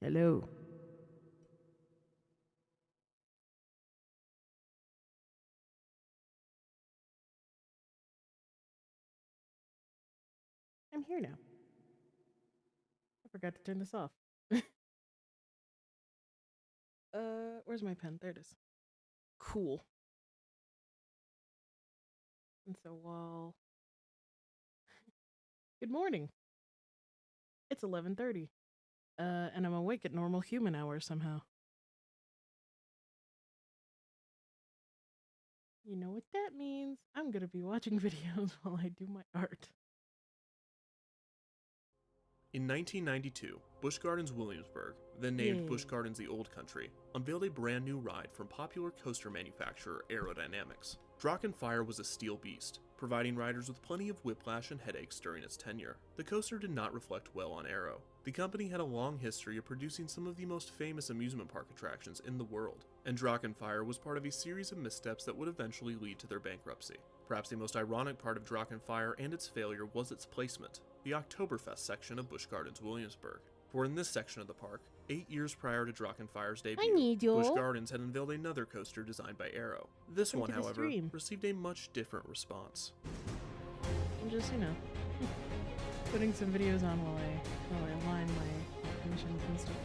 Hello. I'm here now. I forgot to turn this off. Where's my pen? There it is. Cool. And so while good morning. It's 11:30. And I'm awake at normal human hours somehow. You know what that means? I'm gonna be watching videos while I do my art. In 1992, Busch Gardens Williamsburg, then named Busch Gardens the Old Country, unveiled a brand new ride from popular coaster manufacturer Aerodynamics. Drachenfire was a steel beast, providing riders with plenty of whiplash and headaches during its tenure. The coaster did not reflect well on Aero. The company had a long history of producing some of the most famous amusement park attractions in the world, and Drachenfire was part of a series of missteps that would eventually lead to their bankruptcy. Perhaps the most ironic part of Drachenfire and its failure was its placement, the Oktoberfest section of Busch Gardens Williamsburg. For in this section of the park, 8 years prior to Drachenfire's debut, Busch Gardens had unveiled another coaster designed by Aero. This one, however, received a much different response. I'm just, putting some videos on while I align my missions and stuff.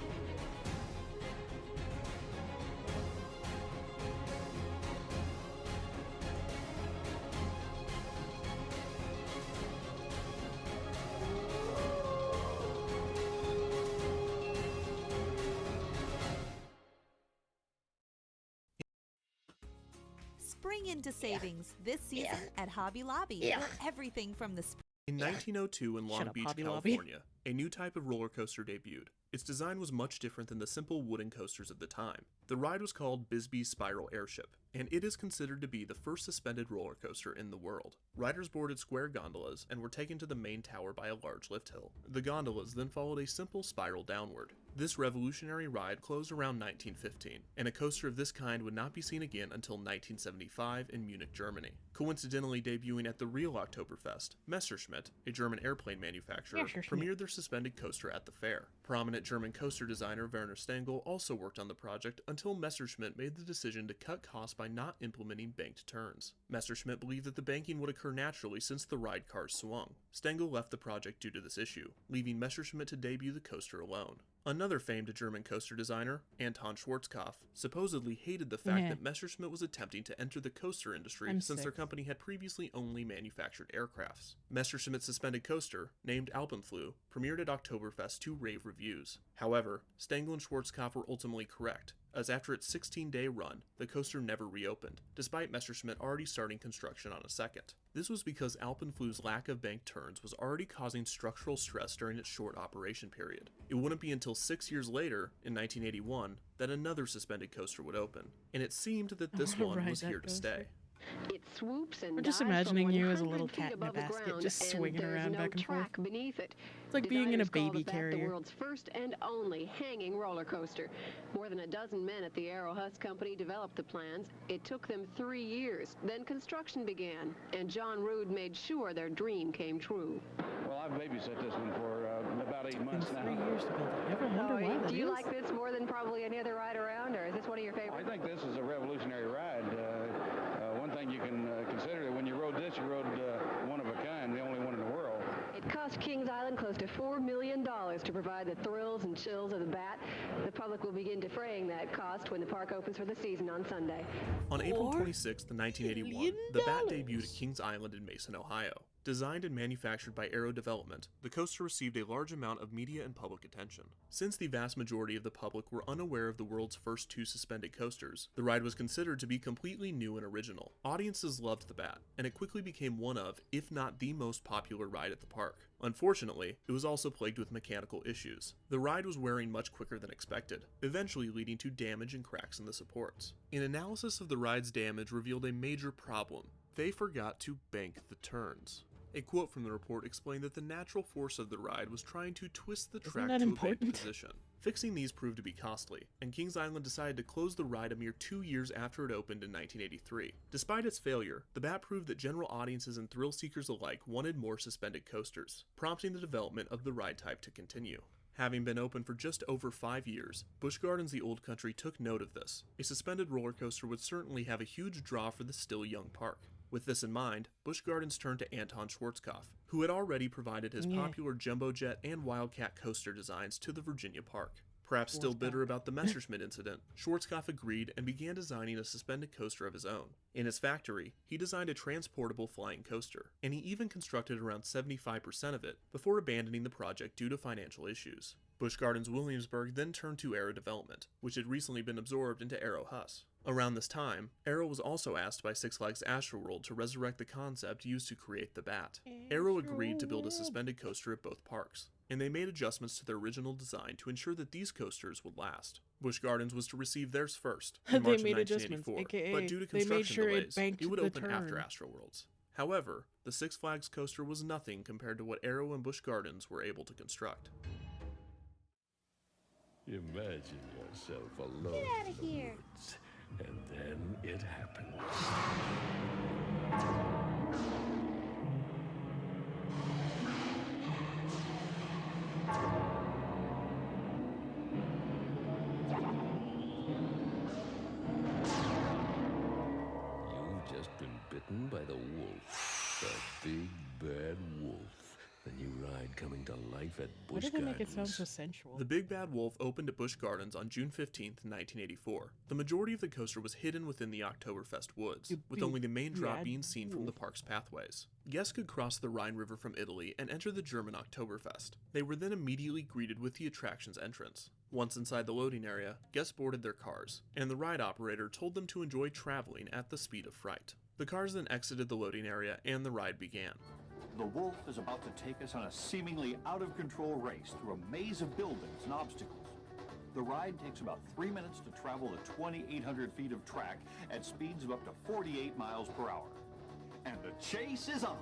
Spring into savings this season at Hobby Lobby, where everything from the In 1902 in Long Beach, California, a new type of roller coaster debuted. Its design was much different than the simple wooden coasters of the time. The ride was called Bisbee's Spiral Airship, and it is considered to be the first suspended roller coaster in the world. Riders boarded square gondolas and were taken to the main tower by a large lift hill. The gondolas then followed a simple spiral downward. This revolutionary ride closed around 1915, and a coaster of this kind would not be seen again until 1975 in Munich, Germany. Coincidentally debuting at the real Oktoberfest, Messerschmitt, a German airplane manufacturer, premiered their suspended coaster at the fair. Prominent German coaster designer Werner Stengel also worked on the project until Messerschmitt made the decision to cut costs by not implementing banked turns. Messerschmitt believed that the banking would occur naturally since the ride cars swung. Stengel left the project due to this issue, leaving Messerschmitt to debut the coaster alone. Another famed German coaster designer, Anton Schwarzkopf, supposedly hated the fact that Messerschmitt was attempting to enter the coaster industry since their company had previously only manufactured aircrafts. Messerschmitt's suspended coaster, named Alpenflug, premiered at Oktoberfest to rave reviews. However, Stengel and Schwarzkopf were ultimately correct, as after its 16-day run, the coaster never reopened, despite Messerschmitt already starting construction on a second. This was because Alpenflug's lack of banked turns was already causing structural stress during its short operation period. It wouldn't be until 6 years later, in 1981, that another suspended coaster would open, and it seemed that this one was here to stay. It swoops and I'm just imagining you as a little cat in a basket, just swinging around back and forth. Beneath it. It's like being in a baby carrier. The world's first and only hanging roller coaster. More than a dozen men at the Aero Hus company developed the plans. It took them 3 years. Then construction began, and John Rood made sure their dream came true. Well, I've babysat this one for about 8 months now. 3 years to build it. Ever wonder why that Do you is? like this more than probably any other ride around, or is this one of your favorites? I think this is a revolutionary ride. One thing you can consider that when you rode this, you rode one of a kind, the only one in the world. It cost Kings Island close to $4 million to provide the thrills and chills of the Bat. The public will begin defraying that cost when the park opens for the season on Sunday. On April 26, 1981, the Bat debuted at Kings Island in Mason, Ohio. Designed and manufactured by Aero Development, the coaster received a large amount of media and public attention. Since the vast majority of the public were unaware of the world's first 2 suspended coasters, the ride was considered to be completely new and original. Audiences loved the Bat, and it quickly became one of, if not the most popular ride at the park. Unfortunately, it was also plagued with mechanical issues. The ride was wearing much quicker than expected, eventually leading to damage and cracks in the supports. An analysis of the ride's damage revealed a major problem. They forgot to bank the turns. A quote from the report explained that the natural force of the ride was trying to twist the track to a banked position. Fixing these proved to be costly, and Kings Island decided to close the ride a mere 2 years after it opened in 1983. Despite its failure, the Bat proved that general audiences and thrill seekers alike wanted more suspended coasters, prompting the development of the ride type to continue. Having been open for just over 5 years, Busch Gardens the Old Country took note of this. A suspended roller coaster would certainly have a huge draw for the still young park. With this in mind, Busch Gardens turned to Anton Schwarzkopf, who had already provided his popular Jumbo Jet and Wildcat coaster designs to the Virginia park. Perhaps still bitter about the Messerschmitt incident, Schwarzkopf agreed and began designing a suspended coaster of his own. In his factory, he designed a transportable flying coaster, and he even constructed around 75% of it before abandoning the project due to financial issues. Busch Gardens Williamsburg then turned to Aero Development, which had recently been absorbed into Aero Hus. Around this time, Aero was also asked by Six Flags Astroworld to resurrect the concept used to create the Bat. Aero agreed to build a suspended coaster at both parks, and they made adjustments to their original design to ensure that these coasters would last. Busch Gardens was to receive theirs first, in March of 1984, but due to construction delays, it would open after Astroworlds. However, the Six Flags coaster was nothing compared to what Aero and Busch Gardens were able to construct. Imagine yourself alone. Get out of here! Woods, and then it happens. You've just been bitten by the wolf, the big bad wolf. The new ride coming to life at Busch Gardens. Why did they make it sound so sensual? The Big Bad Wolf opened at Busch Gardens on June 15, 1984. The majority of the coaster was hidden within the Oktoberfest woods, with only the main drop being seen from the park's pathways. Guests could cross the Rhine River from Italy and enter the German Oktoberfest. They were then immediately greeted with the attraction's entrance. Once inside the loading area, guests boarded their cars, and the ride operator told them to enjoy traveling at the speed of fright. The cars then exited the loading area and the ride began. The wolf is about to take us on a seemingly out-of-control race through a maze of buildings and obstacles. The ride takes about 3 minutes to travel the 2,800 feet of track at speeds of up to 48 miles per hour. And the chase is on!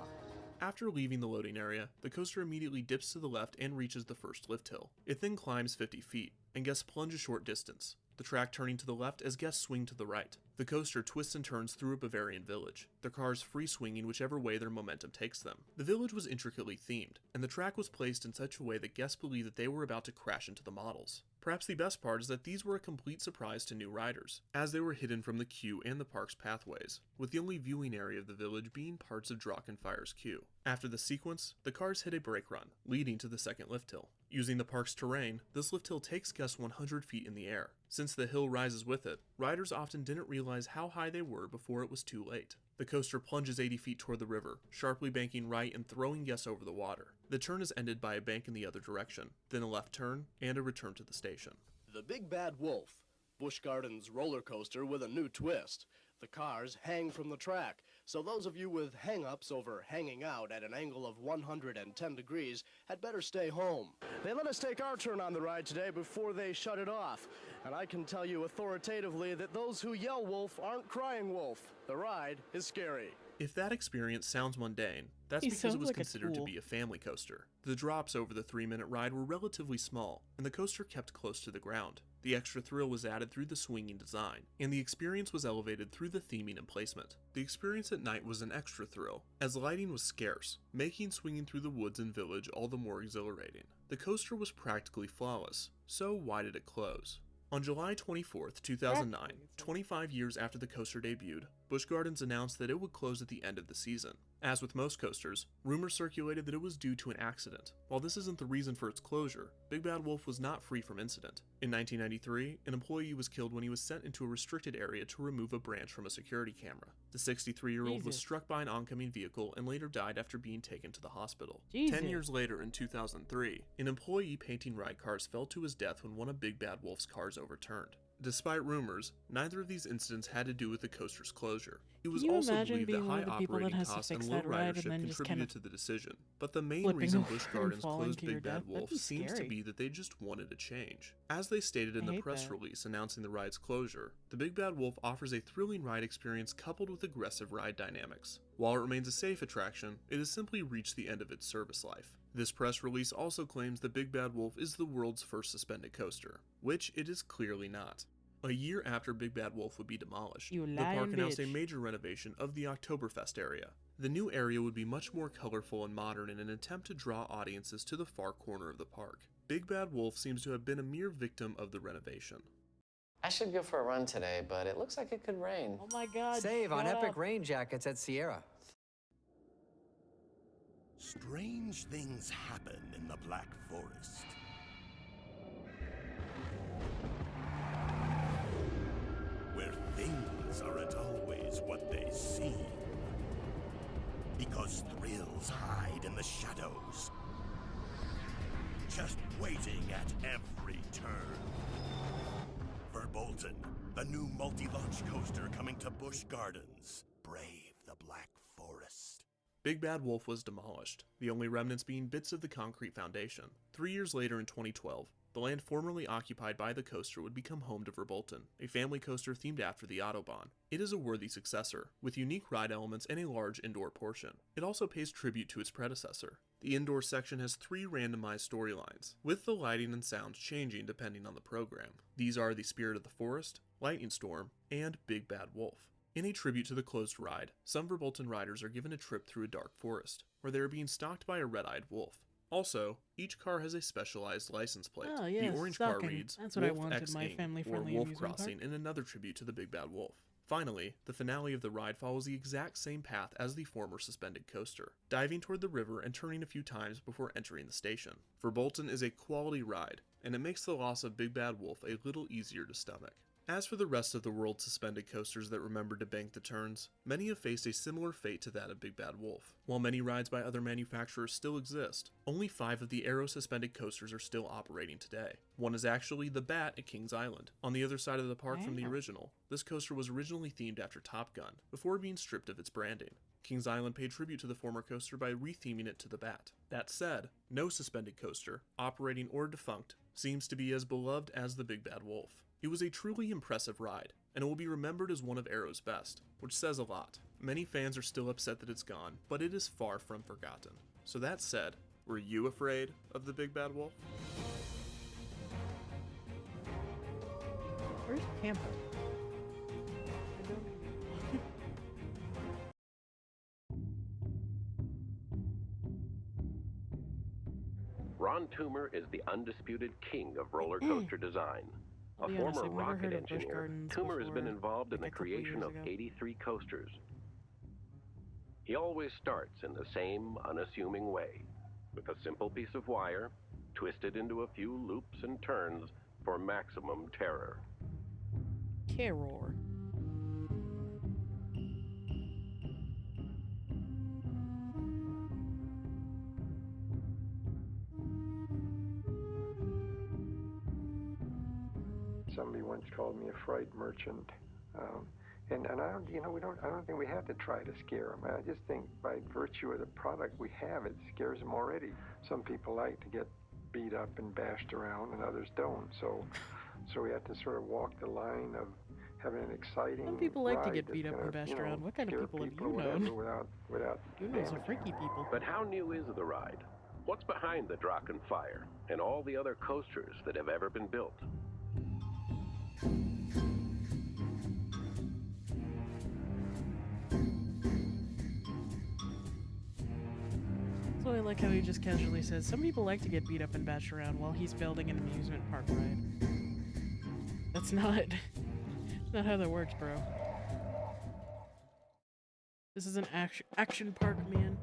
After leaving the loading area, the coaster immediately dips to the left and reaches the first lift hill. It then climbs 50 feet, and guests plunge a short distance, the track turning to the left as guests swing to the right. The coaster twists and turns through a Bavarian village, their cars free-swinging whichever way their momentum takes them. The village was intricately themed, and the track was placed in such a way that guests believed that they were about to crash into the models. Perhaps the best part is that these were a complete surprise to new riders, as they were hidden from the queue and the park's pathways, with the only viewing area of the village being parts of Drachenfire's queue. After the sequence, the cars hit a brake run, leading to the second lift hill. Using the park's terrain, this lift hill takes guests 100 feet in the air. Since the hill rises with it, riders often didn't realize how high they were before it was too late. The coaster plunges 80 feet toward the river, sharply banking right and throwing guests over the water. The turn is ended by a bank in the other direction, then a left turn, and a return to the station. The Big Bad Wolf, Busch Gardens roller coaster with a new twist. The cars hang from the track, so those of you with hang-ups over hanging out at an angle of 110 degrees had better stay home. They let us take our turn on the ride today before they shut it off, and I can tell you authoritatively that those who yell wolf aren't crying wolf. The ride is scary. If that experience sounds mundane, that's because it was considered to be a family coaster. The drops over the 3-minute ride were relatively small, and the coaster kept close to the ground. The extra thrill was added through the swinging design, and the experience was elevated through the theming and placement. The experience at night was an extra thrill, as lighting was scarce, making swinging through the woods and village all the more exhilarating. The coaster was practically flawless, so why did it close? On July 24, 2009, 25 years after the coaster debuted, Busch Gardens announced that it would close at the end of the season. As with most coasters, rumors circulated that it was due to an accident. While this isn't the reason for its closure, Big Bad Wolf was not free from incident. In 1993, an employee was killed when he was sent into a restricted area to remove a branch from a security camera. The 63-year-old was struck by an oncoming vehicle and later died after being taken to the hospital. 10 years later, in 2003, an employee painting ride cars fell to his death when one of Big Bad Wolf's cars overturned. Despite rumors, neither of these incidents had to do with the coaster's closure. It was also believed that high operating costs and low ridership contributed to the decision. But the main reason Busch Gardens closed Big Bad Wolf seems to be that they just wanted a change. As they stated in the press release announcing the ride's closure, the Big Bad Wolf offers a thrilling ride experience coupled with aggressive ride dynamics. While it remains a safe attraction, it has simply reached the end of its service life. This press release also claims that Big Bad Wolf is the world's first suspended coaster, which it is clearly not. A year after Big Bad Wolf would be demolished, the park announced a major renovation of the Oktoberfest area. The new area would be much more colorful and modern in an attempt to draw audiences to the far corner of the park. Big Bad Wolf seems to have been a mere victim of the renovation. I should go for a run today, but it looks like it could rain. Oh my god. Save on shut epic up. rain jackets at Sierra. Strange things happen in the Black Forest. Where things aren't always what they seem. Because thrills hide in the shadows. Just waiting at every turn. Verbolten, the new multi-launch coaster coming to Busch Gardens. Brave the Black Forest. Big Bad Wolf was demolished, the only remnants being bits of the concrete foundation. 3 years later in 2012, the land formerly occupied by the coaster would become home to Verbolten, a family coaster themed after the Autobahn. It is a worthy successor, with unique ride elements and a large indoor portion. It also pays tribute to its predecessor. The indoor section has 3 randomized storylines, with the lighting and sounds changing depending on the program. These are the Spirit of the Forest, Lightning Storm, and Big Bad Wolf. In a tribute to the closed ride, some Verbolten riders are given a trip through a dark forest, where they are being stalked by a red-eyed wolf. Also, each car has a specialized license plate. Oh, yes, the orange stalking. car reads That's what I Wolf wanted, X my Inc., or family-friendly Wolf amusement Crossing, park. in another tribute to the Big Bad Wolf. Finally, the finale of the ride follows the exact same path as the former suspended coaster, diving toward the river and turning a few times before entering the station. Verbolten is a quality ride, and it makes the loss of Big Bad Wolf a little easier to stomach. As for the rest of the world's suspended coasters that remembered to bank the turns, many have faced a similar fate to that of Big Bad Wolf. While many rides by other manufacturers still exist, only 5 of the Arrow suspended coasters are still operating today. One is actually the Bat at Kings Island, on the other side of the park from the original. This coaster was originally themed after Top Gun, before being stripped of its branding. Kings Island paid tribute to the former coaster by retheming it to the Bat. That said, no suspended coaster, operating or defunct, seems to be as beloved as the Big Bad Wolf. It was a truly impressive ride, and it will be remembered as one of Arrow's best, which says a lot. Many fans are still upset that it's gone, but it is far from forgotten. So that said, were you afraid of the Big Bad Wolf? Where's Tampa? Ron Toomer is the undisputed king of roller coaster design. A former rocket engineer, Toomer has been involved in the creation of 83 coasters. He always starts in the same unassuming way, with a simple piece of wire, twisted into a few loops and turns for maximum terror. Terror. Somebody once called me a fright merchant, and I don't, I don't think we have to try to scare them. I just think by virtue of the product we have, it scares them already. Some people like to get beat up and bashed around, and others don't. So we have to sort of walk the line of having an exciting. Some people like to ride get beat up that's and gonna, bashed around. What kind of people have you known? Without You know some freaky people. But how new is the ride? What's behind the Drachen Fire and all the other coasters that have ever been built? So I like how he just casually says, some people like to get beat up and bashed around while he's building an amusement park ride. That's not how that works, bro. This is an action park, man.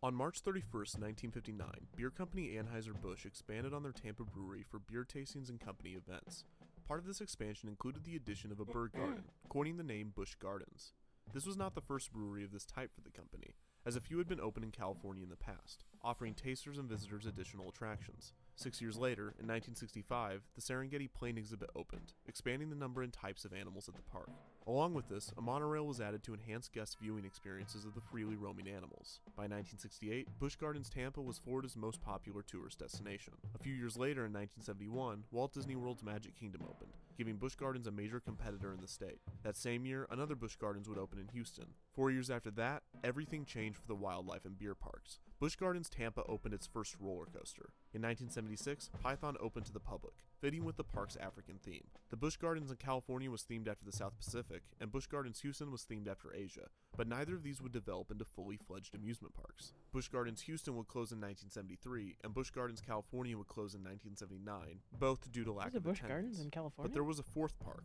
On March 31st, 1959, beer company Anheuser-Busch expanded on their Tampa brewery for beer tastings and company events. Part of this expansion included the addition of a bird garden, coining the name Busch Gardens. This was not the first brewery of this type for the company, as a few had been opened in California in the past, offering tasters and visitors additional attractions. 6 years later, in 1965, the Serengeti Plain exhibit opened, expanding the number and types of animals at the park. Along with this, a monorail was added to enhance guest viewing experiences of the freely roaming animals. By 1968, Busch Gardens Tampa was Florida's most popular tourist destination. A few years later, in 1971, Walt Disney World's Magic Kingdom opened, giving Busch Gardens a major competitor in the state. That same year, another Busch Gardens would open in Houston. 4 years after that, everything changed for the wildlife and beer parks. Busch Gardens Tampa opened its first roller coaster. In 1976, Python opened to the public, fitting with the park's African theme. The Busch Gardens in California was themed after the South Pacific, and Busch Gardens Houston was themed after Asia, but neither of these would develop into fully fledged amusement parks. Busch Gardens Houston would close in 1973, and Busch Gardens California would close in 1979, both due to lack of attendance. Busch Gardens in California? But there was a fourth park.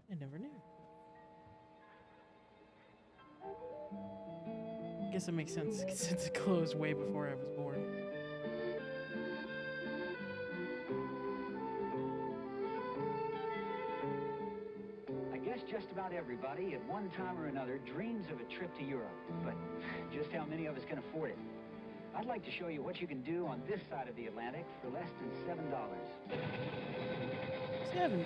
I never knew. I guess it makes sense since it closed way before I was born. I guess just about everybody at one time or another dreams of a trip to Europe, but just how many of us can afford it? I'd like to show you what you can do on this side of the Atlantic for less than $7. $7?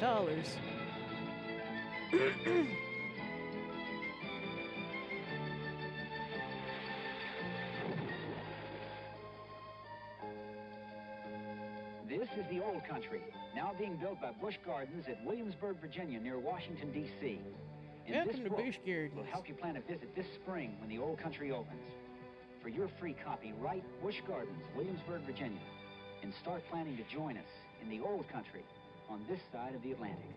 This is the old country, now being built by Busch Gardens at Williamsburg, Virginia, near Washington, D.C. Welcome to Busch Gardens. Will help you plan a visit this spring when the old country opens. For your free copy, write Busch Gardens, Williamsburg, Virginia, and start planning to join us in the old country on this side of the Atlantic.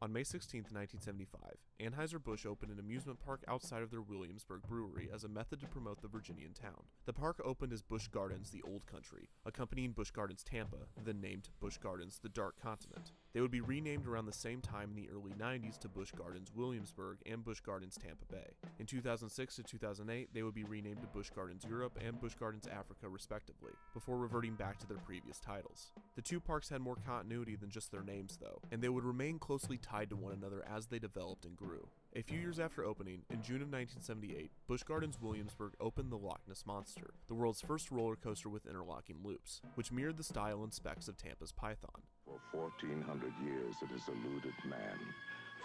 On May 16, 1975, Anheuser-Busch opened an amusement park outside of their Williamsburg brewery as a method to promote the Virginian town. The park opened as Busch Gardens the Old Country, accompanying Busch Gardens Tampa, then named Busch Gardens the Dark Continent. They would be renamed around the same time in the early 90s to Busch Gardens Williamsburg and Busch Gardens Tampa Bay. In 2006 to 2008, they would be renamed to Busch Gardens Europe and Busch Gardens Africa respectively, before reverting back to their previous titles. The two parks had more continuity than just their names though, and they would remain closely tied to one another as they developed and grew. A few years after opening, in June of 1978, Busch Gardens Williamsburg opened the Loch Ness Monster, the world's first roller coaster with interlocking loops, which mirrored the style and specs of Tampa's Python. For 1,400 years it has eluded man.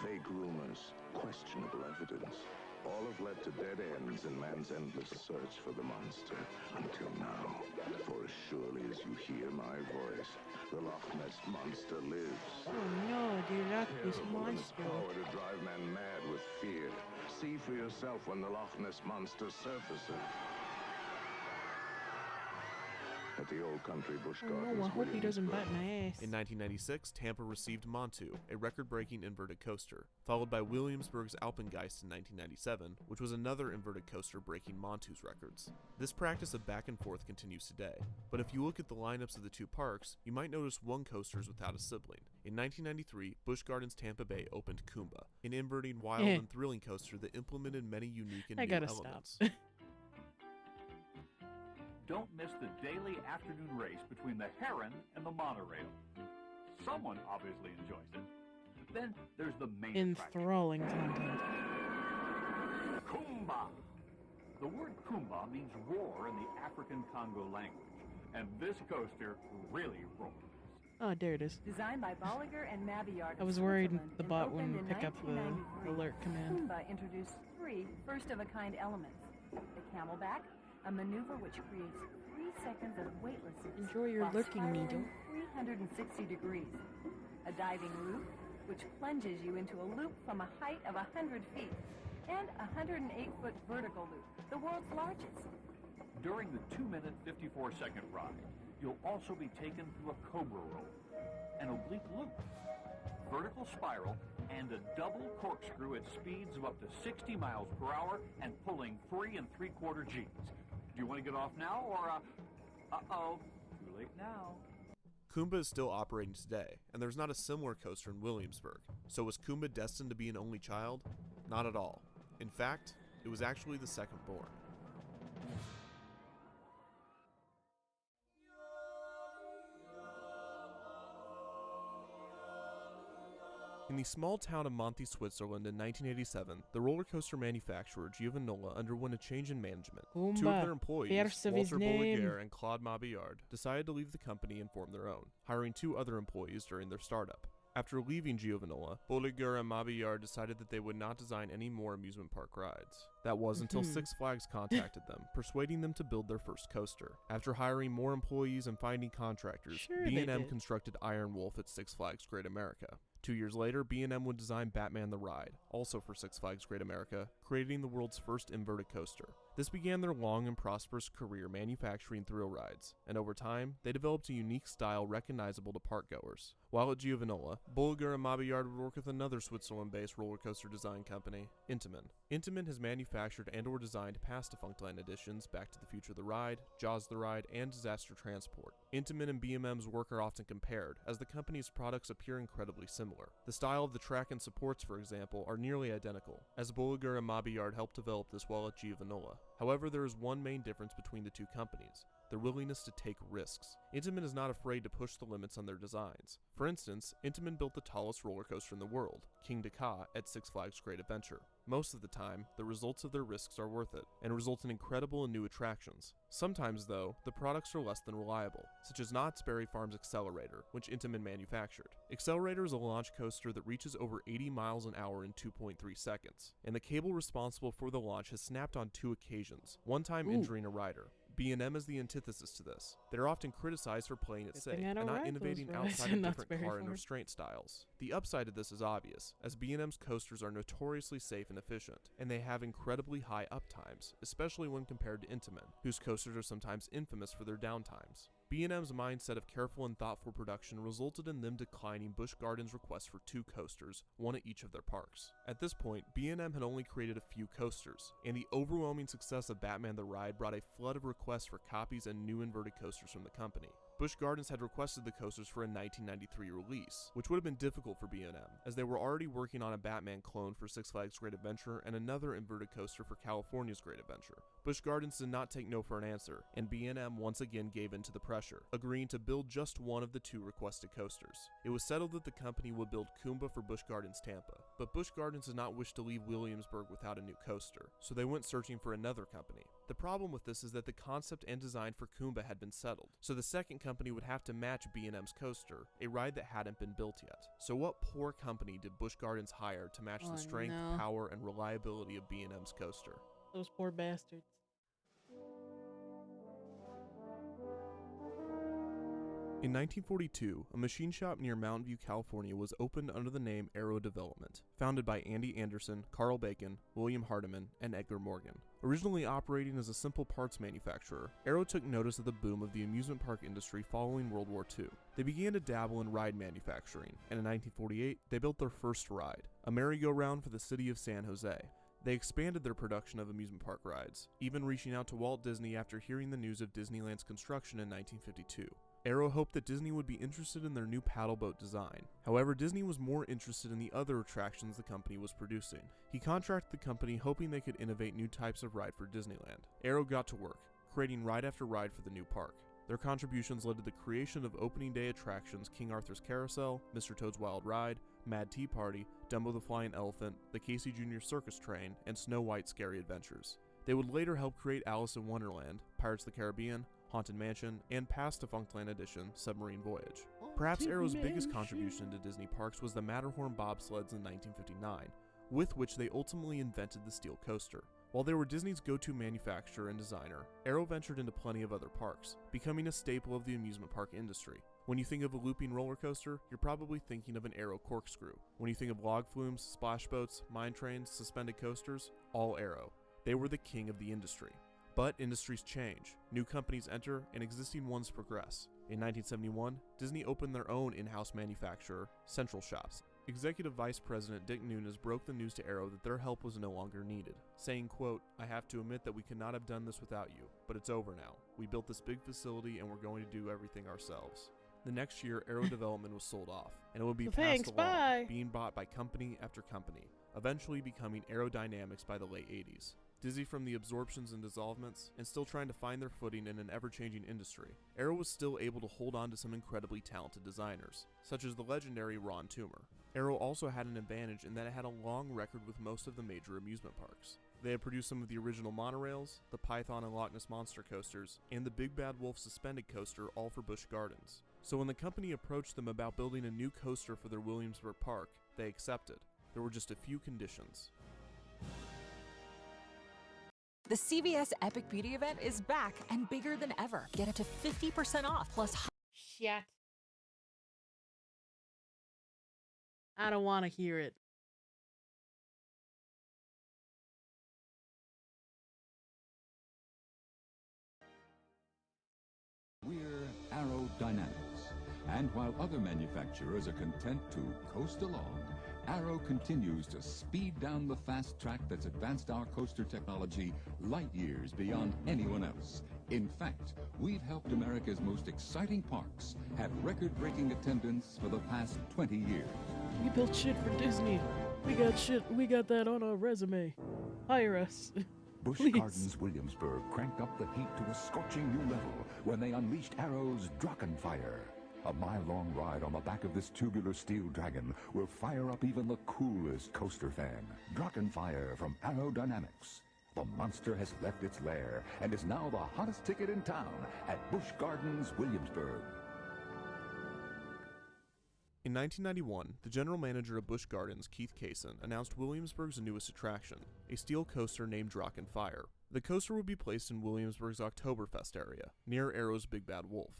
Vague rumors, questionable evidence, all have led to dead ends in man's endless search for the monster, until now. For as surely as you hear my voice, the Loch Ness Monster lives. Oh no, the Loch Ness Monster. Power to drive men mad with fear. See for yourself when the Loch Ness Monster surfaces. At the old country Busch Gardens. Oh, I hope he doesn't bite my ass. In 1996, Tampa received Montu, a record-breaking inverted coaster, followed by Williamsburg's Alpengeist in 1997, which was another inverted coaster breaking Montu's records. This practice of back and forth continues today, but if you look at the lineups of the two parks, you might notice one coaster is without a sibling. In 1993, Busch Gardens Tampa Bay opened Kumba, an inverting wild and thrilling coaster that implemented many unique and new elements. Stop. Don't miss the daily afternoon race between the Heron and the monorail. Someone obviously enjoys it. Then there's the main enthralling content. Kumba. The word Kumba means roar in the African Congo language, and this coaster really roars. Oh, there it is. Designed by Bolliger and Mabillard. I was worried the bot wouldn't pick up the alert command. Kumba introduced 3 first-of-a-kind elements: the camelback, a maneuver which creates 3 seconds of weightlessness. Enjoy your lurking needle. 360 degrees. A diving loop, which plunges you into a loop from a height of 100 feet. And a 108-foot vertical loop, the world's largest. During the 2-minute, 54-second ride, you'll also be taken through a cobra roll, an oblique loop, vertical spiral, and a double corkscrew at speeds of up to 60 miles per hour and pulling 3 3/4 Gs. Do you want to get off now, or, uh-oh, too late now. Kumba is still operating today, and there's not a similar coaster in Williamsburg. So was Kumba destined to be an only child? Not at all. In fact, it was actually the second born. In the small town of Monty, Switzerland in 1987, the roller coaster manufacturer Giovanola underwent a change in management. Kumba, 2 of their employees, Walter name. Bolliger and Claude Mabillard, decided to leave the company and form their own, hiring 2 other employees during their startup. After leaving Giovanola, Bolliger and Mabillard decided that they would not design any more amusement park rides. That was until Six Flags contacted them, persuading them to build their first coaster. After hiring more employees and finding contractors, B&M constructed Iron Wolf at Six Flags Great America. 2 years later, B&M would design Batman the Ride, also for Six Flags Great America, creating the world's first inverted coaster. This began their long and prosperous career manufacturing thrill rides, and over time, they developed a unique style recognizable to parkgoers. While at Giovanola, Bolliger and Mabillard would work with another Switzerland-based roller coaster design company, Intamin. Intamin has manufactured and/or designed past Defunctland editions Back to the Future the Ride, Jaws the Ride, and Disaster Transport. Intamin and B&M's work are often compared, as the company's products appear incredibly similar. The style of the track and supports, for example, are nearly identical, as Bolliger and Mabillard helped develop this while at Giovanola. However, there is one main difference between the two companies: their willingness to take risks. Intamin is not afraid to push the limits on their designs. For instance, Intamin built the tallest roller coaster in the world, King Dakar, at Six Flags Great Adventure. Most of the time, the results of their risks are worth it, and result in incredible and new attractions. Sometimes, though, the products are less than reliable, such as Knott's Berry Farm's Accelerator, which Intamin manufactured. Accelerator is a launch coaster that reaches over 80 miles an hour in 2.3 seconds, and the cable responsible for the launch has snapped on 2 occasions, one time injuring a rider. B&M is the antithesis to this. They're often criticized for playing it safe and not innovating outside of different car and restraint styles. The upside of this is obvious, as B&M's coasters are notoriously safe and efficient, and they have incredibly high uptimes, especially when compared to Intamin, whose coasters are sometimes infamous for their downtimes. B&M's mindset of careful and thoughtful production resulted in them declining Busch Gardens' request for 2 coasters, one at each of their parks. At this point, B&M had only created a few coasters, and the overwhelming success of Batman the Ride brought a flood of requests for copies and new inverted coasters from the company. Busch Gardens had requested the coasters for a 1993 release, which would have been difficult for B&M, as they were already working on a Batman clone for Six Flags Great Adventure and another inverted coaster for California's Great Adventure. Busch Gardens did not take no for an answer, and B&M once again gave in to the pressure, agreeing to build just one of the 2 requested coasters. It was settled that the company would build Kumba for Busch Gardens Tampa, but Busch Gardens did not wish to leave Williamsburg without a new coaster, so they went searching for another company. The problem with this is that the concept and design for Kumba had been settled, so the second company would have to match B&M's coaster, a ride that hadn't been built yet. So what poor company did Busch Gardens hire to match the strength, power, and reliability of B&M's coaster? Those poor bastards. In 1942, a machine shop near Mountain View, California was opened under the name Aero Development, founded by Andy Anderson, Carl Bacon, William Hardiman, and Edgar Morgan. Originally operating as a simple parts manufacturer, Aero took notice of the boom of the amusement park industry following World War II. They began to dabble in ride manufacturing, and in 1948, they built their first ride, a merry-go-round for the city of San Jose. They expanded their production of amusement park rides, even reaching out to Walt Disney after hearing the news of Disneyland's construction in 1952. Aero hoped that Disney would be interested in their new paddle boat design. However, Disney was more interested in the other attractions the company was producing. He contracted the company hoping they could innovate new types of ride for Disneyland. Aero got to work, creating ride after ride for the new park. Their contributions led to the creation of opening day attractions King Arthur's Carousel, Mr. Toad's Wild Ride, Mad Tea Party, Dumbo the Flying Elephant, the Casey Jr. Circus Train, and Snow White's Scary Adventures. They would later help create Alice in Wonderland, Pirates of the Caribbean, Haunted Mansion, and past Defunctland edition, Submarine Voyage. Perhaps Aero's biggest contribution to Disney parks was the Matterhorn bobsleds in 1959, with which they ultimately invented the steel coaster. While they were Disney's go-to manufacturer and designer, Aero ventured into plenty of other parks, becoming a staple of the amusement park industry. When you think of a looping roller coaster, you're probably thinking of an Aero corkscrew. When you think of log flumes, splash boats, mine trains, suspended coasters, all Aero. They were the king of the industry. But industries change, new companies enter, and existing ones progress. In 1971, Disney opened their own in-house manufacturer, Central Shops. Executive Vice President Dick Nunes broke the news to Aero that their help was no longer needed, saying, quote, "I have to admit that we could not have done this without you, but it's over now. We built this big facility and we're going to do everything ourselves." The next year, Aero Development was sold off, and it would be passed along, being bought by company after company, eventually becoming Aerodynamics by the late 80s. Dizzy from the absorptions and dissolvements, and still trying to find their footing in an ever-changing industry, Aero was still able to hold on to some incredibly talented designers, such as the legendary Ron Toomer. Aero also had an advantage in that it had a long record with most of the major amusement parks. They had produced some of the original monorails, the Python and Loch Ness Monster coasters, and the Big Bad Wolf suspended coaster, all for Busch Gardens. So when the company approached them about building a new coaster for their Williamsburg park, they accepted. There were just a few conditions. The CVS Epic Beauty event is back and bigger than ever. Get up to 50% off plus... Shit. I don't want to hear it. We're Aerodynamics. And while other manufacturers are content to coast along, Aero continues to speed down the fast track that's advanced our coaster technology light years beyond anyone else. In fact, we've helped America's most exciting parks have record-breaking attendance for the past 20 years. We built shit for Disney. We got that on our resume. Hire us. Busch Please. Gardens Williamsburg cranked up the heat to a scorching new level when they unleashed Aero's Drachenfire. A mile-long ride on the back of this tubular steel dragon will fire up even the coolest coaster fan. Drachenfire from Aerodynamics. The monster has left its lair and is now the hottest ticket in town at Busch Gardens Williamsburg. In 1991, the general manager of Busch Gardens, Keith Kaysen, announced Williamsburg's newest attraction, a steel coaster named Drachenfire. The coaster would be placed in Williamsburg's Oktoberfest area, near Aero's Big Bad Wolf.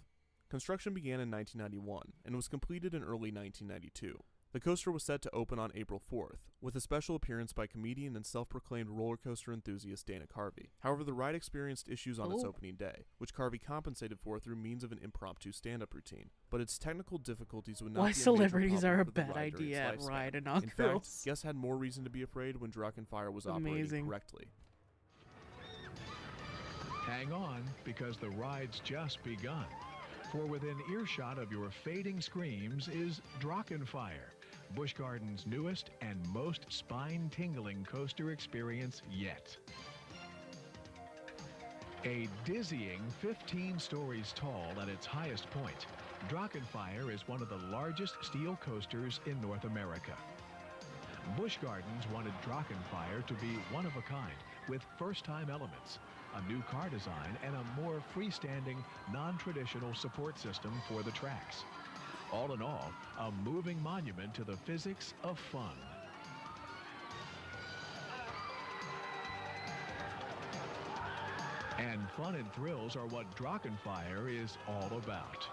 Construction began in 1991 and was completed in early 1992. The coaster was set to open on April 4th, with a special appearance by comedian and self-proclaimed roller coaster enthusiast Dana Carvey. However, the ride experienced issues on its opening day, which Carvey compensated for through means of an impromptu stand-up routine. But its technical difficulties would not Why be a celebrities major are a problem for the bad ride during idea its at lifespan. Ride In inaugurals. fact, guests had more reason to be afraid when Drachenfire was operating correctly. Hang on, because the ride's just begun. For within earshot of your fading screams is Drachenfire, Busch Gardens' newest and most spine-tingling coaster experience yet. A dizzying 15 stories tall at its highest point, Drachenfire is one of the largest steel coasters in North America. Busch Gardens wanted Drachenfire to be one of a kind, with first-time elements, a new car design, and a more freestanding, non-traditional support system for the tracks. All in all, a moving monument to the physics of fun. And fun and thrills are what Drachenfire is all about.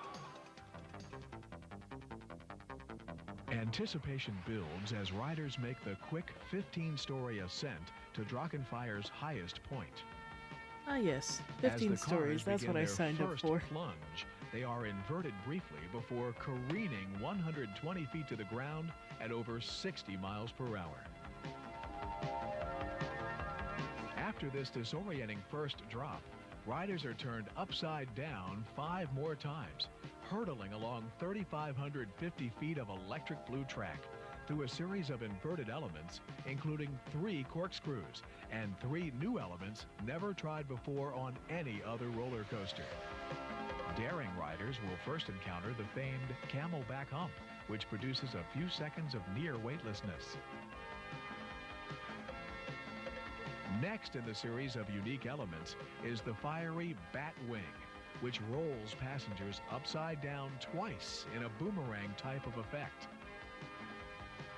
Anticipation builds as riders make the quick 15-story ascent to Drachenfire's highest point. Ah yes, 15 stories, that's what I signed up for. Plunge, they are inverted briefly before careening 120 feet to the ground at over 60 miles per hour. After this disorienting first drop, riders are turned upside down 5 more times, hurtling along 3,550 feet of electric blue track through a series of inverted elements, including 3 corkscrews and 3 new elements never tried before on any other roller coaster. Daring riders will first encounter the famed camelback hump, which produces a few seconds of near weightlessness. Next in the series of unique elements is the fiery bat wing, which rolls passengers upside down twice in a boomerang type of effect.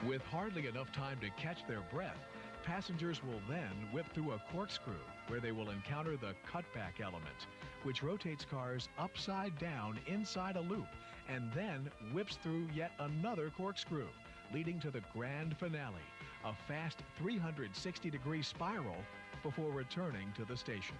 With hardly enough time to catch their breath, passengers will then whip through a corkscrew where they will encounter the cutback element, which rotates cars upside down inside a loop and then whips through yet another corkscrew, leading to the grand finale, a fast 360-degree spiral before returning to the station.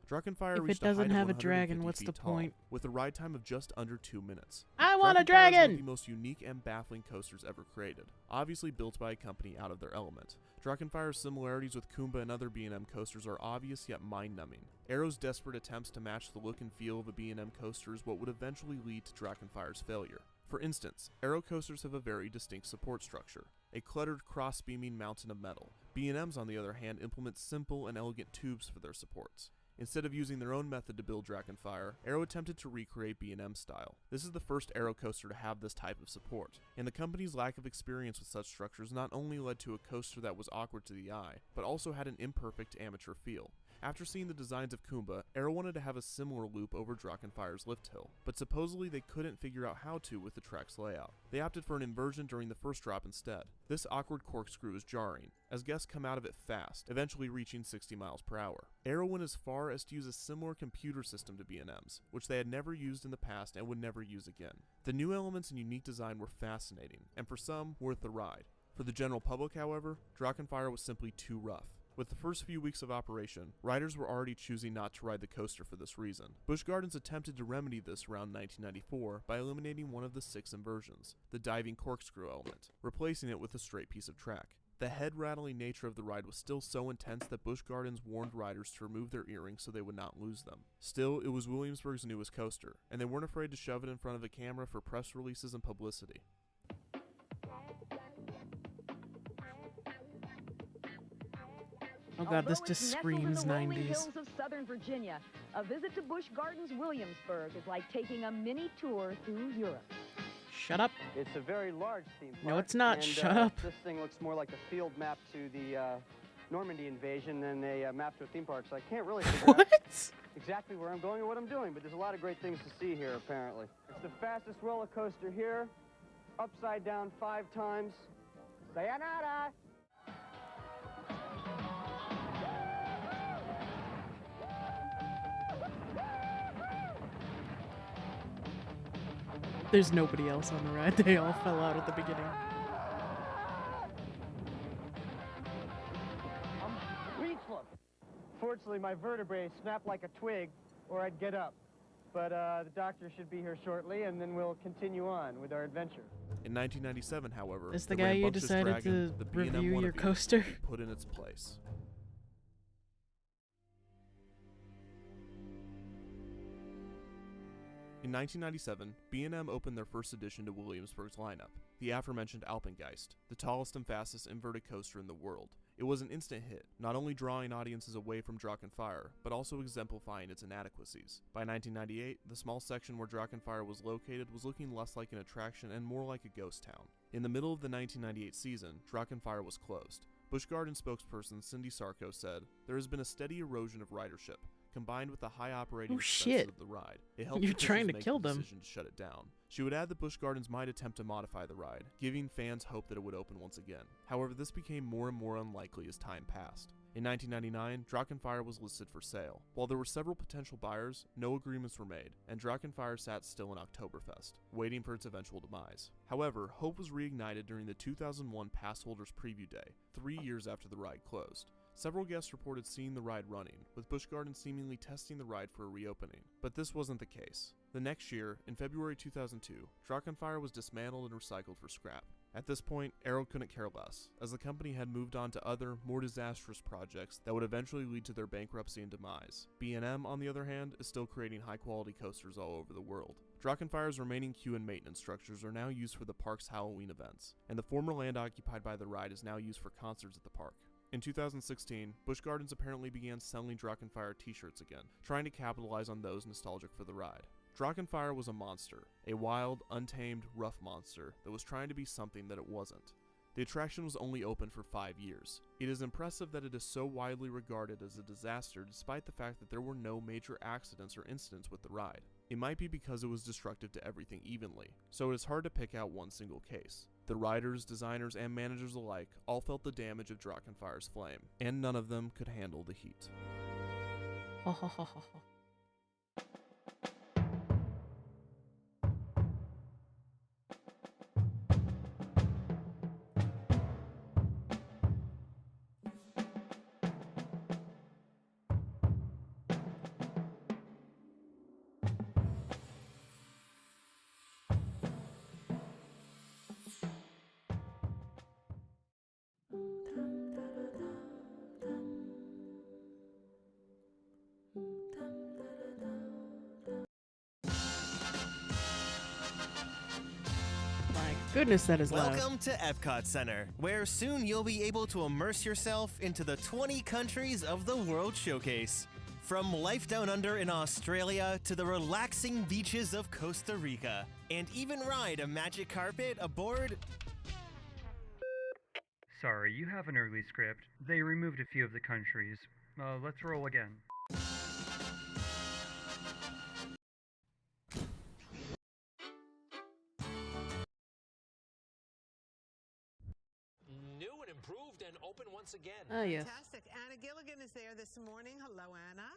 Drachenfire If reached it doesn't a height have of a dragon, 150 what's the feet tall, point? with a ride time of just under 2 minutes. I want a Drachenfire is one dragon! of the most unique and baffling coasters ever created, obviously built by a company out of their element. Drachenfire's similarities with Kumba and other B&M coasters are obvious yet mind-numbing. Aero's desperate attempts to match the look and feel of a B&M coaster is what would eventually lead to Drachenfire's failure. For instance, Aero coasters have a very distinct support structure, a cluttered cross-beaming mountain of metal. B&Ms, on the other hand, implement simple and elegant tubes for their supports. Instead of using their own method to build Drachenfire, Aero attempted to recreate B&M style. This is the first Aero coaster to have this type of support, and the company's lack of experience with such structures not only led to a coaster that was awkward to the eye, but also had an imperfect amateur feel. After seeing the designs of Kumba, Aero wanted to have a similar loop over Drachenfire's lift hill, but supposedly they couldn't figure out how to with the track's layout. They opted for an inversion during the first drop instead. This awkward corkscrew is jarring, as guests come out of it fast, eventually reaching 60 miles per hour. Aero went as far as to use a similar computer system to B&M's, which they had never used in the past and would never use again. The new elements and unique design were fascinating, and for some, worth the ride. For the general public, however, Drachenfire was simply too rough. With the first few weeks of operation, riders were already choosing not to ride the coaster for this reason. Busch Gardens attempted to remedy this around 1994 by eliminating one of the 6 inversions, the diving corkscrew element, replacing it with a straight piece of track. The head-rattling nature of the ride was still so intense that Busch Gardens warned riders to remove their earrings so they would not lose them. Still, it was Williamsburg's newest coaster, and they weren't afraid to shove it in front of the camera for press releases and publicity. Oh god, this just screams 90s. Hills of Southern Virginia, a visit to Busch Gardens Williamsburg is like taking a mini tour through Europe. Shut up. It's a very large theme park. No, it's not. And, shut up. This thing looks more like a field map to the Normandy invasion than a map to a theme park, so I can't really figure out exactly where I'm going or what I'm doing, but there's a lot of great things to see here, apparently. It's the fastest roller coaster here, upside down 5 times. Sayonara! There's nobody else on the ride. They all fell out at the beginning. I'm speechless. Fortunately, my vertebrae snapped like a twig, or I'd get up. But the doctor should be here shortly, and then we'll continue on with our adventure. In 1997, however, is the guy you decided to review your coaster? Put in its place. In 1997, B&M opened their first addition to Williamsburg's lineup, the aforementioned Alpengeist, the tallest and fastest inverted coaster in the world. It was an instant hit, not only drawing audiences away from Drachenfeier, but also exemplifying its inadequacies. By 1998, the small section where Drachenfeier was located was looking less like an attraction and more like a ghost town. In the middle of the 1998 season, Drachenfeier was closed. Busch Gardens spokesperson Cindy Sarko said, "There has been a steady erosion of ridership, combined with the high operating expenses of the ride. It helped You're trying to kill them. The decision to shut it down." She would add that Busch Gardens might attempt to modify the ride, giving fans hope that it would open once again. However, this became more and more unlikely as time passed. In 1999, Drachenfeier was listed for sale. While there were several potential buyers, no agreements were made, and Drachenfeier sat still in Oktoberfest, waiting for its eventual demise. However, hope was reignited during the 2001 Pass Holders Preview Day, 3 years after the ride closed. Several guests reported seeing the ride running, with Busch Gardens seemingly testing the ride for a reopening. But this wasn't the case. The next year, in February 2002, Drachenfeier was dismantled and recycled for scrap. At this point, Arrow couldn't care less, as the company had moved on to other, more disastrous projects that would eventually lead to their bankruptcy and demise. B&M, on the other hand, is still creating high-quality coasters all over the world. Drachenfeier's remaining queue and maintenance structures are now used for the park's Halloween events, and the former land occupied by the ride is now used for concerts at the park. In 2016, Busch Gardens apparently began selling Drachenfeier t-shirts again, trying to capitalize on those nostalgic for the ride. Drachenfeier was a monster, a wild, untamed, rough monster that was trying to be something that it wasn't. The attraction was only open for 5 years. It is impressive that it is so widely regarded as a disaster despite the fact that there were no major accidents or incidents with the ride. It might be because it was destructive to everything evenly, so it is hard to pick out one single case. The riders, designers, and managers alike all felt the damage of Drachenfeier's flame, and none of them could handle the heat. Goodness, that is loud. Welcome to Epcot Center, where soon you'll be able to immerse yourself into the 20 countries of the World Showcase. From life down under in Australia to the relaxing beaches of Costa Rica, and even ride a magic carpet aboard... Sorry, you have an early script. They removed a few of the countries. Let's roll again. Improved and open once again. Oh, yes. Fantastic. Anna Gilligan is there this morning. Hello, Anna.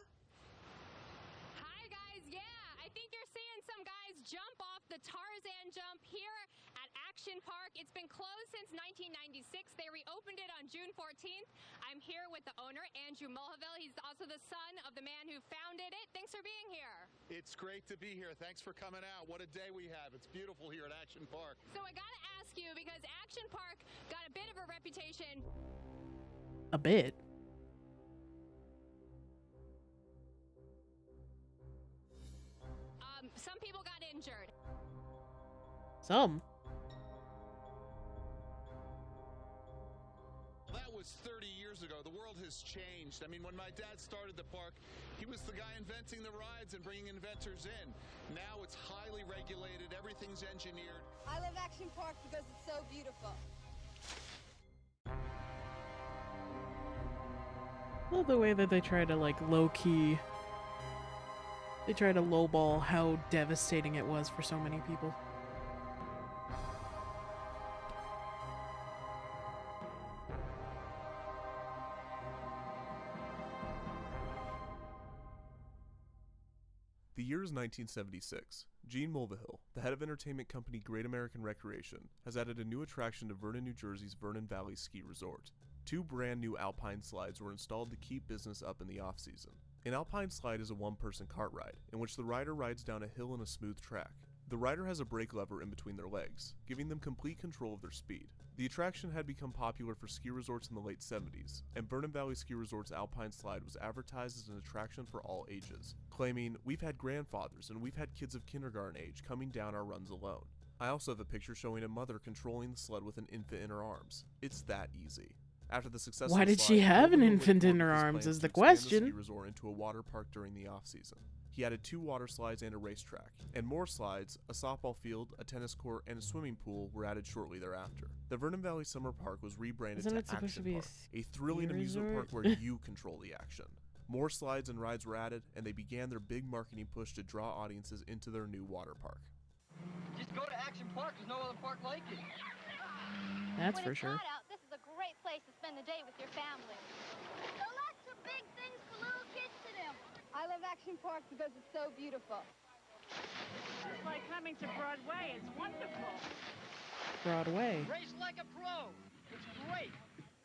Hi, guys. Yeah, I think you're seeing some guys jump off the Tarzan jump here at Action Park. It's been closed since 1996. They reopened it on June 14th. I'm here with the owner, Andrew Mulhaville. He's also the son of the man who founded it. Thanks for being here. It's great to be here. Thanks for coming out. What a day we have. It's beautiful here at Action Park. So I gotta ask you, because Action Park got a bit of a reputation. A bit. Some people got injured. Some. That was 30 years ago. The world has changed. I mean, when my dad started the park, he was the guy inventing the rides and bringing inventors in. Now it's highly regulated. Everything's engineered. I love Action Park because it's so beautiful. I love the way that they try to, like, low-key... They try to lowball how devastating it was for so many people. The year is 1976. Gene Mulvihill, the head of entertainment company Great American Recreation, has added a new attraction to Vernon, New Jersey's Vernon Valley Ski Resort. 2 brand new alpine slides were installed to keep business up in the off-season. An alpine slide is a one-person cart ride, in which the rider rides down a hill in a smooth track. The rider has a brake lever in between their legs, giving them complete control of their speed. The attraction had become popular for ski resorts in the late 70s, and Vernon Valley Ski Resort's alpine slide was advertised as an attraction for all ages, claiming, "We've had grandfathers and we've had kids of kindergarten age coming down our runs alone." I also have a picture showing a mother controlling the sled with an infant in her arms. It's that easy. After the successful Why did slide, she have an Mulvihill infant in reported her his arms plans is to the expand the question. ski resort into a water park during the off-season. He added 2 water slides and a racetrack, and more slides, a softball field, a tennis court, and a swimming pool were added shortly thereafter. The Vernon Valley Summer Park was rebranded Isn't to it supposed Action to be a Park, a thrilling ski amusement park resort? where you control the action. More slides and rides were added, and they began their big marketing push to draw audiences into their new water park. Just go to Action Park. There's no other park like it. That's when for it's sure. hot out, this is a great place to spend the day with your family. So lots of big things for little kids to do. I love Action Park because it's so beautiful. It's like coming to Broadway. It's wonderful. Broadway. Race like a pro. It's great.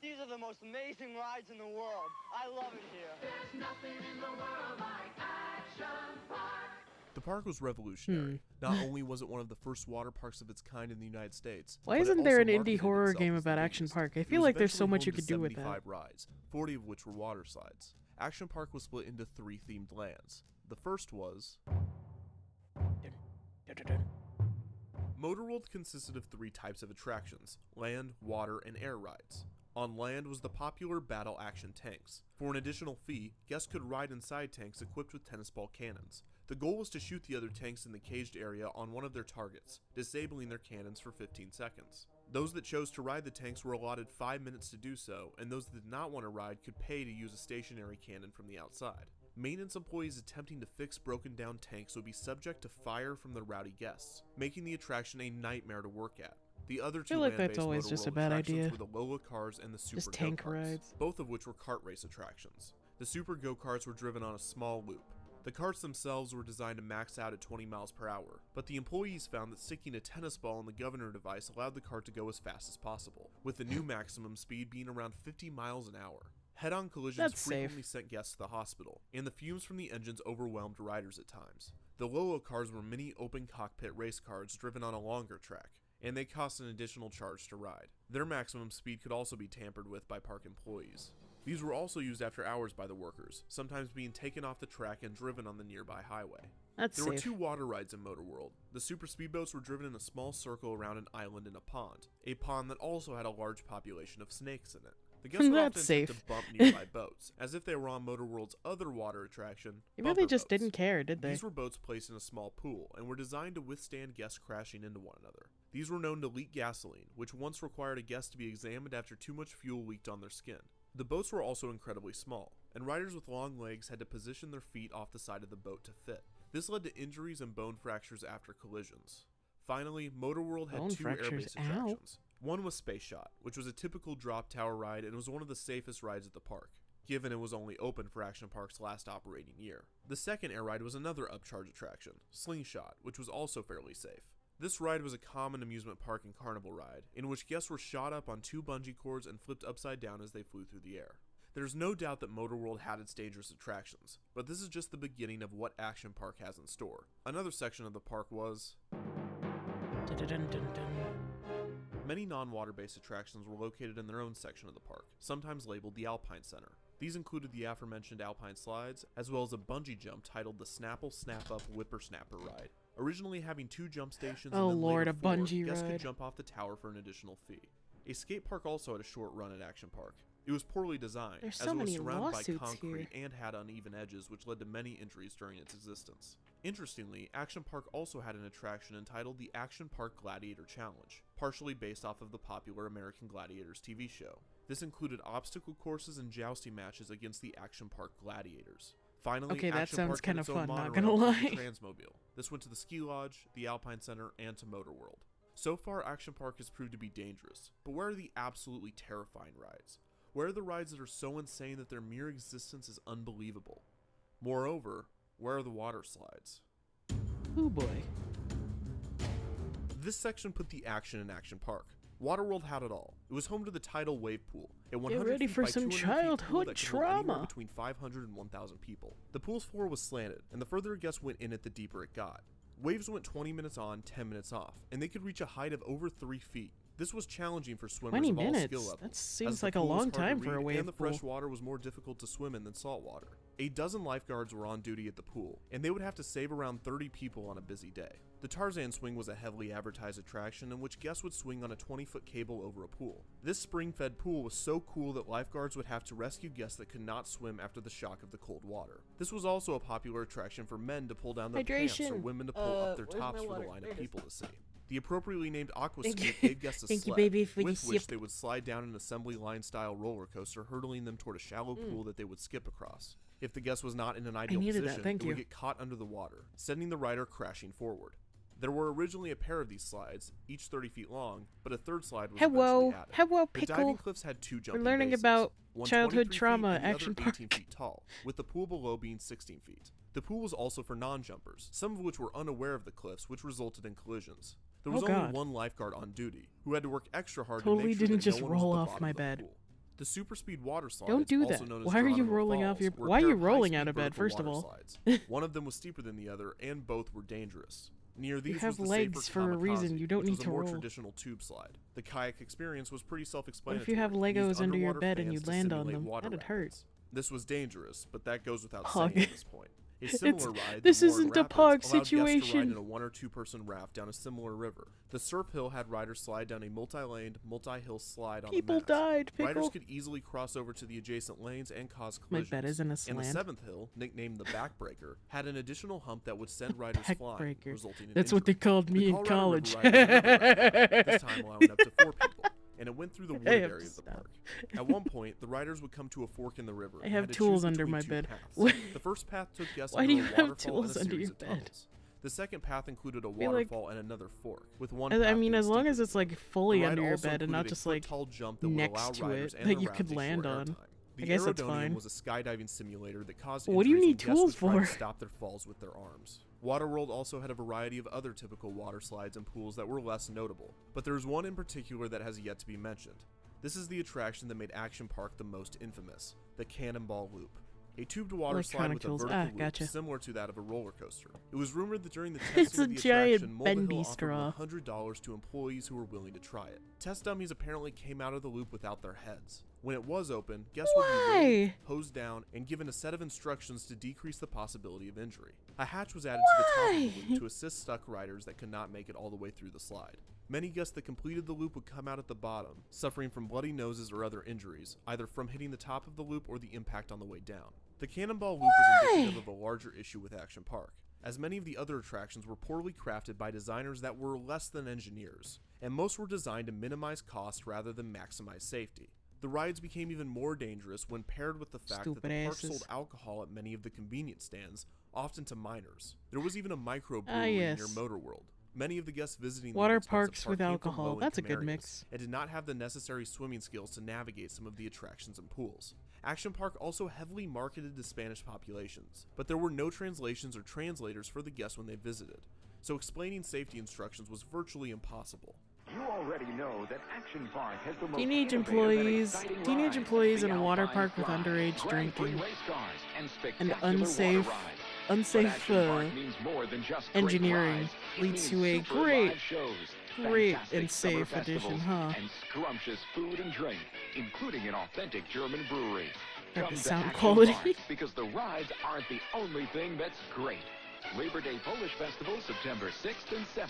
These are the most amazing rides in the world. I love it here. There's nothing in the world like Action Park. The park was revolutionary. Not only was it one of the first water parks of its kind in the United States, Why but it isn't there an also indie marketed horror itself game as the about Action biggest. Park? I It feel was like there's so eventually much home you to could do with that. 75 rides, 40 of which were water slides. Action Park was split into 3 themed lands. The first was... Motorworld consisted of 3 types of attractions: land, water, and air rides. On land was the popular battle action tanks. For an additional fee, guests could ride inside tanks equipped with tennis ball cannons. The goal was to shoot the other tanks in the caged area on one of their targets, disabling their cannons for 15 seconds. Those that chose to ride the tanks were allotted 5 minutes to do so, and those that did not want to ride could pay to use a stationary cannon from the outside. Maintenance employees attempting to fix broken down tanks would be subject to fire from the rowdy guests, making the attraction a nightmare to work at. The other 2 feel like land-based that's always just a Motorworld bad attractions idea. were the Lola cars and the Super Just tank Go-Karts, rides. both of which were kart race attractions. The Super Go-Karts were driven on a small loop. The carts themselves were designed to max out at 20 miles per hour, but the employees found that sticking a tennis ball in the governor device allowed the cart to go as fast as possible, with the new maximum speed being around 50 miles an hour. Head-on collisions That's frequently safe. sent guests to the hospital, and the fumes from the engines overwhelmed riders at times. The Lolo cars were mini open cockpit race cars driven on a longer track, and they cost an additional charge to ride. Their maximum speed could also be tampered with by park employees. These were also used after hours by the workers, sometimes being taken off the track and driven on the nearby highway. That's There were safe. 2 water rides in Motorworld. The super speedboats were driven in a small circle around an island in a pond that also had a large population of snakes in it. The guests would That's often safe. attempt to bump nearby boats, as if they were on Motorworld's other water attraction, They really bumper just boats. didn't care, did they? These were boats placed in a small pool and were designed to withstand guests crashing into one another. These were known to leak gasoline, which once required a guest to be examined after too much fuel leaked on their skin. The boats were also incredibly small, and riders with long legs had to position their feet off the side of the boat to fit. This led to injuries and bone fractures after collisions. Finally, Motorworld had Bone 2 fractures, air-based ow. attractions. One was Space Shot, which was a typical drop tower ride and was one of the safest rides at the park. given it was only open for Action Park's last operating year. The second air ride was another upcharge attraction, Slingshot, which was also fairly safe. This ride was a common amusement park and carnival ride, in which guests were shot up on 2 bungee cords and flipped upside down as they flew through the air. There's no doubt that Motor World had its dangerous attractions, but this is just the beginning of what Action Park has in store. Another section of the park was... Many non-water-based attractions were located in their own section of the park, sometimes labeled the Alpine Center. These included the aforementioned Alpine slides, as well as a bungee jump titled the Snapple Snap-Up Whippersnapper ride. Originally having 2 jump stations and then later 4, bungee guests ride. could jump off the tower for an additional fee. A skate park also had a short run at Action Park. It was poorly designed, There's as so it was many surrounded by lawsuits concrete here. and had uneven edges, which led to many injuries during its existence. Interestingly, Action Park also had an attraction entitled the Action Park Gladiator Challenge, partially based off of the popular American Gladiators TV show. This included obstacle courses and jousting matches against the Action Park Gladiators. Finally, Okay, that Action sounds Park kind had of its own fun, not monorail gonna and the lie. Transmobile. This went to the Ski Lodge, the Alpine Center, and to Motor World. So far, Action Park has proved to be dangerous, but where are the absolutely terrifying rides? Where are the rides that are so insane that their mere existence is unbelievable? Moreover, where are the water slides? Oh boy. This section put the action in Action Park. Waterworld had it all. It was home to the tidal wave pool, a 100 ready feet for by some 200 feet pool childhood that could hold anywhere trauma. between 500 and 1,000 people. The pool's floor was slanted, and the further a guest went in it, the deeper it got. Waves went 20 minutes on, 10 minutes off, and they could reach a height of over 3 feet. This was challenging for swimmers 20 of all minutes? skill levels. That as seems the like a pool was long hard to time for a read, wave and the fresh pool. water was more difficult to swim in than salt water. A dozen lifeguards were on duty at the pool, and they would have to save around 30 people on a busy day. The Tarzan swing was a heavily advertised attraction in which guests would swing on a 20-foot cable over a pool. This spring-fed pool was so cool that lifeguards would have to rescue guests that could not swim after the shock of the cold water. This was also a popular attraction for men to pull down their pants or Hydration. women to pull up their Where's tops my for water? the line There of it is. people to see. The appropriately named Aqua Thank Scoop you. gave guests a Thank you, sled, baby, for the with which sip. they would slide down an assembly line-style roller coaster, hurtling them toward a shallow pool that they would skip across. If the guest was not in an ideal needed that, position, thank it would you. get caught under the water, sending the rider crashing forward. There were originally a pair of these slides, each 30 feet long, but a third slide was Hello, eventually added. hello, The diving Pickle. cliffs had 2 We're jumping learning bases, about one childhood 23 feet trauma and the Action other Park. 18 feet tall, with the pool below being 16 feet. The pool was also for non-jumpers, some of which were unaware of the cliffs, which resulted in collisions. There was Oh, only God. one lifeguard on duty, who had to work extra hard to Totally make sure didn't that just no one was roll at the off bottom my of the bed. pool. The super speed water slides, Don't do also that. known as Why are you Geronimo rolling off Falls, your? were a Why are pair you of rolling high-speed out of bed? vertical First of water all, slides. One of them was steeper than the other, and both were dangerous. Near these have was the legs safer for a reason. Kamikaze, You don't which need was to a more roll. traditional tube slide. The kayak experience was pretty What self-explanatory. if you have It used Legos under your underwater bed and you fans to land on simulate them? water That'd hurt. rapids. This was dangerous, but that goes without Pog. saying at this point. A similar ride, this the Warren isn't a Rapids, Pog allowed guests to ride situation. in a 1 or 2 person raft down a similar river. The Surf Hill had riders slide down a multi-laned, multi-hill slide on People a mast. died, Riders Pickle. could easily cross over to the adjacent lanes and cause My collisions. bed isn't a And the slant. 7th hill, nicknamed the Backbreaker, had an additional hump that would send riders flying, Backbreaker. resulting in That's what they injury. called me The in Colorado college. River ride was another ride, this time allowing up to 4 people, and it went through the I wooded have area to of the stop. park. At one point, the riders would come to a fork in the river. I and have had to tools choose under between my 2 bed. paths. The first path took guests Why under do you a have waterfall and tools a under series your of bed? tunnels. The second path included a feel like- waterfall and another fork, with one I path mean, being as long steeper as than it's the like other. fully The ride under your also bed and included not a just like foot-tall jump that would allow next to riders it and that the you raft could a short land on. airtime. The I guess it's Aerodonium fine. was a skydiving simulator that caused What do you injuries need when guests tools would try to for? stop their falls with their arms. Waterworld also had a variety of other typical water slides and pools that were less notable, but there's one in particular that has yet to be mentioned. This is the attraction that made Action Park the most infamous, the Cannonball Loop. A tubed water slide Electronic with a tools. vertical loop Gotcha. similar to that of a roller coaster. It was rumored that during the It's testing a of the giant attraction, bendy Mulvihill offered straw. $100 to employees who were willing to try it. Test dummies apparently came out of the loop without their heads. When it was open, guests would be weighed, hosed down, and given a set of instructions to decrease the possibility of injury. A hatch was added to the top of the loop to assist stuck riders that could not make it all the way through the slide. Many guests that completed the loop would come out at the bottom, suffering from bloody noses or other injuries, either from hitting the top of the loop or the impact on the way down. The Cannonball Loop is indicative of a larger issue with Action Park, as many of the other attractions were poorly crafted by designers that were less than engineers, and most were designed to minimize cost rather than maximize safety. The rides became even more dangerous when paired with the fact that the park sold alcohol at many of the convenience stands, often to minors. There was even a microbrewery yes. near Motor World. Many of the guests visiting the Water expensive parks park with came from alcohol. low-income That's a good areas mix. and did not have the necessary swimming skills to navigate some of the attractions and pools. Action Park also heavily marketed to Spanish populations, but there were no translations or translators for the guests when they visited, so explaining safety instructions was virtually impossible. You already know that Action Park has the most Teenage employees in a water park with underage drinking and unsafe engineering leads to a great and safe addition, huh? And scrumptious food and drink, including an authentic German brewery. Like Come the to sound Action quality. Park, because the rides aren't the only thing that's great. Labor Day Polish Festival, September 6th and 7th.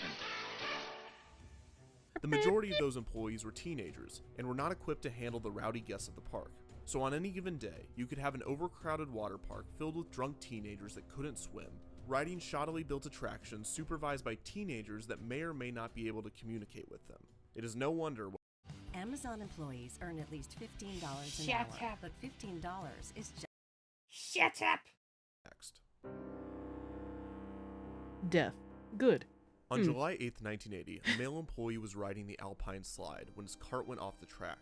The majority of those employees were teenagers and were not equipped to handle the rowdy guests at the park. So on any given day, you could have an overcrowded water park filled with drunk teenagers that couldn't swim, riding shoddily built attractions supervised by teenagers that may or may not be able to communicate with them. It is no wonder Amazon employees earn at least $15 an Shut hour, up. but $15 is just... Shut up! next. Death. Good. On July 8th, 1980, a male employee was riding the Alpine slide when his cart went off the track.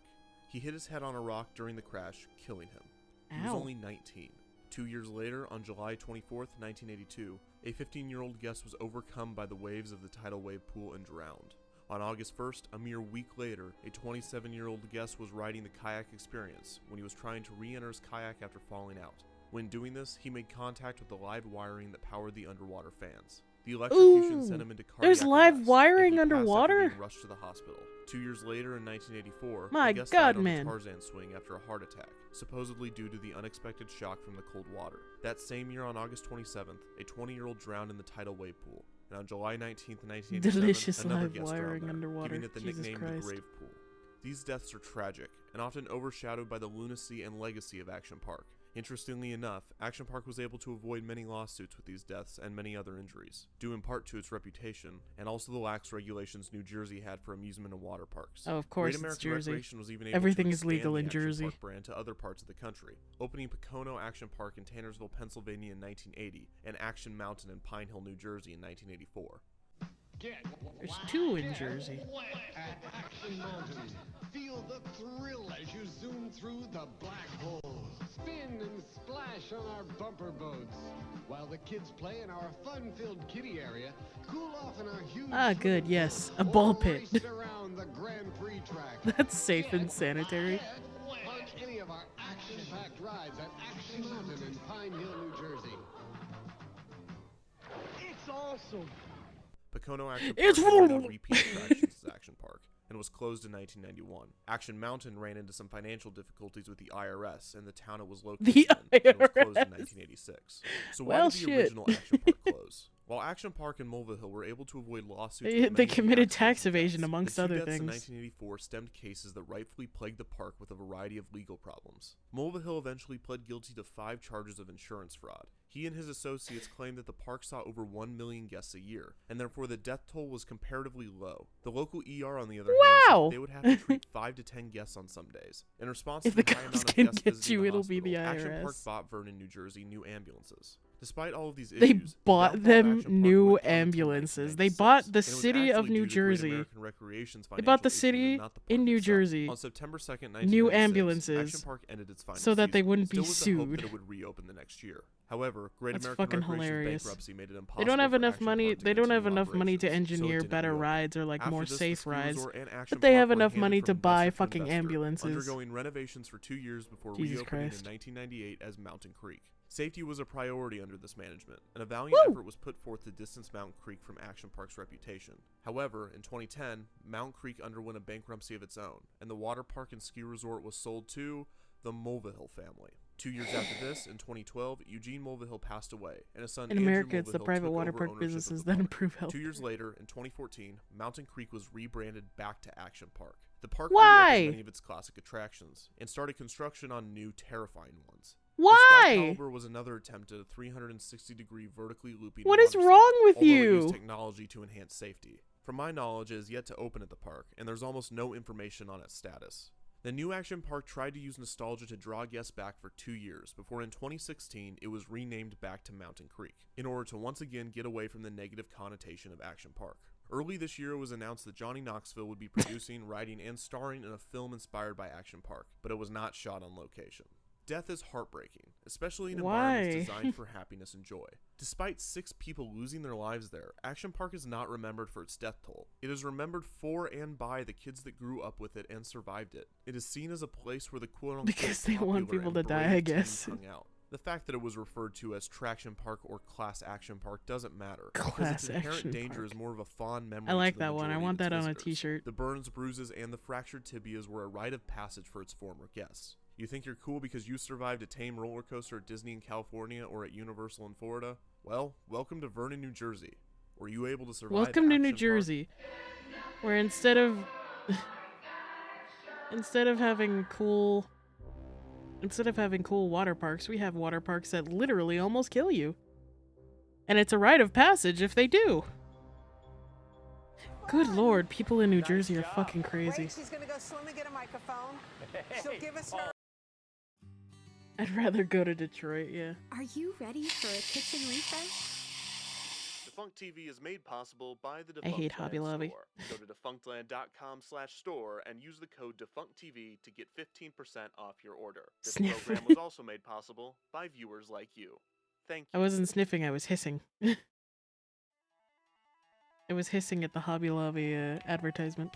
He hit his head on a rock during the crash, killing him. He was Ow. only 19. 2 years later, on July 24th, 1982, a 15-year-old guest was overcome by the waves of the tidal wave pool and drowned. On August 1st, a mere week later, a 27-year-old guest was riding the kayak experience when he was trying to re-enter his kayak after falling out. When doing this, he made contact with the live wiring that powered the underwater fans. The electrocution sent him into cardiac There's live arrest, wiring and he passed after underwater? being rushed to the hospital. 2 years later, in 1984, My the guest God, died on man. the Tarzan swing after a heart attack, supposedly due to the unexpected shock from the cold water. That same year, on August 27th, a 20-year-old drowned in the tidal wave pool. And on July 19th, 1987, Delicious another live guest wiring drowned there, underwater. giving it the Jesus nickname Christ. the Grave Pool. These deaths are tragic, and often overshadowed by the lunacy and legacy of Action Park. Interestingly enough, Action Park was able to avoid many lawsuits with these deaths and many other injuries, due in part to its reputation, and also the lax regulations New Jersey had for amusement and water parks. Oh, of course, Great it's American Jersey. Recreation was even able Everything to is legal expand in the Action Jersey. Park brand to other parts of the country, opening Pocono Action Park in Tannersville, Pennsylvania in 1980, and Action Mountain in Pine Hill, New Jersey in 1984. There's two in Jersey. At Action Mountain, feel the thrill as you zoom through the black hole. Spin and splash on our bumper boats. While the kids play in our fun-filled kiddie area, cool off in our huge... Ah, good, yes. A ball pit. race around the Grand Prix track. That's safe and sanitary. On any of our action-packed rides at Action Mountain in Pine Hill, New Jersey. It's awesome. Pocono Action It's Park had no repeat attractions as Action Park, and was closed in 1991. Action Mountain ran into some financial difficulties with the IRS and the town it was located The in, and was closed in IRS. 1986. So why Well, did the shit. original Action Park close? While Action Park and Mulvihill were able to avoid lawsuits, They for many of the committed accidents tax and evasion deaths, amongst the two other deaths in things. 1984 stemmed cases that rightfully plagued the park with a variety of legal problems. Mulvihill eventually pled guilty to 5 charges of insurance fraud. He and his associates claimed that the park saw over 1 million guests a year, and therefore the death toll was comparatively low. The local ER, on the other hand, Wow. said they would have to treat 5 to 10 guests on some days. In response If to the high cops amount of can guests get visiting you, the it'll be the hospital, Action Park IRS. bought Vernon, New Jersey, new ambulances. Despite all of these They issues, bought the downfall of them Action Park new went on until ambulances. They 1996, bought the and it was city of actually New due to Great Jersey. American Recreation's They bought the financial issues and city not the park in New itself. Jersey. On September 2nd, New 1996, ambulances. Action Park ended its final so that they season, wouldn't be still with the hope sued. that it would reopen the next year. However, Great That's American fucking Recreation's hilarious. bankruptcy made it They impossible don't have for enough Action money. Park to They don't have continue enough money to operations, so it engineer didn't better reopen. rides or like After more this, the safe ski rides. resort and Action But they Park have were enough handed money from to buy investor to fucking investor, ambulances. undergoing renovations for 2 years before Jesus reopening Christ. in 1998 as Mountain Creek. Safety was a priority under this management, and a valiant effort was put forth to distance Mountain Creek from Action Park's reputation. However, in 2010, Mountain Creek underwent a bankruptcy of its own, and the water park and ski resort was sold to the Mulvihill family. 2 years after this, in 2012, Eugene Mulvihill passed away, and his son In Andrew America, it's the Mulvihill private took water over park ownership of businesses the that park. improve health. 2 years later, in 2014, Mountain Creek was rebranded back to Action Park. The park Why? reopened many of its classic attractions and started construction on new, terrifying ones. Why? The Excalibur was another attempt at a 360-degree vertically looping What is water wrong slide, with although it you? used technology to enhance safety. From my knowledge, it is yet to open at the park, and there's almost no information on its status. The new Action Park tried to use nostalgia to draw guests back for 2 years, before in 2016 it was renamed back to Mountain Creek, in order to once again get away from the negative connotation of Action Park. Early this year it was announced that Johnny Knoxville would be producing, writing, and starring in a film inspired by Action Park, but it was not shot on location. Death is heartbreaking, especially in environments designed for happiness and joy. Despite 6 people losing their lives there, Action Park is not remembered for its death toll. It is remembered for and by the kids that grew up with it and survived it. It is seen as a place where the quote-unquote because they want people to die, I guess. Hung out. The fact that it was referred to as Traction Park or Class Action Park doesn't matter. Class its inherent Action danger Park. is more of a fond memory. I like to the that one. I majority want of its that on a visitors. t-shirt. The burns, bruises, and the fractured tibias were a rite of passage for its former guests. You think you're cool because you survived a tame roller coaster at Disney in California or at Universal in Florida? Well, welcome to Vernon, New Jersey. Were you able to survive? Welcome to New Action Jersey, where instead of having cool water parks, we have water parks that literally almost kill you. And it's a rite of passage if they do. Good lord, people in New Jersey are fucking crazy. Wait, she's gonna go swim and get a microphone. She'll give us her. I'd rather go to Detroit, yeah. Are you ready for a kitchen refresh? Defunct TV is made possible by the I hate Defunctland Hobby Lobby. Store. Go to defunctland.com/store and use the code DefunctTV to get 15% off your order. This Sniff. program was also made possible by viewers like you. Thank you. I wasn't sniffing, I was hissing. I was hissing at the Hobby Lobby advertisement.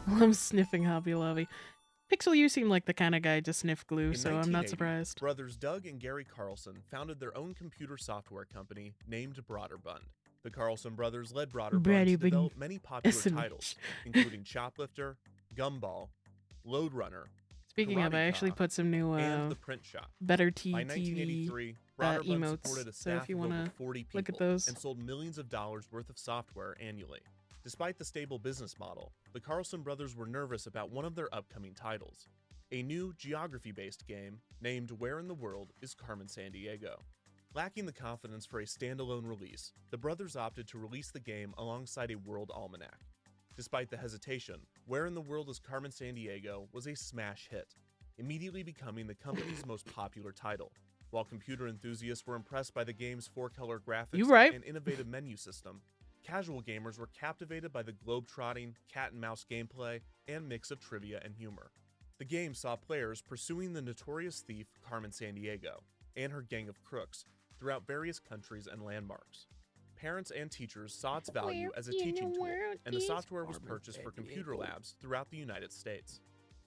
I'm sniffing Hobby Lobby. Pixel, you seem like the kind of guy to sniff glue, In so I'm not 1980, surprised. Brothers Doug and Gary Carlson founded their own computer software company named Broderbund. The Carlson brothers led Broderbund to develop many popular titles, including Choplifter, Gumball, Lode Runner. Speaking of, I actually put some new and the Print Shop. Better By TV 1983, Broderbund emotes, supported a so staff if you of want over to 40 people look at those. and sold millions of dollars worth of software annually. Despite the stable business model, the Carlson brothers were nervous about one of their upcoming titles, a new geography-based game named Where in the World is Carmen Sandiego? Lacking the confidence for a standalone release, the brothers opted to release the game alongside a World Almanac. Despite the hesitation, Where in the World is Carmen Sandiego was a smash hit, immediately becoming the company's most popular title. While computer enthusiasts were impressed by the game's 4-color graphics and innovative menu system, casual gamers were captivated by the globe-trotting, cat-and-mouse gameplay and mix of trivia and humor. The game saw players pursuing the notorious thief Carmen Sandiego and her gang of crooks throughout various countries and landmarks. Parents and teachers saw its value as a teaching tool, and the software was purchased for computer labs throughout the United States.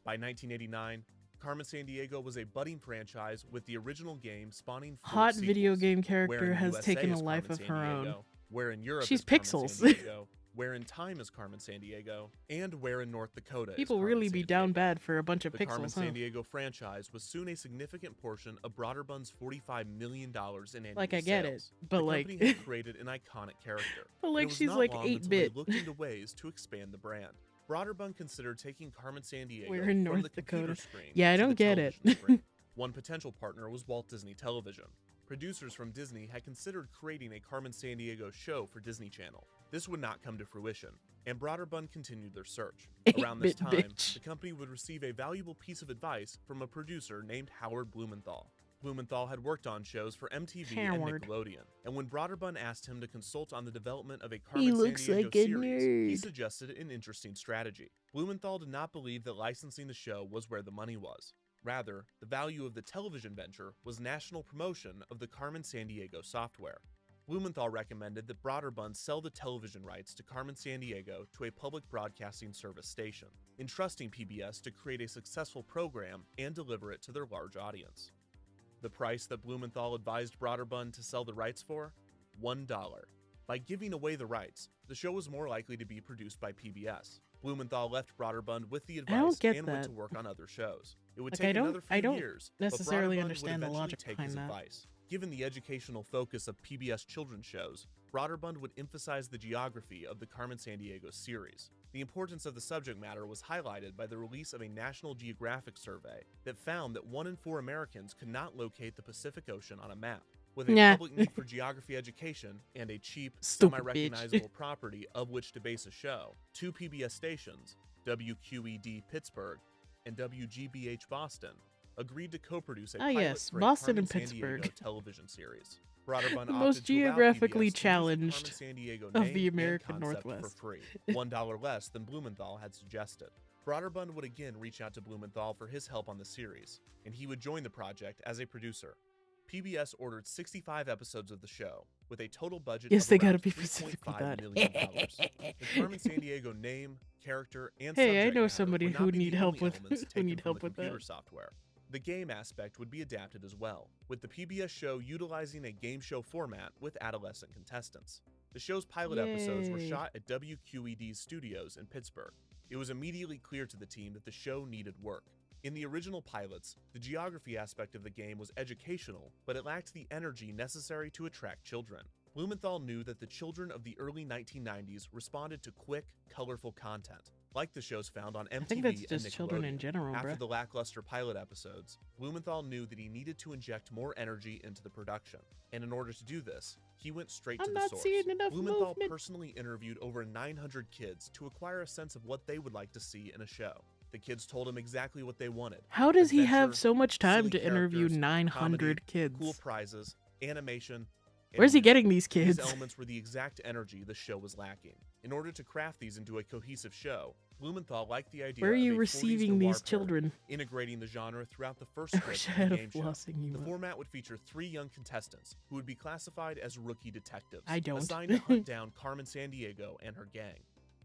By 1989, Carmen Sandiego was a budding franchise with the original game spawning 4 Hot sequels, video game where character in has USA taken a is life Carmen of her Sandiego, own. Where in Europe She's is Carmen Pixels. Sandiego, Where in Time is Carmen Sandiego, and Where in North Dakota is People Carmen really be down bad for a bunch of The Carmen pixels, huh? Sandiego franchise was soon a significant portion of Broderbund's $45 million in annual Like, I get it, sales. but, the like- company had created an iconic character. But, and like, it was she's, not like, long until 8-bit. they looked into ways to expand the brand. Broderbund considered taking Carmen Sandiego We're in from North the computer Dakota. screen Yeah, I to don't the get it. television screen. One potential partner was Walt Disney Television. Producers from Disney had considered creating a Carmen Sandiego show for Disney Channel. This would not come to fruition, and Broderbund continued their search. Around this 8-bit time, bitch. the company would receive a valuable piece of advice from a producer named Howard Blumenthal. Blumenthal had worked on shows for MTV and Howard. Nickelodeon, and when Broderbund asked him to consult on the development of a Carmen He looks Sandiego like a series, he nerd. suggested an interesting strategy. Blumenthal did not believe that licensing the show was where the money was. Rather, the value of the television venture was national promotion of the Carmen Sandiego software. Blumenthal recommended that Broderbund sell the television rights to Carmen Sandiego to a public broadcasting service station, entrusting PBS to create a successful program and deliver it to their large audience. The price that Blumenthal advised Broderbund to sell the rights for? $1. By giving away the rights, the show was more likely to be produced by PBS. Blumenthal left Broderbund with the I don't advice get and went that. to work on other shows. It would Like, take I don't- another few I don't years, necessarily but Broderbund understand the would eventually logic take behind his that. advice. Given the educational focus of PBS children's shows, Broderbund would emphasize the geography of the Carmen Sandiego series. The importance of the subject matter was highlighted by the release of a National Geographic survey that found that 1 in 4 Americans could not locate the Pacific Ocean on a map. With a Nah. public need for geography education and a cheap, Stupid semi-recognizable bitch. property of which to base a show, 2 PBS stations, WQED Pittsburgh and WGBH Boston, agreed to co-produce a Ah, pilot yes, for a Boston Carmen and Pittsburgh. Sandiego television series. Broderbund The opted most to allow geographically PBS to use the challenged Carmen Sandiego of name the and American concept Northwest. for free, $1 less than Blumenthal had suggested. Broderbund would again reach out to Blumenthal for his help on the series, and he would join the project as a producer. PBS ordered 65 episodes of the show, with a total budget Yes, of they gotta around be specific with $3.5 that. million. The Carmen Sandiego name, character, and Hey, I subject know matter somebody would not who be need the help only with elements who taken need from help the with computer that. software. The game aspect would be adapted as well, with the PBS show utilizing a game show format with adolescent contestants. The show's pilot episodes were Yay. shot at WQED's studios in Pittsburgh. It was immediately clear to the team that the show needed work. In the original pilots, the geography aspect of the game was educational, but it lacked the energy necessary to attract children. Blumenthal knew that the children of the early 1990s responded to quick, colorful content, like the shows found on MTV I think that's and just children in Nickelodeon. general, After bruh. the lackluster pilot episodes, Blumenthal knew that he needed to inject more energy into the production, and in order to do this, he went straight to I'm the not source. seeing enough Blumenthal movement. personally interviewed over 900 kids to acquire a sense of what they would like to see in a show. The kids told him exactly what they wanted. How does he Adventure, have so much time silly to interview characters, 900 comedy, kids? cool prizes, animation, and Where's he music. getting these These kids? elements were the exact energy the show was lacking. In order to craft these into a cohesive show, Blumenthal liked the idea Where are of you a 40s receiving noir these parody, children? integrating the genre throughout the first I script wish I of had the a game show. flossing The emote. format would feature 3 young contestants who would be classified as rookie detectives, I don't. assigned to hunt down Carmen Sandiego and her gang.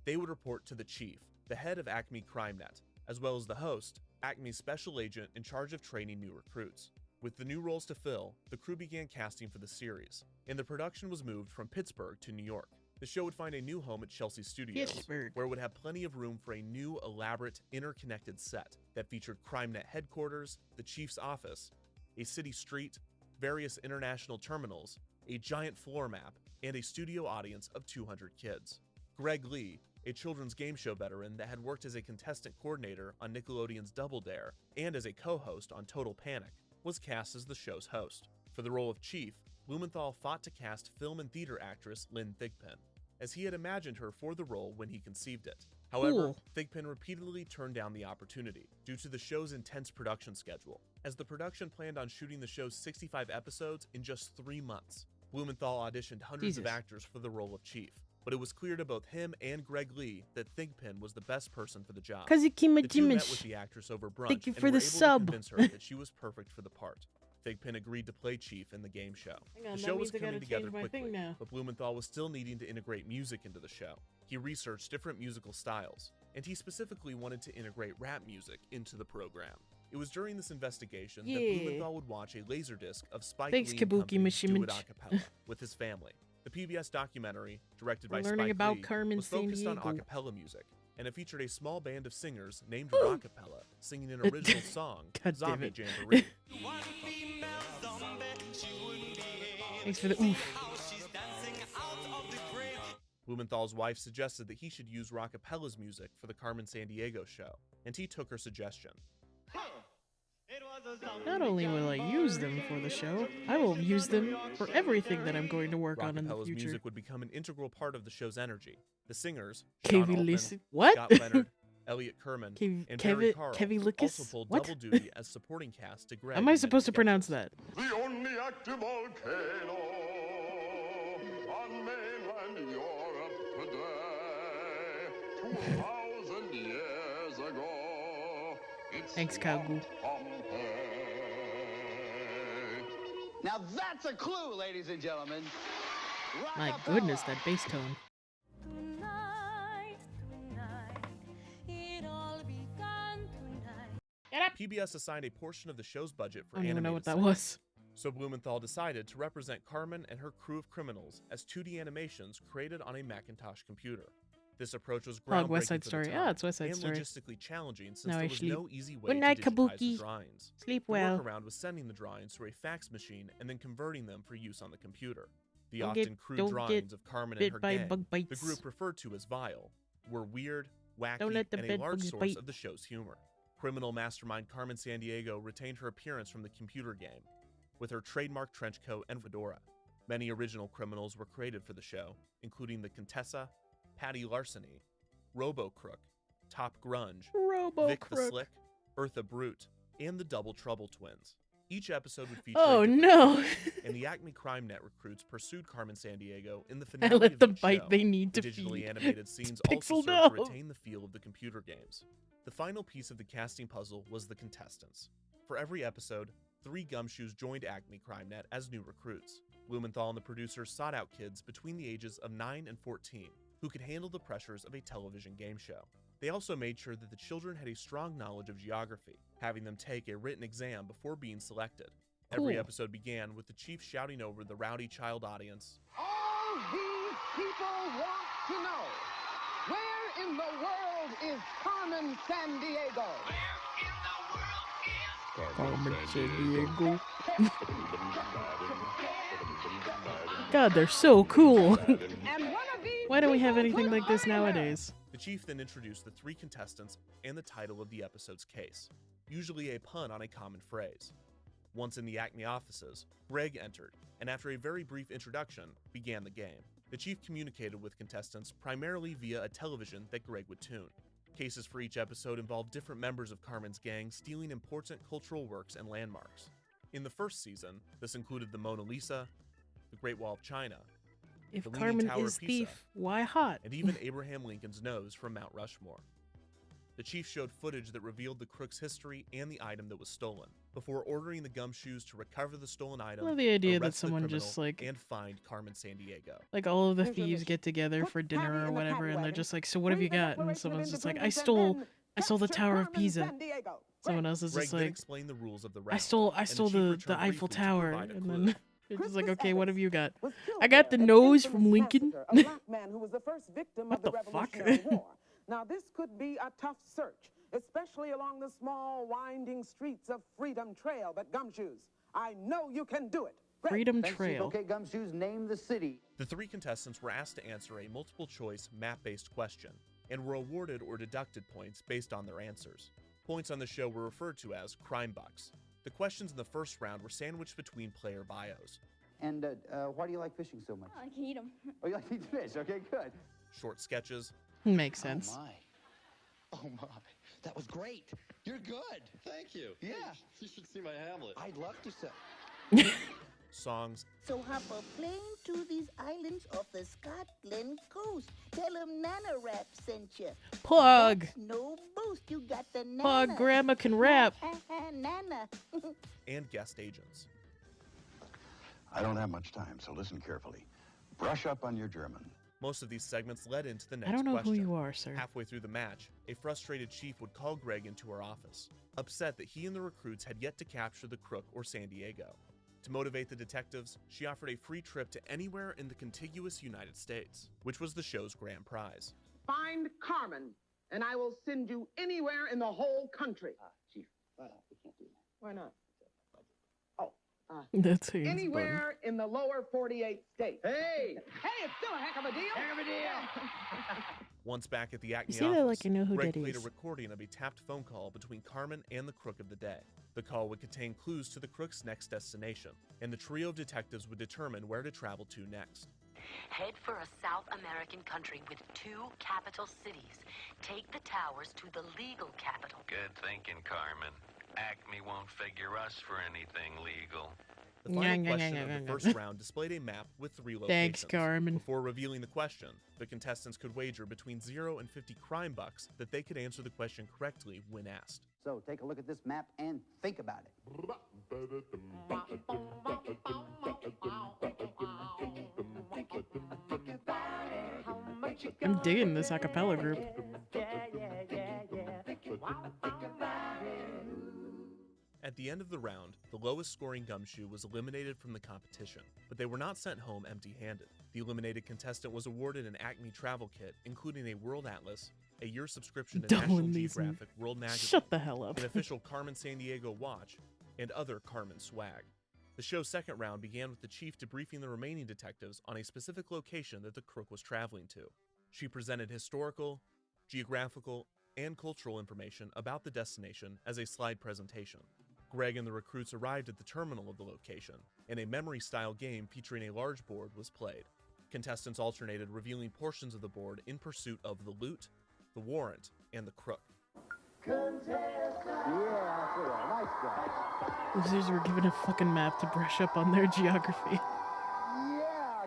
They would report to the chief, the head of Acme CrimeNet, as well as the host, Acme's special agent in charge of training new recruits. With the new roles to fill, the crew began casting for the series, and the production was moved from Pittsburgh to New York. The show would find a new home at Chelsea Studios, Pittsburgh. where it would have plenty of room for a new, elaborate, interconnected set that featured CrimeNet headquarters, the chief's office, a city street, various international terminals, a giant floor map, and a studio audience of 200 kids. Greg Lee, a children's game show veteran that had worked as a contestant coordinator on Nickelodeon's Double Dare and as a co-host on Total Panic, was cast as the show's host. For the role of Chief, Blumenthal fought to cast film and theater actress Lynn Thigpen, as he had imagined her for the role when he conceived it. However, Cool. Thigpen repeatedly turned down the opportunity due to the show's intense production schedule, as the production planned on shooting the show's 65 episodes in just 3 months. Blumenthal auditioned hundreds of Jesus. actors for the role of Chief, but it was clear to both him and Greg Lee that Thigpen was the best person for the job. The two met with the actress over brunch Thank you and for were the able sub. to convince her that she was perfect for the part. Thigpen agreed to play Chief in the game show. Hang on, The that show was means I coming gotta together change my quickly, thing now. but Blumenthal was still needing to integrate music into the show. He researched different musical styles, and he specifically wanted to integrate rap music into the program. It was during this investigation that Yeah. Blumenthal would watch a laserdisc of Spike Thanks, Lee and Kabuki Company's Do It Mishimich. a cappella with his family. The PBS documentary, directed We're by learning Spike about Lee, Carmen was focused on a Sandiego. cappella music, and it featured a small band of singers named Rockapella singing an original song, God damn Zombie it. Jamboree. Thanks for the oof. Blumenthal's wife suggested that he should use Rockapella's music for the Carmen Sandiego show, and he took her suggestion. Not only will I use them for the show, I will use them for everything that I'm going to work on in the Rockapella's future. music would become an integral part of the show's energy. The singers, Kevy Sean Altman, Listen- what? Scott Leonard, Elliot Kerman, and Barry Carl, Kevy Lucas? also pulled What? double duty as supporting cast to Greg. How am I in supposed to many pronounce sketches. that? The only active volcano on mainland Europe today, 2,000 years ago. It's Thanks, Kagu. Pompeii. Now that's a clue, ladies and gentlemen. My goodness, that bass tone. PBS assigned a portion of the show's budget for I don't even know what animated that segments. was. So Blumenthal decided to represent Carmen and her crew of criminals as 2D animations created on a Macintosh computer. This approach was Oh, West groundbreaking Side for Story. the Yeah, time it's West Side and Story. logistically challenging since Now there I was sleep. no easy way Good night, to digitize Kabuki. the drawings. Sleep The well. workaround was sending the drawings through a fax machine and then converting them for use on the computer. The Don't often get- crude don't drawings get of Carmen bit and her by gang, bug the bites. group referred to as Vile, were weird, wacky, Don't let the and a bed large bugs source bite. of the show's humor. Criminal mastermind Carmen Sandiego retained her appearance from the computer game, with her trademark trench coat and fedora. Many original criminals were created for the show, including the Contessa, Patty Larceny, Robo Crook, Top Grunge, Robo Vic the Crook. Slick, Eartha Brute, and the Double Trouble twins. Each episode would feature Oh a different no! case, and the Acme Crime Net recruits pursued Carmen Sandiego in the I finale let of them each bite show. they need The to digitally feed. animated scenes also Pixel served to no. retain the feel of the computer games. The final piece of the casting puzzle was the contestants. For every episode, 3 gumshoes joined Acme Crime Net as new recruits. Blumenthal and the producers sought out kids between the ages of 9 and 14 who could handle the pressures of a television game show. They also made sure that the children had a strong knowledge of geography, having them take a written exam before being selected. Every Cool. episode began with the chief shouting over the rowdy child audience, All these people want to know, where in the world is Carmen Sandiego? Carmen Sandiego. God, they're so cool. Why don't we have anything like this nowadays? The chief then introduced the 3 contestants and the title of the episode's case, usually a pun on a common phrase. Once in the Acme offices, Greg entered, and after a very brief introduction, began the game. The chief communicated with contestants primarily via a television that Greg would tune. Cases for each episode involved different members of Carmen's gang stealing important cultural works and landmarks. In the first season, this included the Mona Lisa, the Great Wall of China, If the Leaning Carmen Tower is of Pisa, thief, why hot? and even Abraham Lincoln's nose from Mount Rushmore. The chief showed footage that revealed the crook's history and the item that was stolen, before ordering the gumshoes to recover the stolen item, I love the idea that arrest the someone criminal, just, like- and find Carmen Sandiego. Like all of the Here's your thieves mission. get together Put for Patty dinner or in the whatever, paddy and they're wagon, just like, "So what have read you the got?" And Declaration of someone's just like, "I Independence, and stole then the capture Tower of Carmen Pisa." Sandiego. Someone else is Greg just then like, explained the rules of the round. I stole and the chief returned Eiffel briefly to Tower," provide a and clue. then it's just like, "Okay, what have you got?" Was killed I got the there, an nose infamous from Lincoln. massacre, a black man who was the first victim What of the the fuck? Revolutionary War. Now, this could be a tough search, especially along the small, winding streets of Freedom Trail. But Gumshoes, I know you can do it. Great. Freedom Thanks, Chief. Trail. Okay, Gumshoes, name the city. The 3 contestants were asked to answer a multiple-choice, map-based question, and were awarded or deducted points based on their answers. Points on the show were referred to as crime bucks. The questions in the first round were sandwiched between player bios. And why do you like fishing so much? I can eat them. Oh, you like to eat fish. Okay, good. Short sketches, Makes sense. Oh my, that was great. You're good. Thank you. Yeah. You should see my Hamlet. I'd love to say. songs, So hop a plane to these islands off the Scotland coast. Tell them Nana Rap sent you. Plug. That's no boost, you got the Nana. Plug. Grandma can rap. Nana. and guest agents. I don't have much time, so listen carefully. Brush up on your German. Most of these segments led into the next I don't know question. who you are, sir. Halfway through the match, a frustrated chief would call Greg into her office, upset that he and the recruits had yet to capture the crook or Sandiego. To motivate the detectives, she offered a free trip to anywhere in the contiguous United States, which was the show's grand prize. Find Carmen, and I will send you anywhere in the whole country. Chief, we can't do that. Why not? That's Haynes' Anywhere in the lower 48 states. Hey! Hey, it's still a heck of a deal. Heck of a deal. Once back at the Acme say office, that like I know who Greg that played is. a recording of a tapped phone call between Carmen and the crook of the day. The call would contain clues to the crook's next destination, and the trio of detectives would determine where to travel to next. Head for a South American country with 2 capital cities. Take the towers to the legal capital. Good thinking, Carmen. Acme won't figure us for anything legal. The final question of the first round displayed a map with 3 locations. Thanks, Carmen. Before revealing the question, the contestants could wager between 0 and 50 crime bucks that they could answer the question correctly when asked. So take a look at this map and think about it. I'm digging this a cappella group. At the end of the round, the lowest scoring gumshoe was eliminated from the competition, but they were not sent home empty-handed. The eliminated contestant was awarded an Acme travel kit, including a World Atlas, a year subscription to Don't National listen. Geographic World Magazine, Shut the hell up. an official Carmen Sandiego watch, and other Carmen swag. The show's second round began with the chief debriefing the remaining detectives on a specific location that the crook was traveling to. She presented historical, geographical, and cultural information about the destination as a slide presentation. Greg and the recruits arrived at the terminal of the location, and a memory-style game featuring a large board was played. Contestants alternated revealing portions of the board in pursuit of the loot, the warrant, and the crook. Nice guy. Losers were given a fucking map to brush up on their geography. Yeah,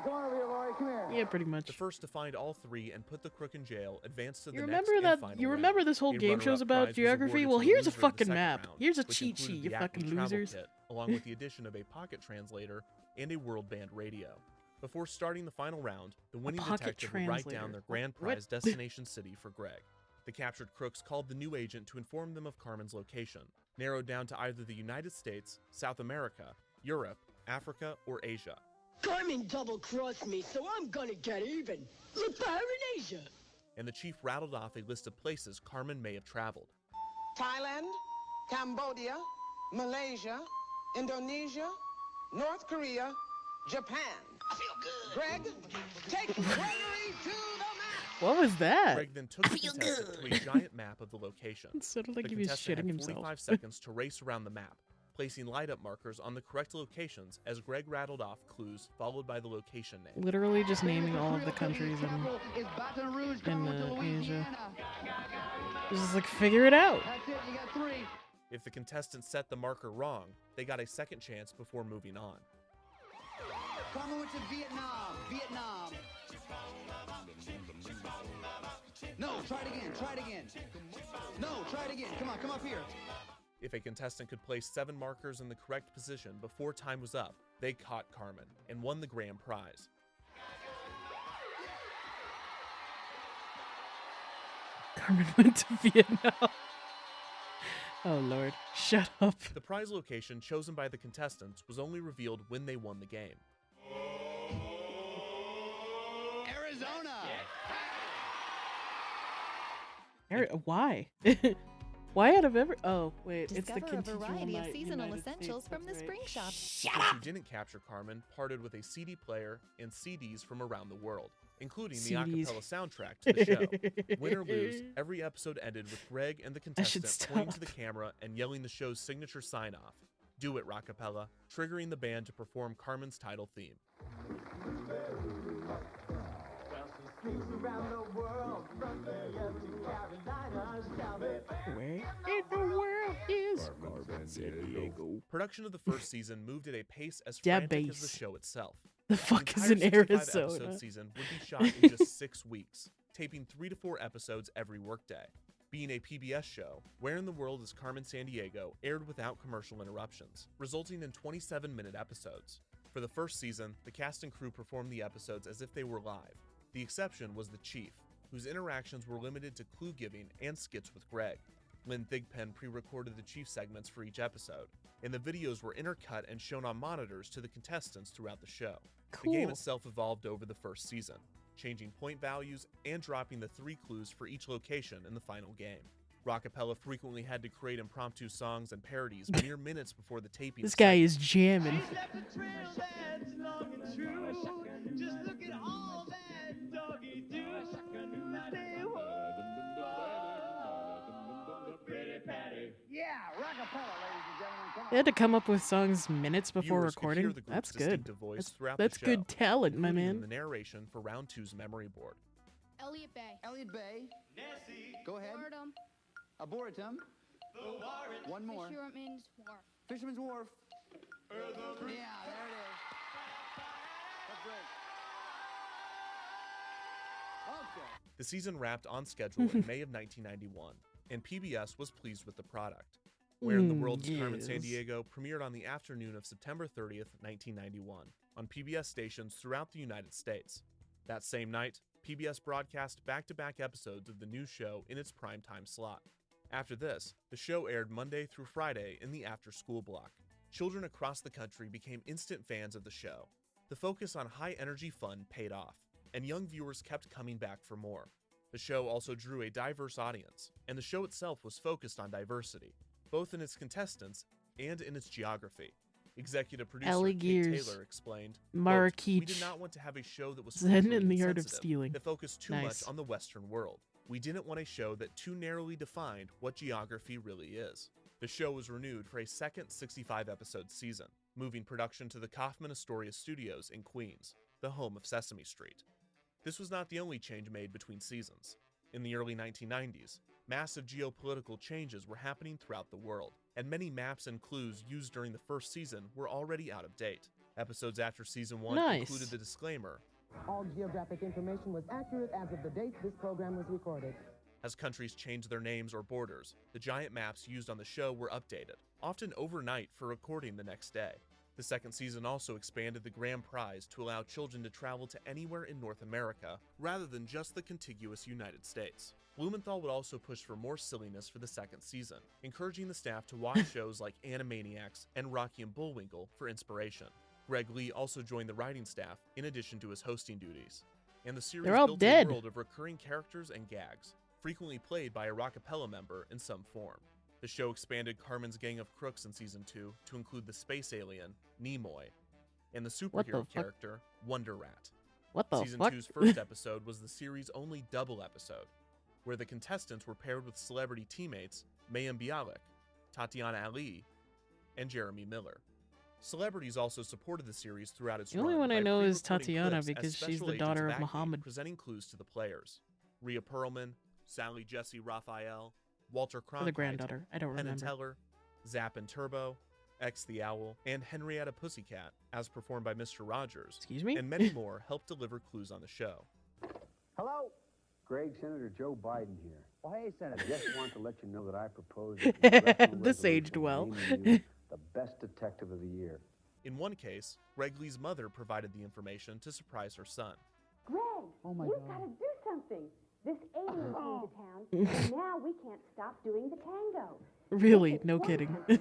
come on over here, Lori. Come here. Yeah, pretty much. The first to find all three and put the crook in jail advanced to the You next remember and that? final You round. remember this whole A game show's runner-up about prize was geography? awarded Well, to the here's a loser of the fucking second map. round, Here's a which cheat sheet, included you the fucking Acme travel losers. kit, along with the addition of a pocket translator and a world band radio. Before starting the final round, the winning pocket detective would write down translator. their grand What? prize destination city for Greg. The captured crooks called the new agent to inform them of Carmen's location, narrowed down to either the United States, South America, Europe, Africa, or Asia. Carmen double-crossed me, so I'm gonna get even. Look for her in Asia. And the chief rattled off a list of places Carmen may have traveled. Thailand, Cambodia, Malaysia, Indonesia, North Korea, Japan. I feel good. Greg, take Gregory to the map. What was that? Greg then took the contestant to a giant map of the location. It sounded like The he was contestant shitting had himself. 45 seconds to race around the map, placing light-up markers on the correct locations as Greg rattled off clues followed by the location name. Literally just naming all of the countries in Asia. Just like figure it out. That's it, you got 3. If the contestant set the marker wrong, they got a second chance before moving on. Carmen went to Vietnam. Vietnam. No, try it again. Try it again. No, try it again. Come on, come up here. If a contestant could place 7 markers in the correct position before time was up, they caught Carmen and won the grand prize. Carmen went to Vietnam. Oh lord, shut up. The prize location chosen by the contestants was only revealed when they won the game. Arizona. Why? Why out of every? Oh wait, it's the Discover a continual variety of night seasonal United essentials States, from the that's spring right. shop. Those who didn't capture Carmen parted with a CD player and CDs from around the world, including the CDs. acapella soundtrack to the show. Win or lose, every episode ended with Greg and the contestant pointing to the camera and yelling the show's signature sign-off. Do it, Rockapella, triggering the band to perform Carmen's title theme. Where in the world is Carmen Sandiego? Production of the first season moved at a pace as Da frantic as the base. show itself. The fuck is entire in 65 Arizona? episode season would be shot in just 6 weeks, taping 3 to 4 episodes every workday. Being a PBS show, Where in the World is Carmen Sandiego aired without commercial interruptions, resulting in 27-minute episodes. For the first season, the cast and crew performed the episodes as if they were live. The exception was the Chief, whose interactions were limited to clue giving and skits with Greg. Lynn Thigpen pre-recorded the Chief segments for each episode, and the videos were intercut and shown on monitors to the contestants throughout the show. The game Cool. itself evolved over the first season, changing point values and dropping the 3 clues for each location in the final game. Rockapella frequently had to create impromptu songs and parodies mere minutes before the taping. This guy is jamming. Yeah, Rockapella, ladies and gentlemen. Come on. They had to come up with songs minutes before Viewers could hear recording. the group's That's good. distinctive voice That's, throughout that's the show, good talent, my including in man. the narration for round 2's memory board. Elliott Bay. Elliott Bay. Nessie. Go ahead. Arboretum. Arboretum. One more. Fisherman's Wharf. Fisherman's Wharf. Yeah, there it is. That's great. Okay. The season wrapped on schedule in May of 1991, and PBS was pleased with the product. Where in the World is Carmen yes. Sandiego premiered on the afternoon of September 30th, 1991, on PBS stations throughout the United States. That same night, PBS broadcast back-to-back episodes of the new show in its primetime slot. After this, the show aired Monday through Friday in the after-school block. Children across the country became instant fans of the show. The focus on high-energy fun paid off, and young viewers kept coming back for more. The show also drew a diverse audience, and the show itself was focused on diversity, both in its contestants and in its geography. Executive producer Ellie Kate Gears, Taylor explained, Mara quote, "We Keech, did not want to have a show that was Zen culturally and the Art of insensitive, Stealing. that focused too Nice. much on the Western world. We didn't want a show that too narrowly defined what geography really is." The show was renewed for a second 65-episode season, moving production to the Kaufman Astoria Studios in Queens, the home of Sesame Street. This was not the only change made between seasons. In the early 1990s, Massive geopolitical changes were happening throughout the world, and many maps and clues used during the first season were already out of date. Episodes after Season 1 included the disclaimer, "All geographic information was accurate as of the date this program was recorded." As countries changed their names or borders, the giant maps used on the show were updated, often overnight for recording the next day. The second season also expanded the grand prize to allow children to travel to anywhere in North America, rather than just the contiguous United States. Blumenthal would also push for more silliness for the second season, encouraging the staff to watch shows like Animaniacs and Rocky and Bullwinkle for inspiration. Greg Lee also joined the writing staff, in addition to his hosting duties. And the series built a world of recurring characters and gags, frequently played by a Rockapella member in some form. The show expanded Carmen's gang of crooks in Season 2 to include the space alien, Nimoy, and the superhero character, Wonder Rat. Season 2's first episode was the series' only double episode, where the contestants were paired with celebrity teammates Mayim Bialik, Tatiana Ali, and Jeremy Miller. Celebrities also supported the series throughout its run. The only one I know is Tatiana clips because as she's special the agents daughter of Acme, Muhammad. presenting clues to the players. Rhea Perlman, Sally Jesse Raphael, Walter Or Cronkite, the granddaughter. I don't Penn and remember. Teller, Zapp and Turbo, X the Owl, and Henrietta Pussycat, as performed by Mr. Rogers. Excuse me? And many more helped deliver clues on the show. Hello? Greg, Senator Joe Biden here. Well, hey, Senator. I just want to let you know that I propose This aged well. the best detective of the year. In one case, Greg Lee's mother provided the information to surprise her son. Greg, you've got to do something. This alien came to town, and now we can't stop doing the tango. Really? No kidding. Son,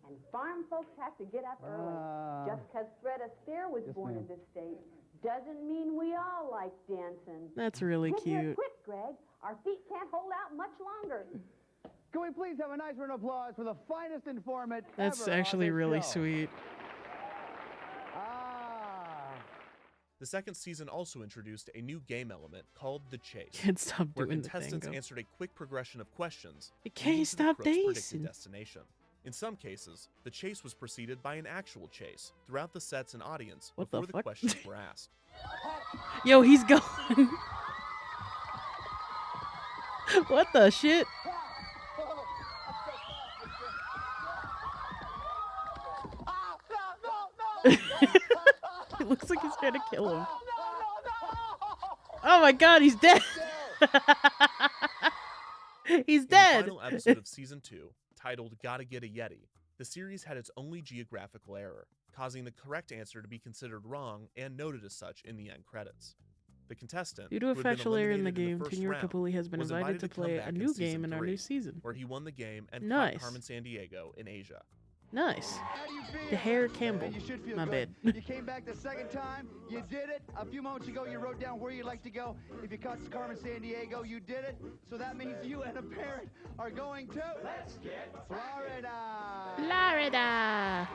and farm folks have to get up early. Just because Fred Astaire was born in this state doesn't mean we all like dancing. That's really Get here cute. quick, Greg. Our feet can't hold out much longer. Can we please have a nice round of applause for the finest informant That's ever on actually this really show. sweet. The second season also introduced a new game element called The Chase, Can't stop where doing the contestants tango. answered a quick progression of questions It leading can't to the stop crook's predicted dancing. destination. In some cases, the chase was preceded by an actual chase throughout the sets and audience What the before the fuck? questions were asked. Yo, he's gone. What the shit? It looks like he's trying to kill him. Oh my god, he's dead. He's dead. In the final episode of Season 2, titled Gotta Get a Yeti, the series had its only geographical error, causing the correct answer to be considered wrong and noted as such in the end credits. The contestant, Due to a who had been factual error in the eliminated game, first Tenure round, Kapuli has been was invited to come play back a new Season game in our 3, new season. where he won the game and Nice. caught Carmen Sandiego in Asia. Nice. The hair Campbell. You should feel My good. bad. You came back the second time. You did it. A few moments ago, you wrote down where you'd like to go. If you caught Carmen Sandiego, you did it. So that means you and a parent are going to... Let's get Florida. Florida.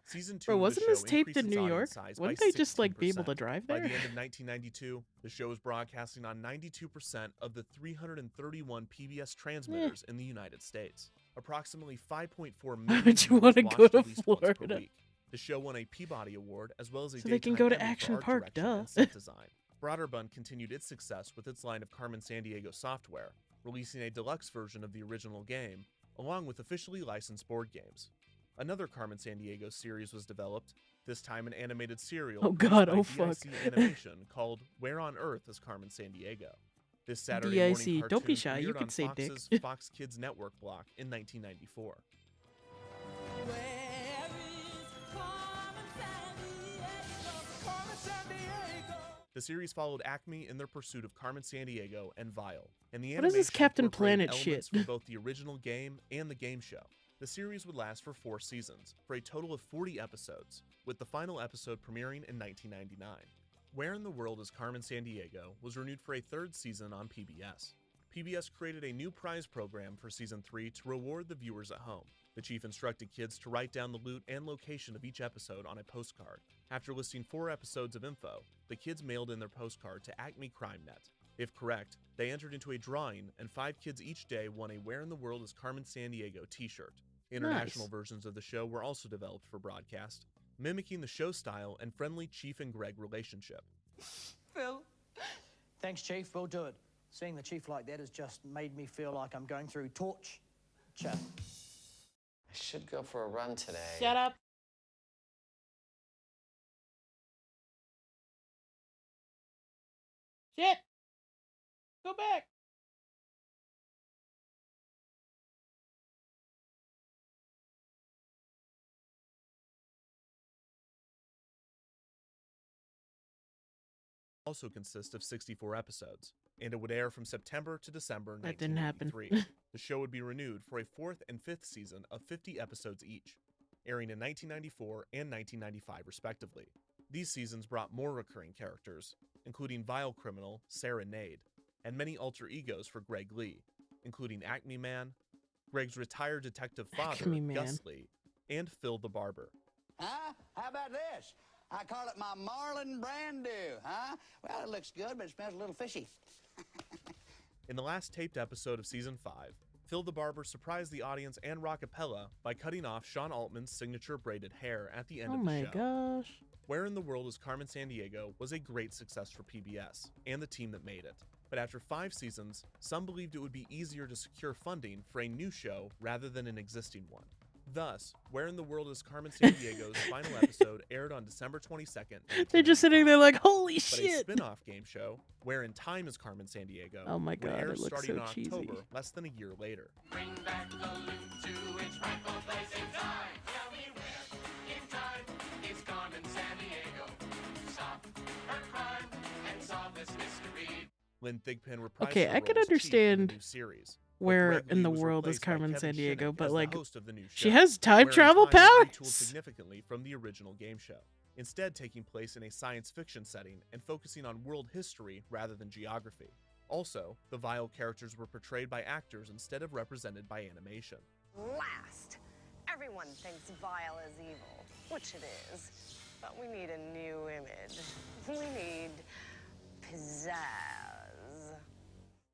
Season 2 Bro, of the wasn't show this taped increased in its New York? audience size Wouldn't by they just like be able 16%. to drive By there? the end of 1992, the show was broadcasting on 92% of the 331 PBS transmitters in the United States. Approximately 5.4 million would you viewers wanna watched go to at least once per Florida? week. The show won a Peabody Award as well as a So they can Daytime go to Emmy Action for art Park, direction duh. and set design. Broderbund continued its success with its line of Carmen Sandiego software, releasing a deluxe version of the original game, along with officially licensed board games. Another Carmen Sandiego series was developed, this time an animated serial Oh god, produced by oh fuck. DIC Animation called Where on Earth is Carmen Sandiego? This Saturday morning DIC, cartoon don't be shy, you premiered can on say dick. Fox's Fox Kids Network block in 1994. The series followed Acme in their pursuit of Carmen Sandiego and Vile, and the What is this animation Captain incorporated Planet elements shit? from both the original game and the game show. The series would last for 4 seasons, for a total of 40 episodes, with the final episode premiering in 1999. Where in the World is Carmen Sandiego was renewed for a 3rd season on PBS. PBS created a new prize program for Season 3 to reward the viewers at home. The chief instructed kids to write down the loot and location of each episode on a postcard. After listing 4 episodes of info, the kids mailed in their postcard to Acme CrimeNet. If correct, they entered into a drawing, and 5 kids each day won a Where in the World is Carmen Sandiego t-shirt. International versions of the show were also developed for broadcast, mimicking the show style and friendly Chief and Greg relationship. Phil. Thanks, Chief. We'll do it. Seeing the chief like that has just made me feel like I'm going through torture. I should go for a run today. Shut up. Shit. Go back. Also consist of 64 episodes, and it would air from September to December That didn't happen. 1993. The show would be renewed for a 4th and 5th season of 50 episodes each, airing in 1994 and 1995 respectively. These seasons brought more recurring characters, including vile criminal Sarah Nade, and many alter egos for Greg Lee, including Acme Man, Greg's retired detective father, Gus Lee, and Phil the Barber. Huh? How about this? I call it my Marlin Brand New, huh? Well, it looks good, but it smells a little fishy. In the last taped episode of Season 5, Phil the Barber surprised the audience and Rockapella by cutting off Sean Altman's signature braided hair at the end of the show. Oh my gosh. Where in the World is Carmen Sandiego was a great success for PBS and the team that made it. But after 5 seasons, some believed it would be easier to secure funding for a new show rather than an existing one. Thus, Where in the World is Carmen Sandiego's final episode aired on December 22nd. They're just sitting there like, holy but shit. A spin-off game show, Where in Time is Carmen Sandiego, oh my God, would air it looks starting so in cheesy. October, less than a year later. Bring back the loot to its rightful place in time. Tell me where in time is Carmen Sandiego. Stop her crime and solve this mystery. Lynn Thigpen reprised Okay, her I could role as Chief in the understand new series. Where Greg in Lee the was world is replaced by Carmen Kevin Sandiego, Shinnick but as the like, host of the new she show, has time Where in travel Time retooled powers. significantly from the original game show, instead taking place in a science fiction setting and focusing on world history rather than geography. Also, the vile characters were portrayed by actors instead of represented by animation. Last. Everyone thinks vile is evil, which it is. But we need a new image. We need pizzazz.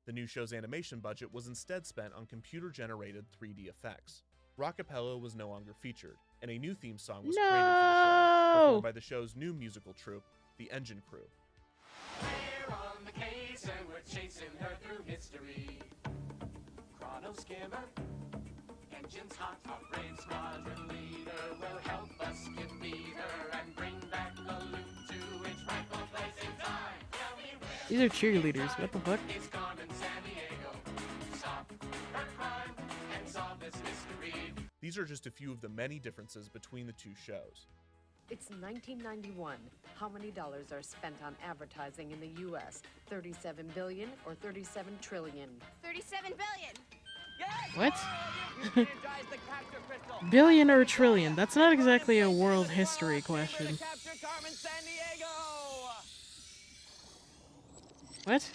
The new show's animation budget was instead spent on computer-generated 3D effects. Rockapella was no longer featured, and a new theme song was created for the show, performed by the show's new musical troupe, the Engine Crew. We're on the case and we're chasing her through history. Chrono skimmer, engines hot, our brave squadron leader will help us defeat her and bring back the loot to its rightful place in time. Tell me where These are cheerleaders. What the fuck? is Carmen Sandiego. Stop her crime and solve this mystery. These are just a few of the many differences between the two shows. It's 1991. How many dollars are spent on advertising in the U.S.? 37 billion or 37 trillion? 37 billion. What? Billion or trillion? That's not exactly a world history question. What?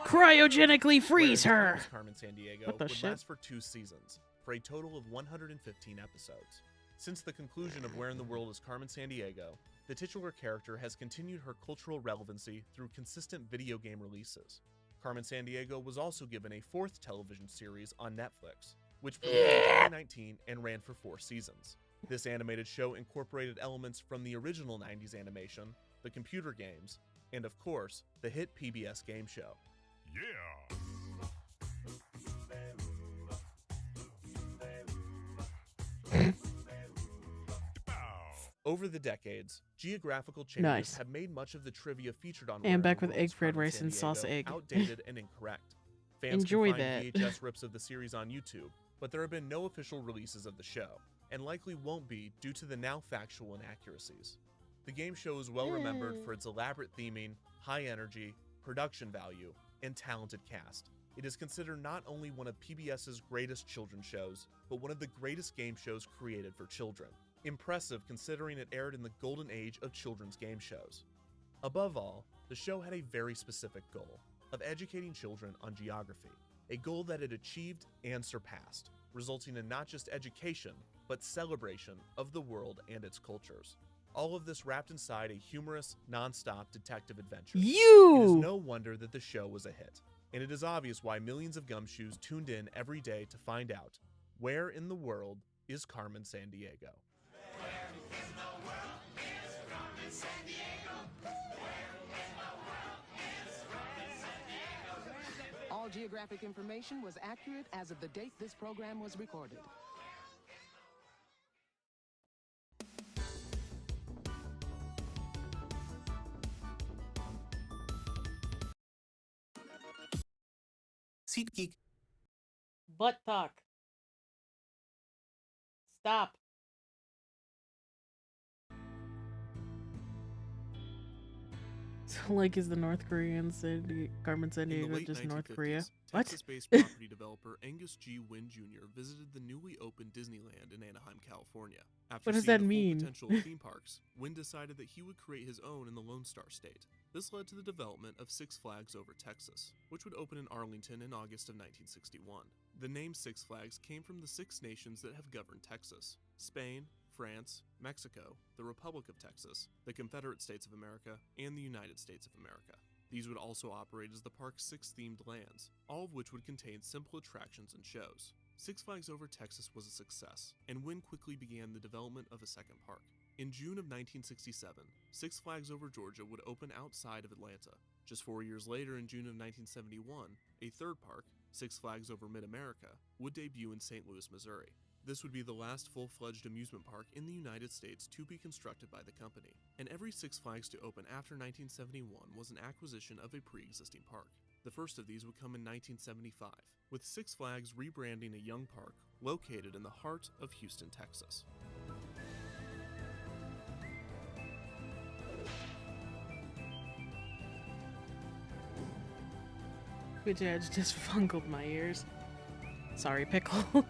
Cryogenically freeze her! Carmen Sandiego What the would shit? last for 2 seasons, for a total of 115 episodes. Since the conclusion of Where in the World is Carmen Sandiego, the titular character has continued her cultural relevancy through consistent video game releases. Carmen Sandiego was also given a 4th television series on Netflix, which premiered in 2019 and ran for 4 seasons. This animated show incorporated elements from the original 90s animation, the computer games, and of course, the hit PBS game show. Yeah. Over the decades, geographical changes Nice. have made much of the trivia featured on And Where in back the with World is egg fried Carmen rice and sauce Sandiego egg. outdated and incorrect. Fans Enjoy can find that. VHS rips of the series on YouTube, but there have been no official releases of the show, and likely won't be due to the now factual inaccuracies. The game show is well remembered for its elaborate theming, high energy, production value, and talented cast. It is considered not only one of PBS's greatest children's shows, but one of the greatest game shows created for children. Impressive considering it aired in the golden age of children's game shows. Above all, the show had a very specific goal of educating children on geography, a goal that it achieved and surpassed, resulting in not just education, but celebration of the world and its cultures. All of this wrapped inside a humorous, non-stop detective adventure. It is no wonder that the show was a hit, and it is obvious why millions of gumshoes tuned in every day to find out where in the world is Carmen Sandiego. All geographic information was accurate as of the date this program was recorded. SeatGeek. Butt talk. Stop. So, like, is the North Korean Carmen Sandiego just North Korea? What? Texas-based property developer Angus G. Wynn Jr. visited the newly opened Disneyland in Anaheim, California. After What does seeing that the mean? full potential of theme parks, Wynn decided that he would create his own in the Lone Star State. This led to the development of Six Flags Over Texas, which would open in Arlington in August of 1961. The name Six Flags came from the 6 nations that have governed Texas: Spain, France, Mexico, the Republic of Texas, the Confederate States of America, and the United States of America. These would also operate as the park's 6 themed lands, all of which would contain simple attractions and shows. Six Flags Over Texas was a success, and Wynn quickly began the development of a second park. In June of 1967, Six Flags Over Georgia would open outside of Atlanta. Just 4 years later, in June of 1971, a third park, Six Flags Over Mid-America, would debut in St. Louis, Missouri. This would be the last full-fledged amusement park in the United States to be constructed by the company, and every Six Flags to open after 1971 was an acquisition of a pre-existing park. The first of these would come in 1975, with Six Flags rebranding a young park located in the heart of Houston, Texas. Which edge just funkled my ears. Sorry, Pickle.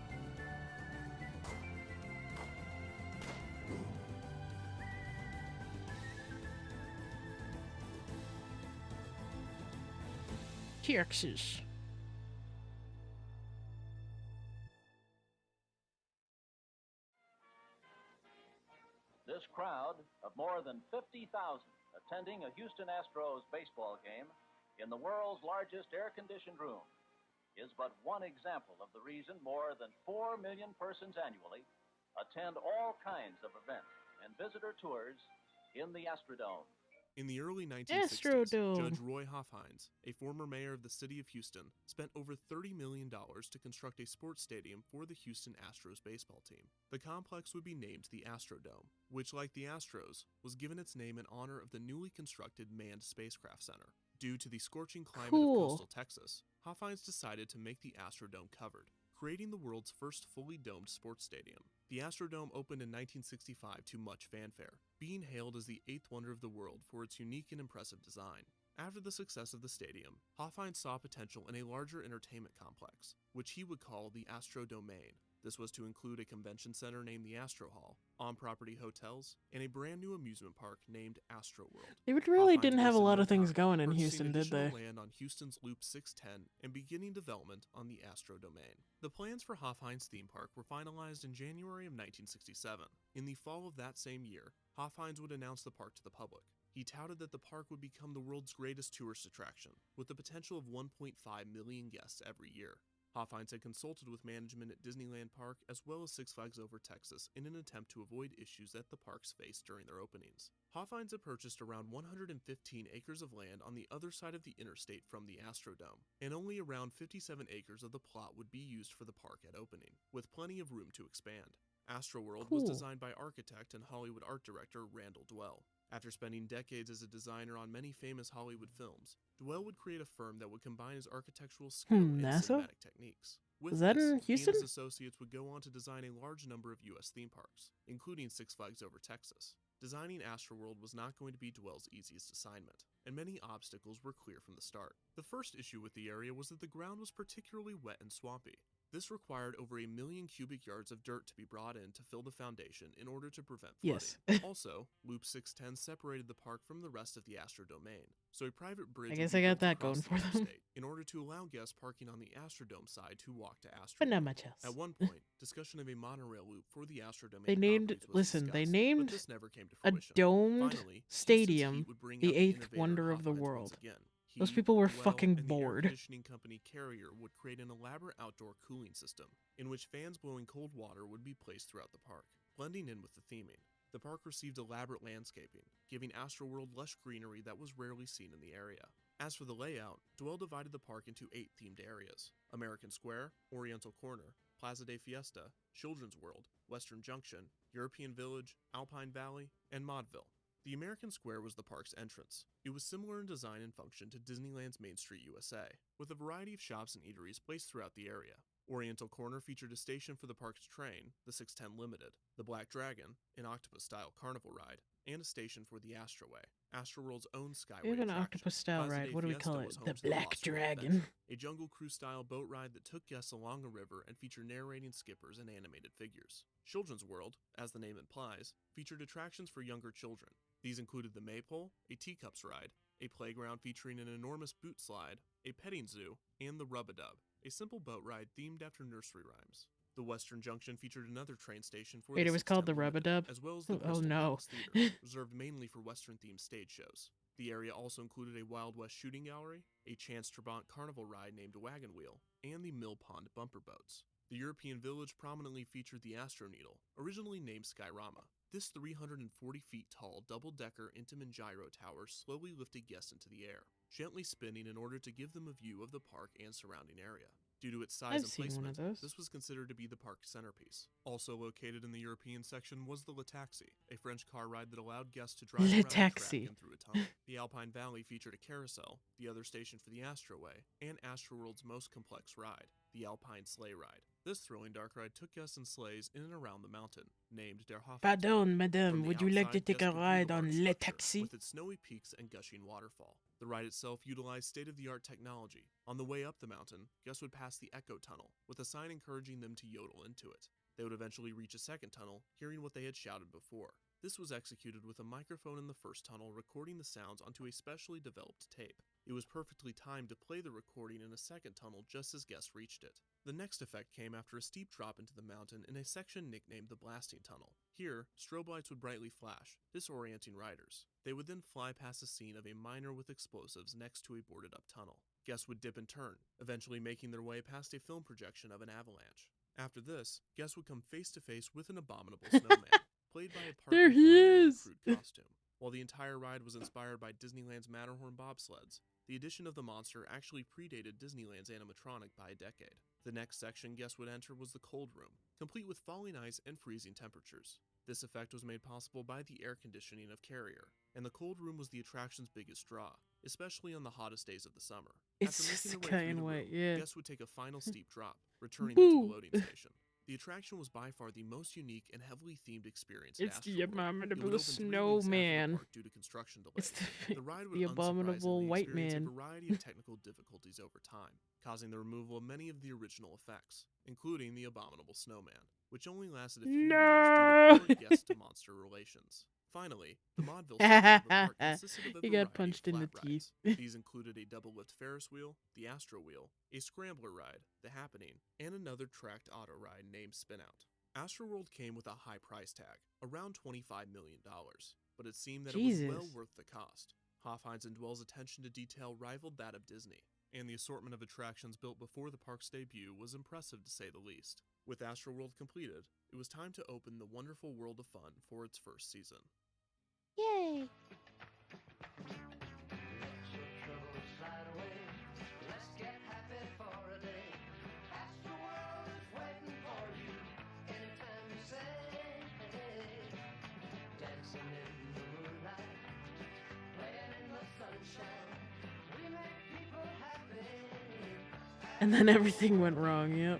Texas. This crowd of more than 50,000 attending a Houston Astros baseball game in the world's largest air-conditioned room is but one example of the reason more than 4 million persons annually attend all kinds of events and visitor tours in the Astrodome. In the early 1960s, Judge Roy Hofheinz, a former mayor of the city of Houston, spent over $30 million to construct a sports stadium for the Houston Astros baseball team. The complex would be named the Astrodome, which, like the Astros, was given its name in honor of the newly constructed Manned Spacecraft Center. Due to the scorching climate of coastal Texas, Hofheinz decided to make the Astrodome covered, creating the world's first fully domed sports stadium. The Astrodome opened in 1965 to much fanfare, being hailed as the 8th wonder of the world for its unique and impressive design. After the success of the stadium, Hofheinz saw potential in a larger entertainment complex, which he would call the Astrodomain. This was to include a convention center named the Astro Hall, on-property hotels, and a brand new amusement park named Astroworld. They really didn't have a lot of things going in Houston, did they? Land on Houston's Loop 610 and beginning development on the Astrodomain. The plans for Hofheinz theme park were finalized in January of 1967. In the fall of that same year, Hofheinz would announce the park to the public. He touted that the park would become the world's greatest tourist attraction, with the potential of 1.5 million guests every year. Hofheinz had consulted with management at Disneyland Park as well as Six Flags Over Texas in an attempt to avoid issues that the parks faced during their openings. Hofheinz had purchased around 115 acres of land on the other side of the interstate from the Astrodome, and only around 57 acres of the plot would be used for the park at opening, with plenty of room to expand. Astroworld was designed by architect and Hollywood art director Randall Dwell. After spending decades as a designer on many famous Hollywood films, Dwell would create a firm that would combine his architectural skill and cinematic techniques. With this, in Houston? He and his associates would go on to design a large number of U.S. theme parks, including Six Flags Over Texas. Designing Astroworld was not going to be Dwell's easiest assignment, and many obstacles were clear from the start. The first issue with the area was that the ground was particularly wet and swampy. This required over 1 million cubic yards of dirt to be brought in to fill the foundation in order to prevent flooding. Yes. Also, Loop 610 separated the park from the rest of the Astrodomain, so a private bridge I guess would be I got built that going across the for them. interstate in order to allow guests parking on the Astrodome side to walk to Astroworld. But not much else. At one point, discussion of a monorail loop for the Astrodomain They named, properties was listen, discussed, they but named this never came to a fruition. domed Finally, stadium Houston's heat would bring the out 8th innovator wonder of the Hofheinz world. once again. Those He, people were Dwell, fucking and the air bored. conditioning company Carrier would create an elaborate outdoor cooling system in which fans blowing cold water would be placed throughout the park, blending in with the theming. The park received elaborate landscaping, giving Astroworld lush greenery that was rarely seen in the area. As for the layout, Dwell divided the park into 8 themed areas: American Square, Oriental Corner, Plaza de Fiesta, Children's World, Western Junction, European Village, Alpine Valley, and Maudeville. The American Square was the park's entrance. It was similar in design and function to Disneyland's Main Street USA, with a variety of shops and eateries placed throughout the area. Oriental Corner featured a station for the park's train, the 610 Limited, the Black Dragon, an octopus-style carnival ride, and a station for the Astroway, Astroworld's own skyway We have an attraction. octopus-style Plaza ride. de What do we Fiesta call it? was home The to the Black Lost World Dragon. Adventure, a Jungle Cruise-style boat ride that took guests along a river and featured narrating skippers and animated figures. Children's World, as the name implies, featured attractions for younger children. These included the Maypole, a teacups ride, a playground featuring an enormous boot slide, a petting zoo, and the Rub-a-Dub, a simple boat ride themed after nursery rhymes. The Western Junction featured another train station for Wait, the it was called the 610 Limited, Rub-a-Dub? as well as the Oh Crystal no. Palace Theater, reserved mainly for Western-themed stage shows. The area also included a Wild West shooting gallery, a Chance Trabant carnival ride named Wagon Wheel, and the Mill Pond bumper boats. The European Village prominently featured the Astro Needle, originally named Skyrama. This 340 feet tall double-decker Intamin gyro tower slowly lifted guests into the air, gently spinning in order to give them a view of the park and surrounding area. Due to its size I've and seen one placement, of those. this was considered to be the park's centerpiece. Also located in the European section was the Le Taxi, a French car ride that allowed guests to drive Le around the track Taxi. and through a tunnel. The Alpine Valley featured a carousel, the other station for the Astroway, and Astroworld's most complex ride, the Alpine Sleigh Ride. This thrilling dark ride took guests in sleighs in and around the mountain, named Der Hof. Pardon, madame, From the would you like to outside, take a guests could view ride the on large Le structure Taxi? with its snowy peaks and gushing waterfall. The ride itself utilized state-of-the-art technology. On the way up the mountain, guests would pass the Echo Tunnel, with a sign encouraging them to yodel into it. They would eventually reach a second tunnel, hearing what they had shouted before. This was executed with a microphone in the first tunnel recording the sounds onto a specially developed tape. It was perfectly timed to play the recording in a second tunnel just as guests reached it. The next effect came after a steep drop into the mountain in a section nicknamed the Blasting Tunnel. Here, strobe lights would brightly flash, disorienting riders. They would then fly past a scene of a miner with explosives next to a boarded-up tunnel. Guests would dip and turn, eventually making their way past a film projection of an avalanche. After this, guests would come face-to-face with an abominable snowman, played by a park There he employee in a is! crude costume. While the entire ride was inspired by Disneyland's Matterhorn bobsleds, the addition of the monster actually predated Disneyland's animatronic by a decade. The next section guests would enter was the cold room, complete with falling ice and freezing temperatures. This effect was made possible by the air conditioning of Carrier, and the cold room was the attraction's biggest draw, especially on the hottest days of the summer. It's After just making a their guy way through in the white, room, yeah. guests would take a final steep drop, returning them to Boo! the loading station. The attraction was by far the most unique and heavily themed experience at It's the Astroworld. It would abominable open 3 weeks after the snowman. park due to construction delays. It's The ride would the abominable unsurprisingly white experience man. a variety of technical difficulties over time, causing the removal of many of the original effects, including the abominable snowman, which only lasted a few years No! due to poor guest-to-monster relations. Finally, the Maudeville section of the park consisted of a He variety got punched of in the flat teeth. rides. These included a double-lift Ferris wheel, the Astro Wheel, a scrambler ride, the Happening, and another tracked auto ride named Spinout. Astroworld came with a high price tag, around $25 million, but it seemed that it was well Jesus. worth the cost. Hofheinz and Dwell's attention to detail rivaled that of Disney, and the assortment of attractions built before the park's debut was impressive to say the least. With Astroworld completed, it was time to open the wonderful world of fun for its first season. Yay! And then everything went wrong, yep.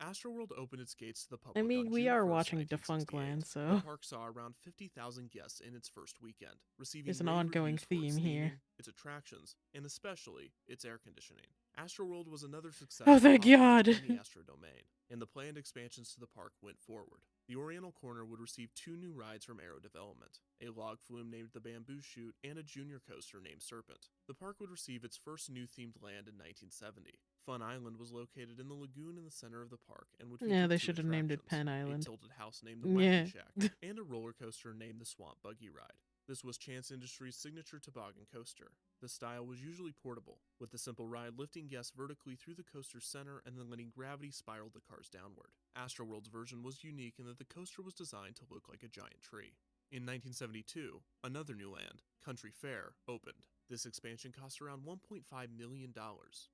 Astroworld opened its gates to the public. I mean, on we June are 1st, watching 1968. Defunctland, The so park saw around 50,000 guests in its first weekend, receiving there's an rave ongoing reviews for its theme here. theming, its attractions, and especially its air conditioning. Astroworld was another success. Oh, for thank Hofheinz God. and the Astro Domain, and the planned expansions to the park went forward. The Oriental Corner would receive 2 new rides from Aero Development, a log flume named the Bamboo Chute and a junior coaster named Serpent. The park would receive its first new themed land in 1970. Fun Island was located in the lagoon in the center of the park and would feature Yeah, they 2 should have named it attractions, Penn Island. a tilted house named the Wagon Yeah. Shack, and a roller coaster named the Swamp Buggy Ride. This was Chance Industries' signature toboggan coaster. The style was usually portable, with the simple ride lifting guests vertically through the coaster's center and then letting gravity spiral the cars downward. Astroworld's version was unique in that the coaster was designed to look like a giant tree. In 1972, another new land, Country Fair, opened. This expansion cost around $1.5 million,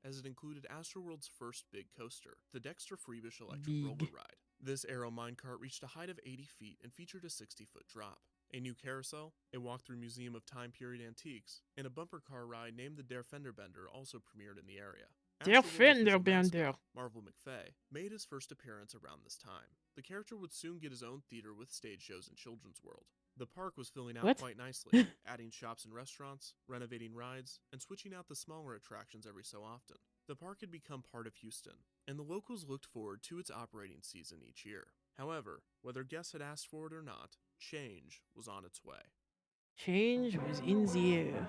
as it included Astroworld's first big coaster, the Dexter Freebish Electric Roller Ride. This aero minecart reached a height of 80 feet and featured a 60-foot drop. A new carousel, a walk-through museum of time-period antiques, and a bumper car ride named the Der Fender Bender also premiered in the area. Der Fender Bender. Marvel McFay made his first appearance around this time. The character would soon get his own theater with stage shows in Children's World. The park was filling out quite nicely, adding shops and restaurants, renovating rides, and switching out the smaller attractions every so often. The park had become part of Houston, and the locals looked forward to its operating season each year. However, whether guests had asked for it or not, change was on its way. Change was in the air.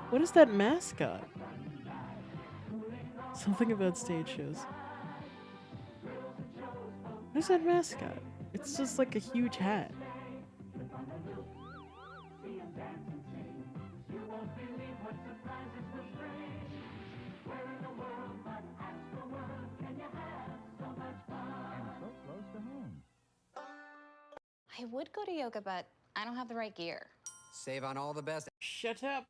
What is that mascot? Something about stage shows. What is that mascot? It's just like a huge hat. I would go to yoga, but I don't have the right gear. Save on all the best. Shut up.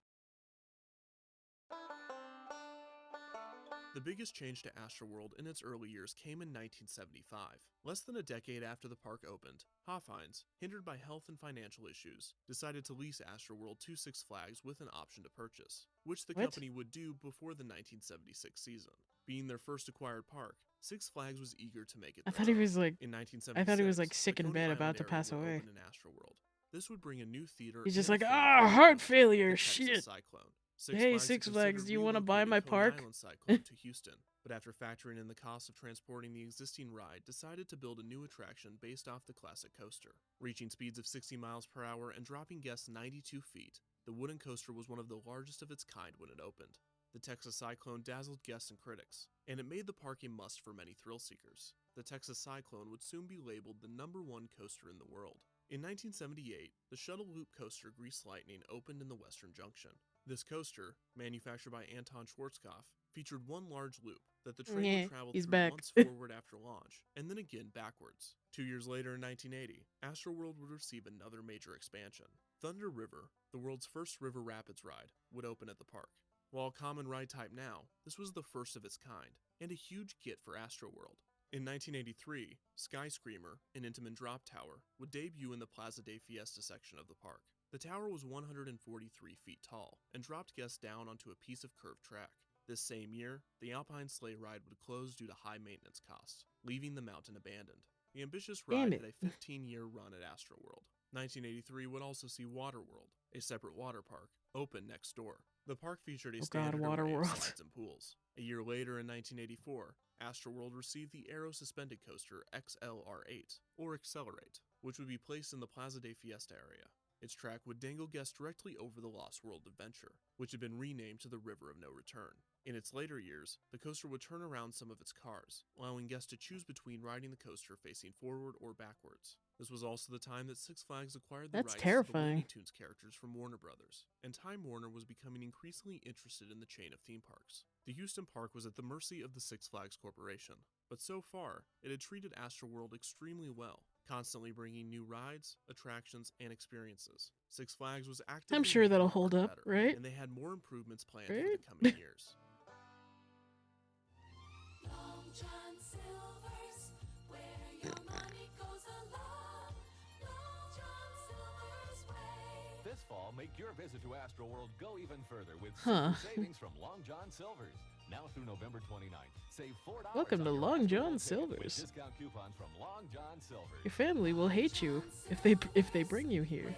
The biggest change to Astroworld in its early years came in 1975. Less than a decade after the park opened, Hofheinz, hindered by health and financial issues, decided to lease Astroworld to Six Flags with an option to purchase, which the company would do before the 1976 season. Being their first acquired park, Six Flags was eager to make it. I thought he was like, in 1976, I thought he was like sick in bed about to pass away. In Astroworld. This would bring a new theater. He's just like, heart failure, shit. Cyclone. Hey, Six Flags, do you want to buy my park? Cyclone to Houston, but after factoring in the cost of transporting the existing ride, decided to build a new attraction based off the classic coaster. Reaching speeds of 60 miles per hour and dropping guests 92 feet, the wooden coaster was one of the largest of its kind when it opened. The Texas Cyclone dazzled guests and critics, and it made the park a must for many thrill seekers. The Texas Cyclone would soon be labeled the #1 coaster in the world. In 1978, the Shuttle Loop coaster Grease Lightning opened in the Western Junction. This coaster, manufactured by Anton Schwarzkopf, featured one large loop that the train would travel through once forward after launch, and then again backwards. 2 years later in 1980, Astroworld would receive another major expansion. Thunder River, the world's first river rapids ride, would open at the park. While a common ride type now, this was the first of its kind, and a huge get for Astroworld. In 1983, Sky Screamer, an Intamin drop tower, would debut in the Plaza de Fiesta section of the park. The tower was 143 feet tall and dropped guests down onto a piece of curved track. This same year, the Alpine Sleigh ride would close due to high maintenance costs, leaving the mountain abandoned. The ambitious ride had a 15-year run at Astroworld. 1983 would also see Waterworld, a separate water park, open next door. The park featured a standard array of slides and pools. A year later in 1984, Astroworld received the Aero Suspended Coaster XLR8, or Accelerate, which would be placed in the Plaza de Fiesta area. Its track would dangle guests directly over the Lost World adventure, which had been renamed to the River of No Return. In its later years, the coaster would turn around some of its cars, allowing guests to choose between riding the coaster facing forward or backwards. This was also the time that Six Flags acquired the rights to the Looney Tunes characters from Warner Brothers, and Time Warner was becoming increasingly interested in the chain of theme parks. The Houston park was at the mercy of the Six Flags Corporation, but so far, it had treated Astroworld extremely well, constantly bringing new rides, attractions, and experiences. Six Flags was actively I'm sure that'll hold up, better, right? And they had more improvements planned for the coming years. Long John Silver's, where your money goes a long, Long John Silver's way. This fall, make your visit to Astroworld go even further with super savings from Long John Silver's. Now through November 29th, save $4. Welcome to Long John Silver's. Discount coupons from Long John Silver's. Your family will hate you if they bring you here.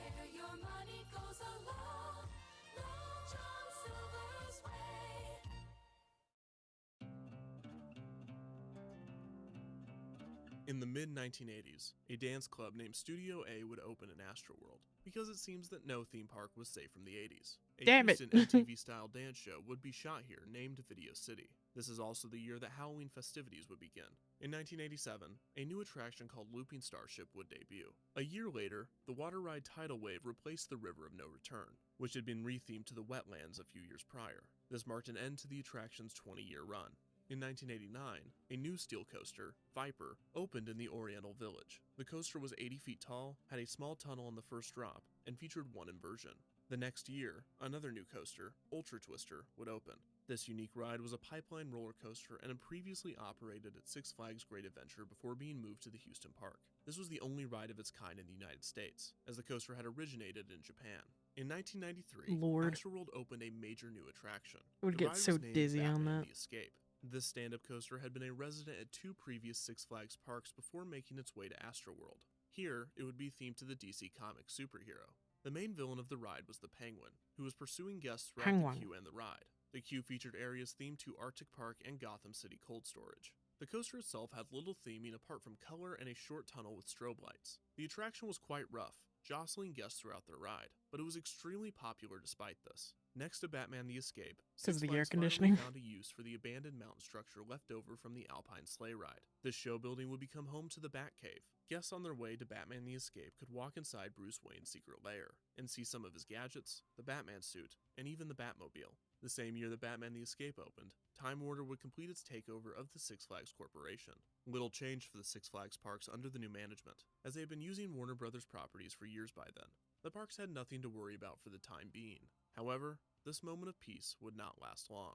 In In the mid-1980s, a dance club named Studio A would open in Astroworld, because it seems that no theme park was safe from the 80s. A Damn it. Houston MTV-style dance show would be shot here, named Video City. This is also the year that Halloween festivities would begin. In 1987, a new attraction called Looping Starship would debut. A year later, the water ride Tidal Wave replaced the River of No Return, which had been rethemed to the wetlands a few years prior. This marked an end to the attraction's 20-year run. In 1989, a new steel coaster, Viper, opened in the Oriental Village. The coaster was 80 feet tall, had a small tunnel on the first drop, and featured one inversion. The next year, another new coaster, Ultra Twister, would open. This unique ride was a pipeline roller coaster and had previously operated at Six Flags Great Adventure before being moved to the Houston Park. This was the only ride of its kind in the United States, as the coaster had originated in Japan. In 1993, Astroworld opened a major new attraction. I would get so dizzy on that. The Escape. This stand-up coaster had been a resident at 2 previous Six Flags parks before making its way to Astroworld. Here, it would be themed to the DC comic superhero. The main villain of the ride was the Penguin, who was pursuing guests throughout the queue and the ride. The queue featured areas themed to Arctic Park and Gotham City cold storage. The coaster itself had little theming apart from color and a short tunnel with strobe lights. The attraction was quite rough, jostling guests throughout their ride, but it was extremely popular despite this. Next to Batman the Escape, because of the air finally conditioning, found a use for the abandoned mountain structure left over from the Alpine sleigh ride. This show building would become home to the Batcave. Guests on their way to Batman the Escape could walk inside Bruce Wayne's secret lair and see some of his gadgets, the Batman suit, and even the Batmobile. The same year that Batman the Escape opened, Time Warner would complete its takeover of the Six Flags Corporation. Little changed for the Six Flags parks under the new management, as they had been using Warner Brothers properties for years by then. The parks had nothing to worry about for the time being. However, this moment of peace would not last long.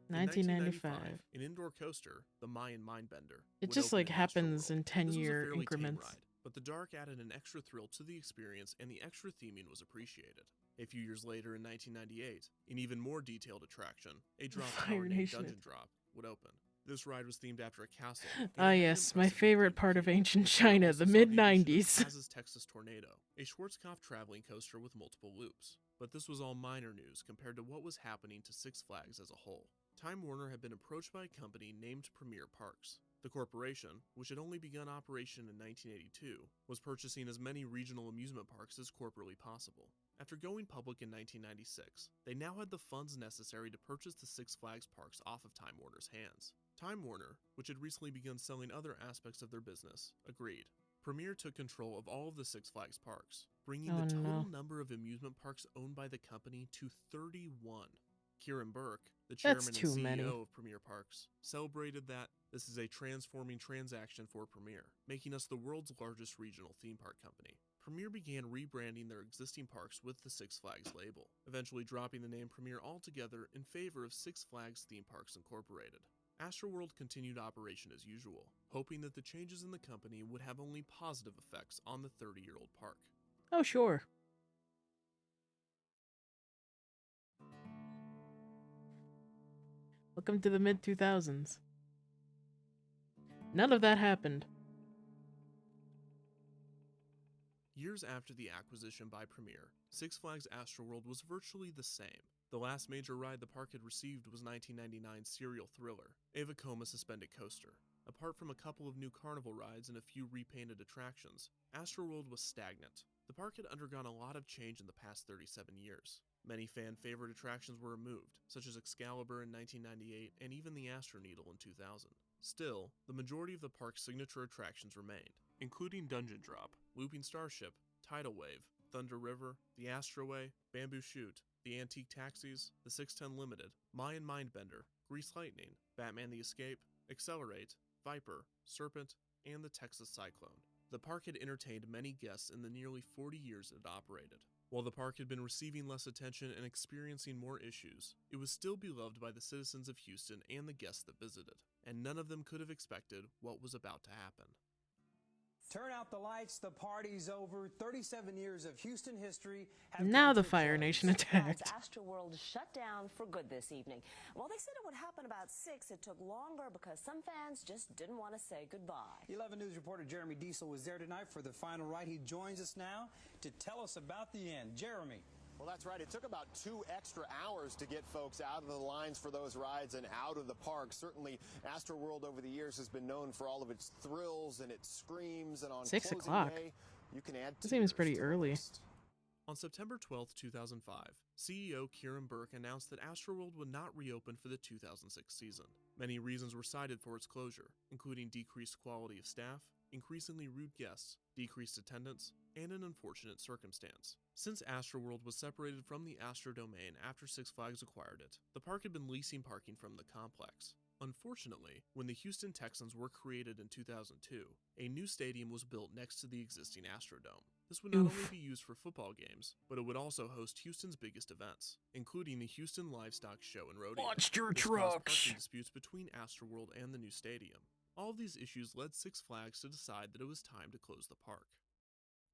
1995. An indoor coaster, the Mayan Mindbender. It just like happens in 10-year increments. Ride, but the dark added an extra thrill to the experience and the extra theming was appreciated. A few years later in 1998, an even more detailed attraction, a drop tower named Dungeon Drop, would open. This ride was themed after a castle. Ah yes, my favorite part of ancient China, the mid-90s. As is Texas Tornado, a Schwarzkopf traveling coaster with multiple loops. But this was all minor news compared to what was happening to Six Flags as a whole. Time Warner had been approached by a company named Premier Parks. The corporation, which had only begun operation in 1982, was purchasing as many regional amusement parks as corporately possible. After going public in 1996, they now had the funds necessary to purchase the Six Flags parks off of Time Warner's hands. Time Warner, which had recently begun selling other aspects of their business, agreed. Premier took control of all of the Six Flags parks, bringing the total number of amusement parks owned by the company to 31. Kieran Burke, the chairman and CEO of Premier Parks, celebrated that this is a transforming transaction for Premier, making us the world's largest regional theme park company. Premier began rebranding their existing parks with the Six Flags label, eventually dropping the name Premier altogether in favor of Six Flags Theme Parks Incorporated. Astroworld continued operation as usual, hoping that the changes in the company would have only positive effects on the 30-year-old park. Oh, sure. Welcome to the mid-2000s. None of that happened. Years after the acquisition by Premier, Six Flags Astroworld was virtually the same. The last major ride the park had received was 1999's Serial Thriller, a Vekoma suspended coaster. Apart from a couple of new carnival rides and a few repainted attractions, Astroworld was stagnant. The park had undergone a lot of change in the past 37 years. Many fan-favorite attractions were removed, such as Excalibur in 1998 and even the Astro Needle in 2000. Still, the majority of the park's signature attractions remained, including Dungeon Drop, Looping Starship, Tidal Wave, Thunder River, the Astroway, Bamboo Chute, the Antique Taxis, the 610 Limited, Mayan Mindbender, Grease Lightning, Batman the Escape, Accelerate, Viper, Serpent, and the Texas Cyclone. The park had entertained many guests in the nearly 40 years it had operated. While the park had been receiving less attention and experiencing more issues, it was still beloved by the citizens of Houston and the guests that visited, and none of them could have expected what was about to happen. Turn out the lights, the party's over. 37 years of Houston history. Now the Fire Nation attacked. Astroworld shut down for good this evening. While they said it would happen about 6, it took longer because some fans just didn't want to say goodbye. 11 News reporter Jeremy Diesel was there tonight for the final ride. He joins us now to tell us about the end. Jeremy. Well, that's right. It took about 2 extra hours to get folks out of the lines for those rides and out of the park. Certainly, Astroworld over the years has been known for all of its thrills and its screams. And on 6 closing o'clock. day, you can add This seems pretty tears to the early. list. On September 12, 2005, CEO Kieran Burke announced that Astroworld would not reopen for the 2006 season. Many reasons were cited for its closure, including decreased quality of staff, increasingly rude guests, decreased attendance, and an unfortunate circumstance. Since Astroworld was separated from the Astrodomain after Six Flags acquired it, the park had been leasing parking from the complex. Unfortunately, when the Houston Texans were created in 2002, a new stadium was built next to the existing Astrodome. This would not only be used for football games, but it would also host Houston's biggest events, including the Houston Livestock Show and Rodeo. Monster This caused trucks! parking disputes between Astroworld and the new stadium. All of these issues led Six Flags to decide that it was time to close the park.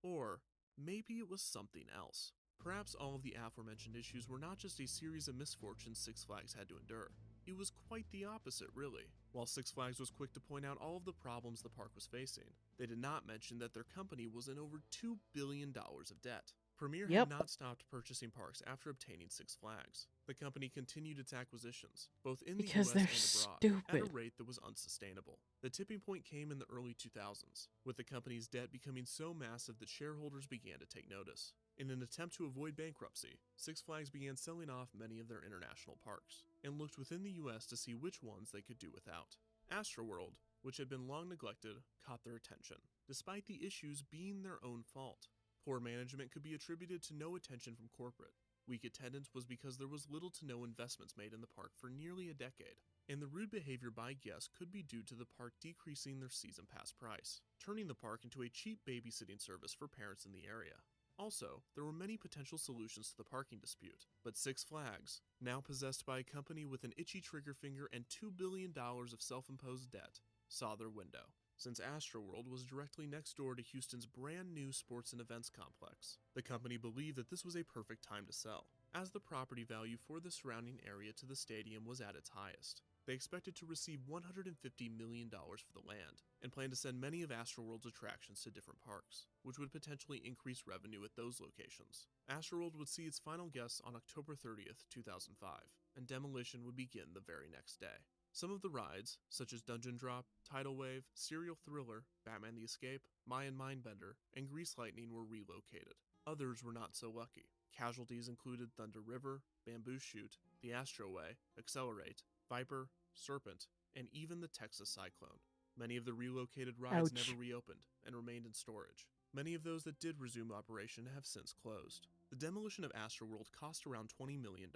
Or maybe it was something else. Perhaps all of the aforementioned issues were not just a series of misfortunes Six Flags had to endure. It was quite the opposite, really. While Six Flags was quick to point out all of the problems the park was facing, they did not mention that their company was in over $2 billion of debt. Premier had not stopped purchasing parks after obtaining Six Flags. The company continued its acquisitions, both in the US and abroad, at a rate that was unsustainable. The tipping point came in the early 2000s, with the company's debt becoming so massive that shareholders began to take notice. In an attempt to avoid bankruptcy, Six Flags began selling off many of their international parks, and looked within the US to see which ones they could do without. Astroworld, which had been long neglected, caught their attention, despite the issues being their own fault. Poor management could be attributed to no attention from corporate. Weak attendance was because there was little to no investments made in the park for nearly a decade, and the rude behavior by guests could be due to the park decreasing their season pass price, turning the park into a cheap babysitting service for parents in the area. Also, there were many potential solutions to the parking dispute, but Six Flags, now possessed by a company with an itchy trigger finger and $2 billion of self-imposed debt, saw their window. Since Astroworld was directly next door to Houston's brand new sports and events complex, the company believed that this was a perfect time to sell, as the property value for the surrounding area to the stadium was at its highest. They expected to receive $150 million for the land, and planned to send many of Astroworld's attractions to different parks, which would potentially increase revenue at those locations. Astroworld would see its final guests on October 30th, 2005, and demolition would begin the very next day. Some of the rides, such as Dungeon Drop, Tidal Wave, Serial Thriller, Batman the Escape, Mayan Mindbender, and Grease Lightning were relocated. Others were not so lucky. Casualties included Thunder River, Bamboo Shoot, the Astroway, Accelerate, Viper, Serpent, and even the Texas Cyclone. Many of the relocated rides never reopened and remained in storage. Many of those that did resume operation have since closed. The demolition of Astroworld cost around $20 million,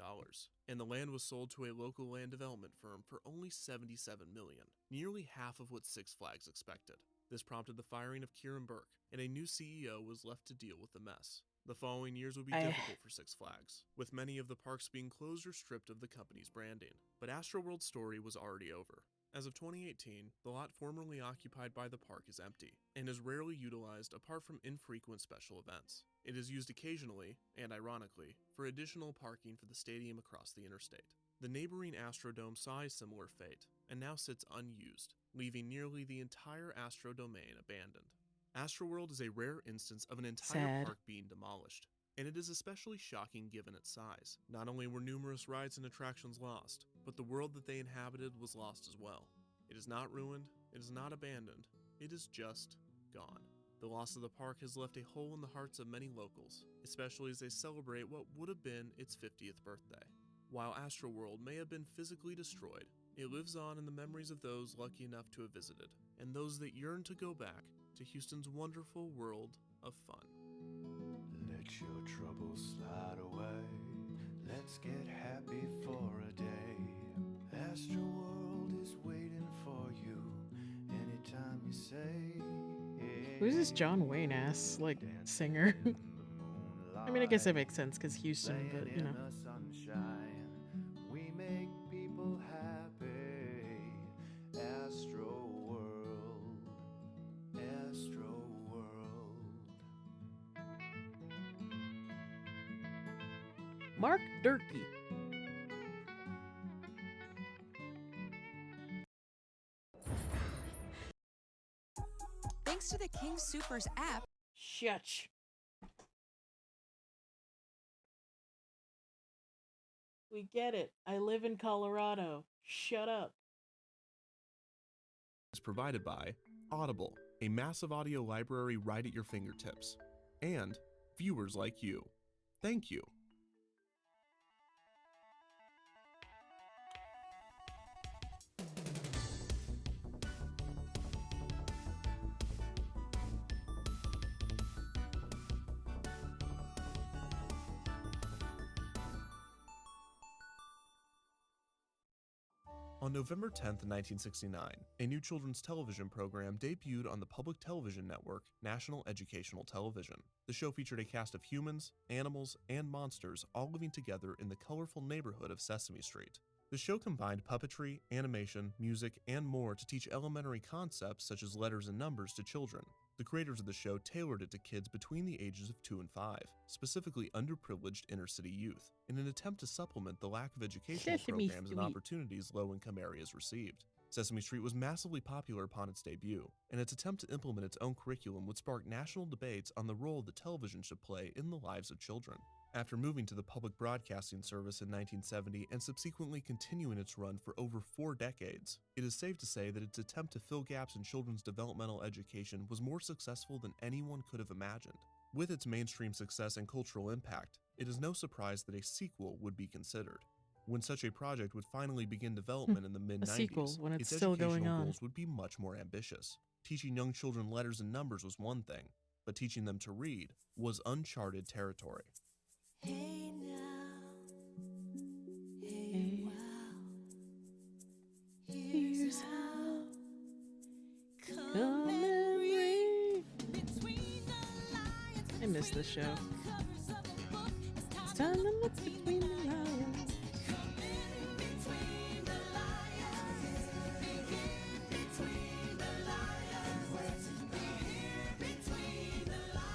and the land was sold to a local land development firm for only $77 million, nearly half of what Six Flags expected. This prompted the firing of Kieran Burke, and a new CEO was left to deal with the mess. The following years would be difficult for Six Flags, with many of the parks being closed or stripped of the company's branding. But Astroworld's story was already over. As of 2018, the lot formerly occupied by the park is empty, and is rarely utilized apart from infrequent special events. It is used occasionally, and ironically, for additional parking for the stadium across the interstate. The neighboring Astrodome saw a similar fate, and now sits unused, leaving nearly the entire Astrodomain abandoned. Astroworld is a rare instance of an entire park being demolished, and it is especially shocking given its size. Not only were numerous rides and attractions lost, but the world that they inhabited was lost as well. It is not ruined, it is not abandoned, it is just gone. The loss of the park has left a hole in the hearts of many locals, especially as they celebrate what would have been its 50th birthday. While Astroworld may have been physically destroyed, it lives on in the memories of those lucky enough to have visited, and those that yearn to go back to Houston's wonderful world of fun. Let your troubles slide away. Let's get happy for a day. Astroworld is waiting for you anytime you say. Who's this John Wayne ass like singer? I mean, I guess that makes sense because Houston, but you know. Sunshine, we make people happy. Astroworld, Astroworld. Mark Durkee. Thanks to the King Soopers app. Shutch. We get it. I live in Colorado. Shut up. Is provided by Audible, a massive audio library right at your fingertips, and viewers like you. Thank you. On November 10, 1969, a new children's television program debuted on the public television network National Educational Television. The show featured a cast of humans, animals, and monsters all living together in the colorful neighborhood of Sesame Street. The show combined puppetry, animation, music, and more to teach elementary concepts such as letters and numbers to children. The creators of the show tailored it to kids between the ages of 2 and 5, specifically underprivileged inner-city youth, in an attempt to supplement the lack of educational programs and opportunities low-income areas received. Sesame Street was massively popular upon its debut, and its attempt to implement its own curriculum would spark national debates on the role that television should play in the lives of children. After moving to the public broadcasting service in 1970 and subsequently continuing its run for over 4 decades, it is safe to say that its attempt to fill gaps in children's developmental education was more successful than anyone could have imagined. With its mainstream success and cultural impact, it is no surprise that a sequel would be considered. When such a project would finally begin development in the mid-90s, its educational goals would be much more ambitious. Teaching young children letters and numbers was one thing, but teaching them to read was uncharted territory. Hey now, hey wow, here's how. Come and read between the lines. I miss this show. It's time to look between the lines. Come in between the lions. Begin between the lions. Begin between the lions.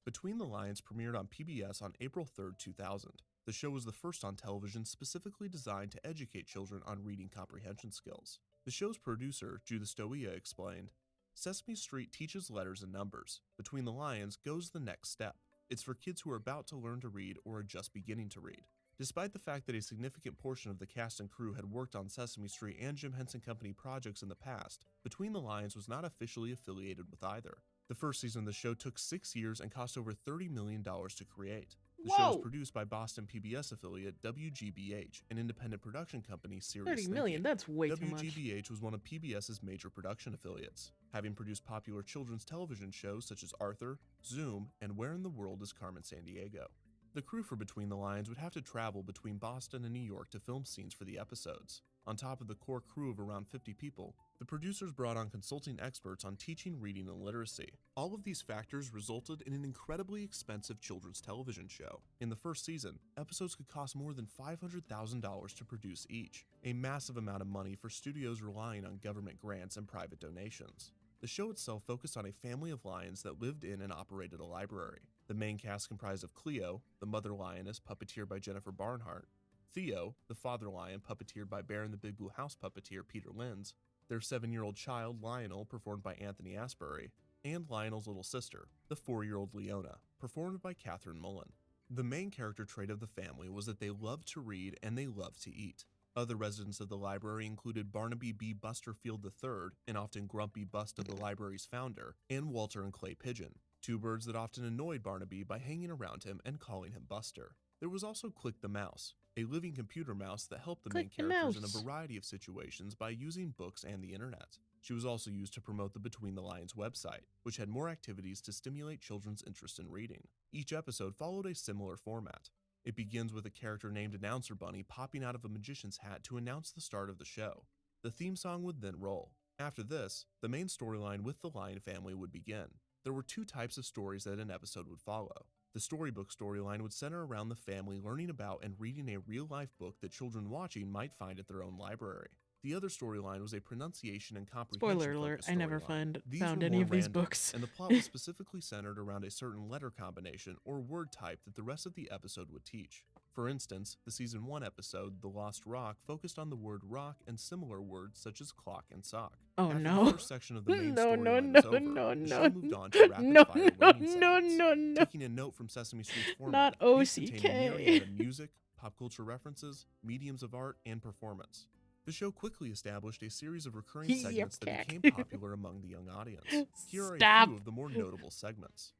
Between the Lions premiered on PBS on April 3, 2000. The show was the first on television specifically designed to educate children on reading comprehension skills. The show's producer, Judith Stoia, explained, "Sesame Street teaches letters and numbers. Between the Lions goes the next step. It's for kids who are about to learn to read or are just beginning to read." Despite the fact that a significant portion of the cast and crew had worked on Sesame Street and Jim Henson Company projects in the past, Between the Lions was not officially affiliated with either. The first season of the show took 6 years and cost over $30 million to create. The show was produced by Boston PBS affiliate WGBH, an independent production company. Serious $30 million, that's way too much. WGBH was one of PBS's major production affiliates, having produced popular children's television shows such as Arthur, Zoom, and Where in the World is Carmen Sandiego. The crew for Between the Lions would have to travel between Boston and New York to film scenes for the episodes. On top of the core crew of around 50 people, the producers brought on consulting experts on teaching reading and literacy. All of these factors resulted in an incredibly expensive children's television show. In the first season, episodes could cost more than $500,000 to produce each, a massive amount of money for studios relying on government grants and private donations. The show itself focused on a family of lions that lived in and operated a library. The main cast comprised of Cleo, the mother lioness puppeteered by Jennifer Barnhart, Theo, the father lion puppeteered by Bear in the Big Blue House puppeteer Peter Linz, their 7-year-old child Lionel performed by Anthony Asbury, and Lionel's little sister, the 4-year-old Leona, performed by Catherine Mullen. The main character trait of the family was that they loved to read and they loved to eat. Other residents of the library included Barnaby B. Busterfield III, an often grumpy bust of the library's founder, and Walter and Clay Pigeon, two birds that often annoyed Barnaby by hanging around him and calling him Buster. There was also Click the Mouse, a living computer mouse that helped the main characters in a variety of situations by using books and the internet. She was also used to promote the Between the Lions website, which had more activities to stimulate children's interest in reading. Each episode followed a similar format. It begins with a character named Announcer Bunny popping out of a magician's hat to announce the start of the show. The theme song would then roll. After this, the main storyline with the Lion family would begin. There were 2 types of stories that an episode would follow. The storybook storyline would center around the family learning about and reading a real-life book that children watching might find at their own library. The other storyline was a pronunciation and comprehension. Spoiler alert, I never found These any of these books. And the plot was specifically centered around a certain letter combination or word type that the rest of the episode would teach. For instance, the Season 1 episode, The Lost Rock, focused on the word rock and similar words such as clock and sock. Oh After no. the first section of the main No, storyline no, was over, no, the no, show moved on to rapid-fire rating segments, taking a note from Sesame Street's format. Not These contain a OCK. myriad of music, pop culture references, mediums of art, and performance. The show quickly established a series of recurring segments that became popular among the young audience. Here are a few of the more notable segments.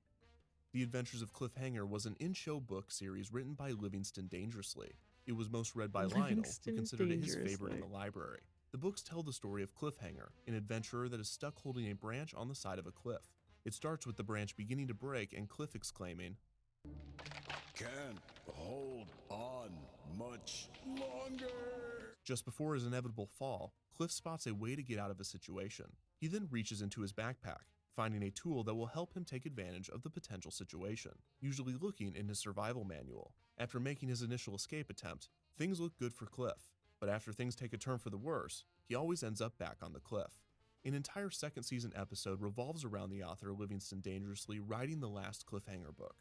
The Adventures of Cliffhanger was an in-show book series written by Livingston Dangerously. It was most read by Lionel, who considered it his favorite in the library. The books tell the story of Cliffhanger, an adventurer that is stuck holding a branch on the side of a cliff. It starts with the branch beginning to break and Cliff exclaiming, "Can't hold on much longer." Just before his inevitable fall, Cliff spots a way to get out of a situation. He then reaches into his backpack, finding a tool that will help him take advantage of the potential situation, usually looking in his survival manual. After making his initial escape attempt, things look good for Cliff, but after things take a turn for the worse, he always ends up back on the cliff. An entire second season episode revolves around the author Livingston Dangerously writing the last Cliffhanger book.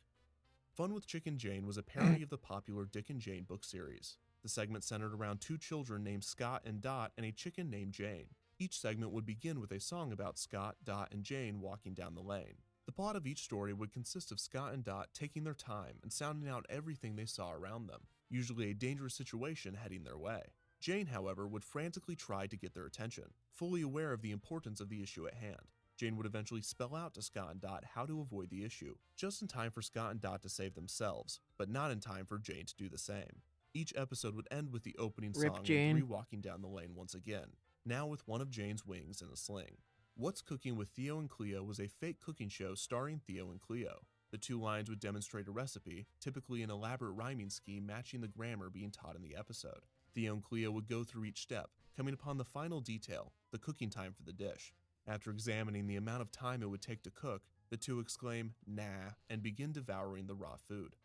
Fun with Chick and Jane was a parody of the popular Dick and Jane book series. The segment centered around two children named Scott and Dot and a chicken named Jane. Each segment would begin with a song about Scott, Dot, and Jane walking down the lane. The plot of each story would consist of Scott and Dot taking their time and sounding out everything they saw around them, usually a dangerous situation heading their way. Jane, however, would frantically try to get their attention, fully aware of the importance of the issue at hand. Jane would eventually spell out to Scott and Dot how to avoid the issue, just in time for Scott and Dot to save themselves, but not in time for Jane to do the same. Each episode would end with the opening Rip song Jane. and three walking down the lane once again, now with one of Jane's wings in a sling. What's Cooking with Theo and Cleo was a fake cooking show starring Theo and Cleo. The two lines would demonstrate a recipe, typically an elaborate rhyming scheme matching the grammar being taught in the episode. Theo and Cleo would go through each step, coming upon the final detail, the cooking time for the dish. After examining the amount of time it would take to cook, the two exclaim, "Nah," and begin devouring the raw food.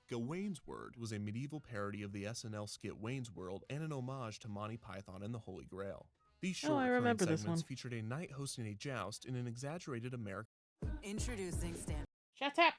Gawain's Word was a medieval parody of the SNL skit Wayne's World and an homage to Monty Python and the Holy Grail. These short recurring segments featured a knight hosting a joust in an exaggerated American. Introducing Stan. Shut up!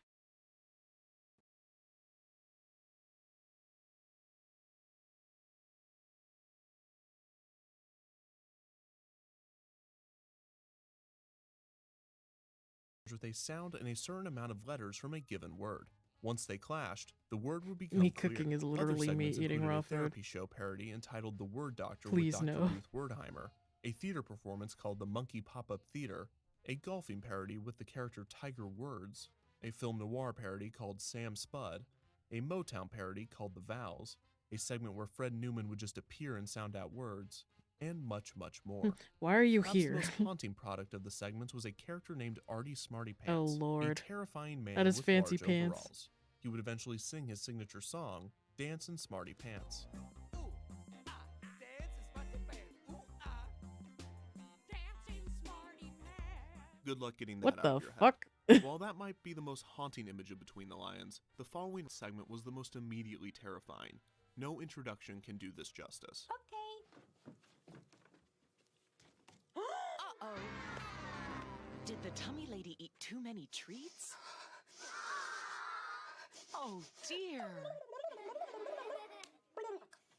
With a sound and a certain amount of letters from a given word. Once they clashed, the word would become Me clear. cooking is Other literally me segments eating included raw a food. therapy show parody entitled The Word Doctor Please with Dr. no. Ruth Wordheimer, a theater performance called The Monkey Pop-Up Theater, a golfing parody with the character Tiger Words, a film noir parody called Sam Spud, a Motown parody called The Vows, a segment where Fred Newman would just appear and sound out words, and much, much more. Why are you Perhaps here? The most haunting product of the segments was a character named Artie Smarty Pants, Oh, Lord. a terrifying man That is with fancy large pants. overalls. He would eventually sing his signature song, Dance in Smarty Pants. Good luck getting that What out the of your fuck? head. While that might be the most haunting image of Between the Lions, the following segment was the most immediately terrifying. No introduction can do this justice. Uh-oh. Did the tummy lady eat too many treats? Oh, dear.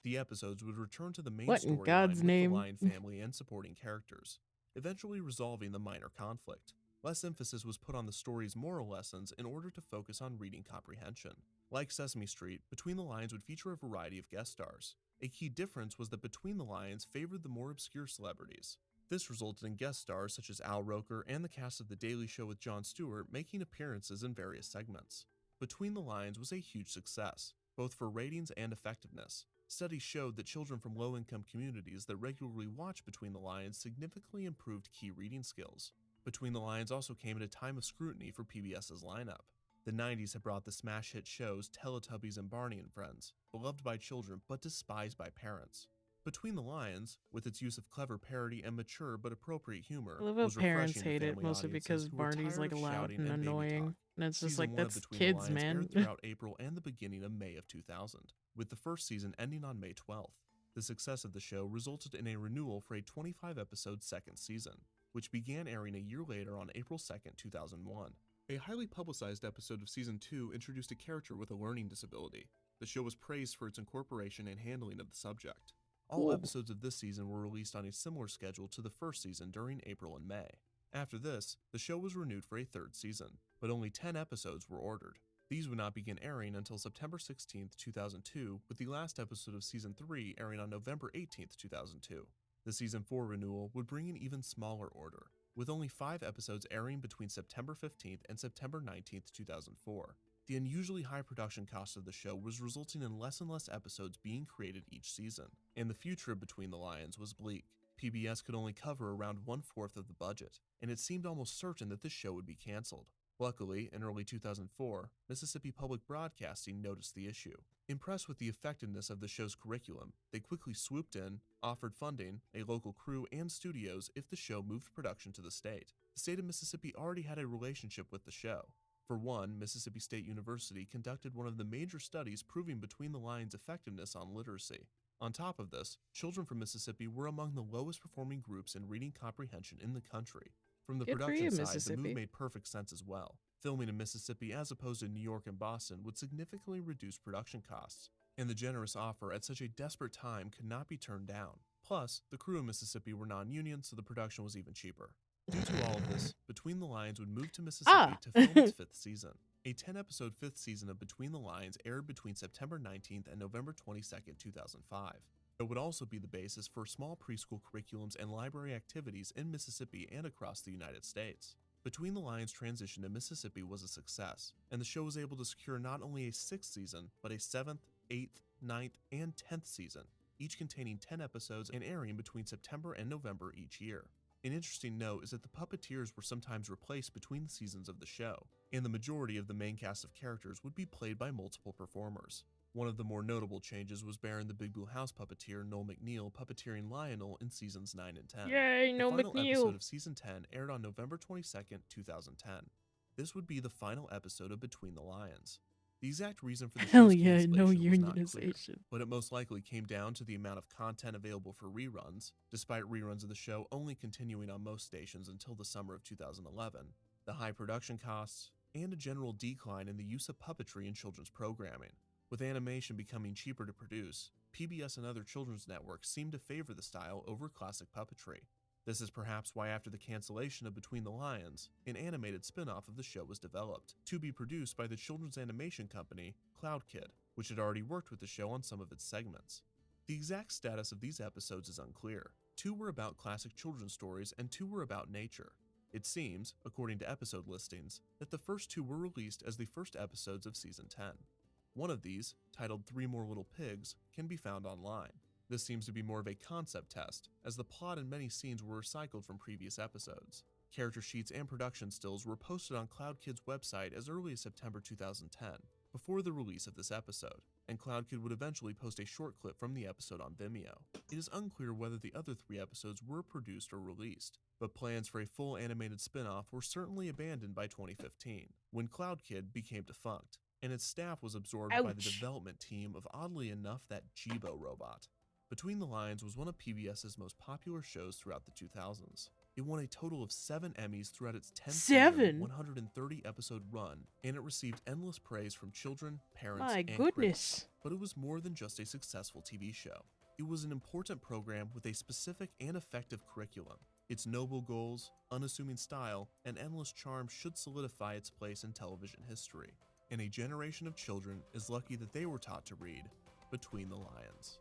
The episodes would return to the main What in storyline God's with name? the Lion family and supporting characters, eventually resolving the minor conflict. Less emphasis was put on the story's moral lessons in order to focus on reading comprehension. Like Sesame Street, Between the Lions would feature a variety of guest stars. A key difference was that Between the Lions favored the more obscure celebrities. This resulted in guest stars such as Al Roker and the cast of The Daily Show with Jon Stewart making appearances in various segments. Between the Lions was a huge success, both for ratings and effectiveness. Studies showed that children from low-income communities that regularly watched Between the Lions significantly improved key reading skills. Between the Lions also came at a time of scrutiny for PBS's lineup. The 90s had brought the smash hit shows Teletubbies and Barney and Friends, beloved by children but despised by parents. Between the Lions, with its use of clever parody and mature but appropriate humor, I love how was parents refreshing to hate it, family mostly audiences because who were Barney's tired like of loud shouting and baby annoying. talk. And it's just Season like, 1 of that's Between the kids, Lions man. aired throughout April and the beginning of May of 2000, with the first season ending on May 12th. The success of the show resulted in a renewal for a 25-episode second season, which began airing a year later on April 2nd, 2001. A highly publicized episode of Season 2 introduced a character with a learning disability. The show was praised for its incorporation and handling of the subject. All episodes of this season were released on a similar schedule to the first season during April and May. After this, the show was renewed for a third season, but only 10 episodes were ordered. These would not begin airing until September 16, 2002, with the last episode of Season 3 airing on November 18, 2002. The Season 4 renewal would bring an even smaller order, with only 5 episodes airing between September 15th and September 19th, 2004. The unusually high production cost of the show was resulting in less and less episodes being created each season, and the future of Between the Lions was bleak. PBS could only cover around 1/4 of the budget, and it seemed almost certain that this show would be canceled. Luckily, in early 2004, Mississippi Public Broadcasting noticed the issue. Impressed with the effectiveness of the show's curriculum, they quickly swooped in, offered funding, a local crew, and studios if the show moved production to the state. The state of Mississippi already had a relationship with the show. For one, Mississippi State University conducted one of the major studies proving Between the Lions' effectiveness on literacy. On top of this, children from Mississippi were among the lowest performing groups in reading comprehension in the country. From the production side, the move made perfect sense as well. Filming in Mississippi as opposed to New York and Boston would significantly reduce production costs, and the generous offer at such a desperate time could not be turned down. Plus, the crew in Mississippi were non-union, so the production was even cheaper. Due to all of this, Between the Lions would move to Mississippi to film its 5th season. A 10-episode 5th season of Between the Lions aired between September 19th and November 22nd, 2005. It would also be the basis for small preschool curriculums and library activities in Mississippi and across the United States. Between the Lions' transition to Mississippi was a success, and the show was able to secure not only a 6th season, but a 7th, 8th, 9th, and 10th season, each containing 10 episodes and airing between September and November each year. An interesting note is that the puppeteers were sometimes replaced between the seasons of the show, and the majority of the main cast of characters would be played by multiple performers. One of the more notable changes was Baron the Big Blue House puppeteer Noel McNeil puppeteering Lionel in seasons 9 and 10. Yay, Noel The final McNeil! Episode of season 10 aired on November 22nd, 2010. This would be the final episode of Between the Lions. The exact reason for the show's cancellation no was not clear, unionization. but it most likely came down to the amount of content available for reruns, despite reruns of the show only continuing on most stations until the summer of 2011, the high production costs, and a general decline in the use of puppetry in children's programming. With animation becoming cheaper to produce, PBS and other children's networks seem to favor the style over classic puppetry. This is perhaps why after the cancellation of Between the Lions, an animated spin-off of the show was developed, to be produced by the children's animation company, Cloud Kid, which had already worked with the show on some of its segments. The exact status of these episodes is unclear. 2 were about classic children's stories and 2 were about nature. It seems, according to episode listings, that the first 2 were released as the first episodes of Season 10. One of these, titled 3 More Little Pigs, can be found online. This seems to be more of a concept test, as the plot and many scenes were recycled from previous episodes. Character sheets and production stills were posted on Cloud Kid's website as early as September 2010, before the release of this episode, and Cloud Kid would eventually post a short clip from the episode on Vimeo. It is unclear whether the other 3 episodes were produced or released, but plans for a full animated spin-off were certainly abandoned by 2015, when Cloud Kid became defunct, and its staff was absorbed by the development team of, oddly enough, that Jibo robot. Between the Lions was one of PBS's most popular shows throughout the 2000s. It won a total of 7 Emmys throughout its 10th 130 episode run, and it received endless praise from children, parents, and critics. But it was more than just a successful TV show. It was an important program with a specific and effective curriculum. Its noble goals, unassuming style, and endless charm should solidify its place in television history. And a generation of children is lucky that they were taught to read Between the Lions.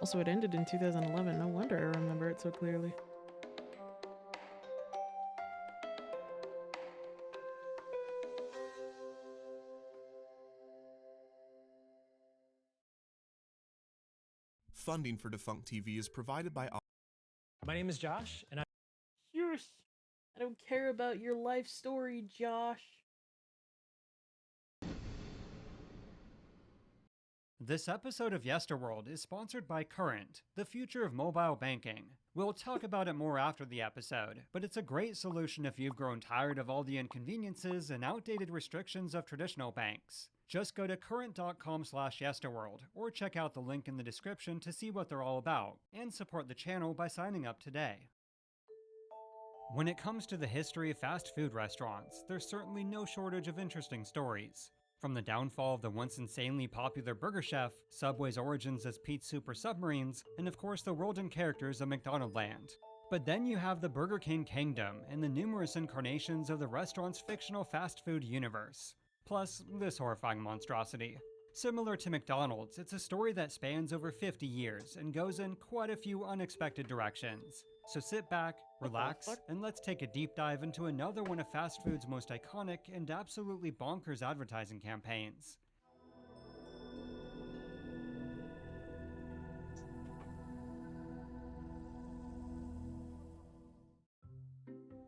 Also, it ended in 2011. No wonder I remember it so clearly. Funding for Defunct TV is provided by... My name is Josh, and Josh! I don't care about your life story, Josh. This episode of Yesterworld is sponsored by Current, the future of mobile banking. We'll talk about it more after the episode, but it's a great solution if you've grown tired of all the inconveniences and outdated restrictions of traditional banks. Just go to current.com/yesterworld or check out the link in the description to see what they're all about, and support the channel by signing up today. When it comes to the history of fast food restaurants, there's certainly no shortage of interesting stories. From the downfall of the once insanely popular Burger Chef, Subway's origins as Pete's Super Submarines, and of course the world and characters of McDonaldland. But then you have the Burger King Kingdom and the numerous incarnations of the restaurant's fictional fast food universe. Plus, this horrifying monstrosity. Similar to McDonald's, it's a story that spans over 50 years and goes in quite a few unexpected directions. So sit back, relax, and let's take a deep dive into another one of fast food's most iconic and absolutely bonkers advertising campaigns.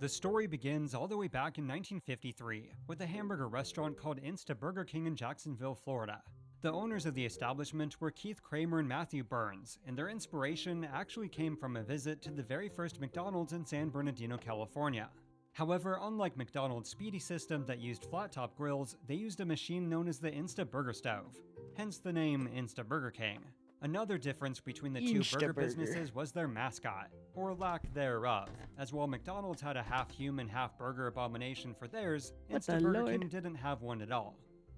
The story begins all the way back in 1953 with a hamburger restaurant called Insta Burger King in Jacksonville, Florida. The owners of the establishment were Keith Kramer and Matthew Burns, and their inspiration actually came from a visit to the very first McDonald's in San Bernardino, California. However, unlike McDonald's Speedy system that used flat-top grills, they used a machine known as the Insta Burger Stove, hence the name Insta Burger King. Another difference between the two burger businesses was their mascot, or lack thereof, as while McDonald's had a half-human, half-burger abomination for theirs, Insta Burger King didn't have one at all.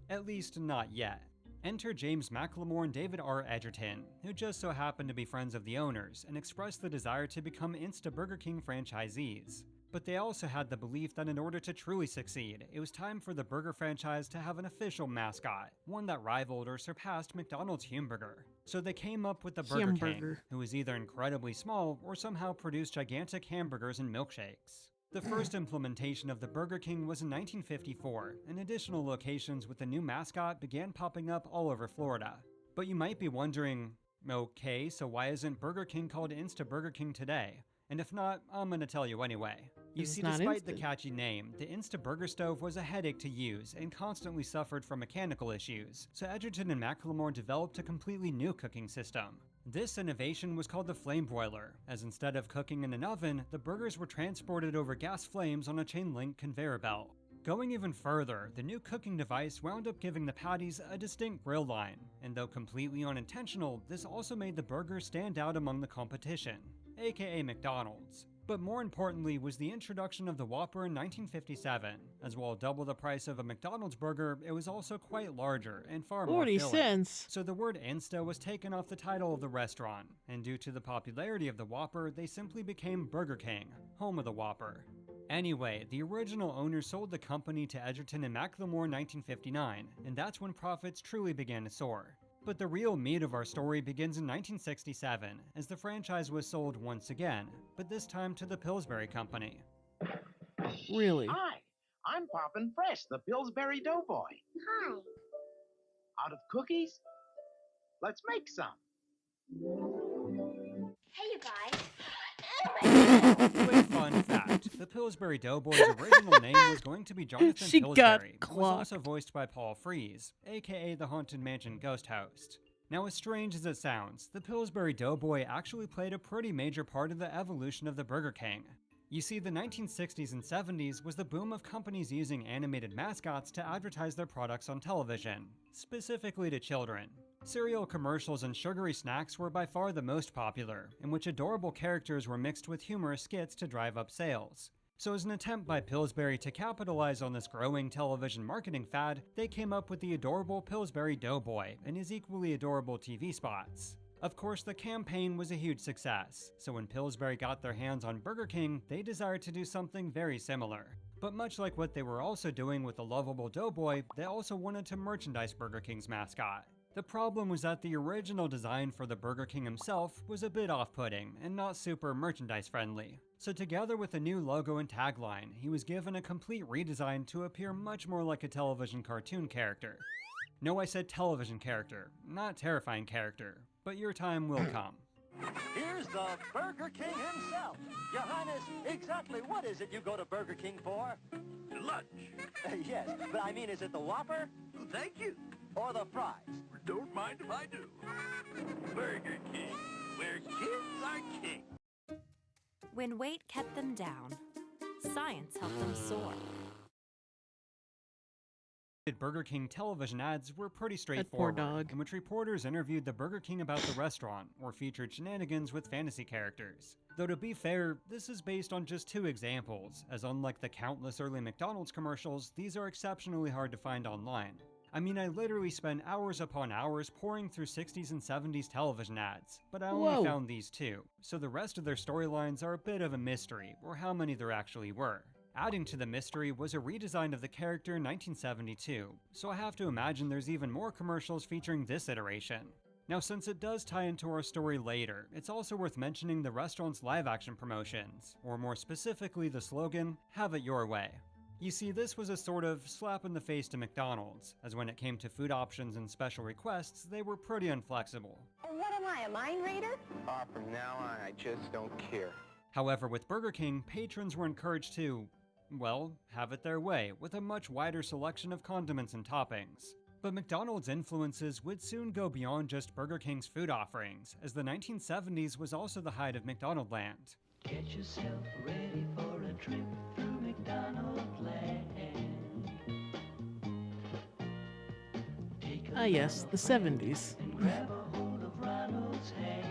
At least not yet. Enter James McLemore and David R. Edgerton, who just so happened to be friends of the owners and expressed the desire to become Insta Burger King franchisees. But they also had the belief that in order to truly succeed, it was time for the burger franchise to have an official mascot, one that rivaled or surpassed McDonald's Humburger. So they came up with the Burger King, who was either incredibly small or somehow produced gigantic hamburgers and milkshakes. The first implementation of the Burger King was in 1954, and additional locations with the new mascot began popping up all over Florida. But you might be wondering, okay, so why isn't Burger King called Insta Burger King today? And if not, I'm gonna tell you anyway. You see, despite the catchy name, the Insta Burger Stove was a headache to use and constantly suffered from mechanical issues, so Edgerton and McLemore developed a completely new cooking system. This innovation was called the flame broiler, as instead of cooking in an oven, the burgers were transported over gas flames on a chain-link conveyor belt. Going even further, the new cooking device wound up giving the patties a distinct grill line, and though completely unintentional, this also made the burger stand out among the competition, aka McDonald's. But more importantly was the introduction of the Whopper in 1957. As while double the price of a McDonald's burger, it was also quite larger and far more filling. 40 cents! So the word Insta was taken off the title of the restaurant, and due to the popularity of the Whopper, they simply became Burger King, home of the Whopper. Anyway, the original owners sold the company to Edgerton and McLemore in 1959, and that's when profits truly began to soar. But the real meat of our story begins in 1967, as the franchise was sold once again, but this time to the Pillsbury Company. Really? Hi, I'm Poppin' Fresh, the Pillsbury Doughboy. Hi. Out of cookies? Let's make some. Hey, you guys. Quick fun fact, the Pillsbury Doughboy's original name was going to be Jonathan Pillsbury, who was also voiced by Paul Frees, aka the Haunted Mansion ghost host. Now, as strange as it sounds, the Pillsbury Doughboy actually played a pretty major part of the evolution of the Burger King. You see, the 1960s and 70s was the boom of companies using animated mascots to advertise their products on television, specifically to children. Cereal commercials and sugary snacks were by far the most popular, in which adorable characters were mixed with humorous skits to drive up sales. So as an attempt by Pillsbury to capitalize on this growing television marketing fad, they came up with the adorable Pillsbury Doughboy and his equally adorable TV spots. Of course, the campaign was a huge success, so when Pillsbury got their hands on Burger King, they desired to do something very similar. But much like what they were also doing with the lovable Doughboy, they also wanted to merchandise Burger King's mascot. The problem was that the original design for the Burger King himself was a bit off-putting and not super merchandise-friendly. So together with a new logo and tagline, he was given a complete redesign to appear much more like a television cartoon character. No, I said television character, not terrifying character, but your time will come. Here's the Burger King himself. Your Highness, exactly what is it you go to Burger King for? Lunch. Yes, but I mean, is it the Whopper? Thank you. Or the fries? Don't mind if I do. Burger King, where kids are king. When weight kept them down, science helped them soar. Burger King television ads were pretty straightforward, in which reporters interviewed the Burger King about the restaurant or featured shenanigans with fantasy characters. Though to be fair, this is based on just 2 examples, as unlike the countless early McDonald's commercials, these are exceptionally hard to find online. I mean, I literally spent hours upon hours pouring through 60s and 70s television ads, but I only found these two, so the rest of their storylines are a bit of a mystery, or how many there actually were. Adding to the mystery was a redesign of the character in 1972, so I have to imagine there's even more commercials featuring this iteration. Now, since it does tie into our story later, it's also worth mentioning the restaurant's live-action promotions, or more specifically the slogan, "Have it your way." You see, this was a sort of slap in the face to McDonald's, as when it came to food options and special requests, they were pretty inflexible. What am I, a mind reader? From now on, I just don't care. However, with Burger King, patrons were encouraged to, well, have it their way, with a much wider selection of condiments and toppings. But McDonald's influences would soon go beyond just Burger King's food offerings, as the 1970s was also the height of McDonaldland. Get yourself ready for a trip through McDonaldland. Ah yes, the 70s. Grab a hold of Ronald's hand.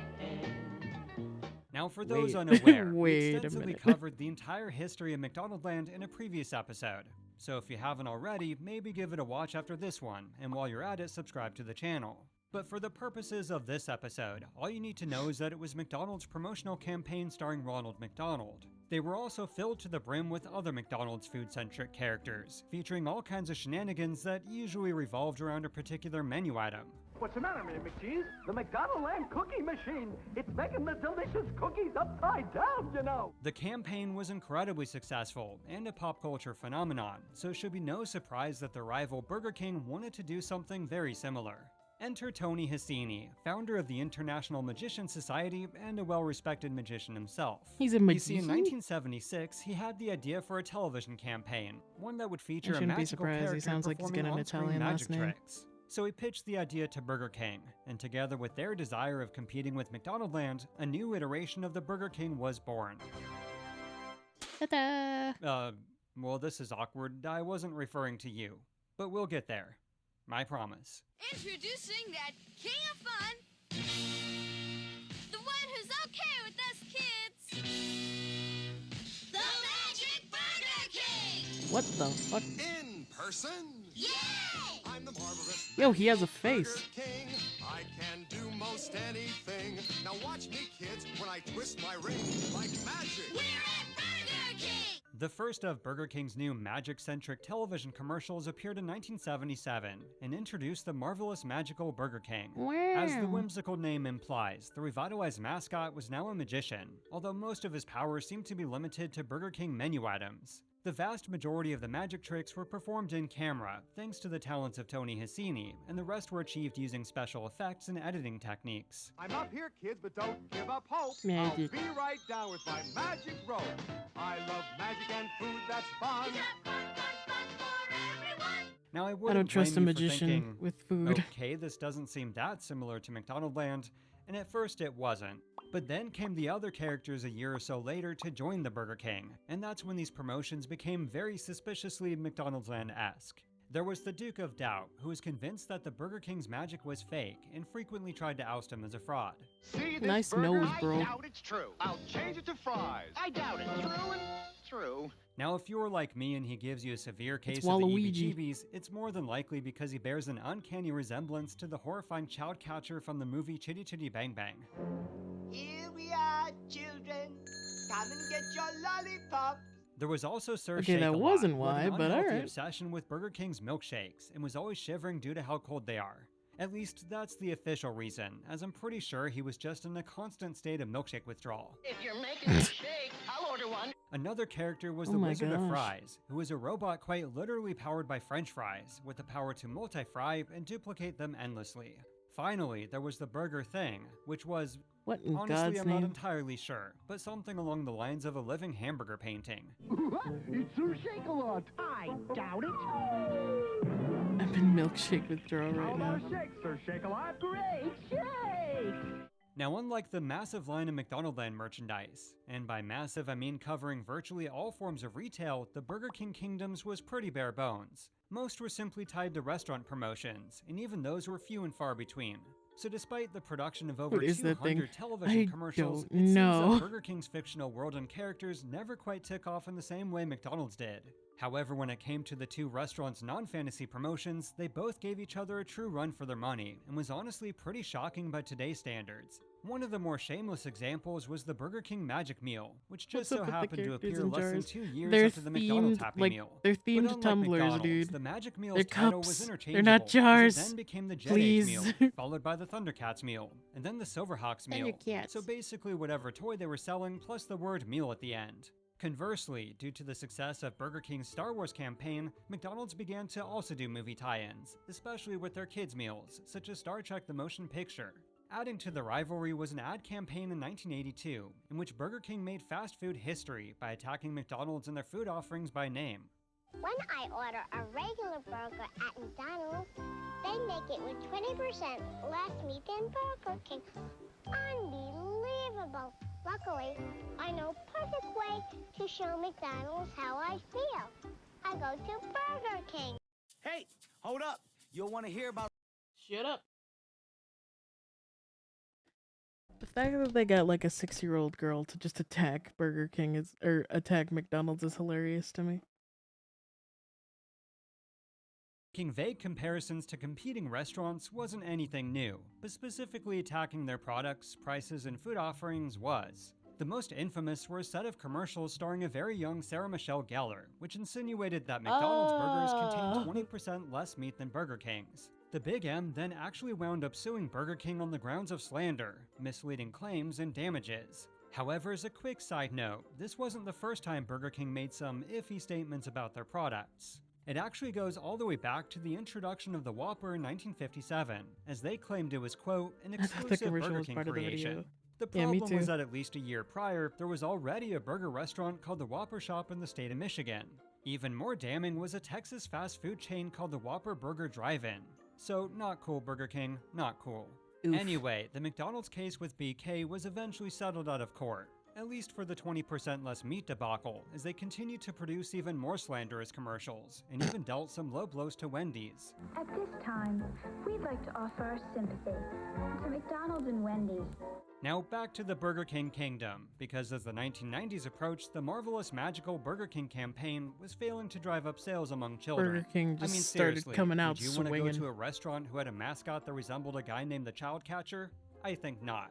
Now, for those unaware, we Wait a extensively minute. covered the entire history of McDonaldland in a previous episode. So if you haven't already, maybe give it a watch after this one, and while you're at it, subscribe to the channel. But for the purposes of this episode, all you need to know is that it was McDonald's promotional campaign starring Ronald McDonald. They were also filled to the brim with other McDonald's food-centric characters, featuring all kinds of shenanigans that usually revolved around a particular menu item. What's the matter, man, McCheese? The McDonaldland cookie machine. It's making the delicious cookies upside down, you know. The campaign was incredibly successful and a pop culture phenomenon, so it should be no surprise that the rival Burger King wanted to do something very similar. Enter Tony Hissini, founder of the International Magician Society and a well-respected magician himself. He's a You see, in magician? 1976, he had the idea for a television campaign, one that would feature a shouldn't be magical surprised. He character sounds like he's performing got an on-screen Italian magic last name. tricks. So he pitched the idea to Burger King, and together with their desire of competing with McDonaldland, a new iteration of the Burger King was born. Ta-da! Well, this is awkward. I wasn't referring to you, but we'll get there. I promise. Introducing that king of fun, the one who's okay with us kids, the Magic Burger King! What the fuck? In person? Yay! I'm the marvelous Yo, he has a face. Burger King. I can do most anything. Now watch me, kids, when I twist my ring like magic. We're at Burger King! The first of Burger King's new magic-centric television commercials appeared in 1977 and introduced the marvelous magical Burger King. As the whimsical name implies, the revitalized mascot was now a magician, although most of his powers seemed to be limited to Burger King menu items. The vast majority of the magic tricks were performed in camera, thanks to the talents of Tony Hissini, and the rest were achieved using special effects and editing techniques. I'm up here, kids, but don't give up hope. Magic. I'll be right down with my magic rope. I love magic and food that's fun. Now, I I wouldn't don't trust a blame you for magician thinking, with food. okay, this doesn't seem that similar to McDonaldland, and at first it wasn't. But then came the other characters a year or so later to join the Burger King, and that's when these promotions became very suspiciously McDonaldland-esque. There was the Duke of Doubt, who was convinced that the Burger King's magic was fake and frequently tried to oust him as a fraud. See this Nice burger? nose, bro. I doubt it's true. I'll change it to fries. I doubt it. True and true. Now, if you're like me and he gives you a severe case of the Waluigi. EBGBs, it's more than likely because he bears an uncanny resemblance to the horrifying child catcher from the movie Chitty Chitty Bang Bang. Here we are, children. Come and get your lollipop. There was also Sir Okay, that Shake-a-Lot, wasn't who had why, an but unhealthy alright. obsession with Burger King's milkshakes and was always shivering due to how cold they are. At least that's the official reason, as I'm pretty sure he was just in a constant state of milkshake withdrawal. If you're making a shake, I'll order one. Another character was Oh the my Wizard of gosh. Fries, who was a robot quite literally powered by French fries, with the power to multi-fry and duplicate them endlessly. Finally, there was the Burger Thing, which was, What in honestly, God's I'm not name? entirely sure, but something along the lines of a living hamburger painting. It's Sir Shake-a-Lot. I doubt it. I'm in milkshake withdrawal right now. shake, Sir Shake-a-Lot? Great shake! Now, unlike the massive line of McDonaldland merchandise, and by massive I mean covering virtually all forms of retail, the Burger King Kingdoms was pretty bare bones. Most were simply tied to restaurant promotions, and even those were few and far between. So despite the production of over What is that 200 thing? television I commercials, don't it seems know. that Burger King's fictional world and characters never quite took off in the same way McDonald's did. However, when it came to the two restaurants' non-fantasy promotions, they both gave each other a true run for their money, and was honestly pretty shocking by today's standards. One of the more shameless examples was the Burger King Magic Meal, which just so happened to appear less than 2 years after the McDonald's Happy Meal. They're themed But unlike tumblers, McDonald's, dude. the Magic Meal's They're title cups. was They're interchangeable, not jars. as it then became the Jet Please. Age Meal, followed by the Thundercats Meal, and then the Silverhawks Meal. Thundercats. So basically whatever toy they were selling, plus the word meal at the end. Conversely, due to the success of Burger King's Star Wars campaign, McDonald's began to also do movie tie-ins, especially with their kids' meals, such as Star Trek The Motion Picture. Adding to the rivalry was an ad campaign in 1982, in which Burger King made fast food history by attacking McDonald's and their food offerings by name. When I order a regular burger at McDonald's, they make it with 20% less meat than Burger King. Unbelievable. Luckily, I know a perfect way to show McDonald's how I feel. I go to Burger King. Hey, hold up. You'll want to hear about... Shut up. The fact that they got like a 6-year-old girl to just attack Burger King or attack McDonald's is hilarious to me. Making vague comparisons to competing restaurants wasn't anything new, but specifically attacking their products, prices, and food offerings was. The most infamous were a set of commercials starring a very young Sarah Michelle Gellar, which insinuated that McDonald's burgers contained 20% less meat than Burger King's. The Big M then actually wound up suing Burger King on the grounds of slander, misleading claims, and damages. However, as a quick side note, this wasn't the first time Burger King made some iffy statements about their products. It actually goes all the way back to the introduction of the Whopper in 1957, as they claimed it was, quote, an exclusive Burger King creation. The problem was that at least a year prior, there was already a burger restaurant called the Whopper Shop in the state of Michigan. Even more damning was a Texas fast food chain called the Whopper Burger Drive-In. So, not cool, Burger King, not cool. Oof. Anyway, the McDonald's case with BK was eventually settled out of court. At least for the 20% less meat debacle, as they continued to produce even more slanderous commercials, and even dealt some low blows to Wendy's. At this time, we'd like to offer our sympathy to McDonald's and Wendy's. Now back to the Burger King kingdom, because as the 1990s approached, the marvelous magical Burger King campaign was failing to drive up sales among children. Burger King just seriously, started coming out did you want to go swinging. to a restaurant who had a mascot that resembled a guy named the Child Catcher? I think not.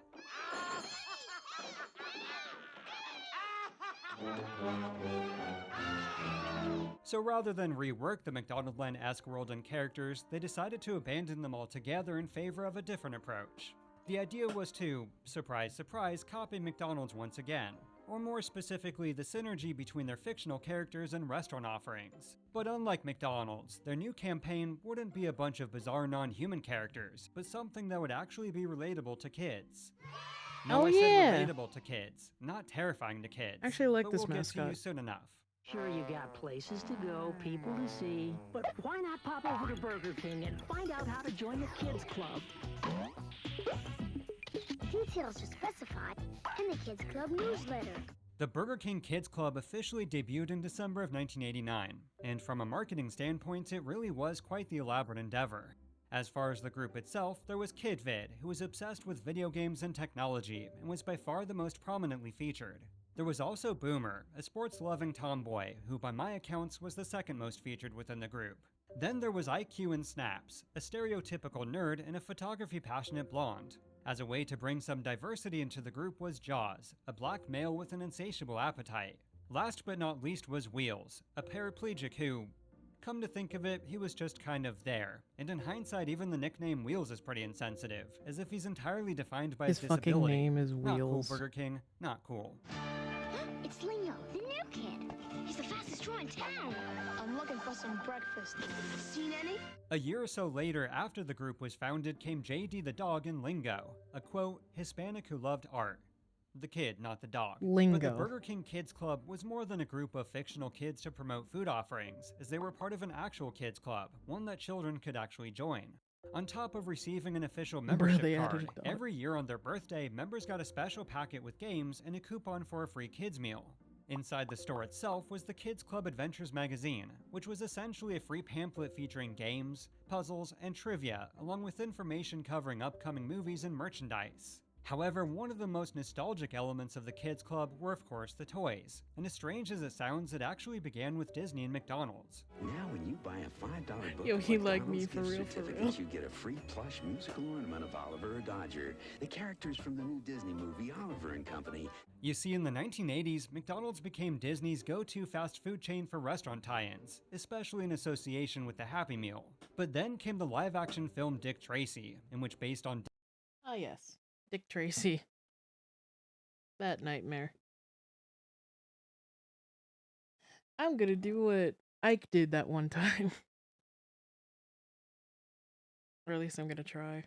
So rather than rework the McDonaldland-esque world and characters, they decided to abandon them altogether in favor of a different approach. The idea was to, surprise surprise, copy McDonald's once again, or more specifically the synergy between their fictional characters and restaurant offerings. But unlike McDonald's, their new campaign wouldn't be a bunch of bizarre non-human characters, but something that would actually be relatable to kids. No, I said relatable to kids, not terrifying to kids. Actually, I like but this we'll mascot. Get to you soon enough. Sure, you got places to go, people to see, but why not pop over to Burger King and find out how to join the kids club? Details are specified in the Kids Club newsletter. The Burger King Kids Club officially debuted in December of 1989, and from a marketing standpoint, it really was quite the elaborate endeavor. As far as the group itself, there was KidVid, who was obsessed with video games and technology, and was by far the most prominently featured. There was also Boomer, a sports-loving tomboy, who by my accounts was the second most featured within the group. Then there was IQ and Snaps, a stereotypical nerd and a photography-passionate blonde. As a way to bring some diversity into the group was Jaws, a black male with an insatiable appetite. Last but not least was Wheels, a paraplegic who, come to think of it, he was just kind of there. And in hindsight, even the nickname Wheels is pretty insensitive, as if he's entirely defined by his disability. His fucking name is Not cool, Wheels. Burger King, not cool. It's Lingo, the new kid. He's the fastest draw in town. I'm looking for some breakfast. Seen any? A year or so later, after the group was founded, came JD the dog and Lingo, a quote, Hispanic who loved art. The kid, not the dog. Lingo. But the Burger King Kids Club was more than a group of fictional kids to promote food offerings, as they were part of an actual kids club, one that children could actually join. On top of receiving an official membership card, every year on their birthday, members got a special packet with games and a coupon for a free kids meal. Inside the store itself was the Kids Club Adventures magazine, which was essentially a free pamphlet featuring games, puzzles, and trivia, along with information covering upcoming movies and merchandise. However, one of the most nostalgic elements of the Kids Club were of course the toys, and as strange as it sounds, it actually began with Disney and McDonald's. Now when you buy a $5 book Yo, of he like me McDonald's for gift real, certificates, you get a free plush musical ornament of Oliver or Dodger, the characters from the new Disney movie Oliver and Company. You see, in the 1980s, McDonald's became Disney's go-to fast food chain for restaurant tie-ins, especially in association with the Happy Meal. But then came the live-action film Dick Tracy, in which based on Ah, yes. Dick Tracy. That nightmare. I'm gonna do what Ike did that one time. Or at least I'm gonna try.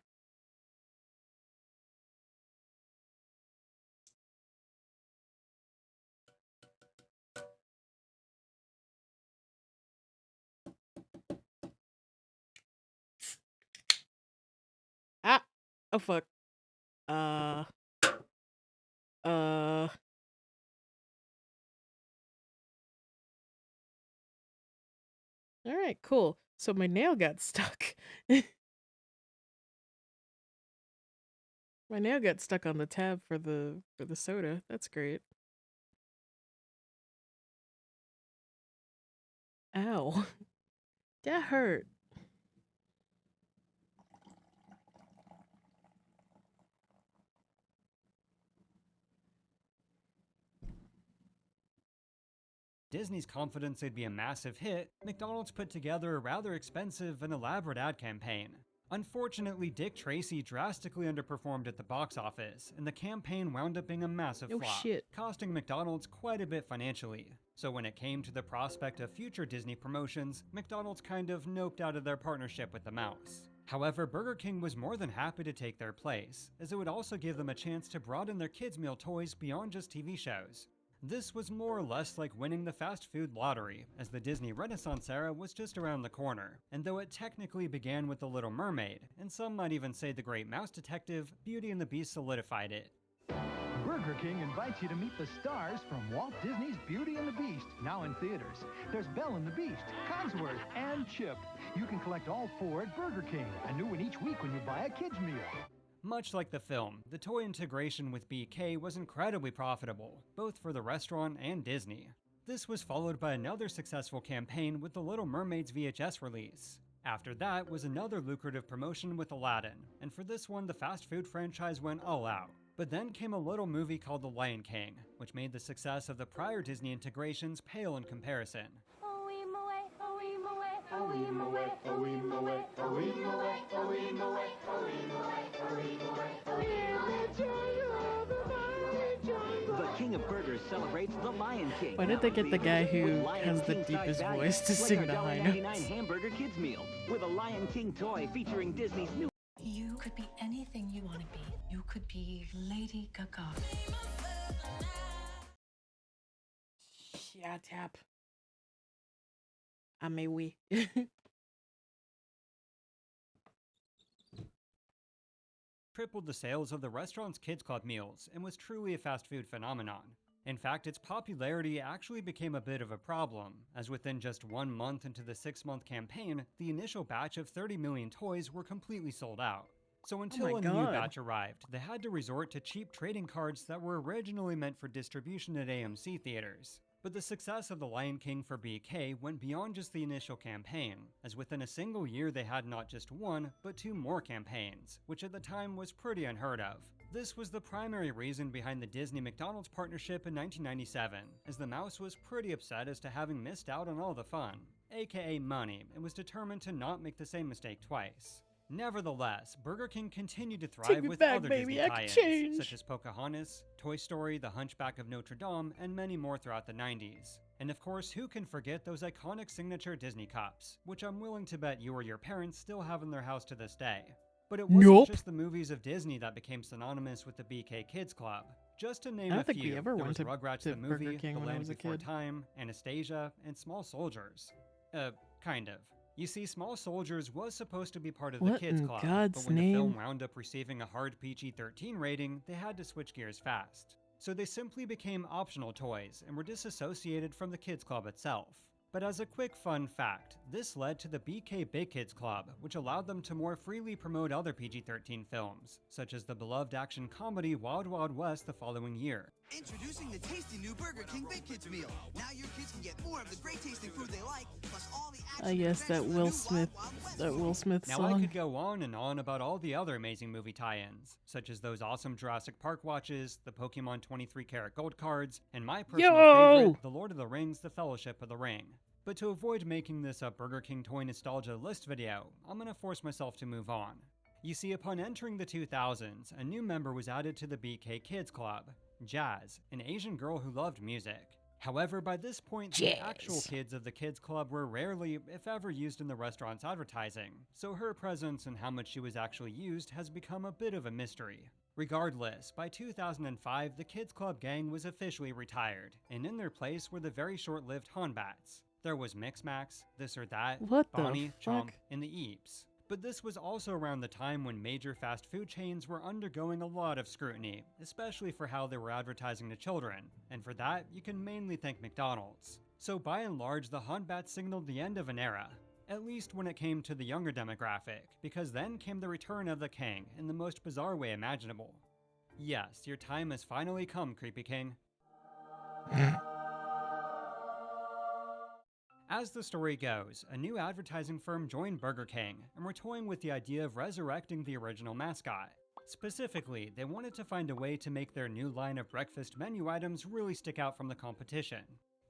Ah! Oh fuck. Alright, cool. So my nail got stuck. My nail got stuck on the tab for the soda. That's great. Ow. That hurt. Disney's confidence it'd be a massive hit, McDonald's put together a rather expensive and elaborate ad campaign. Unfortunately, Dick Tracy drastically underperformed at the box office, and the campaign wound up being a massive flop, costing McDonald's quite a bit financially. So when it came to the prospect of future Disney promotions, McDonald's kind of noped out of their partnership with the mouse. However, Burger King was more than happy to take their place, as it would also give them a chance to broaden their kids' meal toys beyond just TV shows. This was more or less like winning the fast food lottery, as the Disney Renaissance era was just around the corner, and though it technically began with The Little Mermaid, and some might even say The Great Mouse Detective, Beauty and the Beast solidified it. Burger King invites you to meet the stars from Walt Disney's Beauty and the Beast, now in theaters. There's Belle and the Beast, Cogsworth, and Chip. You can collect all four at Burger King, a new one each week when you buy a kid's meal. Much like the film, the toy integration with BK was incredibly profitable, both for the restaurant and Disney. This was followed by another successful campaign with The Little Mermaid's VHS release. After that was another lucrative promotion with Aladdin, and for this one the fast food franchise went all out. But then came a little movie called The Lion King, which made the success of the prior Disney integrations pale in comparison. The King of Burgers celebrates The Lion King. Why did they get the guy who has the deepest voice to sing the high notes? Hamburger Kids Meal with a Lion King toy featuring Disney's new. You could be anything you want to be. You could be Lady Gaga. Yeah, tap. I may we. Tripled the sales of the restaurant's Kids Club meals and was truly a fast food phenomenon. In fact, its popularity actually became a bit of a problem, as within just 1 month into the 6-month campaign, the initial batch of 30 million toys were completely sold out. So until a new batch arrived, they had to resort to cheap trading cards that were originally meant for distribution at AMC theaters. But the success of The Lion King for BK went beyond just the initial campaign, as within a single year they had not just one, but 2 more campaigns, which at the time was pretty unheard of. This was the primary reason behind the Disney-McDonald's partnership in 1997, as the mouse was pretty upset as to having missed out on all the fun, aka money, and was determined to not make the same mistake twice. Nevertheless, Burger King continued to thrive with other Disney tie-ins, such as Pocahontas, Toy Story, The Hunchback of Notre Dame, and many more throughout the 90s. And of course, who can forget those iconic signature Disney cups, which I'm willing to bet you or your parents still have in their house to this day. But it wasn't just the movies of Disney that became synonymous with the BK Kids Club. Just to name a few, there was Rugrats the movie, The Land Before Time, Anastasia, and Small Soldiers. Kind of. You see, Small Soldiers was supposed to be part of the Kids Club, but when the film wound up receiving a hard PG-13 rating, they had to switch gears fast. So they simply became optional toys and were disassociated from the Kids Club itself. But as a quick fun fact, this led to the BK Big Kids Club, which allowed them to more freely promote other PG-13 films, such as the beloved action comedy Wild Wild West the following year. Introducing the tasty new Burger King Big Kids meal. Now your kids can get more of the great tasting food they like, plus all the action. I guess that Will Smith Now song. I could go on and on about all the other amazing movie tie-ins, such as those awesome Jurassic Park watches, the Pokemon 23-karat gold cards, and my personal favorite, The Lord of the Rings, The Fellowship of the Ring. But to avoid making this a Burger King toy nostalgia list video, I'm gonna force myself to move on. You see, upon entering the 2000s, a new member was added to the BK Kids Club, Jazz, an Asian girl who loved music. However, by this point, the actual kids of the Kids Club were rarely, if ever, used in the restaurant's advertising, so her presence and how much she was actually used has become a bit of a mystery. Regardless, by 2005, the Kids Club gang was officially retired, and in their place were the very short-lived Honbats. There was Mix Max, This or That, Bonnie, Chomp, and the Eeps. But this was also around the time when major fast food chains were undergoing a lot of scrutiny, especially for how they were advertising to children, and for that, you can mainly thank McDonald's. So by and large, the Honbats signaled the end of an era, at least when it came to the younger demographic, because then came the return of the King in the most bizarre way imaginable. Yes, your time has finally come, Creepy King. As the story goes, a new advertising firm joined Burger King and were toying with the idea of resurrecting the original mascot. Specifically, they wanted to find a way to make their new line of breakfast menu items really stick out from the competition,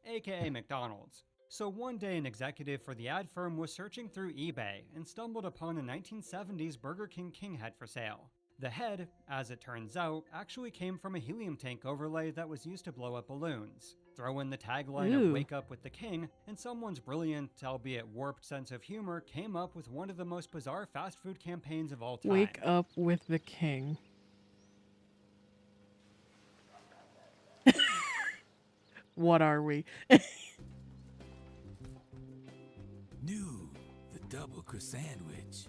aka McDonald's. So one day an executive for the ad firm was searching through eBay and stumbled upon a 1970s Burger King head for sale. The head, as it turns out, actually came from a helium tank overlay that was used to blow up balloons. Throw in the tagline of "Wake Up with the King," and someone's brilliant, albeit warped sense of humor came up with one of the most bizarre fast food campaigns of all time. Wake up with the King. What are we? New, the double croissant-wich.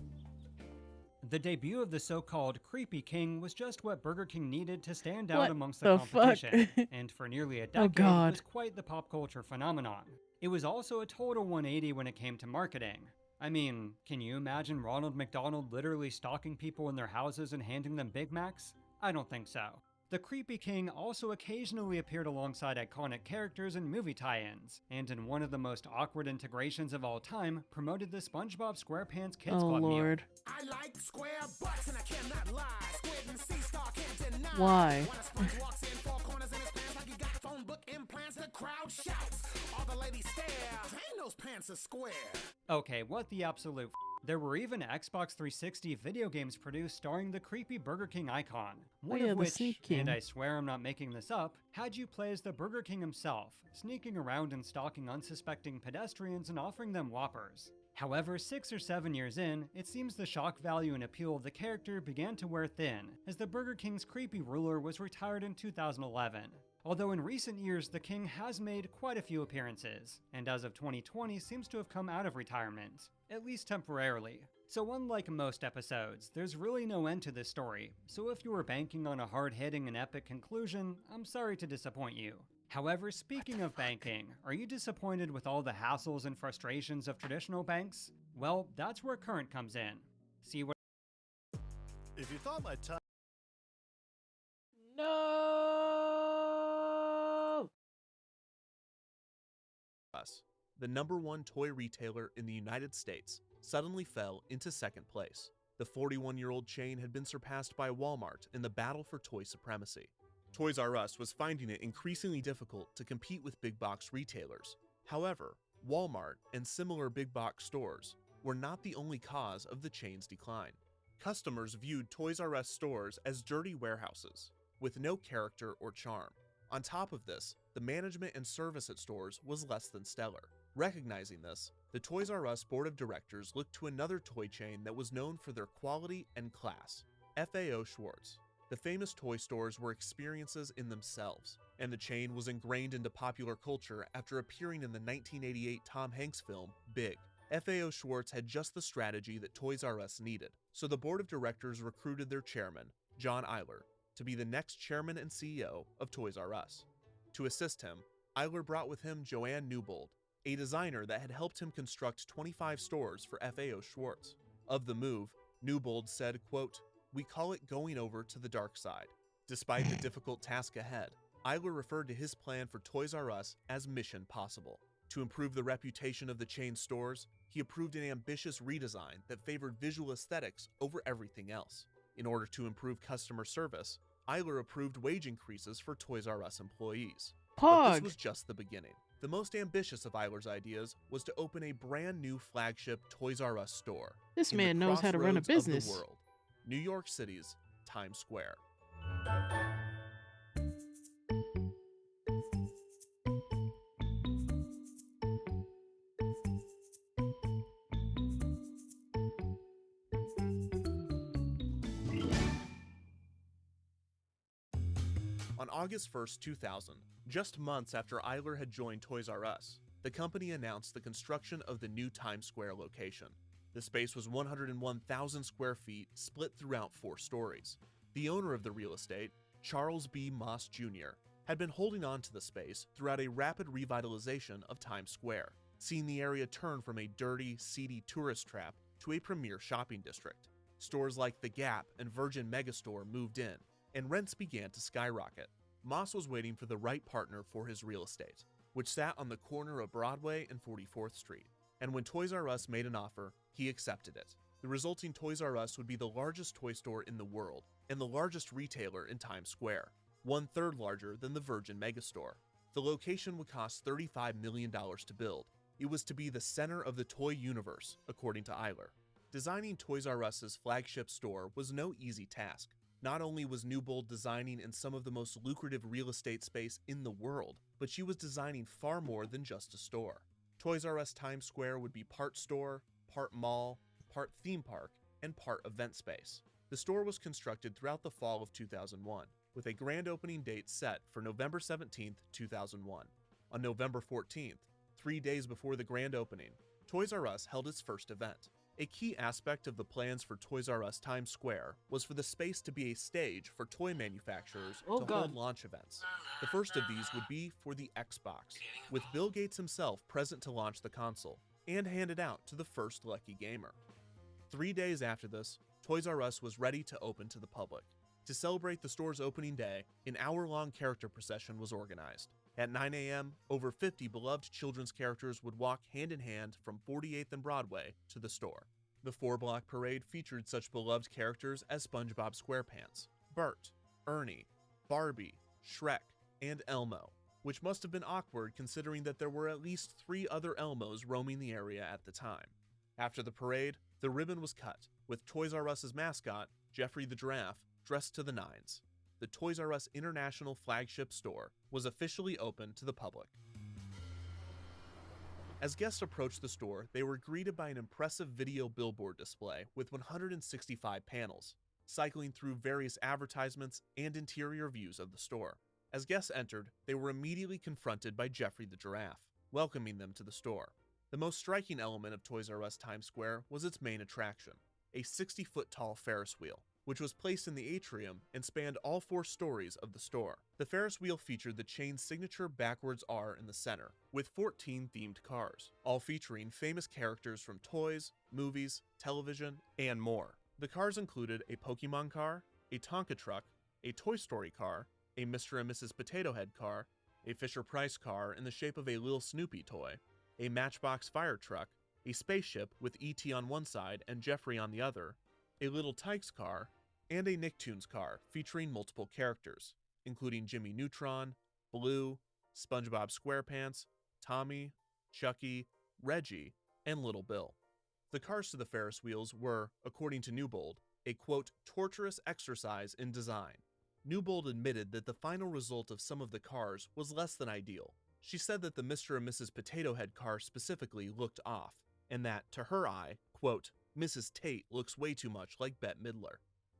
The debut of the so-called Creepy King was just what Burger King needed to stand out amongst the competition, and for nearly a decade, it was quite the pop culture phenomenon. It was also a total 180 when it came to marketing. I mean, can you imagine Ronald McDonald literally stalking people in their houses and handing them Big Macs? I don't think so. The Creepy King also occasionally appeared alongside iconic characters in movie tie-ins, and in one of the most awkward integrations of all time, promoted the SpongeBob SquarePants Kids Club meal. I like square butts and I cannot lie. Squid and sea star can't deny. Why? When a sponge walks in, four corners in his pants like he got phone book implants, the crowd shouts. All the ladies stare. Dang, those pants are square. Okay, what the absolute There were even Xbox 360 video games produced starring the creepy Burger King icon, one of which, and I swear I'm not making this up, had you play as the Burger King himself, sneaking around and stalking unsuspecting pedestrians and offering them Whoppers. However, 6 or 7 years in, it seems the shock value and appeal of the character began to wear thin, as the Burger King's creepy ruler was retired in 2011. Although in recent years, the King has made quite a few appearances, and as of 2020 seems to have come out of retirement, at least temporarily. So unlike most episodes, there's really no end to this story, so if you were banking on a hard-hitting and epic conclusion, I'm sorry to disappoint you. However, speaking of banking, are you disappointed with all the hassles and frustrations of traditional banks? Well, that's where Current comes in. See what— If you thought my time— No! The #1 toy retailer in the United States suddenly fell into second place. The 41-year-old chain had been surpassed by Walmart in the battle for toy supremacy. Toys R Us was finding it increasingly difficult to compete with big box retailers. However, Walmart and similar big box stores were not the only cause of the chain's decline. Customers viewed Toys R Us stores as dirty warehouses, with no character or charm. On top of this, the management and service at stores was less than stellar. Recognizing this, the Toys R Us board of directors looked to another toy chain that was known for their quality and class, FAO Schwarz. The famous toy stores were experiences in themselves, and the chain was ingrained into popular culture after appearing in the 1988 Tom Hanks film, Big. FAO Schwarz had just the strategy that Toys R Us needed, so the board of directors recruited their chairman, John Eyler, to be the next chairman and CEO of Toys R Us. To assist him, Eyler brought with him Joanne Newbold, a designer that had helped him construct 25 stores for FAO Schwarz. Of the move, Newbold said, quote, "We call it going over to the dark side." Despite the difficult task ahead, Eyler referred to his plan for Toys R Us as Mission Possible. To improve the reputation of the chain stores, he approved an ambitious redesign that favored visual aesthetics over everything else. In order to improve customer service, Eyler approved wage increases for Toys R Us employees. But this was just the beginning. The most ambitious of Eyler's ideas was to open a brand new flagship Toys R Us store. This in man the knows how to run a crossroads of business. the world, New York City's Times Square. On August 1st, 2000, just months after Eyler had joined Toys R Us, the company announced the construction of the new Times Square location. The space was 101,000 square feet, split throughout 4 stories. The owner of the real estate, Charles B. Moss Jr., had been holding on to the space throughout a rapid revitalization of Times Square, seeing the area turn from a dirty, seedy tourist trap to a premier shopping district. Stores like The Gap and Virgin Megastore moved in, and rents began to skyrocket. Moss was waiting for the right partner for his real estate, which sat on the corner of Broadway and 44th Street. And when Toys R Us made an offer, he accepted it. The resulting Toys R Us would be the largest toy store in the world and the largest retailer in Times Square, 1/3 larger than the Virgin Megastore. The location would cost $35 million to build. It was to be the center of the toy universe, according to Eyler. Designing Toys R Us's flagship store was no easy task. Not only was Newbold designing in some of the most lucrative real estate space in the world, but she was designing far more than just a store. Toys R Us Times Square would be part store, part mall, part theme park, and part event space. The store was constructed throughout the fall of 2001, with a grand opening date set for November 17, 2001. On November 14th, 3 days before the grand opening, Toys R Us held its first event. A key aspect of the plans for Toys R Us Times Square was for the space to be a stage for toy manufacturers to hold launch events. The first of these would be for the Xbox, with Bill Gates himself present to launch the console and hand it out to the first lucky gamer. 3 days after this, Toys R Us was ready to open to the public. To celebrate the store's opening day, an hour-long character procession was organized. At 9 a.m., over 50 beloved children's characters would walk hand-in-hand from 48th and Broadway to the store. The 4-block parade featured such beloved characters as SpongeBob SquarePants, Bert, Ernie, Barbie, Shrek, and Elmo, which must have been awkward considering that there were at least 3 other Elmos roaming the area at the time. After the parade, the ribbon was cut, with Toys R Us's mascot, Geoffrey the Giraffe, dressed to the nines. The Toys R Us International flagship store was officially open to the public. As guests approached the store, they were greeted by an impressive video billboard display with 165 panels, cycling through various advertisements and interior views of the store. As guests entered, they were immediately confronted by Geoffrey the Giraffe, welcoming them to the store. The most striking element of Toys R Us Times Square was its main attraction, a 60-foot-tall Ferris wheel, which was placed in the atrium and spanned all 4 stories of the store. The Ferris wheel featured the chain's signature backwards R in the center, with 14 themed cars, all featuring famous characters from toys, movies, television, and more. The cars included a Pokemon car, a Tonka truck, a Toy Story car, a Mr. and Mrs. Potato Head car, a Fisher-Price car in the shape of a Lil Snoopy toy, a Matchbox fire truck, a spaceship with E.T. on one side and Geoffrey on the other, a Little Tikes car, and a Nicktoons car featuring multiple characters, including Jimmy Neutron, Blue, SpongeBob SquarePants, Tommy, Chucky, Reggie, and Little Bill. The cars to the Ferris wheels were, according to Newbold, a quote, torturous exercise in design. Newbold admitted that the final result of some of the cars was less than ideal. She said that the Mr. and Mrs. Potato Head car specifically looked off, and that, to her eye, quote, Mrs. Tate looks way too much like Bette Midler.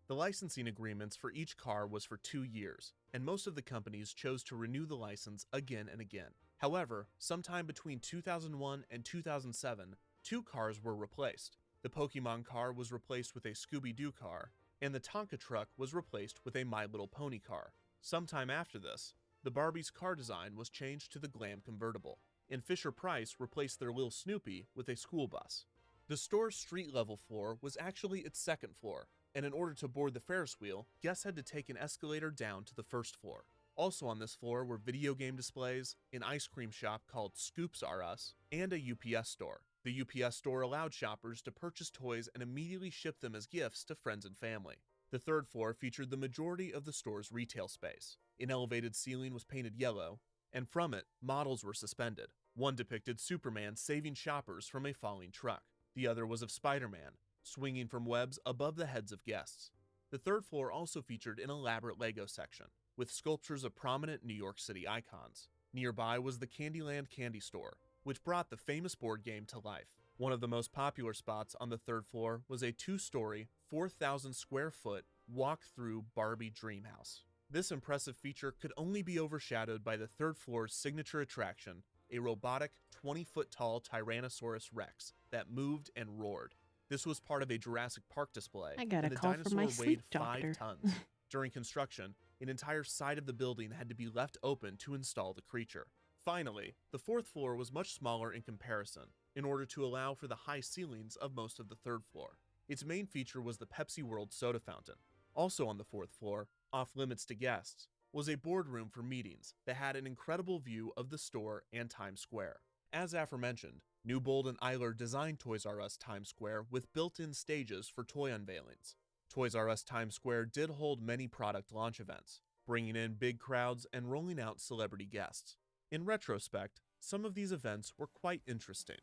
The licensing agreements for each car was for 2 years, and most of the companies chose to renew the license again and again. However, sometime between 2001 and 2007, 2 cars were replaced. The Pokemon car was replaced with a Scooby-Doo car, and the Tonka truck was replaced with a My Little Pony car. Sometime after this, the Barbie's car design was changed to the glam convertible. and Fisher-Price replaced their Lil Snoopy with a school bus. The store's street-level floor was actually its second floor, and in order to board the Ferris wheel, guests had to take an escalator down to the first floor. Also on this floor were video game displays, an ice cream shop called Scoops R Us, and a UPS store. The UPS store allowed shoppers to purchase toys and immediately ship them as gifts to friends and family. The third floor featured the majority of the store's retail space. An elevated ceiling was painted yellow, and from it, models were suspended. One depicted Superman saving shoppers from a falling truck. The other was of Spider-Man, swinging from webs above the heads of guests. The third floor also featured an elaborate Lego section, with sculptures of prominent New York City icons. Nearby was the Candyland Candy Store, which brought the famous board game to life. One of the most popular spots on the third floor was a 2-story, 4,000 square foot walk-through Barbie Dreamhouse. This impressive feature could only be overshadowed by the third floor's signature attraction, a robotic 20-foot tall Tyrannosaurus Rex that moved and roared. This was part of a Jurassic Park display, I got and a the call from my dinosaur weighed sleep doctor. 5 tons. During construction, an entire side of the building had to be left open to install the creature. Finally, the fourth floor was much smaller in comparison, in order to allow for the high ceilings of most of the third floor. Its main feature was the Pepsi World soda fountain. Also on the fourth floor, off limits to guests, was a boardroom for meetings that had an incredible view of the store and Times Square. As aforementioned, Newbold and Eiler designed Toys R Us Times Square with built-in stages for toy unveilings. Toys R Us Times Square did hold many product launch events, bringing in big crowds and rolling out celebrity guests. In retrospect, some of these events were quite interesting.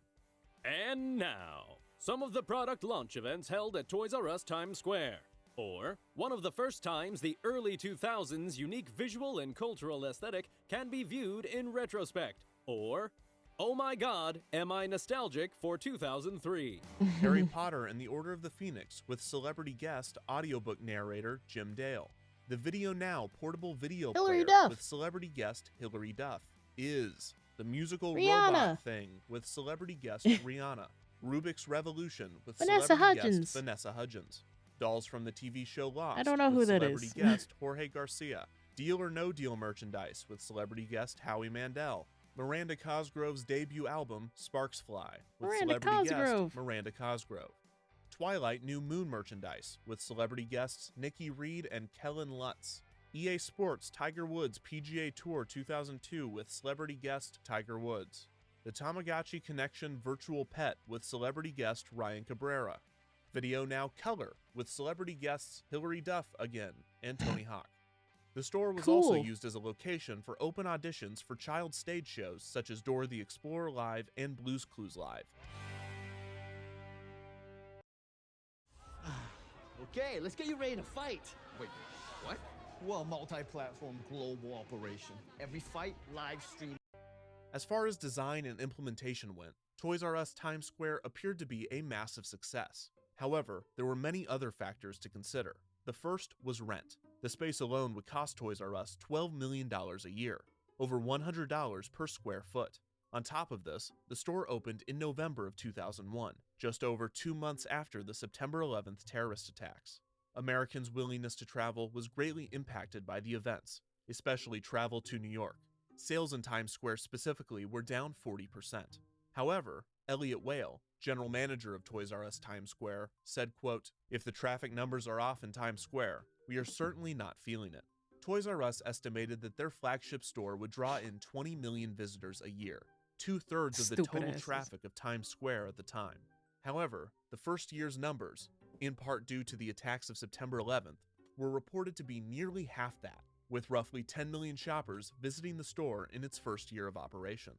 And now, some of the product launch events held at Toys R Us Times Square. Or, one of the first times the early 2000s unique visual and cultural aesthetic can be viewed in retrospect. Or, oh my god, am I nostalgic for 2003? Harry Potter and the Order of the Phoenix with celebrity guest audiobook narrator Jim Dale. The Video Now portable video Hilary player Duff. with celebrity guest Hilary Duff. Is the musical Rihanna. Robot Thing with celebrity guest Rihanna. Rubik's Revolution with Vanessa celebrity Hudgens. guest Vanessa Hudgens. Dolls from the TV show Lost I don't know with who that celebrity is. guest Jorge Garcia. Deal or No Deal merchandise with celebrity guest Howie Mandel. Miranda Cosgrove's debut album Sparks Fly with Miranda celebrity Cosgrove. guest Miranda Cosgrove. Twilight New Moon merchandise with celebrity guests Nikki Reed and Kellen Lutz. EA Sports Tiger Woods PGA Tour 2002 with celebrity guest Tiger Woods. The Tamagotchi Connection Virtual Pet with celebrity guest Ryan Cabrera. Video Now Color with celebrity guests Hilary Duff again and Tony Hawk. The store was also Cool. used as a location for open auditions for child stage shows such as Dora the Explorer Live and Blue's Clues Live. Okay, let's get you ready to fight. Wait, what? Well, multi-platform global operation. Every fight live stream. As far as design and implementation went, Toys R Us Times Square appeared to be a massive success. However, there were many other factors to consider. The first was rent. The space alone would cost Toys R Us $12 million a year, over $100 per square foot. On top of this, the store opened in November of 2001, just over 2 months after the September 11th terrorist attacks. Americans' willingness to travel was greatly impacted by the events, especially travel to New York. Sales in Times Square specifically were down 40%. However, Elliot Whale, general manager of Toys R Us Times Square, said, quote, "If the traffic numbers are off in Times Square, we are certainly not feeling it." Toys R Us estimated that their flagship store would draw in 20 million visitors a year, 2/3 of the Stupid total asses. traffic of Times Square at the time. However, the first year's numbers, in part due to the attacks of September 11th, were reported to be nearly half that, with roughly 10 million shoppers visiting the store in its first year of operation.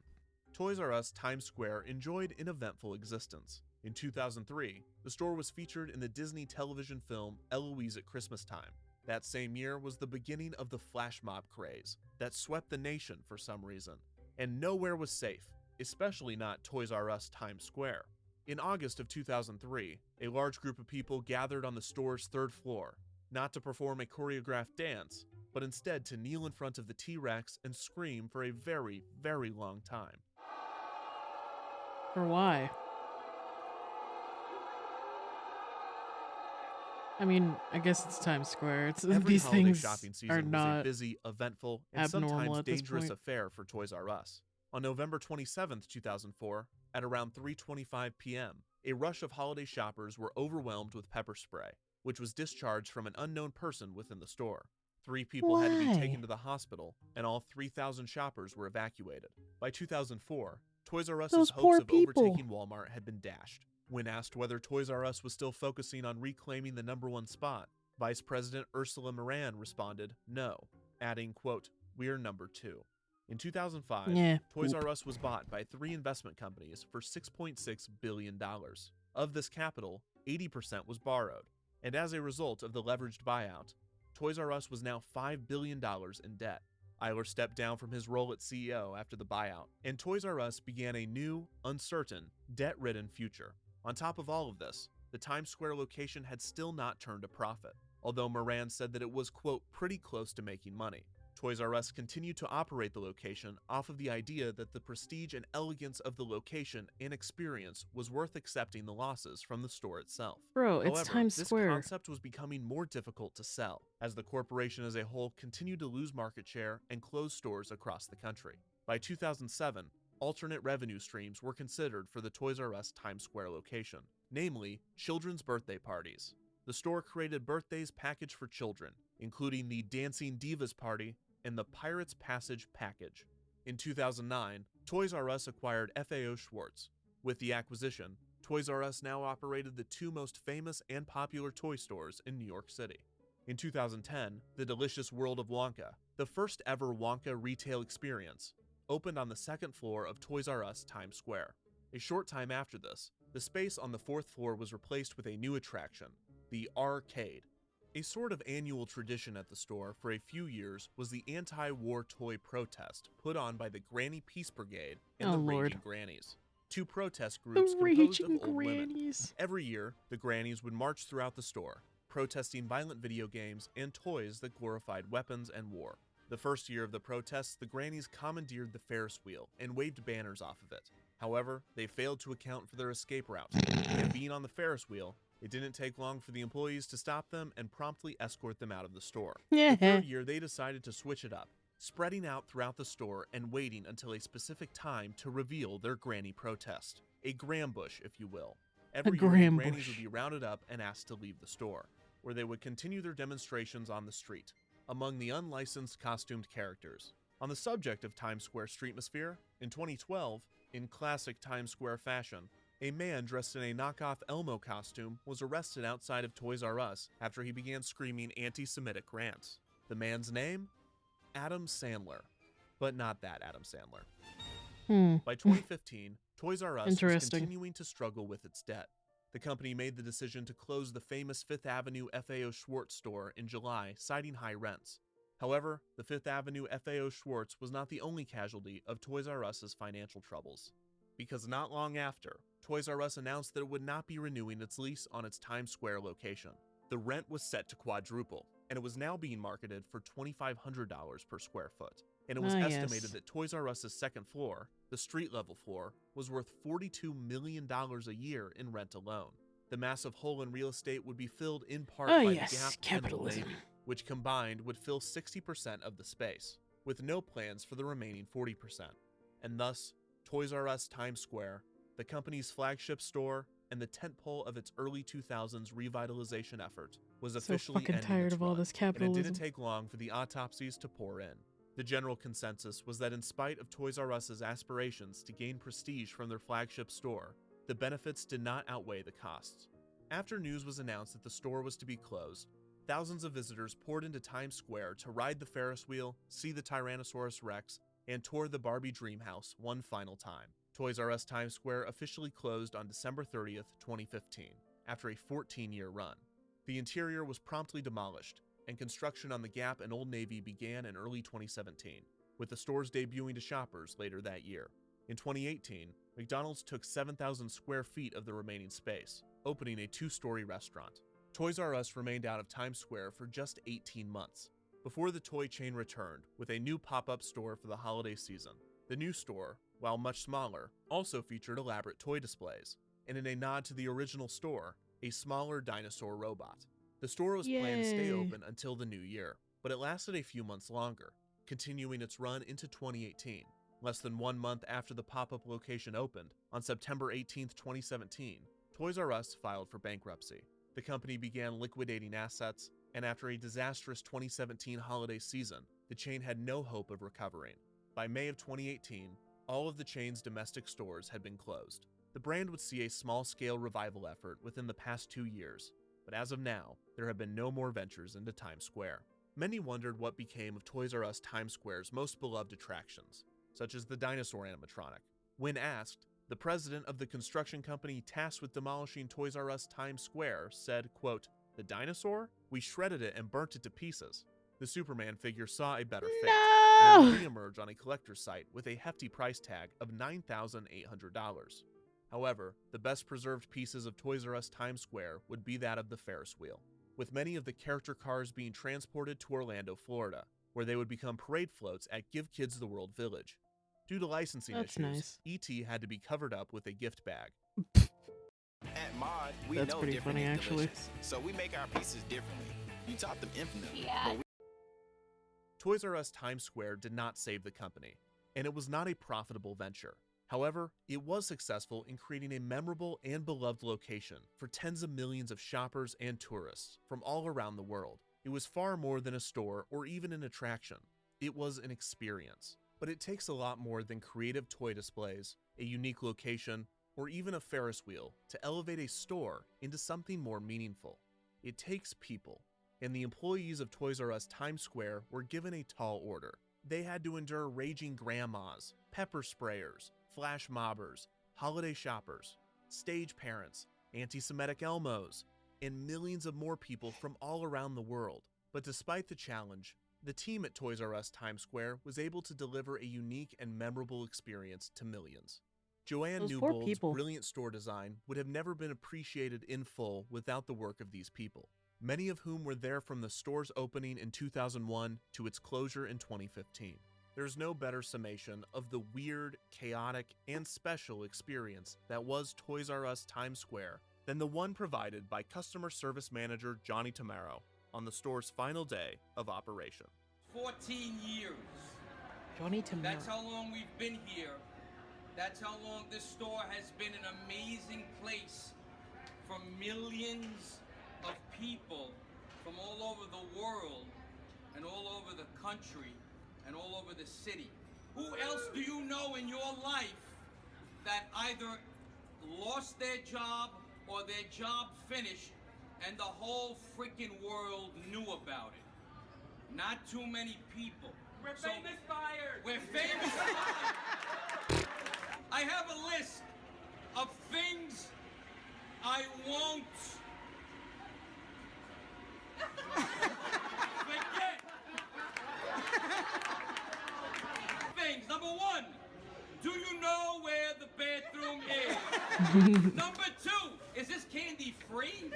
Toys R Us Times Square enjoyed an eventful existence. In 2003, the store was featured in the Disney television film Eloise at Christmas Time. That same year was the beginning of the flash mob craze that swept the nation for some reason. And nowhere was safe, especially not Toys R Us Times Square. In August of 2003, a large group of people gathered on the store's third floor, not to perform a choreographed dance, but instead to kneel in front of the T-Rex and scream for a very, very long time. For why? I mean, I guess it's Times Square. It's Every these holiday things shopping are season was a not busy, eventful, and abnormal sometimes at this dangerous point. affair for Toys R Us. On November 27, 2004, at around 3:25 p.m., a rush of holiday shoppers were overwhelmed with pepper spray, which was discharged from an unknown person within the store. 3 people had to be taken to the hospital, and all 3,000 shoppers were evacuated. By 2004, Toys R Us's hopes of overtaking Walmart had been dashed. When asked whether Toys R Us was still focusing on reclaiming the #1 spot, Vice President Ursula Moran responded, no, adding, quote, "We're number 2. In 2005, Toys R Us was bought by 3 investment companies for $6.6 billion. Of this capital, 80% was borrowed, and as a result of the leveraged buyout, Toys R Us was now $5 billion in debt. Eiler stepped down from his role as CEO after the buyout, and Toys R Us began a new, uncertain, debt-ridden future. On top of all of this, the Times Square location had still not turned a profit, although Moran said that it was, quote, pretty close to making money. Toys R Us continued to operate the location off of the idea that the prestige and elegance of the location and experience was worth accepting the losses from the store itself. Bro, it's Times Square. This concept was becoming more difficult to sell, as the corporation as a whole continued to lose market share and close stores across the country. By 2007, alternate revenue streams were considered for the Toys R Us Times Square location, namely children's birthday parties. The store created birthdays packaged for children, including the Dancing Divas Party and the Pirates Passage package. In 2009, Toys R Us acquired FAO Schwarz. With the acquisition, Toys R Us now operated the 2 most famous and popular toy stores in New York City. In 2010, the Delicious World of Wonka, the first ever Wonka retail experience, opened on the 2nd floor of Toys R Us Times Square. A short time after this, the space on the 4th floor was replaced with a new attraction, the Arcade. A sort of annual tradition at the store for a few years was the anti-war toy protest put on by the Granny Peace Brigade and the Raging Grannies. 2 protest groups composed of old women. Every year, the Grannies would march throughout the store, protesting violent video games and toys that glorified weapons and war. The first year of the protests, the Grannies commandeered the Ferris wheel and waved banners off of it. However, they failed to account for their escape route, and being on the Ferris wheel, it didn't take long for the employees to stop them and promptly escort them out of the store. The 3rd year, they decided to switch it up, spreading out throughout the store and waiting until a specific time to reveal their Granny protest. A Grambush, if you will. Every year, the Grannies would be rounded up and asked to leave the store, where they would continue their demonstrations on the street, among the unlicensed costumed characters. On the subject of Times Square streetmosphere, in 2012, in classic Times Square fashion, a man dressed in a knockoff Elmo costume was arrested outside of Toys R Us after he began screaming anti-Semitic rants. The man's name? Adam Sandler. But not that Adam Sandler. By 2015, Toys R Us was continuing to struggle with its debt. The company made the decision to close the famous 5th Avenue FAO Schwarz store in July, citing high rents. However, the 5th Avenue FAO Schwarz was not the only casualty of Toys R Us's financial troubles, because not long after, Toys R Us announced that it would not be renewing its lease on its Times Square location. The rent was set to quadruple, and it was now being marketed for $2,500 per square foot. And it was estimated that Toys R Us's 2nd floor, the street-level floor, was worth $42 million a year in rent alone. The massive hole in real estate would be filled in part by the Gap and Old Navy, which combined would fill 60% of the space, with no plans for the remaining 40%. And thus, Toys R Us Times Square, the company's flagship store and the tentpole of its early 2000s revitalization effort, was officially ending its run, and it didn't take long for the autopsies to pour in. The general consensus was that in spite of Toys R Us's aspirations to gain prestige from their flagship store, the benefits did not outweigh the costs. After news was announced that the store was to be closed, thousands of visitors poured into Times Square to ride the Ferris wheel, see the Tyrannosaurus Rex, and tour the Barbie Dreamhouse one final time. Toys R Us Times Square officially closed on December 30th, 2015, after a 14-year run. The interior was promptly demolished, and construction on the Gap and Old Navy began in early 2017, with the stores debuting to shoppers later that year. In 2018, McDonald's took 7,000 square feet of the remaining space, opening a 2-story restaurant. Toys R Us remained out of Times Square for just 18 months, before the toy chain returned with a new pop-up store for the holiday season. The new store, while much smaller, also featured elaborate toy displays, and in a nod to the original store, a smaller dinosaur robot. The store was planned to stay open until the new year, but it lasted a few months longer, continuing its run into 2018. Less than 1 month after the pop-up location opened, on September 18, 2017, Toys R Us filed for bankruptcy. The company began liquidating assets, and after a disastrous 2017 holiday season, the chain had no hope of recovering. By May of 2018, all of the chain's domestic stores had been closed. The brand would see a small-scale revival effort within the past 2 years, but as of now, there have been no more ventures into Times Square. Many wondered what became of Toys R Us Times Square's most beloved attractions, such as the dinosaur animatronic. When asked, the president of the construction company tasked with demolishing Toys R Us Times Square said, quote, "The dinosaur? We shredded it and burnt it to pieces." The Superman figure saw a better fate, and it would re-emerge on a collector's site with a hefty price tag of $9,800. However, the best preserved pieces of Toys R Us Times Square would be that of the Ferris wheel, with many of the character cars being transported to Orlando, Florida, where they would become parade floats at Give Kids the World Village. Due to licensing issues, nice. E.T. had to be covered up with a gift bag. At Mod, we That's know pretty different funny, is actually. delicious, so we make our pieces differently. You taught them infinitely. Yeah. But Toys R Us Times Square did not save the company, and it was not a profitable venture. However, it was successful in creating a memorable and beloved location for tens of millions of shoppers and tourists from all around the world. It was far more than a store or even an attraction. It was an experience. But it takes a lot more than creative toy displays, a unique location, or even a Ferris wheel to elevate a store into something more meaningful. It takes people, and the employees of Toys R Us Times Square were given a tall order. They had to endure raging grandmas, pepper sprayers, flash mobbers, holiday shoppers, stage parents, anti-Semitic Elmos, and millions of more people from all around the world. But despite the challenge, the team at Toys R Us Times Square was able to deliver a unique and memorable experience to millions. Joanne Those poor Newbold's people. brilliant store design would have never been appreciated in full without the work of these people, many of whom were there from the store's opening in 2001 to its closure in 2015. There's no better summation of the weird, chaotic, and special experience that was Toys R Us Times Square than the one provided by customer service manager Johnny Tamaro on the store's final day of operation. 14 years. Johnny Tamaro. That's how long we've been here. That's how long this store has been an amazing place for millions of people from all over the world and all over the country and all over the city. Who else do you know in your life that either lost their job or their job finished and the whole freaking world knew about it? Not too many people. We're famous buyers. We're famous buyers. I have a list of things I won't forget. Things. Number one, do you know where the bathroom is? Number two, is this candy free?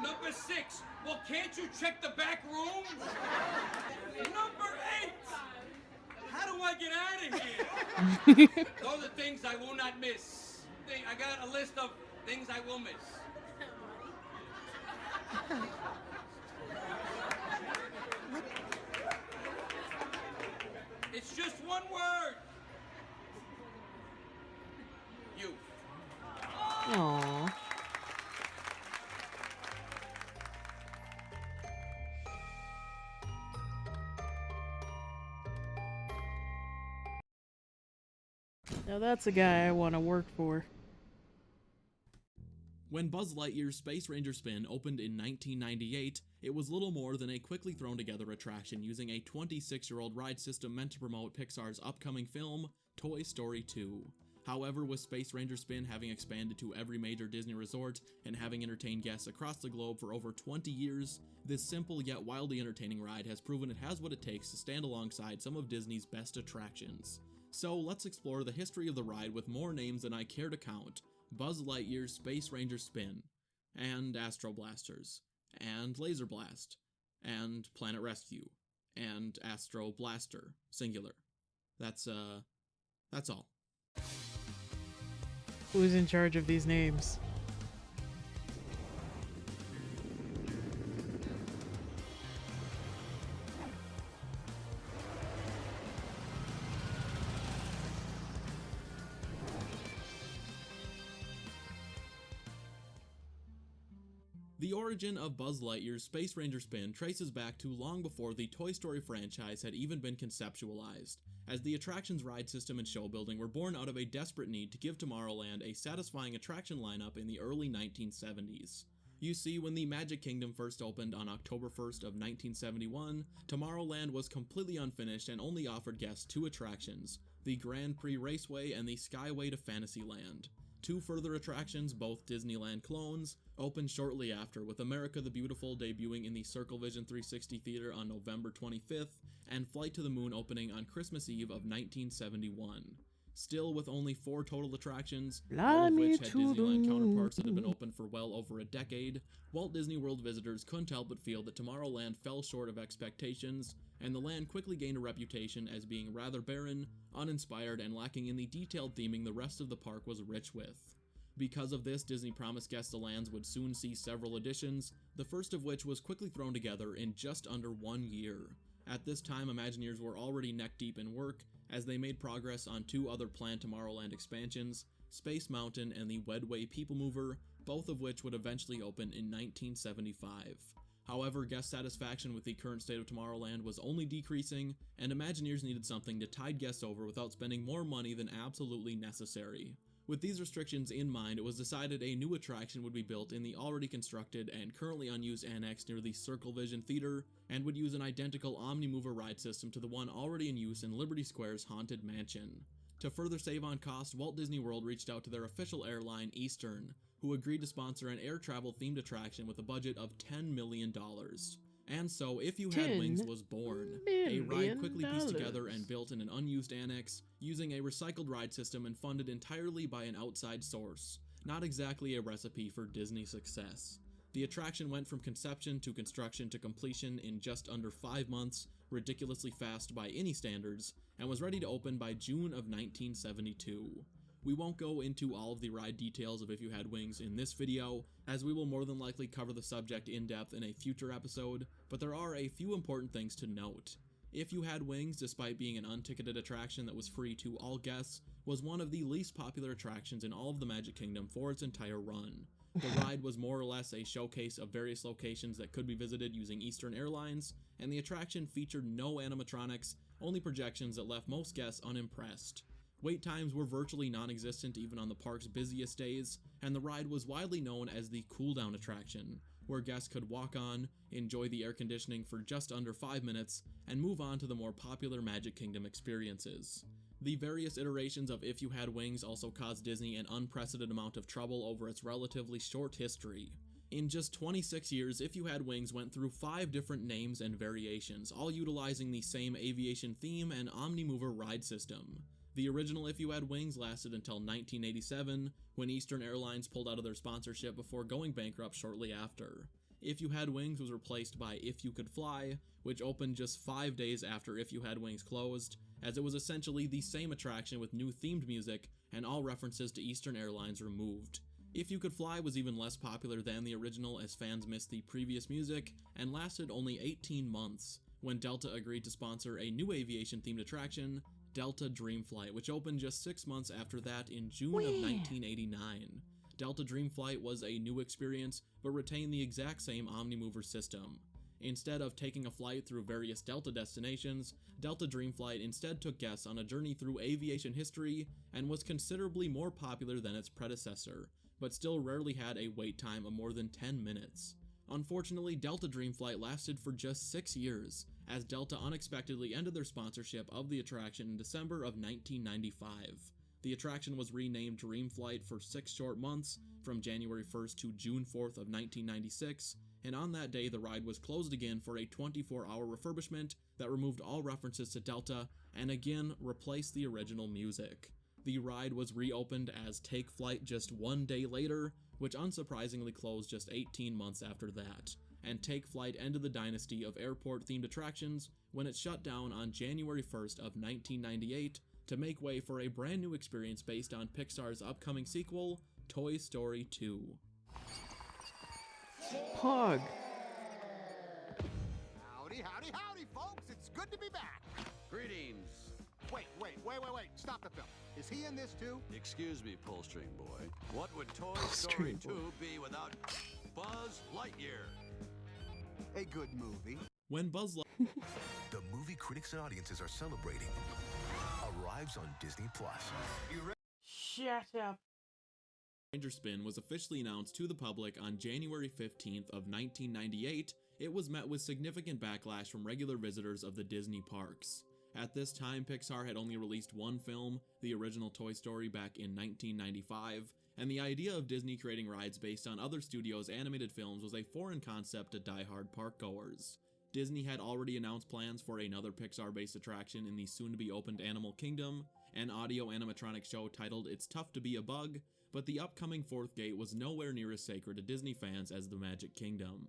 Number six, well, can't you check the back room? Number 8, how do I get out of here? Those are things I will not miss. I got a list of things I will miss. It's just one word. You. Aww. Now that's a guy I want to work for. When Buzz Lightyear's Space Ranger Spin opened in 1998, it was little more than a quickly thrown together attraction using a 26-year-old ride system meant to promote Pixar's upcoming film, Toy Story 2. However, with Space Ranger Spin having expanded to every major Disney resort and having entertained guests across the globe for over 20 years, this simple yet wildly entertaining ride has proven it has what it takes to stand alongside some of Disney's best attractions. So let's explore the history of the ride with more names than I care to count: Buzz Lightyear's Space Ranger Spin, and Astro Blasters, and Laser Blast, and Planet Rescue, and Astro Blaster, singular. That's all. Who's in charge of these names? The origin of Buzz Lightyear's Space Ranger spin traces back to long before the Toy Story franchise had even been conceptualized, as the attraction's ride system and show building were born out of a desperate need to give Tomorrowland a satisfying attraction lineup in the early 1970s. You see, when the Magic Kingdom first opened on October 1st of 1971, Tomorrowland was completely unfinished and only offered guests 2 attractions, the Grand Prix Raceway and the Skyway to Fantasyland. 2 further attractions, both Disneyland clones, opened shortly after, with America the Beautiful debuting in the Circle Vision 360 Theater on November 25th, and Flight to the Moon opening on Christmas Eve of 1971. Still, with only 4 total attractions, all of which had Disneyland counterparts that had been open for well over a decade, Walt Disney World visitors couldn't help but feel that Tomorrowland fell short of expectations, and the land quickly gained a reputation as being rather barren, uninspired, and lacking in the detailed theming the rest of the park was rich with. Because of this, Disney promised guests the lands would soon see several additions, the first of which was quickly thrown together in just under 1 year. At this time, Imagineers were already neck-deep in work, as they made progress on 2 other planned Tomorrowland expansions, Space Mountain and the Wedway People Mover, both of which would eventually open in 1975. However, guest satisfaction with the current state of Tomorrowland was only decreasing, and Imagineers needed something to tide guests over without spending more money than absolutely necessary. With these restrictions in mind, it was decided a new attraction would be built in the already constructed and currently unused annex near the Circle Vision Theater, and would use an identical Omnimover ride system to the one already in use in Liberty Square's Haunted Mansion. To further save on cost, Walt Disney World reached out to their official airline, Eastern, who agreed to sponsor an air travel themed attraction with a budget of $10 million. And so, If You Had Wings was born, a ride quickly pieced together and built in an unused annex, using a recycled ride system and funded entirely by an outside source. Not exactly a recipe for Disney success. The attraction went from conception to construction to completion in just under 5 months, ridiculously fast by any standards, and was ready to open by June of 1972. We won't go into all of the ride details of If You Had Wings in this video, as we will more than likely cover the subject in depth in a future episode, but there are a few important things to note. If You Had Wings, despite being an unticketed attraction that was free to all guests, was one of the least popular attractions in all of the Magic Kingdom for its entire run. The ride was more or less a showcase of various locations that could be visited using Eastern Airlines, and the attraction featured no animatronics, only projections that left most guests unimpressed. Wait times were virtually non-existent even on the park's busiest days, and the ride was widely known as the cool-down attraction, where guests could walk on, enjoy the air conditioning for just under 5 minutes, and move on to the more popular Magic Kingdom experiences. The various iterations of If You Had Wings also caused Disney an unprecedented amount of trouble over its relatively short history. In just 26 years, If You Had Wings went through 5 different names and variations, all utilizing the same aviation theme and Omnimover ride system. The original If You Had Wings lasted until 1987, when Eastern Airlines pulled out of their sponsorship before going bankrupt shortly after. If You Had Wings was replaced by If You Could Fly, which opened just 5 days after If You Had Wings closed, as it was essentially the same attraction with new themed music and all references to Eastern Airlines removed. If You Could Fly was even less popular than the original as fans missed the previous music, and lasted only 18 months, when Delta agreed to sponsor a new aviation-themed attraction, Delta Dreamflight, which opened just 6 months after that in June of 1989. Delta Dreamflight was a new experience, but retained the exact same Omnimover system. Instead of taking a flight through various Delta destinations, Delta Dreamflight instead took guests on a journey through aviation history and was considerably more popular than its predecessor, but still rarely had a wait time of more than 10 minutes. Unfortunately, Delta Dreamflight lasted for just 6 years, as Delta unexpectedly ended their sponsorship of the attraction in December of 1995. The attraction was renamed Dreamflight for 6 short months, from January 1st to June 4th of 1996, and on that day the ride was closed again for a 24-hour refurbishment that removed all references to Delta and again replaced the original music. The ride was reopened as Take Flight just 1 day later, which unsurprisingly closed just 18 months after that, and Take Flight ended the dynasty of airport-themed attractions when it shut down on January 1st of 1998 to make way for a brand new experience based on Pixar's upcoming sequel, Toy Story 2. Pog. Howdy, howdy, howdy, folks! It's good to be back! Greetings! Wait, stop the film. Is he in this too? Excuse me, Pullstring Boy. What would Toy Story 2 be without... Buzz Lightyear. A good movie. When Buzz the movie critics and audiences are celebrating arrives on Disney+. Shut up. Ranger Spin was officially announced to the public on January 15th of 1998, it was met with significant backlash from regular visitors of the Disney parks. At this time, Pixar had only released one film, the original Toy Story, back in 1995, and the idea of Disney creating rides based on other studios' animated films was a foreign concept to die-hard parkgoers. Disney had already announced plans for another Pixar-based attraction in the soon-to-be-opened Animal Kingdom, an audio animatronic show titled It's Tough to Be a Bug, but the upcoming fourth gate was nowhere near as sacred to Disney fans as the Magic Kingdom.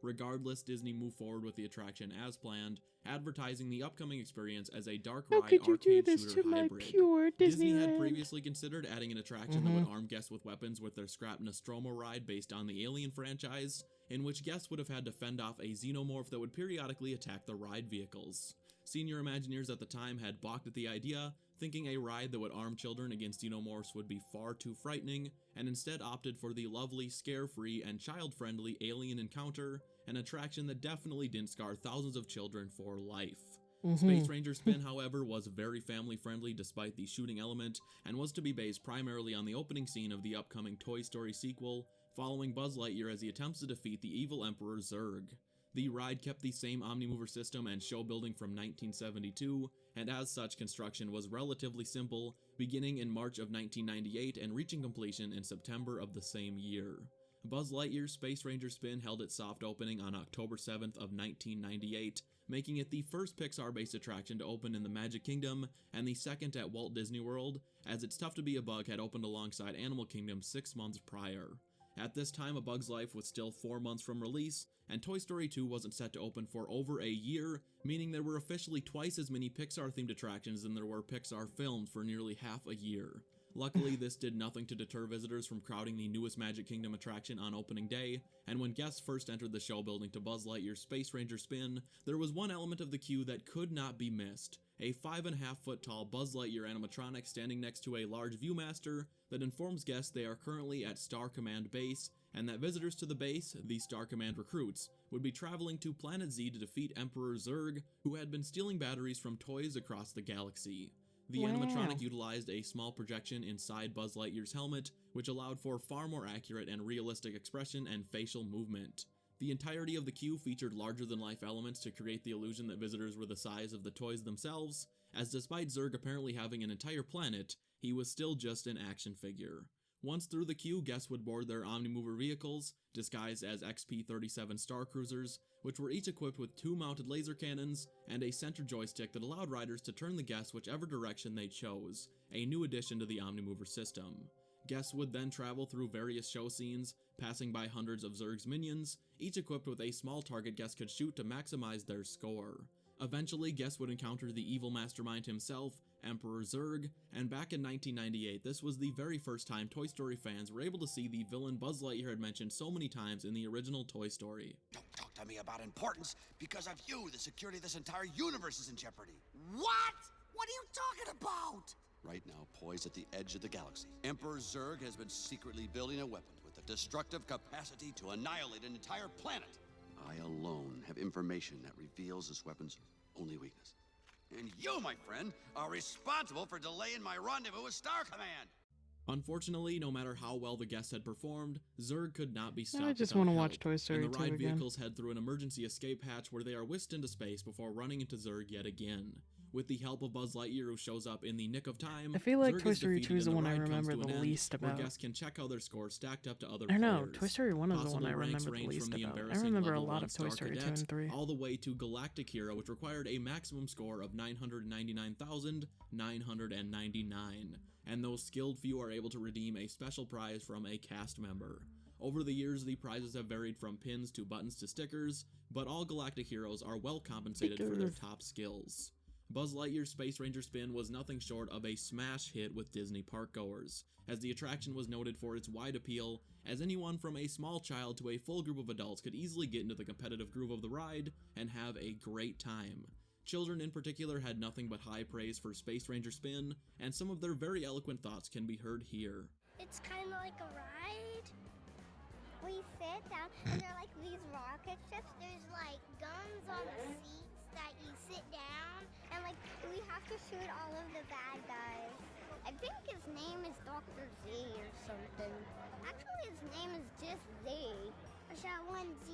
Regardless, Disney moved forward with the attraction as planned, advertising the upcoming experience as a dark ride arcade shooter hybrid. Disney had previously considered adding an attraction that would arm guests with weapons with their scrap Nostromo ride based on the Alien franchise, in which guests would have had to fend off a xenomorph that would periodically attack the ride vehicles. Senior Imagineers at the time had balked at the idea, thinking a ride that would arm children against xenomorphs would be far too frightening, and instead opted for the lovely, scare-free, and child-friendly Alien Encounter, an attraction that definitely didn't scar thousands of children for life. Space Ranger Spin, however, was very family-friendly despite the shooting element, and was to be based primarily on the opening scene of the upcoming Toy Story sequel, following Buzz Lightyear as he attempts to defeat the evil Emperor Zurg. The ride kept the same Omnimover system and show building from 1972, and as such, construction was relatively simple, beginning in March of 1998 and reaching completion in September of the same year. Buzz Lightyear's Space Ranger Spin held its soft opening on October 7th of 1998, making it the first Pixar-based attraction to open in the Magic Kingdom and the second at Walt Disney World, as It's Tough to Be a Bug had opened alongside Animal Kingdom 6 months prior. At this time, A Bug's Life was still 4 months from release, and Toy Story 2 wasn't set to open for over a year, meaning there were officially twice as many Pixar-themed attractions than there were Pixar films for nearly half a year. Luckily, this did nothing to deter visitors from crowding the newest Magic Kingdom attraction on opening day, and when guests first entered the show building to Buzz Lightyear's Space Ranger Spin, there was one element of the queue that could not be missed: a 5.5-foot tall Buzz Lightyear animatronic standing next to a large Viewmaster that informs guests they are currently at Star Command Base, and that visitors to the base, the Star Command recruits, would be traveling to Planet Z to defeat Emperor Zurg, who had been stealing batteries from toys across the galaxy. The animatronic utilized a small projection inside Buzz Lightyear's helmet, which allowed for far more accurate and realistic expression and facial movement. The entirety of the queue featured larger-than-life elements to create the illusion that visitors were the size of the toys themselves, as despite Zurg apparently having an entire planet, he was still just an action figure. Once through the queue, guests would board their Omnimover vehicles, disguised as XP-37 Star Cruisers, which were each equipped with 2 mounted laser cannons and a center joystick that allowed riders to turn the guests whichever direction they chose, a new addition to the Omnimover system. Guests would then travel through various show scenes, passing by hundreds of Zurg's minions, each equipped with a small target guests could shoot to maximize their score. Eventually, guests would encounter the evil mastermind himself, Emperor Zurg, and back in 1998, this was the very first time Toy Story fans were able to see the villain Buzz Lightyear had mentioned so many times in the original Toy Story. Don't talk to me about importance. Because of you, the security of this entire universe is in jeopardy. What? What are you talking about? Right now, poised at the edge of the galaxy, Emperor Zurg has been secretly building a weapon with the destructive capacity to annihilate an entire planet. I alone have information that reveals this weapon's only weakness. And you, my friend, are responsible for delaying my rendezvous with Star Command. Unfortunately, no matter how well the guests had performed, Zurg could not be stopped. I just want to watch Toy Story 2 and the ride again. vehicles head through an emergency escape hatch where they are whisked into space before running into Zurg yet again. With the help of Buzz Lightyear, who shows up in the nick of time, I feel like Zurg Toy is Story defeated 2 is the and one I ride comes remember to the an end, least where about. guests can check how their scores stacked up to other I don't know, players. Toy Story 1 is the one I Possible ranks remember the range least from the about. I embarrassing remember a level lot 1 of Toy Star Story 2 Cadet, and 3. all the way to Galactic Hero, which required a maximum score of 999,999, and those skilled few are able to redeem a special prize from a cast member. Over the years, the prizes have varied from pins to buttons to stickers, but all Galactic Heroes are well compensated for their top skills. Buzz Lightyear's Space Ranger Spin was nothing short of a smash hit with Disney parkgoers, as the attraction was noted for its wide appeal, as anyone from a small child to a full group of adults could easily get into the competitive groove of the ride and have a great time. Children in particular had nothing but high praise for Space Ranger Spin, and some of their very eloquent thoughts can be heard here. It's kind of like a ride. we sit down, and they're like these rocket ships. There's like guns on the seats that you sit down, and like we have to shoot all of the bad guys. I think his name is Dr. Z or something. Actually, his name is just Z. I shot one Z,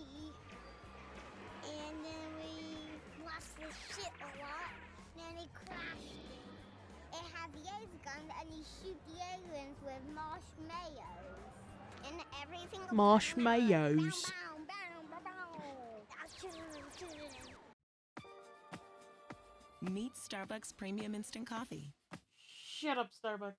and then we lost this shit a lot. Then he crashed it. It had the ace gun, and you shoot the aliens with marshmallows. And everything. Marshmallows. Meet Starbucks Premium Instant Coffee. Shut up, Starbucks.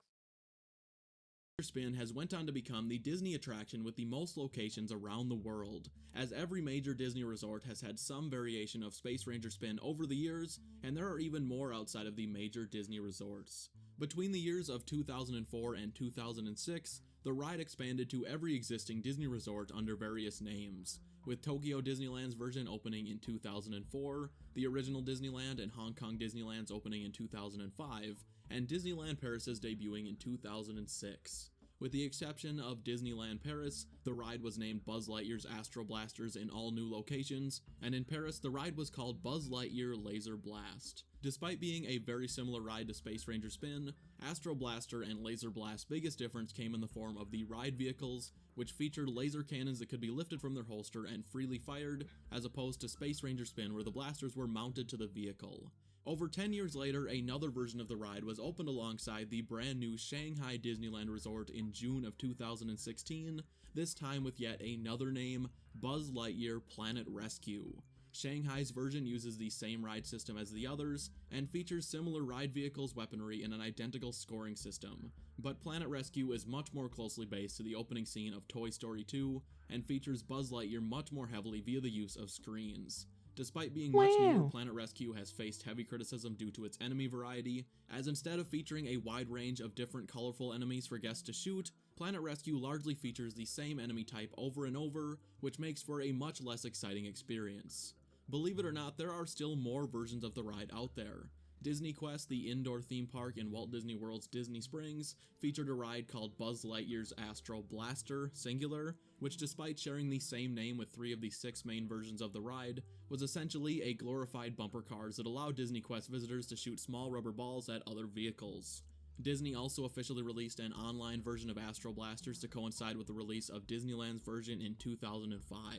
Spin has went on to become the Disney attraction with the most locations around the world, as every major Disney resort has had some variation of Space Ranger Spin over the years, and there are even more outside of the major Disney resorts. Between the years of 2004 and 2006, the ride expanded to every existing Disney resort under various names, with Tokyo Disneyland's version opening in 2004, the original Disneyland and Hong Kong Disneyland's opening in 2005, and Disneyland Paris's debuting in 2006. With the exception of Disneyland Paris, the ride was named Buzz Lightyear's Astro Blasters in all new locations, and in Paris the ride was called Buzz Lightyear Laser Blast. Despite being a very similar ride to Space Ranger Spin, Astro Blaster and Laser Blast's biggest difference came in the form of the ride vehicles, which featured laser cannons that could be lifted from their holster and freely fired, as opposed to Space Ranger Spin where the blasters were mounted to the vehicle. Over 10 years later, another version of the ride was opened alongside the brand new Shanghai Disneyland Resort in June of 2016, this time with yet another name, Buzz Lightyear Planet Rescue. Shanghai's version uses the same ride system as the others, and features similar ride vehicles, weaponry, and an identical scoring system. But Planet Rescue is much more closely based to the opening scene of Toy Story 2, and features Buzz Lightyear much more heavily via the use of screens. Despite being much newer, Planet Rescue has faced heavy criticism due to its enemy variety, as instead of featuring a wide range of different colorful enemies for guests to shoot, Planet Rescue largely features the same enemy type over and over, which makes for a much less exciting experience. Believe it or not, there are still more versions of the ride out there. Disney Quest, the indoor theme park in Walt Disney World's Disney Springs, featured a ride called Buzz Lightyear's Astro Blaster, singular, which despite sharing the same name with 3 of the 6 main versions of the ride, was essentially a glorified bumper cars that allow Disney Quest visitors to shoot small rubber balls at other vehicles. Disney also officially released an online version of Astro Blasters to coincide with the release of Disneyland's version in 2005.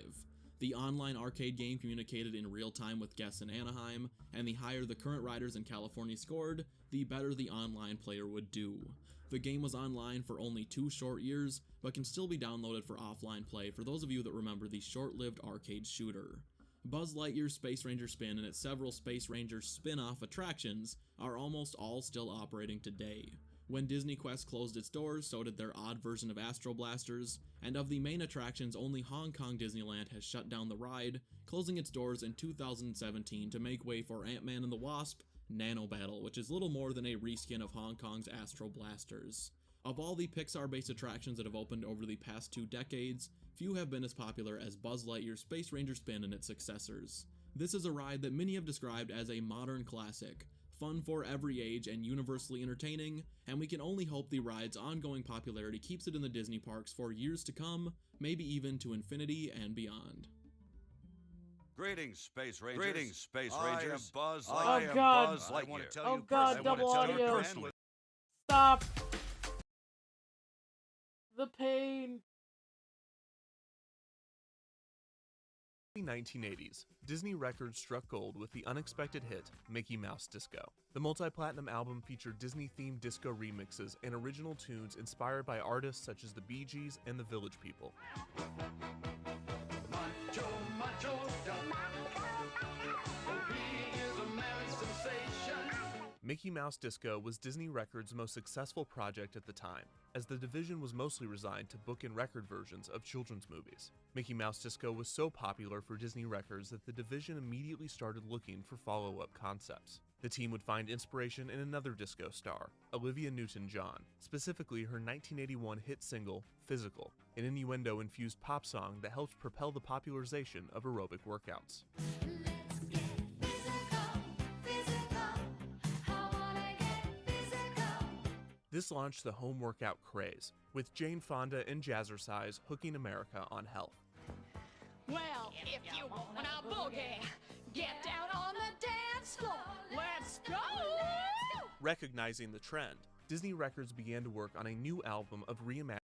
The online arcade game communicated in real time with guests in Anaheim, and the higher the current riders in California scored, the better the online player would do. The game was online for only 2 short years, but can still be downloaded for offline play for those of you that remember the short-lived arcade shooter. Buzz Lightyear's Space Ranger Spin and its several Space Ranger spin-off attractions are almost all still operating today. When Disney Quest closed its doors, so did their odd version of Astro Blasters, and of the main attractions, only Hong Kong Disneyland has shut down the ride, closing its doors in 2017 to make way for Ant-Man and the Wasp: Nano Battle, which is little more than a reskin of Hong Kong's Astro Blasters. Of all the Pixar-based attractions that have opened over the past 2 decades, few have been as popular as Buzz Lightyear's Space Ranger Spin and its successors. This is a ride that many have described as a modern classic, fun for every age and universally entertaining, and we can only hope the ride's ongoing popularity keeps it in the Disney parks for years to come, maybe even to infinity and beyond. Greetings, Space Rangers. Greetings, Space Rangers. I am Buzz Lightyear. Oh God! Buzz Lightyear. I want to tell Oh you God! Double audio. Stop. The pain. In the 1980s, Disney Records struck gold with the unexpected hit, Mickey Mouse Disco. The multi-platinum album featured Disney-themed disco remixes and original tunes inspired by artists such as the Bee Gees and the Village People. Macho, macho, is a merry sensation. Mickey Mouse Disco was Disney Records' most successful project at the time, as the division was mostly resigned to book and record versions of children's movies. Mickey Mouse Disco was so popular for Disney Records that the division immediately started looking for follow-up concepts. The team would find inspiration in another disco star, Olivia Newton-John, specifically her 1981 hit single, Physical, an innuendo-infused pop song that helped propel the popularization of aerobic workouts. This launched the home workout craze, with Jane Fonda and Jazzercise hooking America on health. Well, if you wanna boogie, get down on the dance floor. Let's go! Recognizing the trend, Disney Records began to work on a new album of reimagined.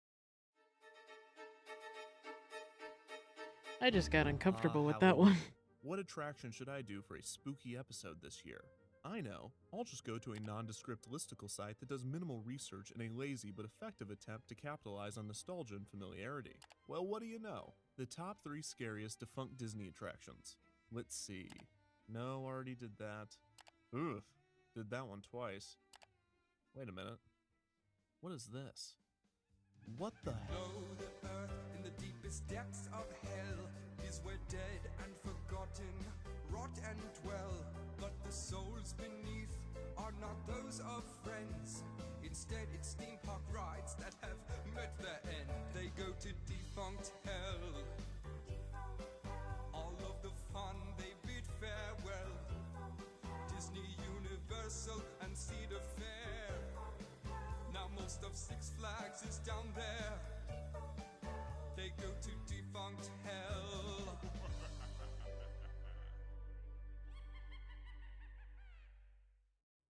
I just got uncomfortable with that one. What attraction should I do for a spooky episode this year? I know, I'll just go to a nondescript listicle site that does minimal research in a lazy but effective attempt to capitalize on nostalgia and familiarity. Well, what do you know? The top 3 scariest defunct Disney attractions. Let's see. No, already did that. Oof, did that one twice. Wait a minute. What is this? What the hell? The earth in the deepest depths of hell is where dead and forgotten rot and dwell. But the souls beneath are not those of friends. Instead, it's theme park rides that have met their end. They go to defunct hell. All of the fun they bid farewell. Disney, Universal, and Cedar Fair. Now most of Six Flags is down there. They go to defunct hell.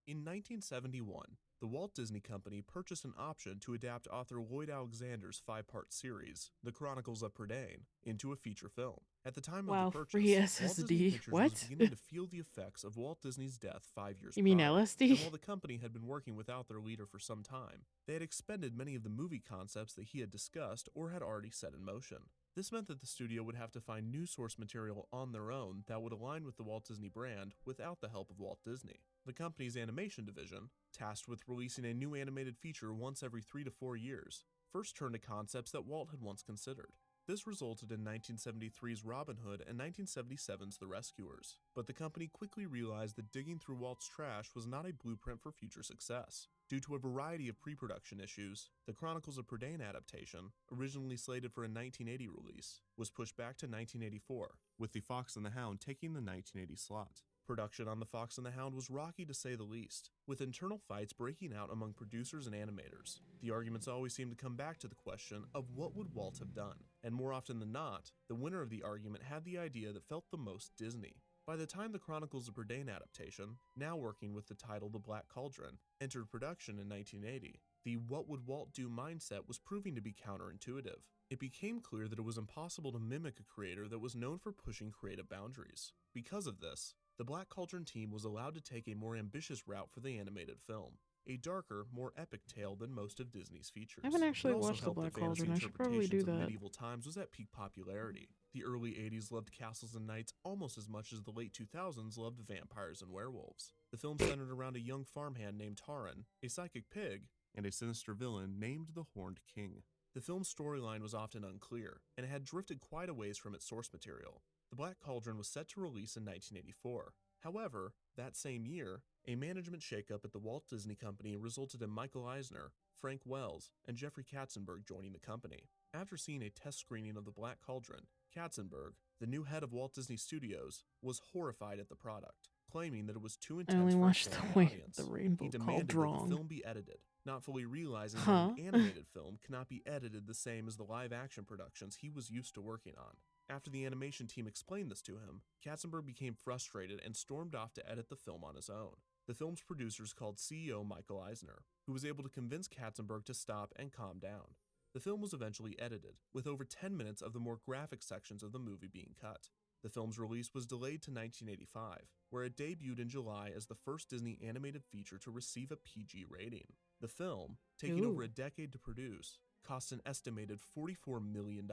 In 1971, the Walt Disney Company purchased an option to adapt author Lloyd Alexander's 5-part series, The Chronicles of Prydain, into a feature film. At the time of the purchase, free Walt SSD. Disney Pictures What? was beginning to feel the effects of Walt Disney's death 5 years You mean prior. LSD? And while the company had been working without their leader for some time, they had expended many of the movie concepts that he had discussed or had already set in motion. This meant that the studio would have to find new source material on their own that would align with the Walt Disney brand without the help of Walt Disney. The company's animation division, tasked with releasing a new animated feature once every 3 to 4 years, first turned to concepts that Walt had once considered. This resulted in 1973's Robin Hood and 1977's The Rescuers, but the company quickly realized that digging through Walt's trash was not a blueprint for future success. Due to a variety of pre-production issues, the Chronicles of Prydain adaptation, originally slated for a 1980 release, was pushed back to 1984, with The Fox and the Hound taking the 1980 slot. Production on The Fox and the Hound was rocky to say the least, with internal fights breaking out among producers and animators. The arguments always seemed to come back to the question of what would Walt have done, and more often than not, the winner of the argument had the idea that felt the most Disney. By the time the Chronicles of Prydain adaptation, now working with the title The Black Cauldron, entered production in 1980, the what would Walt do mindset was proving to be counterintuitive. It became clear that it was impossible to mimic a creator that was known for pushing creative boundaries. Because of this, the Black Cauldron team was allowed to take a more ambitious route for the animated film, a darker, more epic tale than most of Disney's features. I haven't actually It also watched The helped Black that fantasy Cauldron. I should probably do interpretations of that. medieval times was at peak popularity. The early 80s loved castles and knights almost as much as the late 2000s loved vampires and werewolves. The film centered around a young farmhand named Taran, a psychic pig, and a sinister villain named the Horned King. The film's storyline was often unclear, and it had drifted quite a ways from its source material. The Black Cauldron was set to release in 1984. However, that same year, a management shakeup at the Walt Disney Company resulted in Michael Eisner, Frank Wells, and Jeffrey Katzenberg joining the company. After seeing a test screening of The Black Cauldron, Katzenberg, the new head of Walt Disney Studios, was horrified at the product, claiming that it was too intense only for a watched family the audience. Rainbow He Called demanded that Wrong. the film be edited, not fully realizing Huh? that an animated film cannot be edited the same as the live-action productions he was used to working on. After the animation team explained this to him, Katzenberg became frustrated and stormed off to edit the film on his own. The film's producers called CEO Michael Eisner, who was able to convince Katzenberg to stop and calm down. The film was eventually edited, with over 10 minutes of the more graphic sections of the movie being cut. The film's release was delayed to 1985, where it debuted in July as the first Disney animated feature to receive a PG rating. The film, taking over a decade to produce, cost an estimated $44 million,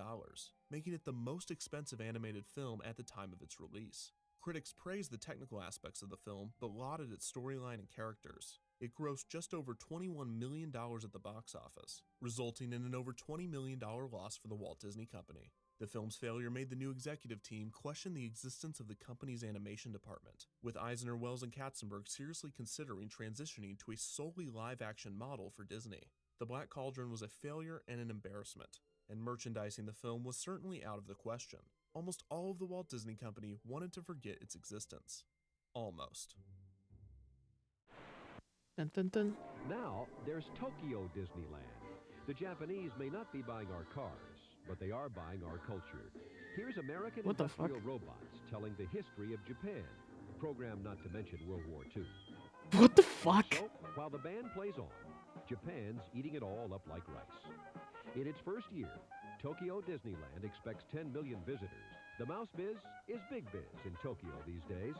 making it the most expensive animated film at the time of its release. Critics praised the technical aspects of the film, but lauded its storyline and characters. It grossed just over $21 million at the box office, resulting in an over $20 million loss for the Walt Disney Company. The film's failure made the new executive team question the existence of the company's animation department, with Eisner, Wells, and Katzenberg seriously considering transitioning to a solely live-action model for Disney. The Black Cauldron was a failure and an embarrassment, and merchandising the film was certainly out of the question. Almost all of the Walt Disney Company wanted to forget its existence. Almost. Dun, dun, dun. Now, there's Tokyo Disneyland. The Japanese may not be buying our cars, but they are buying our culture. Here's American industrial robots telling the history of Japan, a program not to mention World War II. What the fuck? So, while the band plays on, Japan's eating it all up like rice. In its first year, Tokyo Disneyland expects 10 million visitors. The mouse biz is big biz in Tokyo these days.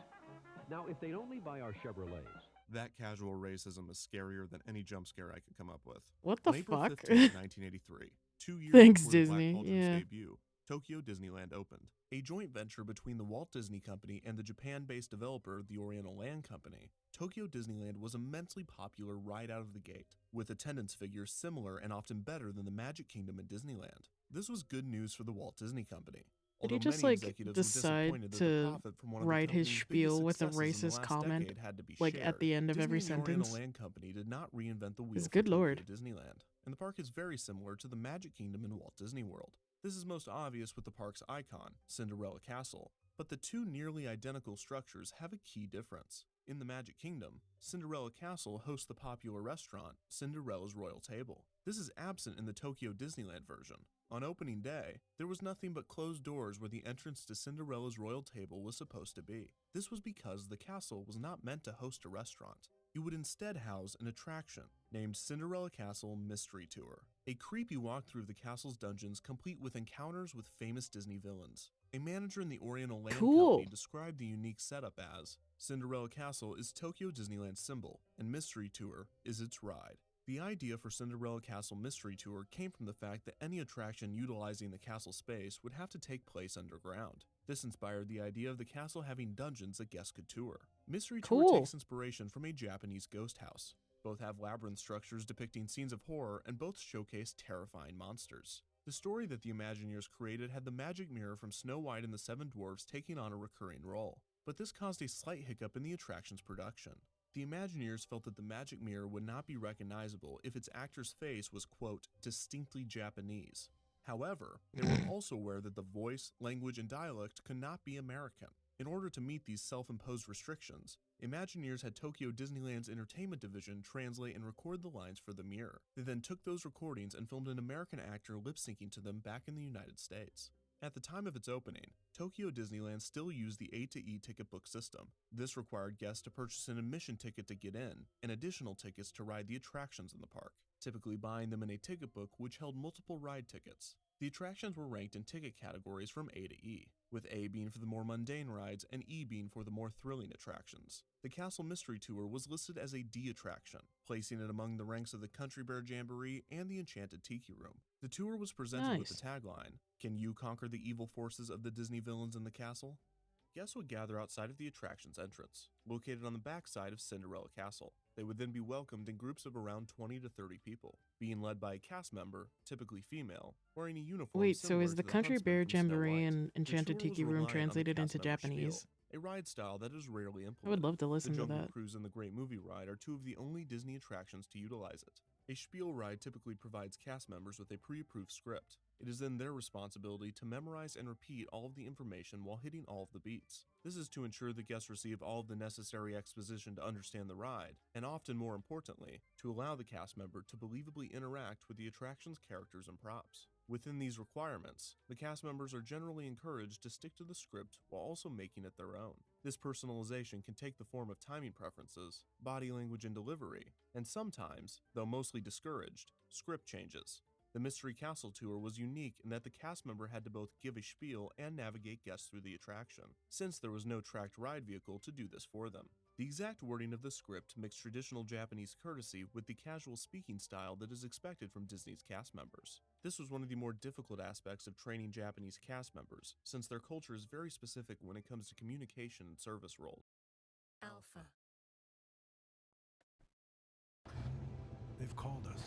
Now, if they'd only buy our Chevrolets. That casual racism is scarier than any jump scare I could come up with. What the On April fuck? 15th, 1983, 2 years Thanks, before the Disney. Black Cauldron's Yeah. debut, Tokyo Disneyland opened. A joint venture between the Walt Disney Company and the Japan-based developer, the Oriental Land Company, Tokyo Disneyland was immensely popular right out of the gate, with attendance figures similar and often better than the Magic Kingdom at Disneyland. This was good news for the Walt Disney Company. Did he Although just many like executives were decide disappointed that the to profit from one of the write his company's spiel biggest with a successes in the racist last comment decade had to be like shared, at the end of Disney every and the Oriental sentence? Land Company did not reinvent the wheel His for good Tokyo lord. Disneyland, and the park is very similar to the Magic Kingdom in Walt Disney World. This is most obvious with the park's icon, Cinderella Castle, but the two nearly identical structures have a key difference. In the Magic Kingdom, Cinderella Castle hosts the popular restaurant, Cinderella's Royal Table. This is absent in the Tokyo Disneyland version. On opening day, there was nothing but closed doors where the entrance to Cinderella's Royal Table was supposed to be. This was because the castle was not meant to host a restaurant. It would instead house an attraction named Cinderella Castle Mystery Tour, a creepy walk through the castle's dungeons complete with encounters with famous Disney villains. A manager in the Oriental Land Company described the unique setup as, Cinderella Castle is Tokyo Disneyland's symbol, and Mystery Tour is its ride. The idea for Cinderella Castle Mystery Tour came from the fact that any attraction utilizing the castle space would have to take place underground. This inspired the idea of the castle having dungeons that guests could tour. Mystery Tour takes inspiration from a Japanese ghost house. Both have labyrinth structures depicting scenes of horror, and both showcase terrifying monsters. The story that the Imagineers created had the magic mirror from Snow White and the Seven Dwarfs taking on a recurring role, but this caused a slight hiccup in the attraction's production. The Imagineers felt that the magic mirror would not be recognizable if its actor's face was, quote, distinctly Japanese. However, they were also aware that the voice, language, and dialect could not be American. In order to meet these self-imposed restrictions, Imagineers had Tokyo Disneyland's entertainment division translate and record the lines for the mirror. They then took those recordings and filmed an American actor lip-syncing to them back in the United States. At the time of its opening, Tokyo Disneyland still used the A-to-E ticket book system. This required guests to purchase an admission ticket to get in, and additional tickets to ride the attractions in the park, typically buying them in a ticket book which held multiple ride tickets. The attractions were ranked in ticket categories from A to E, with A being for the more mundane rides and E being for the more thrilling attractions. The Castle Mystery Tour was listed as a D attraction, placing it among the ranks of the Country Bear Jamboree and the Enchanted Tiki Room. The tour was presented with the tagline, "Can you conquer the evil forces of the Disney villains in the castle?" Guests would gather outside of the attraction's entrance, located on the backside of Cinderella Castle. They would then be welcomed in groups of around 20 to 30 people, being led by a cast member, typically female, wearing a uniform. Wait, so is the Country Bear Jamboree and The Enchanted tour was Tiki Room reliant on the translated cast into member Japanese? spiel, a ride style that is rarely implemented. I would love to listen the to Jungle that. Cruise and the Great Movie Ride are two of the only Disney attractions to utilize it. A spiel ride typically provides cast members with a pre-approved script. It is then their responsibility to memorize and repeat all of the information while hitting all of the beats. This is to ensure the guests receive all of the necessary exposition to understand the ride, and often more importantly, to allow the cast member to believably interact with the attraction's characters and props. Within these requirements, the cast members are generally encouraged to stick to the script while also making it their own. This personalization can take the form of timing preferences, body language and delivery, and sometimes, though mostly discouraged, script changes. The Mystery Castle tour was unique in that the cast member had to both give a spiel and navigate guests through the attraction, since there was no tracked ride vehicle to do this for them. The exact wording of the script mixed traditional Japanese courtesy with the casual speaking style that is expected from Disney's cast members. This was one of the more difficult aspects of training Japanese cast members, since their culture is very specific when it comes to communication and service roles. Alpha. They've called us.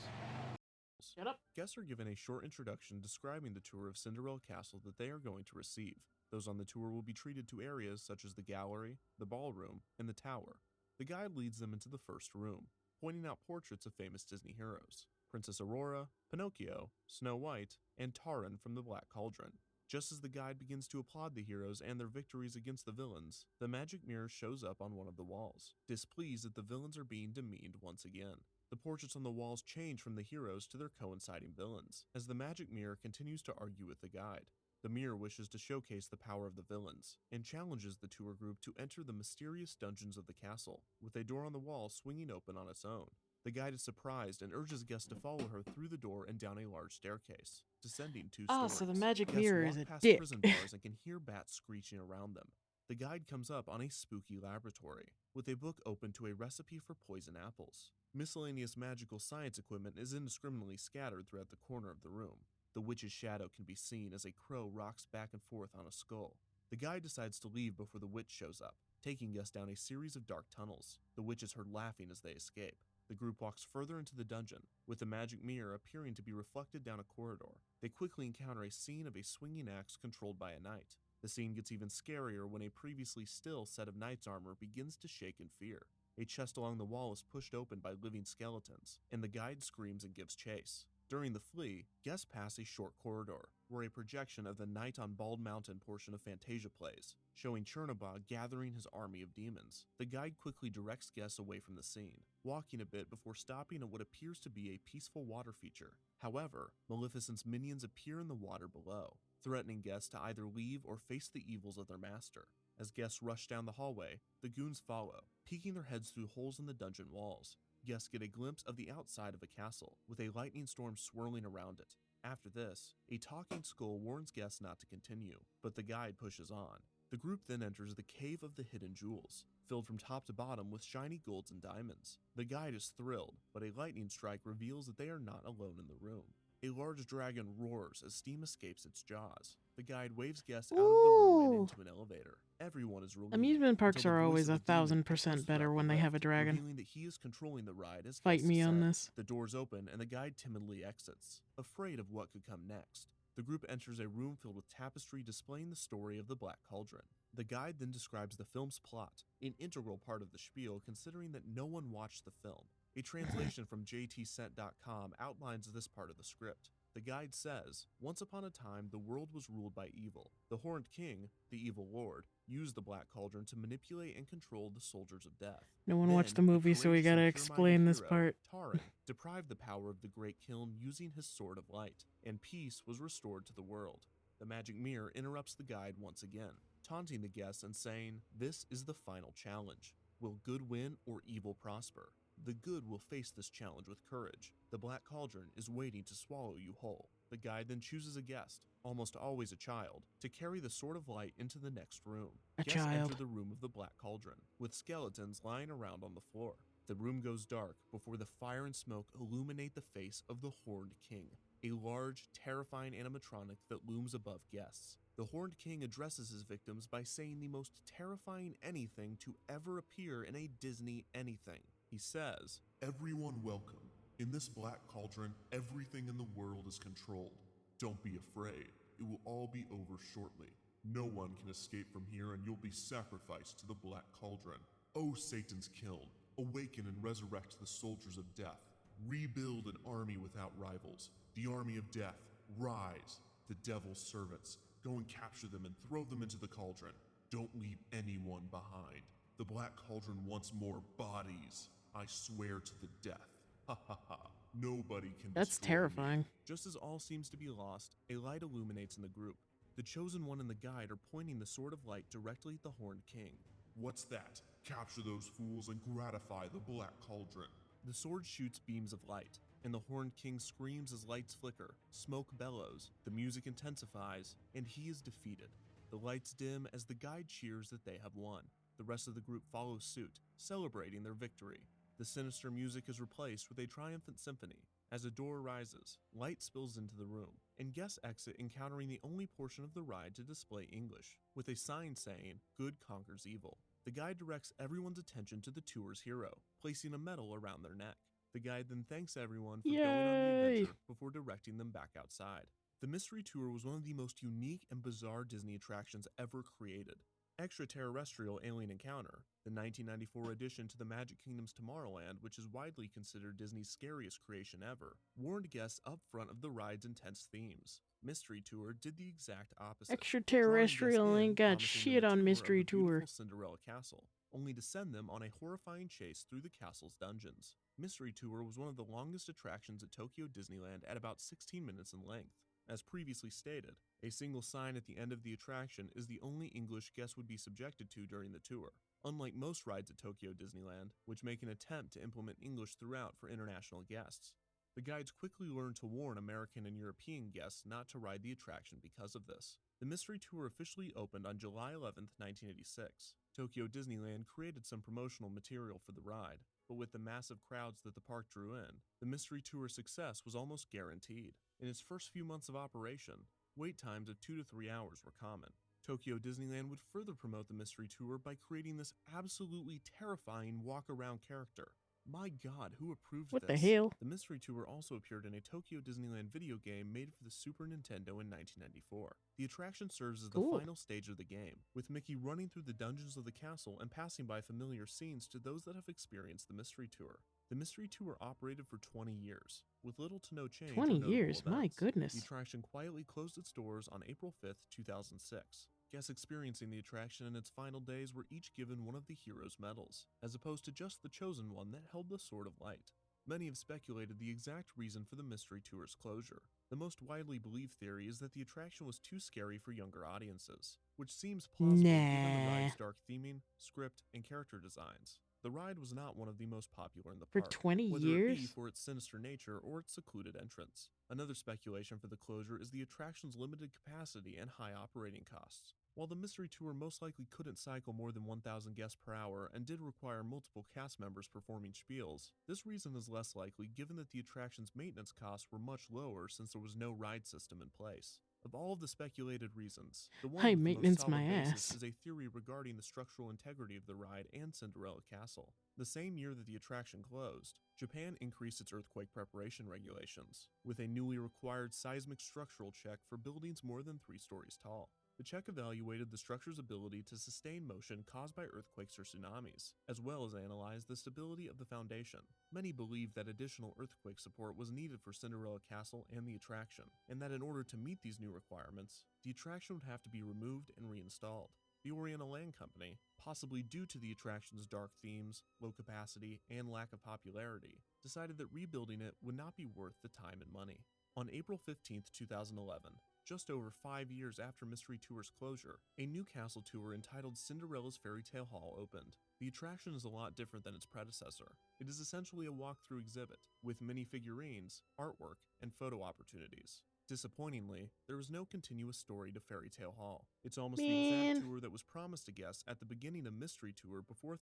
Shut up. Guests are given a short introduction describing the tour of Cinderella Castle that they are going to receive. Those on the tour will be treated to areas such as the gallery, the ballroom, and the tower. The guide leads them into the first room, pointing out portraits of famous Disney heroes: Princess Aurora, Pinocchio, Snow White, and Taran from the Black Cauldron. Just as the guide begins to applaud the heroes and their victories against the villains, the magic mirror shows up on one of the walls, displeased that the villains are being demeaned once again. The portraits on the walls change from the heroes to their coinciding villains, as the magic mirror continues to argue with the guide. The mirror wishes to showcase the power of the villains, and challenges the tour group to enter the mysterious dungeons of the castle, with a door on the wall swinging open on its own. The guide is surprised and urges guests to follow her through the door and down a large staircase, descending 2 stories. So the magic Guests mirror walk is a past dick. prison bars and can hear bats screeching around them. The guide comes up on a spooky laboratory, with a book open to a recipe for poison apples. Miscellaneous magical science equipment is indiscriminately scattered throughout the corner of the room. The witch's shadow can be seen as a crow rocks back and forth on a skull. The guide decides to leave before the witch shows up, taking us down a series of dark tunnels. The witch is heard laughing as they escape. The group walks further into the dungeon, with the magic mirror appearing to be reflected down a corridor. They quickly encounter a scene of a swinging axe controlled by a knight. The scene gets even scarier when a previously still set of knight's armor begins to shake in fear. A chest along the wall is pushed open by living skeletons, and the guide screams and gives chase. During the flee, guests pass a short corridor, where a projection of the Night on Bald Mountain portion of Fantasia plays, showing Chernobog gathering his army of demons. The guide quickly directs guests away from the scene, walking a bit before stopping at what appears to be a peaceful water feature. However, Maleficent's minions appear in the water below, threatening guests to either leave or face the evils of their master. As guests rush down the hallway, the goons follow, peeking their heads through holes in the dungeon walls. Guests get a glimpse of the outside of a castle, with a lightning storm swirling around it. After this, a talking skull warns guests not to continue, but the guide pushes on. The group then enters the Cave of the Hidden Jewels, filled from top to bottom with shiny golds and diamonds. The guide is thrilled, but a lightning strike reveals that they are not alone in the room. A large dragon roars as steam escapes its jaws. The guide waves guests out of the room and into an elevator. Everyone is relieved. Amusement parks until the are voice always of the demon 1,000% echoes better throughout when the they have a lift, dragon. revealing that he is controlling the ride as Fight guests me on ascend. this. The doors open and the guide timidly exits, afraid of what could come next. The group enters a room filled with tapestry displaying the story of the Black Cauldron. The guide then describes the film's plot, an integral part of the spiel considering that no one watched the film. A translation from jtcent.com outlines this part of the script. The guide says, once upon a time, the world was ruled by evil. The Horned King, the evil lord, used the Black Cauldron to manipulate and control the soldiers of death. No one Then, watched the movie, so we courageous and gotta pure-minded explain this hero, part. Taran deprived the power of the Great Kiln using his Sword of Light, and peace was restored to the world. The magic mirror interrupts the guide once again, taunting the guests and saying, "This is the final challenge. Will good win or evil prosper? The good will face this challenge with courage. The Black Cauldron is waiting to swallow you whole." The guide then chooses a guest, almost always a child, to carry the Sword of Light into the next room. A Guests child. enter the room of the Black Cauldron, with skeletons lying around on the floor. The room goes dark before the fire and smoke illuminate the face of the Horned King, a large, terrifying animatronic that looms above guests. The Horned King addresses his victims by saying the most terrifying anything to ever appear in a Disney anything. He says, "Everyone welcome. In this Black Cauldron, everything in the world is controlled. Don't be afraid. It will all be over shortly. No one can escape from here and you'll be sacrificed to the Black Cauldron. O Satan's kiln, awaken and resurrect the soldiers of death. Rebuild an army without rivals. The army of death, rise. The devil's servants, go and capture them and throw them into the cauldron. Don't leave anyone behind. The Black Cauldron wants more bodies. I swear to the death. Ha ha ha. Nobody can That's destroy terrifying. me." Just as all seems to be lost, a light illuminates in the group. The Chosen One and the guide are pointing the Sword of Light directly at the Horned King. "What's that? Capture those fools and gratify the Black Cauldron." The sword shoots beams of light, and the Horned King screams as lights flicker, smoke bellows, the music intensifies, and he is defeated. The lights dim as the guide cheers that they have won. The rest of the group follows suit, celebrating their victory. The sinister music is replaced with a triumphant symphony. As a door rises, light spills into the room, and guests exit encountering the only portion of the ride to display English, with a sign saying, "Good conquers evil." The guide directs everyone's attention to the tour's hero, placing a medal around their neck. The guide then thanks everyone for going on the Yay! adventure before directing them back outside. The mystery tour was one of the most unique and bizarre Disney attractions ever created. Extraterrestrial Alien Encounter, the 1994 addition to the Magic Kingdom's Tomorrowland, which is widely considered Disney's scariest creation ever, warned guests up front of the ride's intense themes. Mystery Tour did the exact opposite. Extraterrestrial ain't got shit on Mystery Tour. Cinderella Castle, only to send them on a horrifying chase through the castle's dungeons. Mystery Tour was one of the longest attractions at Tokyo Disneyland at about 16 minutes in length. As previously stated, a single sign at the end of the attraction is the only English guests would be subjected to during the tour, unlike most rides at Tokyo Disneyland, which make an attempt to implement English throughout for international guests. The guides quickly learned to warn American and European guests not to ride the attraction because of this. The Mystery Tour officially opened on July 11, 1986. Tokyo Disneyland created some promotional material for the ride, but with the massive crowds that the park drew in, the Mystery Tour's success was almost guaranteed. In its first few months of operation, wait times of 2 to 3 hours were common. Tokyo Disneyland would further promote the Mystery Tour by creating this absolutely terrifying walk-around character. My god, who approved what this? The hell? The Mystery Tour also appeared in a Tokyo Disneyland video game made for the Super Nintendo in 1994. The attraction serves as the final stage of the game, with Mickey running through the dungeons of the castle and passing by familiar scenes to those that have experienced the Mystery Tour. The Mystery Tour operated for 20 years, with little to no change. 20 years, my goodness. The attraction quietly closed its doors on April 5th, 2006. Guests experiencing the attraction in its final days were each given one of the hero's medals, as opposed to just the chosen one that held the Sword of Light. Many have speculated the exact reason for the Mystery Tour's closure. The most widely believed theory is that the attraction was too scary for younger audiences, which seems plausible given the ride's dark theming, script, and character designs. The ride was not one of the most popular in the park, for 20 whether years? it be for its sinister nature or its secluded entrance. Another speculation for the closure is the attraction's limited capacity and high operating costs. While the Mystery Tour most likely couldn't cycle more than 1,000 guests per hour and did require multiple cast members performing spiels, this reason is less likely given that the attraction's maintenance costs were much lower since there was no ride system in place. Of all of the speculated reasons, the one High with maintenance the most solid my basis ass. is a theory regarding the structural integrity of the ride and Cinderella Castle. The same year that the attraction closed, Japan increased its earthquake preparation regulations, with a newly required seismic structural check for buildings more than 3 stories tall. The check evaluated the structure's ability to sustain motion caused by earthquakes or tsunamis, as well as analyzed the stability of the foundation. Many believed that additional earthquake support was needed for Cinderella Castle and the attraction, and that in order to meet these new requirements, the attraction would have to be removed and reinstalled. The Oriental Land Company, possibly due to the attraction's dark themes, low capacity, and lack of popularity, decided that rebuilding it would not be worth the time and money. On April 15, 2011, just over 5 years after Mystery Tour's closure, a new castle tour entitled Cinderella's Fairy Tale Hall opened. The attraction is a lot different than its predecessor. It is essentially a walkthrough exhibit, with many figurines, artwork, and photo opportunities. Disappointingly, there is no continuous story to Fairy Tale Hall. It's almost the exact tour that was promised to guests at the beginning of Mystery Tour before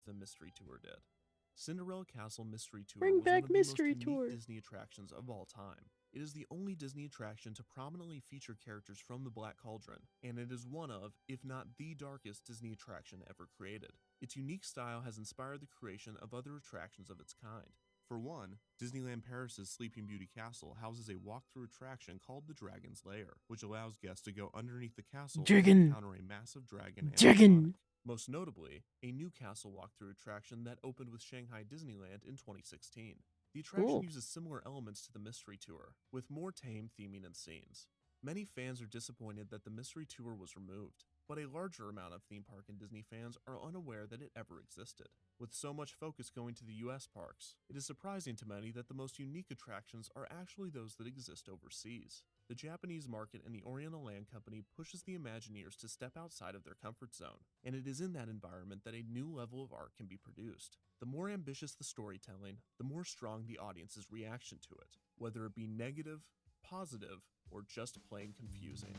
the Mystery Tour did. Cinderella Castle Mystery Tour Bring was back one of the Mystery most Tour. unique Disney attractions of all time. It is the only Disney attraction to prominently feature characters from the Black Cauldron, and it is one of, if not the darkest Disney attraction ever created. Its unique style has inspired the creation of other attractions of its kind. For one, Disneyland Paris's Sleeping Beauty Castle houses a walkthrough attraction called the Dragon's Lair, which allows guests to go underneath the castle and encounter a massive dragon animatronic. Most notably, a new castle walkthrough attraction that opened with Shanghai Disneyland in 2016. The attraction uses similar elements to the Mystery Tour, with more tame theming and scenes. Many fans are disappointed that the Mystery Tour was removed, but a larger amount of theme park and Disney fans are unaware that it ever existed. With so much focus going to the US parks, it is surprising to many that the most unique attractions are actually those that exist overseas. The Japanese market and the Oriental Land Company pushes the Imagineers to step outside of their comfort zone, and it is in that environment that a new level of art can be produced. The more ambitious the storytelling, the more strong the audience's reaction to it, whether it be negative, positive, or just plain confusing.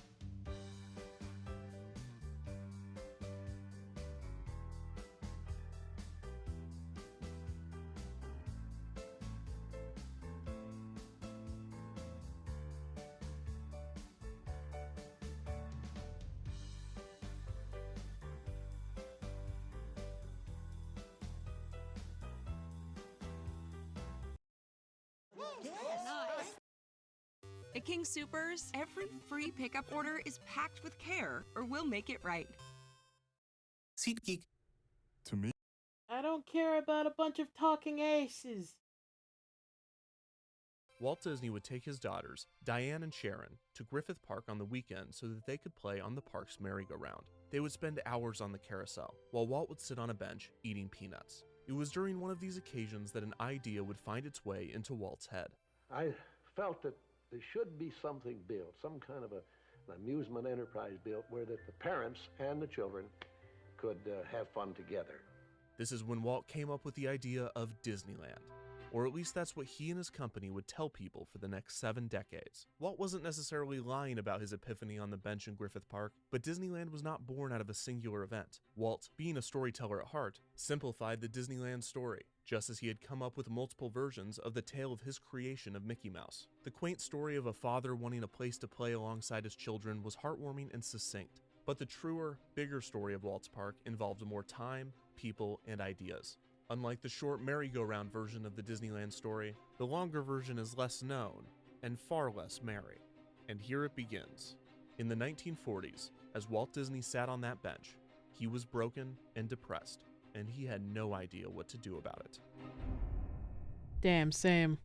At King Soopers, every free pickup order is packed with care, or we'll make it right. SeatGeek. To me. I don't care about a bunch of talking aces. Walt Disney would take his daughters, Diane and Sharon, to Griffith Park on the weekend so that they could play on the park's merry-go-round. They would spend hours on the carousel, while Walt would sit on a bench eating peanuts. It was during one of these occasions that an idea would find its way into Walt's head. I felt that there should be something built, some kind of an amusement enterprise built where that the parents and the children could have fun together. This is when Walt came up with the idea of Disneyland. Or at least that's what he and his company would tell people for the next 7 decades. Walt wasn't necessarily lying about his epiphany on the bench in Griffith Park, but Disneyland was not born out of a singular event. Walt, being a storyteller at heart, simplified the Disneyland story, just as he had come up with multiple versions of the tale of his creation of Mickey Mouse. The quaint story of a father wanting a place to play alongside his children was heartwarming and succinct. But the truer, bigger story of Walt's Park involved more time, people, and ideas. Unlike the short merry-go-round version of the Disneyland story, the longer version is less known and far less merry. And here it begins. In the 1940s, as Walt Disney sat on that bench, he was broken and depressed, and he had no idea what to do about it. Damn, same.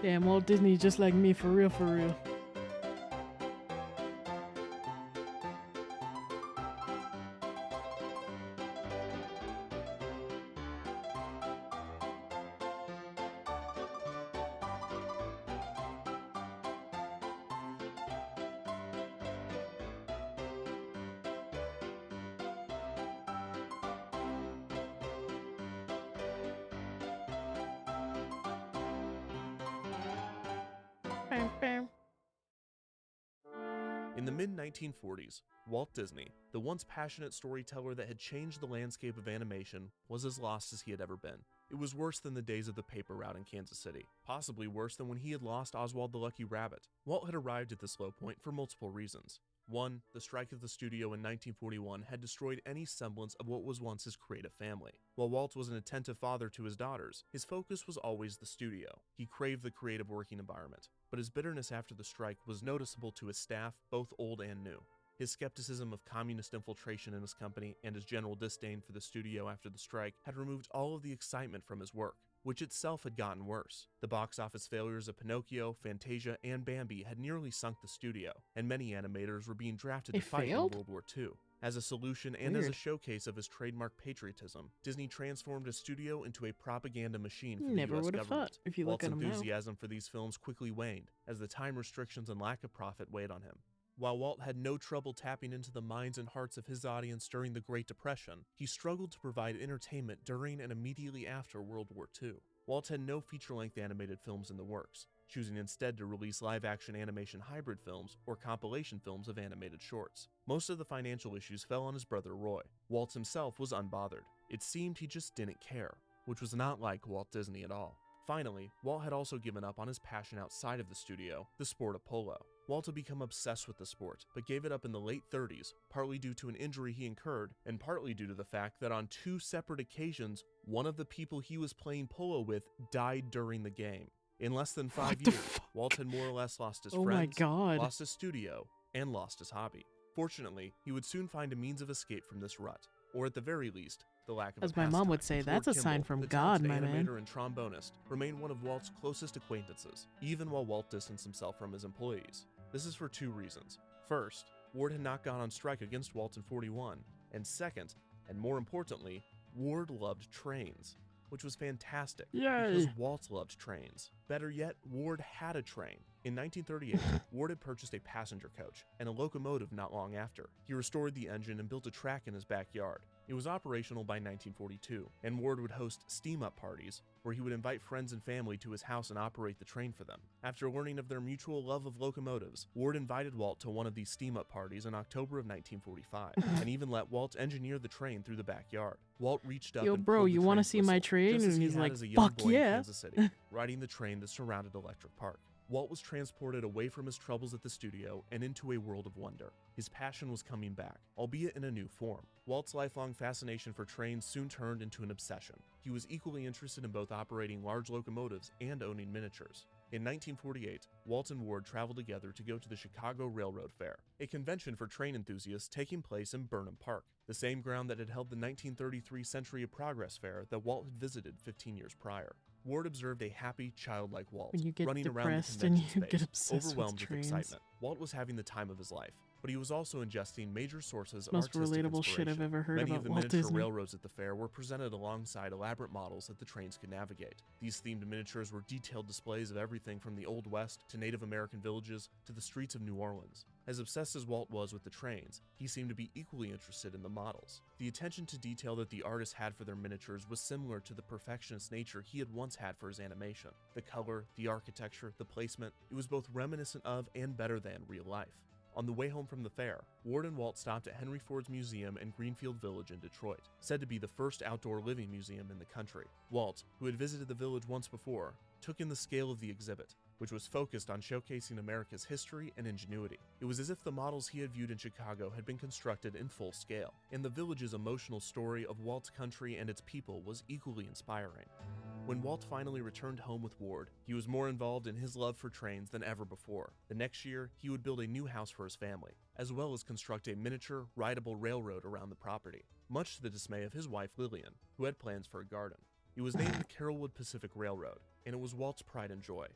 Damn, Walt Disney just like me, for real, for real. In the mid-1940s, Walt Disney, the once passionate storyteller that had changed the landscape of animation, was as lost as he had ever been. It was worse than the days of the paper route in Kansas City, possibly worse than when he had lost Oswald the Lucky Rabbit. Walt had arrived at this low point for multiple reasons. One, the strike of the studio in 1941 had destroyed any semblance of what was once his creative family. While Walt was an attentive father to his daughters, his focus was always the studio. He craved the creative working environment, but his bitterness after the strike was noticeable to his staff, both old and new. His skepticism of communist infiltration in his company and his general disdain for the studio after the strike had removed all of the excitement from his work, which itself had gotten worse. The box office failures of Pinocchio, Fantasia, and Bambi had nearly sunk the studio, and many animators were being drafted to fight in World War II. As a solution and as a showcase of his trademark patriotism, Disney transformed his studio into a propaganda machine for the US government. Thought, if you look Walt's at him enthusiasm for these films quickly waned, as the time restrictions and lack of profit weighed on him. While Walt had no trouble tapping into the minds and hearts of his audience during the Great Depression, he struggled to provide entertainment during and immediately after World War II. Walt had no feature-length animated films in the works, choosing instead to release live-action animation hybrid films or compilation films of animated shorts. Most of the financial issues fell on his brother Roy. Walt himself was unbothered. It seemed he just didn't care, which was not like Walt Disney at all. Finally, Walt had also given up on his passion outside of the studio, the sport of polo. Walt had become obsessed with the sport, but gave it up in the late 30s, partly due to an injury he incurred, and partly due to the fact that on 2 separate occasions, one of the people he was playing polo with died during the game. In less than 5 years, Walt had more or less lost his friends, lost his studio, and lost his hobby. Fortunately, he would soon find a means of escape from this rut, or at the very least, the lack of As my mom would say, that's a sign from God, my man. The animator and trombonist remained one of Walt's closest acquaintances, even while Walt distanced himself from his employees. This is for 2 reasons. First, Ward had not gone on strike against Walt in '41, and second, and more importantly, Ward loved trains, which was fantastic because Walt loved trains. Better yet, Ward had a train. In 1938, Ward had purchased a passenger coach and a locomotive not long after. He restored the engine and built a track in his backyard. It was operational by 1942, and Ward would host steam-up parties where he would invite friends and family to his house and operate the train for them. After learning of their mutual love of locomotives, Ward invited Walt to one of these steam-up parties in October of 1945, and even let Walt engineer the train through the backyard. Walt reached up and bro, pulled you the want to train's see my whistle, train? just as And he he's had like, as a young fuck boy in yeah. Kansas City, riding the train that surrounded Electric Park. Walt was transported away from his troubles at the studio and into a world of wonder. His passion was coming back, albeit in a new form. Walt's lifelong fascination for trains soon turned into an obsession. He was equally interested in both operating large locomotives and owning miniatures. In 1948, Walt and Ward traveled together to go to the Chicago Railroad Fair, a convention for train enthusiasts taking place in Burnham Park, the same ground that had held the 1933 Century of Progress Fair that Walt had visited 15 years prior. Ward observed a happy, childlike Walt when you get running around the depressed convention and you space, get obsessed overwhelmed with with trains. excitement. Walt was having the time of his life, but he was also ingesting major sources of Most artistic relatable shit I've inspiration. ever heard Many about of the Walt miniature Disney. railroads at the fair were presented alongside elaborate models that the trains could navigate. These themed miniatures were detailed displays of everything from the Old West to Native American villages to the streets of New Orleans. As obsessed as Walt was with the trains, he seemed to be equally interested in the models. The attention to detail that the artists had for their miniatures was similar to the perfectionist nature he had once had for his animation. The color, the architecture, the placement, it was both reminiscent of and better than real life. On the way home from the fair, Ward and Walt stopped at Henry Ford's Museum in Greenfield Village in Detroit, said to be the first outdoor living museum in the country. Walt, who had visited the village once before, took in the scale of the exhibit, which was focused on showcasing America's history and ingenuity. It was as if the models he had viewed in Chicago had been constructed in full scale, and the village's emotional story of Walt's country and its people was equally inspiring. When Walt finally returned home with Ward, he was more involved in his love for trains than ever before. The next year, he would build a new house for his family, as well as construct a miniature, rideable railroad around the property, much to the dismay of his wife Lillian, who had plans for a garden. It was named the Carrollwood Pacific Railroad, and it was Walt's pride and joy.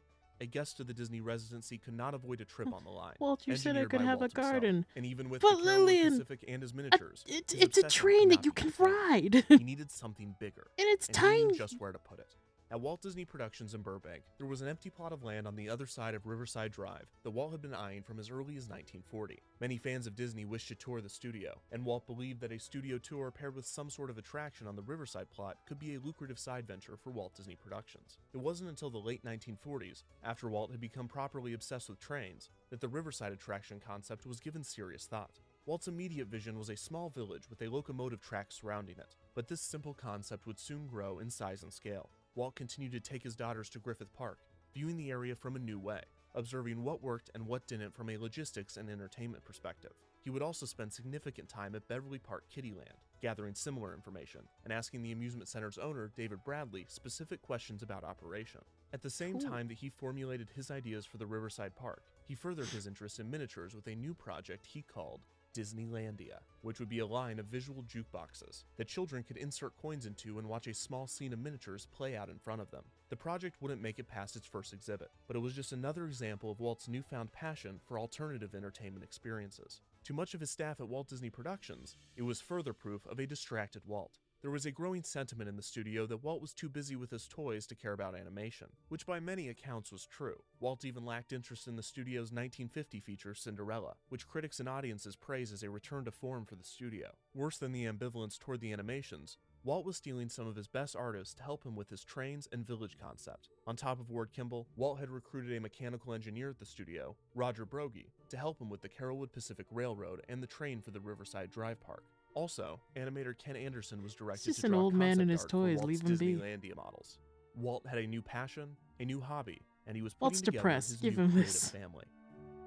A guest to the Disney residency could not avoid a trip on the line. Walt, you said I engineered could by have Walt a garden. himself. And even with But the Carrollwood Lillian, Pacific and his miniatures, his it's a obsession train could that not you be can contained. ride. He needed something bigger, And it's he knew tiny. just where to put it. At Walt Disney Productions in Burbank, there was an empty plot of land on the other side of Riverside Drive that Walt had been eyeing from as early as 1940. Many fans of Disney wished to tour the studio, and Walt believed that a studio tour paired with some sort of attraction on the Riverside plot could be a lucrative side venture for Walt Disney Productions. It wasn't until the late 1940s, after Walt had become properly obsessed with trains, that the Riverside attraction concept was given serious thought. Walt's immediate vision was a small village with a locomotive track surrounding it, but this simple concept would soon grow in size and scale. Walt continued to take his daughters to Griffith Park, viewing the area from a new way, observing what worked and what didn't from a logistics and entertainment perspective. He would also spend significant time at Beverly Park Kiddieland, gathering similar information, and asking the amusement center's owner, David Bradley, specific questions about operation. At the same time that he formulated his ideas for the Riverside Park, he furthered his interest in miniatures with a new project he called Disneylandia, which would be a line of visual jukeboxes that children could insert coins into and watch a small scene of miniatures play out in front of them. The project wouldn't make it past its first exhibit, but it was just another example of Walt's newfound passion for alternative entertainment experiences. To much of his staff at Walt Disney Productions, it was further proof of a distracted Walt. There was a growing sentiment in the studio that Walt was too busy with his toys to care about animation, which by many accounts was true. Walt even lacked interest in the studio's 1950 feature Cinderella, which critics and audiences praise as a return to form for the studio. Worse than the ambivalence toward the animations, Walt was stealing some of his best artists to help him with his trains and village concept. On top of Ward Kimball, Walt had recruited a mechanical engineer at the studio, Roger Brogy, to help him with the Carrollwood Pacific Railroad and the train for the Riverside Drive Park. Also, animator Ken Anderson was directed It's just to an draw old man and concept his art toys, for Walt's leave him be. Disneylandia models. Walt had a new passion, a new hobby, and he was putting Walt's together depressed. his Give new him creative this. family.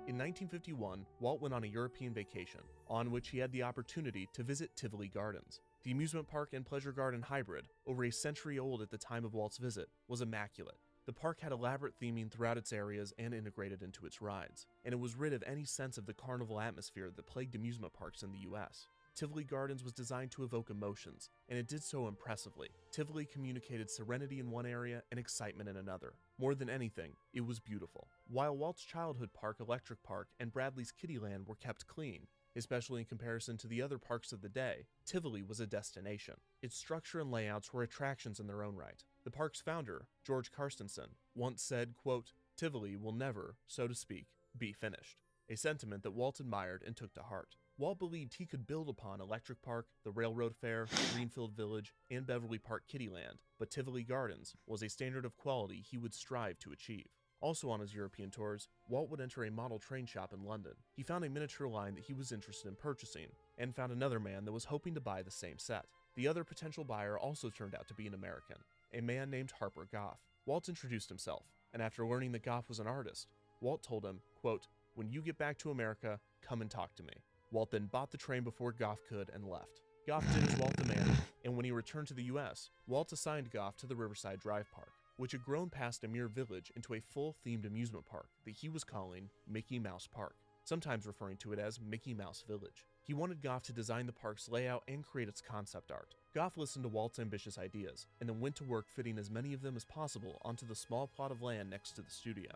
In 1951, Walt went on a European vacation, on which he had the opportunity to visit Tivoli Gardens. The amusement park and pleasure garden hybrid, over a century old at the time of Walt's visit, was immaculate. The park had elaborate theming throughout its areas and integrated into its rides, and it was rid of any sense of the carnival atmosphere that plagued amusement parks in the US. Tivoli Gardens was designed to evoke emotions, and it did so impressively. Tivoli communicated serenity in one area and excitement in another. More than anything, it was beautiful. While Walt's childhood park, Electric Park, and Bradley's Kiddieland were kept clean, especially in comparison to the other parks of the day, Tivoli was a destination. Its structure and layouts were attractions in their own right. The park's founder, George Carstensen, once said, quote, "Tivoli will never, so to speak, be finished," a sentiment that Walt admired and took to heart. Walt believed he could build upon Electric Park, the Railroad Fair, Greenfield Village, and Beverly Park Kiddieland, but Tivoli Gardens was a standard of quality he would strive to achieve. Also on his European tours, Walt would enter a model train shop in London. He found a miniature line that he was interested in purchasing, and found another man that was hoping to buy the same set. The other potential buyer also turned out to be an American, a man named Harper Goff. Walt introduced himself, and after learning that Goff was an artist, Walt told him, quote, "When you get back to America, come and talk to me." Walt then bought the train before Goff could and left. Goff did as Walt demanded, and when he returned to the US, Walt assigned Goff to the Riverside Drive Park, which had grown past a mere village into a full-themed amusement park that he was calling Mickey Mouse Park, sometimes referring to it as Mickey Mouse Village. He wanted Goff to design the park's layout and create its concept art. Goff listened to Walt's ambitious ideas, and then went to work fitting as many of them as possible onto the small plot of land next to the studio.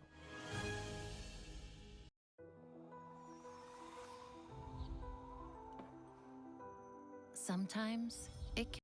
Sometimes it can.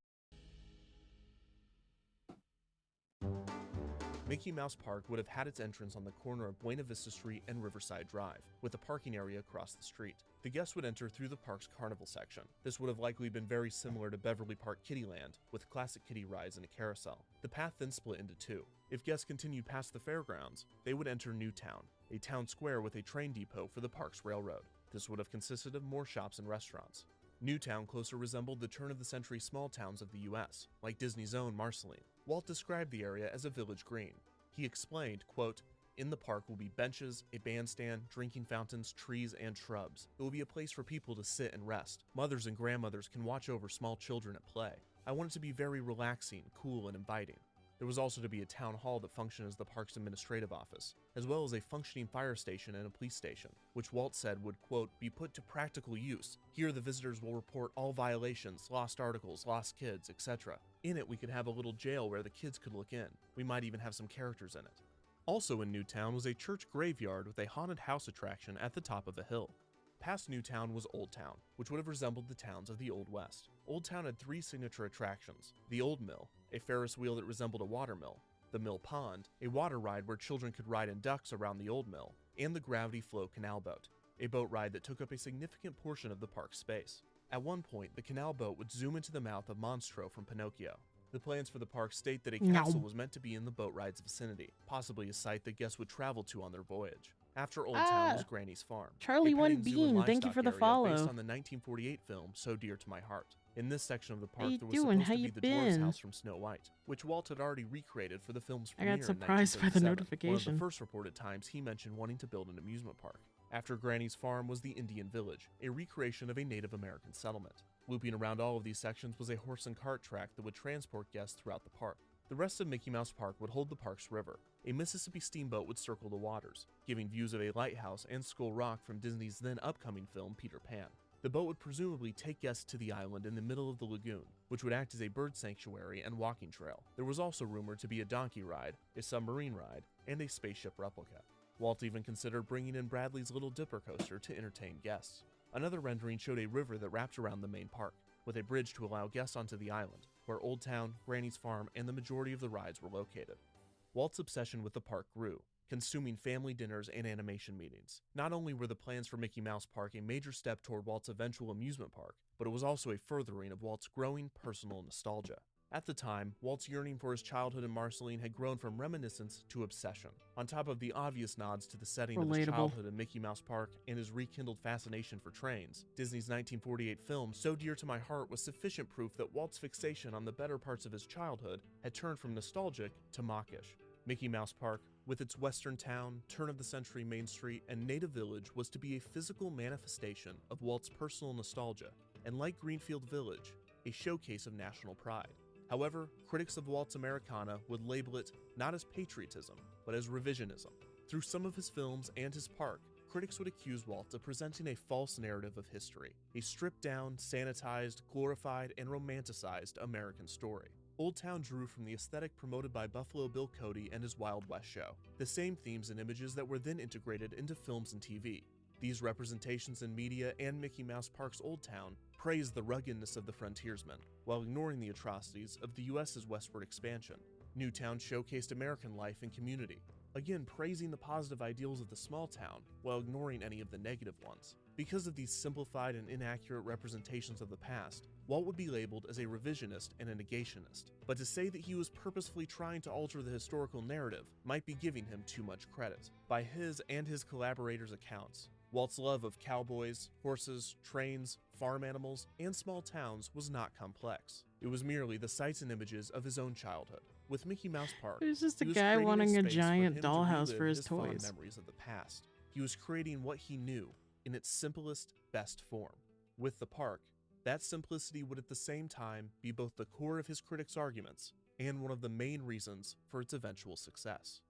Mickey Mouse Park would have had its entrance on the corner of Buena Vista Street and Riverside Drive, with a parking area across the street. The guests would enter through the park's carnival section. This would have likely been very similar to Beverly Park Kiddieland, with classic kiddie rides and a carousel. The path then split into two. If guests continued past the fairgrounds, they would enter Newtown, a town square with a train depot for the park's railroad. This would have consisted of more shops and restaurants. Newtown closer resembled the turn-of-the-century small towns of the US, like Disney's own Marceline. Walt described the area as a village green. He explained, quote, "In the park will be benches, a bandstand, drinking fountains, trees, and shrubs. It will be a place for people to sit and rest. Mothers and grandmothers can watch over small children at play. I want it to be very relaxing, cool, and inviting." There was also to be a town hall that functioned as the park's administrative office, as well as a functioning fire station and a police station, which Walt said would, quote, "be put to practical use. Here the visitors will report all violations, lost articles, lost kids, etc. In it we could have a little jail where the kids could look in. We might even have some characters in it." Also in Newtown was a church graveyard with a haunted house attraction at the top of a hill. Past Newtown was Old Town, which would have resembled the towns of the Old West. Old Town had three signature attractions: the Old Mill, a Ferris wheel that resembled a water mill; the Mill Pond, a water ride where children could ride in ducks around the old mill; and the Gravity Flow Canal Boat, a boat ride that took up a significant portion of the park's space. At one point, the canal boat would zoom into the mouth of Monstro from Pinocchio. The plans for the park state that a castle was meant to be in the boat ride's vicinity, possibly a site that guests would travel to on their voyage. After Old Town was Granny's Farm, Charlie a One petting zoo and Bean, thank you livestock for the area follow. based on the 1948 film So Dear to My Heart. In this section of the park, you there was doing? supposed How to be you the dwarf's been? house from Snow White, which Walt had already recreated for the film's I premiere got surprised in by the 1977. One of notification. the first reported times he mentioned wanting to build an amusement park. After Granny's Farm was the Indian Village, a recreation of a Native American settlement. Looping around all of these sections was a horse and cart track that would transport guests throughout the park. The rest of Mickey Mouse Park would hold the park's river. A Mississippi steamboat would circle the waters, giving views of a lighthouse and Skull Rock from Disney's then upcoming film Peter Pan. The boat would presumably take guests to the island in the middle of the lagoon, which would act as a bird sanctuary and walking trail. There was also rumored to be a donkey ride, a submarine ride, and a spaceship replica. Walt even considered bringing in Bradley's Little Dipper coaster to entertain guests. Another rendering showed a river that wrapped around the main park, with a bridge to allow guests onto the island, where Old Town, Granny's Farm, and the majority of the rides were located. Walt's obsession with the park grew, consuming family dinners and animation meetings. Not only were the plans for Mickey Mouse Park a major step toward Walt's eventual amusement park, but it was also a furthering of Walt's growing personal nostalgia. At the time, Walt's yearning for his childhood in Marceline had grown from reminiscence to obsession. On top of the obvious nods to the setting of his childhood in Mickey Mouse Park and his rekindled fascination for trains, Disney's 1948 film So Dear to My Heart was sufficient proof that Walt's fixation on the better parts of his childhood had turned from nostalgic to mawkish. Mickey Mouse Park, with its western town, turn-of-the-century Main Street, and native village, was to be a physical manifestation of Walt's personal nostalgia, and like Greenfield Village, a showcase of national pride. However, critics of Walt's Americana would label it not as patriotism, but as revisionism. Through some of his films and his park, critics would accuse Walt of presenting a false narrative of history, a stripped-down, sanitized, glorified, and romanticized American story. Old Town drew from the aesthetic promoted by Buffalo Bill Cody and his Wild West show, the same themes and images that were then integrated into films and TV. These representations in media and Mickey Mouse Park's Old Town praised the ruggedness of the frontiersmen, while ignoring the atrocities of the U.S.'s westward expansion. Newtown showcased American life and community, again praising the positive ideals of the small town, while ignoring any of the negative ones. Because of these simplified and inaccurate representations of the past, Walt would be labeled as a revisionist and a negationist, but to say that he was purposefully trying to alter the historical narrative might be giving him too much credit. By his and his collaborators' accounts, Walt's love of cowboys, horses, trains, farm animals, and small towns was not complex. It was merely the sights and images of his own childhood. With Mickey Mouse Park, It was just a he was guy creating wanting a space giant him to dollhouse relive for his fond toys. memories of the past. He was creating what he knew in its simplest, best form. With the park, that simplicity would at the same time be both the core of his critics' arguments and one of the main reasons for its eventual success.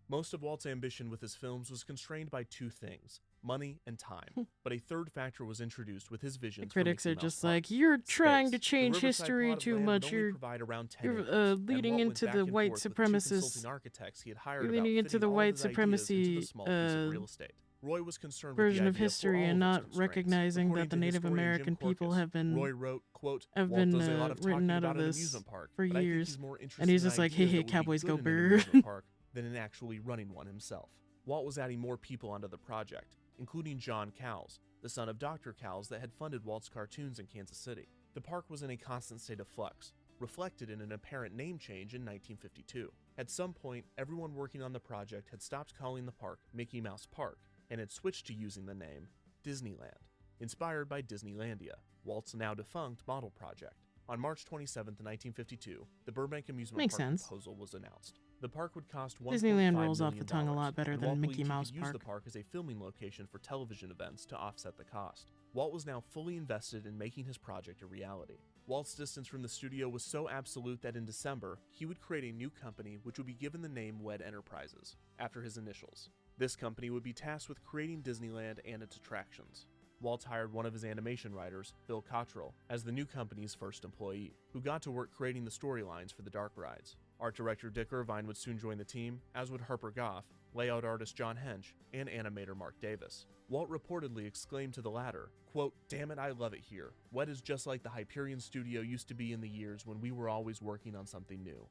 Most of Walt's ambition with his films was constrained by two things, money and time, but a third factor was introduced with his visions. The critics for are Mickey Mouse just Park. like, you're trying to Space. The change Riverside history plot of too land would much. only You're provide around 10 you're acres, and leading Walt went into back the and white forth with two supremacists. consulting architects he had hired You're about leading into fitting the all of white his ideas into the supremacy small piece of real estate. Roy was concerned with version the of idea for history all and of its not constraints. recognizing According that the to Native historian American Jim people Korkis, have been Roy wrote, quote, have "Walt been does a lot of written talking out about of an this amusement park, for but I think years, he's more interested and he's in just like, ideas hey, that would be cowboys good go in an brr. amusement park than in actually running one himself." Walt was adding more people onto the project, including John Cowles, the son of Dr. Cowles that had funded Walt's cartoons in Kansas City. The park was in a constant state of flux, reflected in an apparent name change in 1952. At some point, everyone working on the project had stopped calling the park Mickey Mouse Park and had switched to using the name Disneyland, inspired by Disneylandia, Walt's now defunct model project. On March 27, 1952, the Burbank Amusement Makes Park sense. proposal was announced. The park would cost $1.5 Disneyland rolls off million, the tongue a lot better and than Walt Mickey believed he Mouse could use Park. the park as a filming location for television events to offset the cost. Walt was now fully invested in making his project a reality. Walt's distance from the studio was so absolute that in December, he would create a new company which would be given the name WED Enterprises, after his initials. This company would be tasked with creating Disneyland and its attractions. Walt hired one of his animation writers, Bill Cottrell, as the new company's first employee, who got to work creating the storylines for the dark rides. Art director Dick Irvine would soon join the team, as would Harper Goff, layout artist John Hench, and animator Mark Davis. Walt reportedly exclaimed to the latter, quote, "Damn it, I love it here. WED is just like the Hyperion studio used to be in the years when we were always working on something new."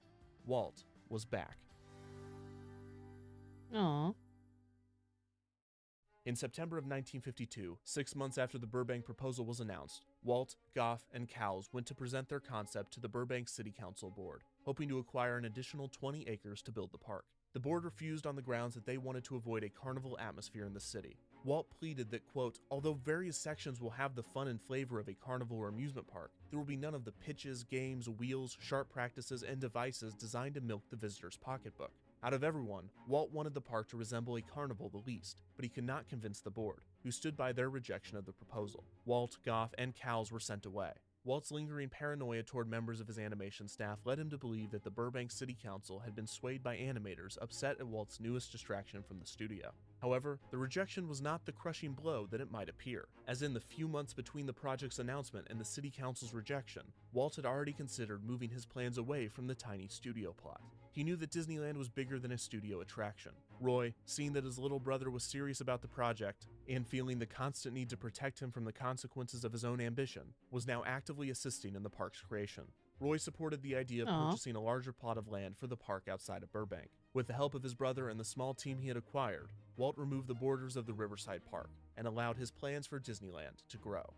Walt was back. Aww. In September of 1952, 6 months after the Burbank proposal was announced, Walt, Goff, and Cowles went to present their concept to the Burbank City Council board, hoping to acquire an additional 20 acres to build the park. The board refused on the grounds that they wanted to avoid a carnival atmosphere in the city. Walt pleaded that, quote, "Although various sections will have the fun and flavor of a carnival or amusement park, there will be none of the pitches, games, wheels, sharp practices, and devices designed to milk the visitor's pocketbook." Out of everyone, Walt wanted the park to resemble a carnival the least, but he could not convince the board, who stood by their rejection of the proposal. Walt, Goff, and Cowles were sent away. Walt's lingering paranoia toward members of his animation staff led him to believe that the Burbank City Council had been swayed by animators upset at Walt's newest distraction from the studio. However, the rejection was not the crushing blow that it might appear, as in the few months between the project's announcement and the City Council's rejection, Walt had already considered moving his plans away from the tiny studio plot. He knew that Disneyland was bigger than a studio attraction. Roy, seeing that his little brother was serious about the project, and feeling the constant need to protect him from the consequences of his own ambition, was now actively assisting in the park's creation. Roy supported the idea of purchasing a larger plot of land for the park outside of Burbank. With the help of his brother and the small team he had acquired, Walt removed the borders of the Riverside Park and allowed his plans for Disneyland to grow.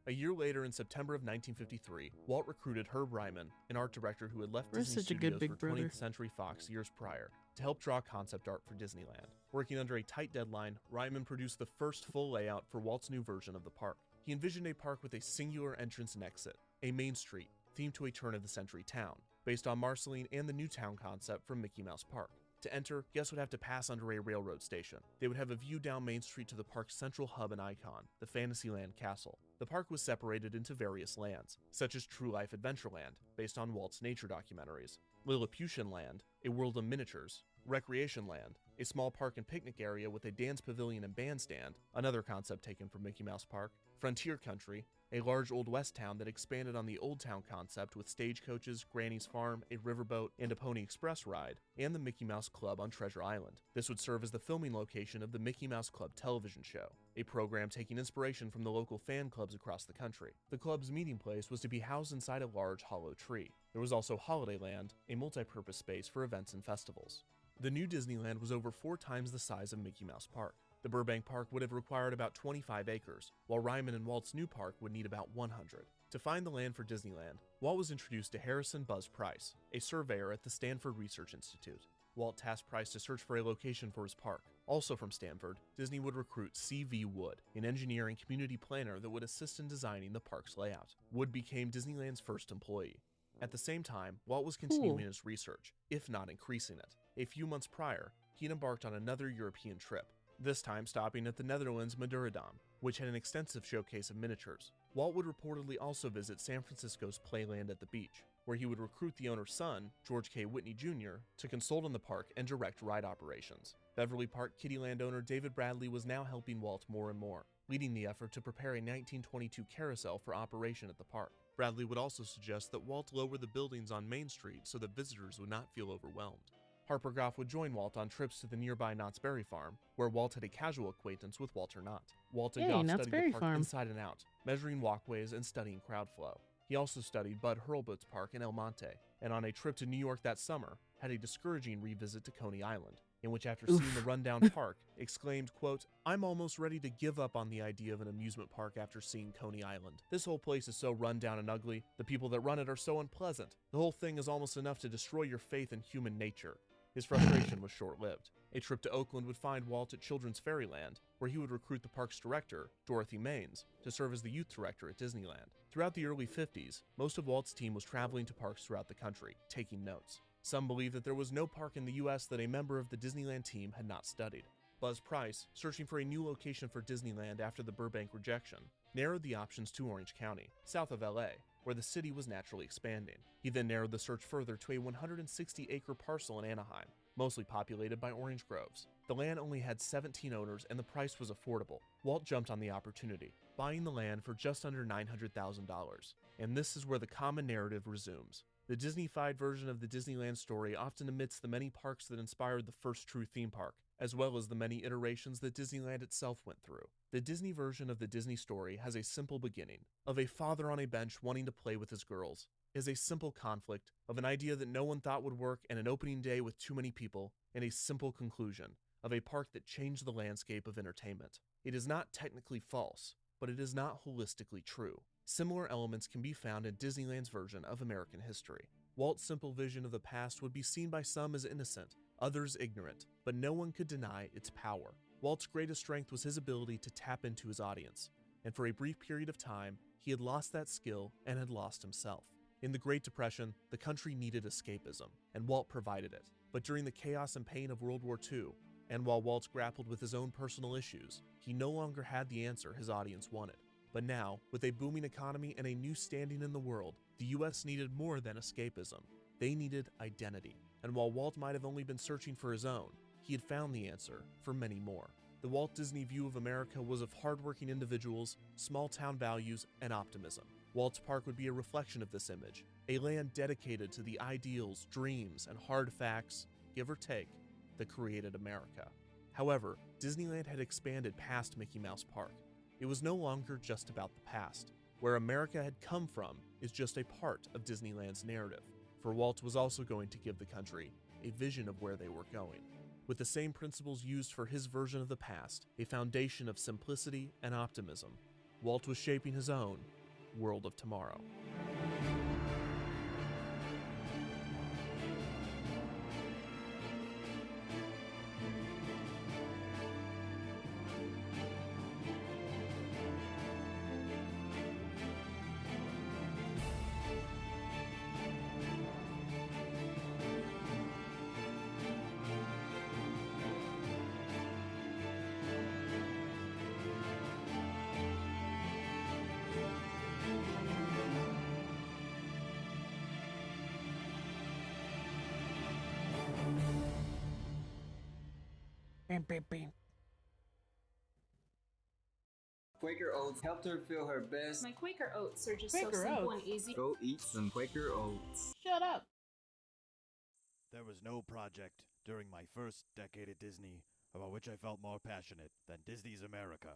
A year later, in September of 1953, Walt recruited Herb Ryman, an art director who had left Disney Studios for 20th Century Fox years prior, to help draw concept art for Disneyland. Working under a tight deadline, Ryman produced the first full layout for Walt's new version of the park. He envisioned a park with a singular entrance and exit, a main street, themed to a turn-of-the-century town, based on Marceline and the new town concept from Mickey Mouse Park. To enter, guests would have to pass under a railroad station. They would have a view down Main Street to the park's central hub and icon, the Fantasyland Castle. The park was separated into various lands, such as True Life Adventureland, based on Walt's nature documentaries, Lilliputian Land, a world of miniatures, Recreation Land, a small park and picnic area with a dance pavilion and bandstand, another concept taken from Mickey Mouse Park, Frontier Country, a large Old West town that expanded on the Old Town concept with stagecoaches, Granny's Farm, a riverboat, and a Pony Express ride, and the Mickey Mouse Club on Treasure Island. This would serve as the filming location of the Mickey Mouse Club television show, a program taking inspiration from the local fan clubs across the country. The club's meeting place was to be housed inside a large hollow tree. There was also Holidayland, a multi-purpose space for events and festivals. The new Disneyland was over 4 times the size of Mickey Mouse Park. The Burbank Park would have required about 25 acres, while Ryman and Walt's new park would need about 100. To find the land for Disneyland, Walt was introduced to Harrison Buzz Price, a surveyor at the Stanford Research Institute. Walt tasked Price to search for a location for his park. Also from Stanford, Disney would recruit C.V. Wood, an engineer and community planner that would assist in designing the park's layout. Wood became Disneyland's first employee. At the same time, Walt was continuing his research, if not increasing it. A few months prior, he had embarked on another European trip, this time stopping at the Netherlands' Madurodam, which had an extensive showcase of miniatures. Walt would reportedly also visit San Francisco's Playland at the beach, where he would recruit the owner's son, George K. Whitney Jr., to consult on the park and direct ride operations. Beverly Park Kiddieland owner David Bradley was now helping Walt more and more, leading the effort to prepare a 1922 carousel for operation at the park. Bradley would also suggest that Walt lower the buildings on Main Street so that visitors would not feel overwhelmed. Harper Goff would join Walt on trips to the nearby Knott's Berry Farm, where Walt had a casual acquaintance with Walter Knott. Walt and Goff studied the park inside and out, measuring walkways and studying crowd flow. He also studied Bud Hurlbut's park in El Monte, and on a trip to New York that summer, had a discouraging revisit to Coney Island, in which after seeing the rundown park, exclaimed, quote, "I'm almost ready to give up on the idea of an amusement park after seeing Coney Island. This whole place is so run down and ugly, the people that run it are so unpleasant. The whole thing is almost enough to destroy your faith in human nature." His frustration was short-lived. A trip to Oakland would find Walt at Children's Fairyland, where he would recruit the park's director, Dorothy Maines, to serve as the youth director at Disneyland. Throughout the early 50s, most of Walt's team was traveling to parks throughout the country, taking notes. Some believe that there was no park in the US that a member of the Disneyland team had not studied. Buzz Price, searching for a new location for Disneyland after the Burbank rejection, narrowed the options to Orange County, south of LA, where the city was naturally expanding. He then narrowed the search further to a 160-acre parcel in Anaheim, mostly populated by orange groves. The land only had 17 owners and the price was affordable. Walt jumped on the opportunity, buying the land for just under $900,000. And this is where the common narrative resumes. The Disney-fied version of the Disneyland story often omits the many parks that inspired the first true theme park, as well as the many iterations that Disneyland itself went through. The Disney version of the Disney story has a simple beginning, of a father on a bench wanting to play with his girls, is a simple conflict, of an idea that no one thought would work and an opening day with too many people, and a simple conclusion, of a park that changed the landscape of entertainment. It is not technically false, but it is not holistically true. Similar elements can be found in Disneyland's version of American history. Walt's simple vision of the past would be seen by some as innocent, others ignorant, but no one could deny its power. Walt's greatest strength was his ability to tap into his audience, and for a brief period of time, he had lost that skill and had lost himself. In the Great Depression, the country needed escapism, and Walt provided it. But during the chaos and pain of World War II, and while Walt grappled with his own personal issues, he no longer had the answer his audience wanted. But now, with a booming economy and a new standing in the world, the US needed more than escapism. They needed identity. And while Walt might have only been searching for his own, he had found the answer for many more. The Walt Disney view of America was of hardworking individuals, small-town values, and optimism. Walt's Park would be a reflection of this image, a land dedicated to the ideals, dreams, and hard facts, give or take, that created America. However, Disneyland had expanded past Mickey Mouse Park. It was no longer just about the past. Where America had come from is just a part of Disneyland's narrative, for Walt was also going to give the country a vision of where they were going. With the same principles used for his version of the past, a foundation of simplicity and optimism, Walt was shaping his own world of tomorrow. Bam, bam, bam. Quaker Oats helped her feel her best. My Quaker Oats are just Quaker so simple Oats? and easy. Go eat some Quaker Oats. Shut up. There was no project during my first decade at Disney about which I felt more passionate than Disney's America,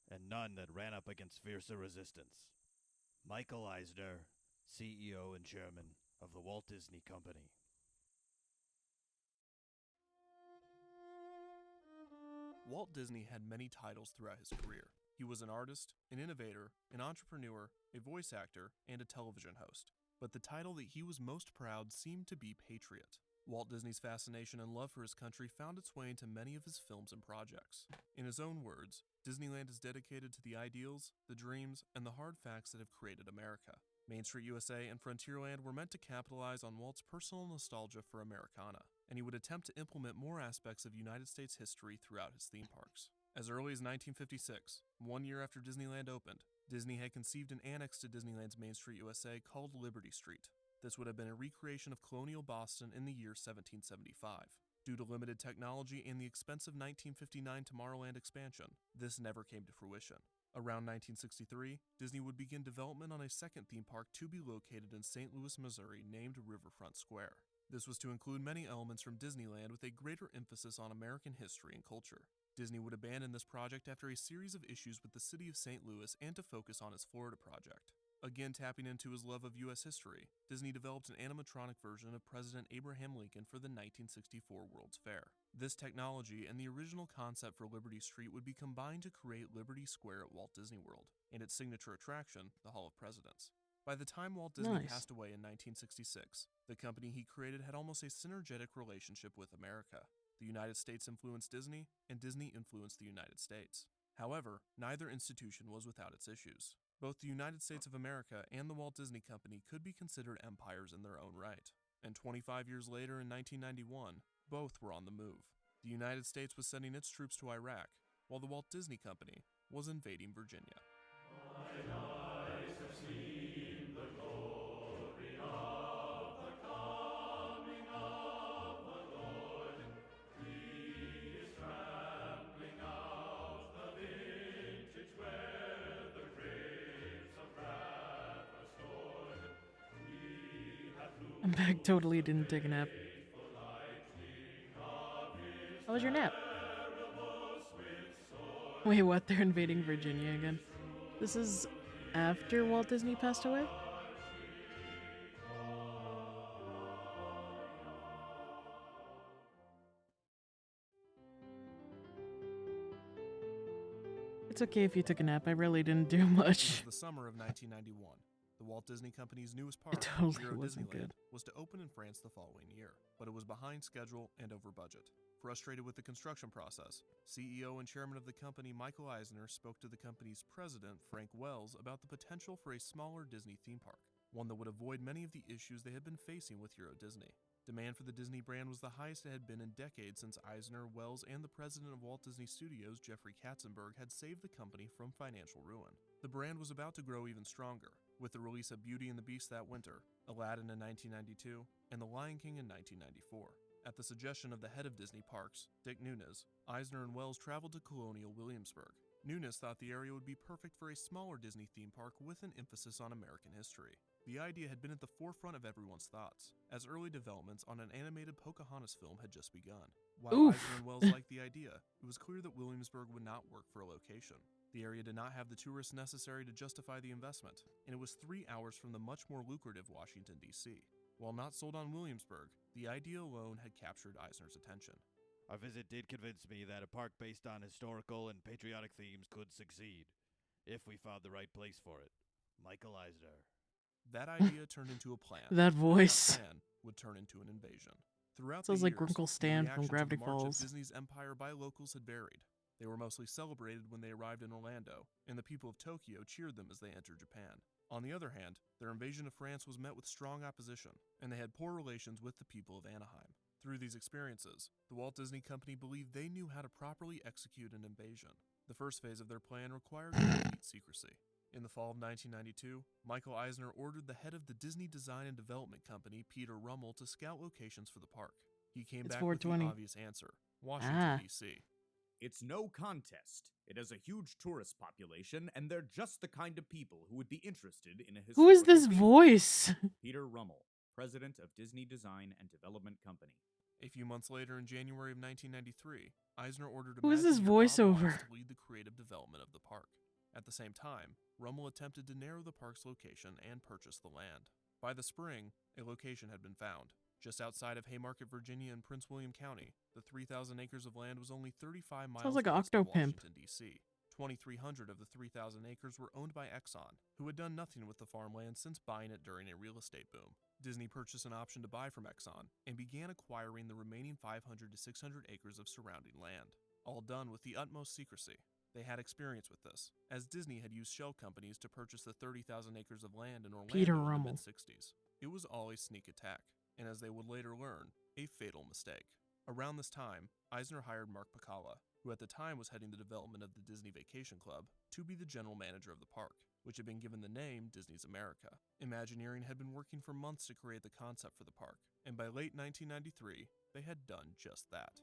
and none that ran up against fiercer resistance. Michael Eisner, CEO and Chairman of the Walt Disney Company. Walt Disney had many titles throughout his career. He was an artist, an innovator, an entrepreneur, a voice actor, and a television host. But the title that he was most proud seemed to be Patriot. Walt Disney's fascination and love for his country found its way into many of his films and projects. In his own words, Disneyland is dedicated to the ideals, the dreams, and the hard facts that have created America. Main Street USA and Frontierland were meant to capitalize on Walt's personal nostalgia for Americana, and he would attempt to implement more aspects of United States history throughout his theme parks. As early as 1956, 1 year after Disneyland opened, Disney had conceived an annex to Disneyland's Main Street USA called Liberty Street. This would have been a recreation of colonial Boston in the year 1775. Due to limited technology and the expensive 1959 Tomorrowland expansion, this never came to fruition. Around 1963, Disney would begin development on a second theme park to be located in St. Louis, Missouri, named Riverfront Square. This was to include many elements from Disneyland with a greater emphasis on American history and culture. Disney would abandon this project after a series of issues with the city of St. Louis and to focus on his Florida project. Again tapping into his love of U.S. history, Disney developed an animatronic version of President Abraham Lincoln for the 1964 World's Fair. This technology and the original concept for Liberty Street would be combined to create Liberty Square at Walt Disney World, and its signature attraction, the Hall of Presidents. By the time Walt Disney passed away in 1966, the company he created had almost a synergetic relationship with America. The United States influenced Disney, and Disney influenced the United States. However, neither institution was without its issues. Both the United States of America and the Walt Disney Company could be considered empires in their own right. And 25 years later, in 1991, both were on the move. The United States was sending its troops to Iraq, while the Walt Disney Company was invading Virginia. Mine eyes have seen the glory of the coming of the Lord. He is trampling out the vintage where the grapes of wrath are stored. We have I'm back, totally didn't take a nap. How was your nap? Wait, what? They're invading Virginia again? This is after Walt Disney passed away? It's okay if you took a nap. I really didn't do much. It was the summer of 1991. The Walt Disney Company's newest park, Totally wasn't Disneyland, good. was to open in France the following year, but it was behind schedule and over budget. Frustrated with the construction process, CEO and chairman of the company Michael Eisner spoke to the company's president, Frank Wells, about the potential for a smaller Disney theme park, one that would avoid many of the issues they had been facing with Euro Disney. Demand for the Disney brand was the highest it had been in decades since Eisner, Wells, and the president of Walt Disney Studios, Jeffrey Katzenberg, had saved the company from financial ruin. The brand was about to grow even stronger, with the release of Beauty and the Beast that winter, Aladdin in 1992, and The Lion King in 1994. At the suggestion of the head of Disney Parks, Dick Nunes, Eisner and Wells traveled to Colonial Williamsburg. Nunes thought the area would be perfect for a smaller Disney theme park with an emphasis on American history. The idea had been at the forefront of everyone's thoughts, as early developments on an animated Pocahontas film had just begun. While Eisner and Wells liked the idea, it was clear that Williamsburg would not work for a location. The area did not have the tourists necessary to justify the investment, and it was 3 hours from the much more lucrative Washington, D.C. While not sold on Williamsburg, the idea alone had captured Eisner's attention. Our visit did convince me that a park based on historical and patriotic themes could succeed, if we found the right place for it. Michael Eisner. That idea turned into a plan. That voice. That plan would turn into an invasion. Throughout Sounds the like years, Grunkle Stan the from reaction to Gravity the March Falls. of Disney's empire by locals had varied. They were mostly celebrated when they arrived in Orlando, and the people of Tokyo cheered them as they entered Japan. On the other hand, their invasion of France was met with strong opposition, and they had poor relations with the people of Anaheim. Through these experiences, the Walt Disney Company believed they knew how to properly execute an invasion. The first phase of their plan required complete secrecy. In the fall of 1992, Michael Eisner ordered the head of the Disney Design and Development Company, Peter Rummel, to scout locations for the park. He came back with the obvious answer: Washington, D.C. It's no contest. It has a huge tourist population, and they're just the kind of people who would be interested in a Who is this historical voice? Peter Rummel, president of Disney Design and Development Company. A few months later, in January of 1993, Eisner ordered Who is this Imagineer Bob Wise voiceover? to lead the creative development of the park. At the same time, Rummel attempted to narrow the park's location and purchase the land. By the spring, a location had been found. Just outside of Haymarket, Virginia in Prince William County, the 3,000 acres of land was only 35 miles Sounds like an west of Octopimp. Washington, D.C. 2,300 of the 3,000 acres were owned by Exxon, who had done nothing with the farmland since buying it during a real estate boom. Disney purchased an option to buy from Exxon and began acquiring the remaining 500 to 600 acres of surrounding land, all done with the utmost secrecy. They had experience with this, as Disney had used shell companies to purchase the 30,000 acres of land in Orlando Peter in the Rummel. mid-60s. It was all a sneak attack, and as they would later learn, a fatal mistake. Around this time, Eisner hired Mark Pacala, who at the time was heading the development of the Disney Vacation Club, to be the general manager of the park, which had been given the name Disney's America. Imagineering had been working for months to create the concept for the park, and by late 1993, they had done just that.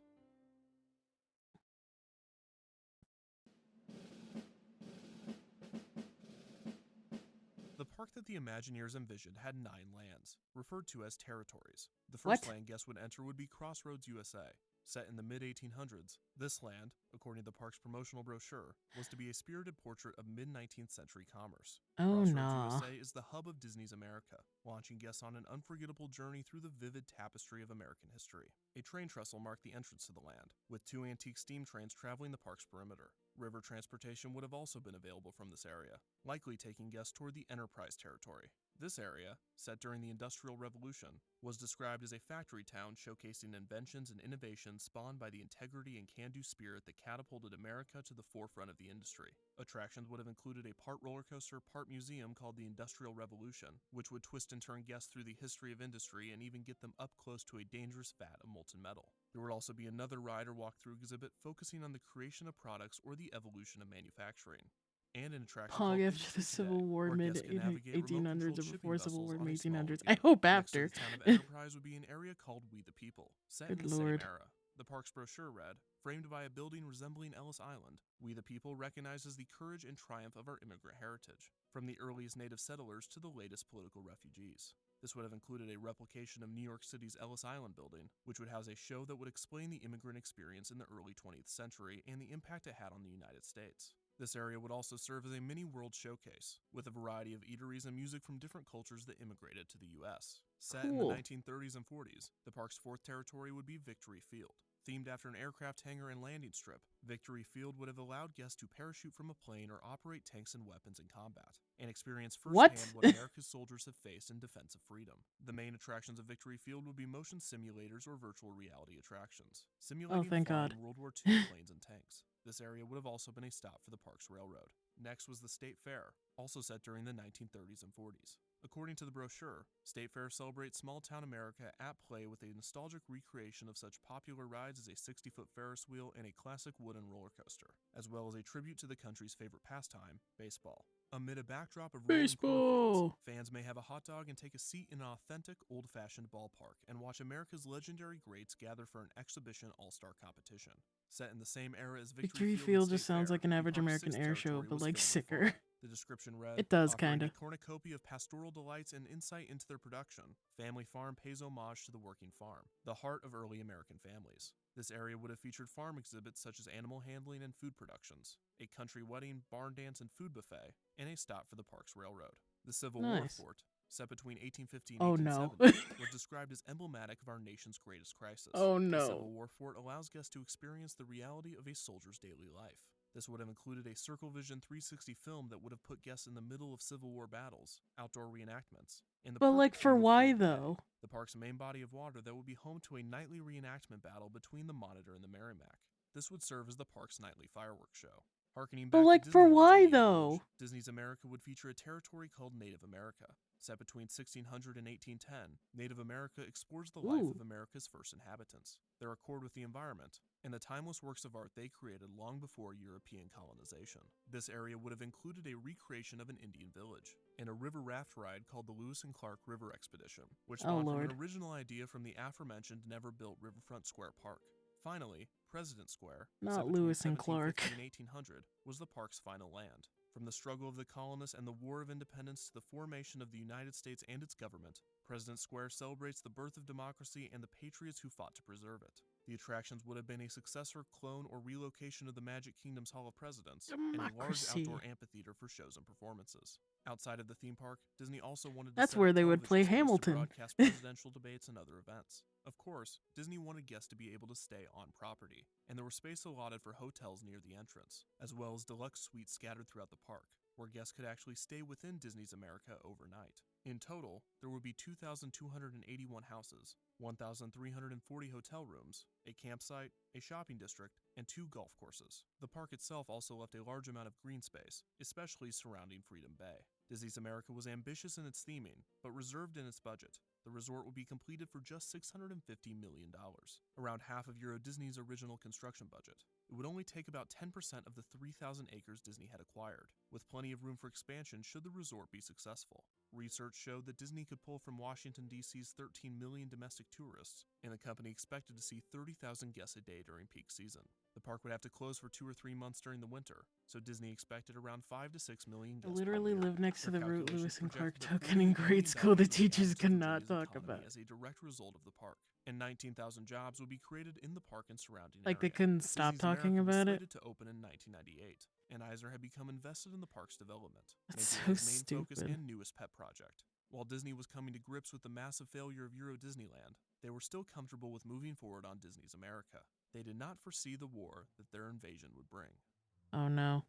The park that the Imagineers envisioned had 9 lands, referred to as territories. The first land guests would enter would be Crossroads, USA. Set in the mid-1800s, this land, according to the park's promotional brochure, was to be a spirited portrait of mid-19th century commerce. Oh, Crossroads, nah. USA is the hub of Disney's America, launching guests on an unforgettable journey through the vivid tapestry of American history. A train trestle marked the entrance to the land, with 2 antique steam trains traveling the park's perimeter. River transportation would have also been available from this area, likely taking guests toward the Enterprise territory. This area, set during the Industrial Revolution, was described as a factory town showcasing inventions and innovations spawned by the integrity and can-do spirit that catapulted America to the forefront of the industry. Attractions would have included a part roller coaster, part museum called the Industrial Revolution, which would twist and turn guests through the history of industry and even get them up close to a dangerous vat of molten metal. There would also be another ride or walkthrough exhibit focusing on the creation of products or the evolution of manufacturing. And an attraction Pog called after the Civil War, where mid guests can navigate 1800s or remote-controlled before shipping Civil War, vessels mid on a small 1800s. I lagoon. hope Next to after. the town of Enterprise would be an area called We the People, set Good in the Lord. same era. The park's brochure read, framed by a building resembling Ellis Island, We the People recognizes the courage and triumph of our immigrant heritage, from the earliest native settlers to the latest political refugees. This would have included a replication of New York City's Ellis Island building, which would house a show that would explain the immigrant experience in the early 20th century and the impact it had on the United States. This area would also serve as a mini world showcase, with a variety of eateries and music from different cultures that immigrated to the U.S. Set in the 1930s and 40s, the park's 4th territory would be Victory Field. Themed after an aircraft hangar and landing strip, Victory Field would have allowed guests to parachute from a plane or operate tanks and weapons in combat, and experience firsthand what America's soldiers have faced in defense of freedom. The main attractions of Victory Field would be motion simulators or virtual reality attractions, simulating thank flying God. World War II planes and tanks. This area would have also been a stop for the park's railroad. Next was the State Fair, also set during the 1930s and 40s. According to the brochure, State Fair celebrates small-town America at play with a nostalgic recreation of such popular rides as a 60-foot Ferris wheel and a classic wooden roller coaster, as well as a tribute to the country's favorite pastime, baseball. Amid a backdrop of rolling cornfields, fans may have a hot dog and take a seat in an authentic, old-fashioned ballpark and watch America's legendary greats gather for an exhibition all-star competition. Set in the same era as Victory Field just sounds like an average American air show, but like sicker. The description read, It does, offering kinda. a cornucopia of pastoral delights and insight into their production. Family Farm pays homage to the working farm, the heart of early American families. This area would have featured farm exhibits such as animal handling and food productions, a country wedding, barn dance, and food buffet, and a stop for the park's railroad. The Civil War Nice. fort, set between 1850 and Oh, no. 1870, was described as emblematic of our nation's greatest crisis. Oh, The no. Civil War fort allows guests to experience the reality of a soldier's daily life. This would have included a Circle Vision 360 film that would have put guests in the middle of Civil War battles, outdoor reenactments, and the But like, perfect for view of why Fort Bay, though? the park's main body of water that would be home to a nightly reenactment battle between the Monitor and the Merrimack. This would serve as the park's nightly fireworks show. Harkening But back like, to for Disneyland's why Indian though? Village, Disney's America would feature a territory called Native America. Set between 1600 and 1810, Native America explores the life of America's first inhabitants, their accord with the environment, and the timeless works of art they created long before European colonization. This area would have included a recreation of an Indian village, and a river raft ride called the Lewis and Clark River Expedition, which spawned from an original idea from the aforementioned never-built Riverfront Square Park. Finally, President Square, Not set between Lewis and Clark. 1750 and 1800, was the park's final land. From the struggle of the colonists and the War of Independence to the formation of the United States and its government, President Square celebrates the birth of democracy and the patriots who fought to preserve it. The attractions would have been a successor, clone, or relocation of the Magic Kingdom's Hall of Presidents, and a large outdoor amphitheater for shows and performances. Outside of the theme park, Disney also wanted to That's set where up they would play television space to Hamilton. broadcast presidential debates and other events. Of course, Disney wanted guests to be able to stay on property, and there was space allotted for hotels near the entrance, as well as deluxe suites scattered throughout the park, where guests could actually stay within Disney's America overnight. In total, there would be 2,281 houses, 1,340 hotel rooms, a campsite, a shopping district, and 2 golf courses. The park itself also left a large amount of green space, especially surrounding Freedom Bay. Disney's America was ambitious in its theming, but reserved in its budget. The resort would be completed for just $650 million, around half of Euro Disney's original construction budget. It would only take about 10% of the 3,000 acres Disney had acquired, with plenty of room for expansion should the resort be successful. Research showed that Disney could pull from Washington, D.C.'s 13 million domestic tourists, and the company expected to see 30,000 guests a day during peak season. The park would have to close for 2 or 3 months during the winter, so Disney expected around 5 to 6 million I guests. literally lived next to the Their route Lewis calculations and Clark projected that took, and in $40 grade billion school the would be teachers added to could not Virginia's talk economy about. as a direct result of the park, and 19,000 jobs would be created in the park and surrounding Like, they area. couldn't stop Disney's talking America was about it? slated to open in 1998, and Eisner had become invested in the park's development, That's making it so his main focus stupid. and newest pet project. While Disney was coming to grips with the massive failure of Euro Disneyland, they were still comfortable with moving forward on Disney's America. They did not foresee the war that their invasion would bring. Oh no.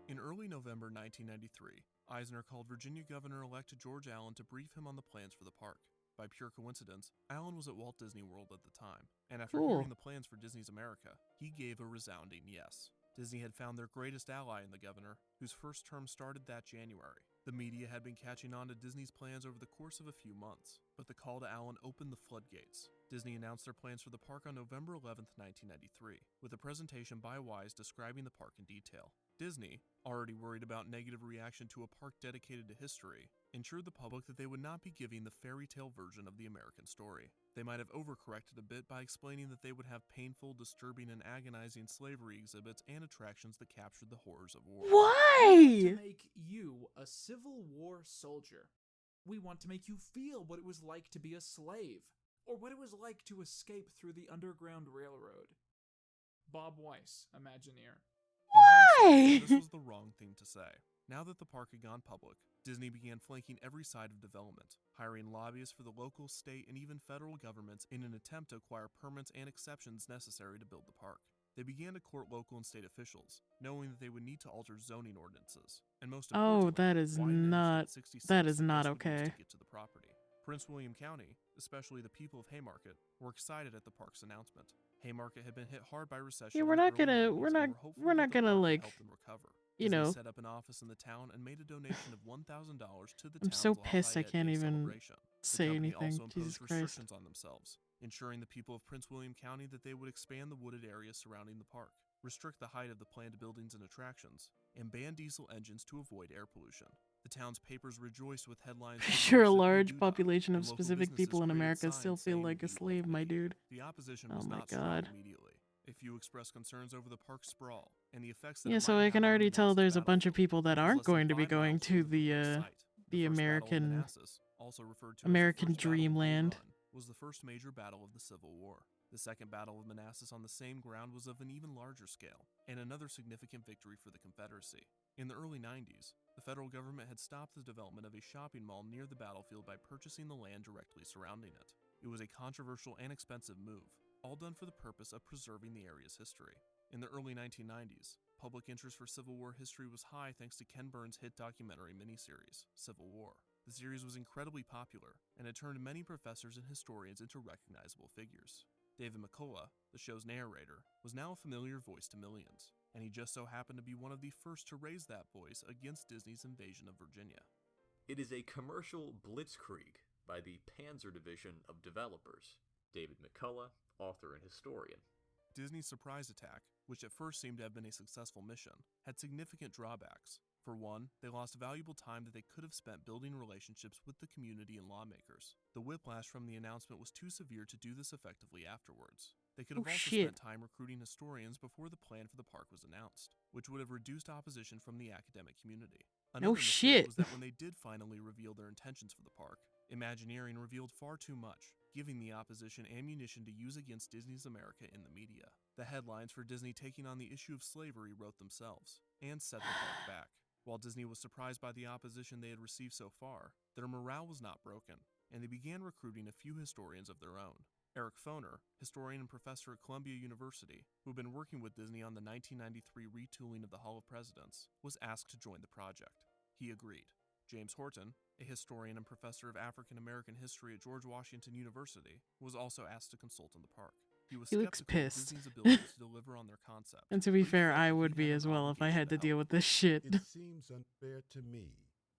In early November 1993, Eisner called Virginia Governor-elect George Allen to brief him on the plans for the park. By pure coincidence, Allen was at Walt Disney World at the time, and after Cool. hearing the plans for Disney's America, he gave a resounding yes. Disney had found their greatest ally in the governor, whose first term started that January. The media had been catching on to Disney's plans over the course of a few months, but the call to Allen opened the floodgates. Disney announced their plans for the park on November 11, 1993, with a presentation by Wise describing the park in detail. Disney, already worried about negative reaction to a park dedicated to history, ensured the public that they would not be giving the fairy tale version of the American story. They might have overcorrected a bit by explaining that they would have painful, disturbing, and agonizing slavery exhibits and attractions that captured the horrors of war. Why? To make you a Civil War soldier. We want to make you feel what it was like to be a slave, or what it was like to escape through the Underground Railroad. Bob Weiss, Imagineer. Why? This was the wrong thing to say. Now that the park had gone public, Disney began flanking every side of development, hiring lobbyists for the local, state, and even federal governments in an attempt to acquire permits and exceptions necessary to build the park. They began to court local and state officials, knowing that they would need to alter zoning ordinances, and most Oh, importantly, that is widen not. Interstate 66 That is that not guests would use okay. to get to the property. Prince William County, especially the people of Haymarket, were excited at the park's announcement. Haymarket had been hit hard by recession. Yeah, we're in the not early gonna. 90s We're and not. were hopeful We're that not the gonna park would like. help them recover. You Disney know. set up an office in the town and made a donation of $1,000 to the I'm town's so pissed I Lafayette can't Day even celebration. The say company anything. also imposed Jesus Christ. restrictions on themselves, ensuring the people of Prince William County that they would expand the wooded area surrounding the park, restrict the height of the planned buildings and attractions, and ban diesel engines to avoid air pollution. The town's papers rejoiced with headlines. Sure, a large population of specific people in America still feel like a slave, my dude. The opposition Oh was my not strong god. immediately. A few expressed concerns over the park's sprawl and the effects that Yeah, it so might I can have on already the tell there's a Manassas bunch of people that battlefield. aren't going to be 5 going miles to from the the site. First Battle of American Manassas, also referred to American as the First Battle of Bull Dreamland. Run, was the first major battle of the Civil War. The Second Battle of Manassas on the same ground was of an even larger scale, and another significant victory for the Confederacy. In the early 90s, the federal government had stopped the development of a shopping mall near the battlefield by purchasing the land directly surrounding it. It was a controversial and expensive move, all done for the purpose of preserving the area's history. In the early 1990s, public interest for Civil War history was high thanks to Ken Burns' hit documentary miniseries, Civil War. The series was incredibly popular, and it turned many professors and historians into recognizable figures. David McCullough, the show's narrator, was now a familiar voice to millions, and he just so happened to be one of the first to raise that voice against Disney's invasion of Virginia. It is a commercial blitzkrieg by the Panzer Division of Developers. David McCullough, author and historian. Disney's surprise attack, which at first seemed to have been a successful mission, had significant drawbacks. For one, they lost valuable time that they could have spent building relationships with the community and lawmakers. The whiplash from the announcement was too severe to do this effectively afterwards. They could have also spent time recruiting historians before the plan for the park was announced, which would have reduced opposition from the academic community. Another mistake was that when they did finally reveal their intentions for the park, Imagineering revealed far too much, giving the opposition ammunition to use against Disney's America in the media. The headlines for Disney taking on the issue of slavery wrote themselves, and set the park back. While Disney was surprised by the opposition they had received so far, their morale was not broken, and they began recruiting a few historians of their own. Eric Foner, historian and professor at Columbia University, who had been working with Disney on the 1993 retooling of the Hall of Presidents, was asked to join the project. He agreed. James Horton, a historian and professor of African American history at George Washington University, was also asked to consult on the park. He was skeptical of Disney's ability to deliver on their concept. And to be fair, I would be as well if I had to deal with this shit. It seems unfair to me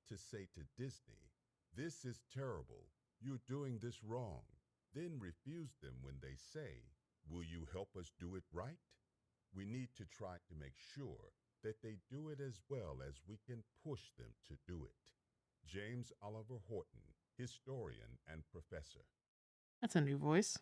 to say to Disney, "This is terrible. You're doing this wrong." Then refuse them when they say, "Will you help us do it right?" We need to try to make sure that they do it as well as we can push them to do it. James Oliver Horton, historian and professor. That's a new voice.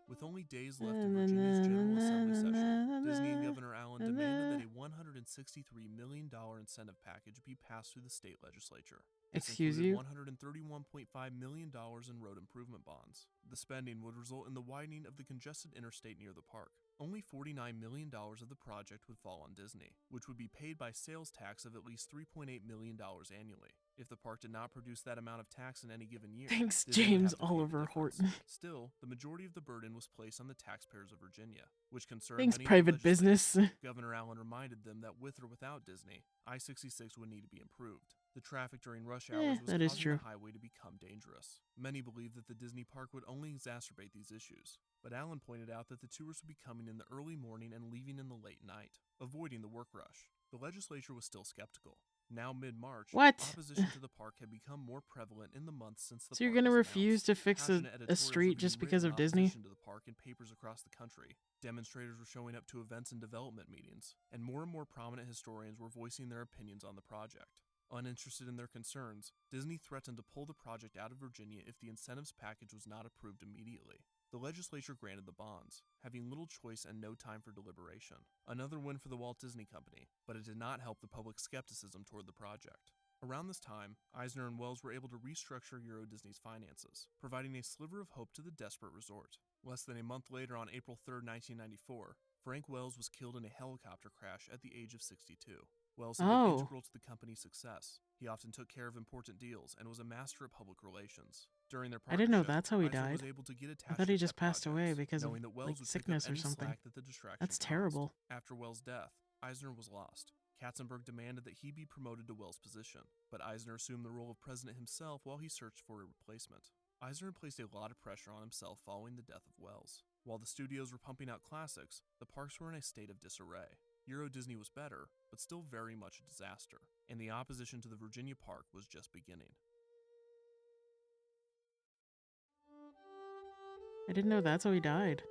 With only days left in Virginia's General Assembly session, Disney and Governor Allen demanded that a $163 million incentive package be passed through the state legislature. Excuse you? $131.5 million in road improvement bonds. The spending would result in the widening of the congested interstate near the park. Only $49 million of the project would fall on Disney, which would be paid by sales tax of at least $3.8 million annually. If the park did not produce that amount of tax in any given year, thanks, Disney James would have to pay the Oliver difference. Horton. Still, the majority of the burden was placed on the taxpayers of Virginia, which concerned Thanks, many private business. Governor Allen reminded them that with or without Disney, I-66 would need to be improved. The traffic during rush hours was that is causing true. the highway to become dangerous. Many believed that the Disney park would only exacerbate these issues, but Allen pointed out that the tourists would be coming in the early morning and leaving in the late night, avoiding the work rush. The legislature was still skeptical. Now mid-March, opposition to the park had become more prevalent in the months since the So you're park gonna was refuse announced. to fix Passionate a editorials street were just being because written of in Disney? opposition to the park in papers across the country. Demonstrators were showing up to events and development meetings, and more prominent historians were voicing their opinions on the project. Uninterested in their concerns, Disney threatened to pull the project out of Virginia if the incentives package was not approved immediately. The legislature granted the bonds, having little choice and no time for deliberation. Another win for the Walt Disney Company, but it did not help the public skepticism toward the project. Around this time, Eisner and Wells were able to restructure Euro Disney's finances, providing a sliver of hope to the desperate resort. Less than a month later, on April 3, 1994, Frank Wells was killed in a helicopter crash at the age of 62. Wells had been integral to the company's success. He often took care of important deals and was a master at public relations. During their I didn't know partnership, that's how he Eisner died. was able to get I attached thought to he just pet passed away projects, because of knowing that Wells like would sickness pick up or any something. slack that the distraction That's caused. terrible. After Wells' death, Eisner was lost. Katzenberg demanded that he be promoted to Wells' position, but Eisner assumed the role of president himself while he searched for a replacement. Eisner placed a lot of pressure on himself following the death of Wells. While the studios were pumping out classics, the parks were in a state of disarray. Euro Disney was better, but still very much a disaster, and the opposition to the Virginia park was just beginning. I didn't know that's how he died.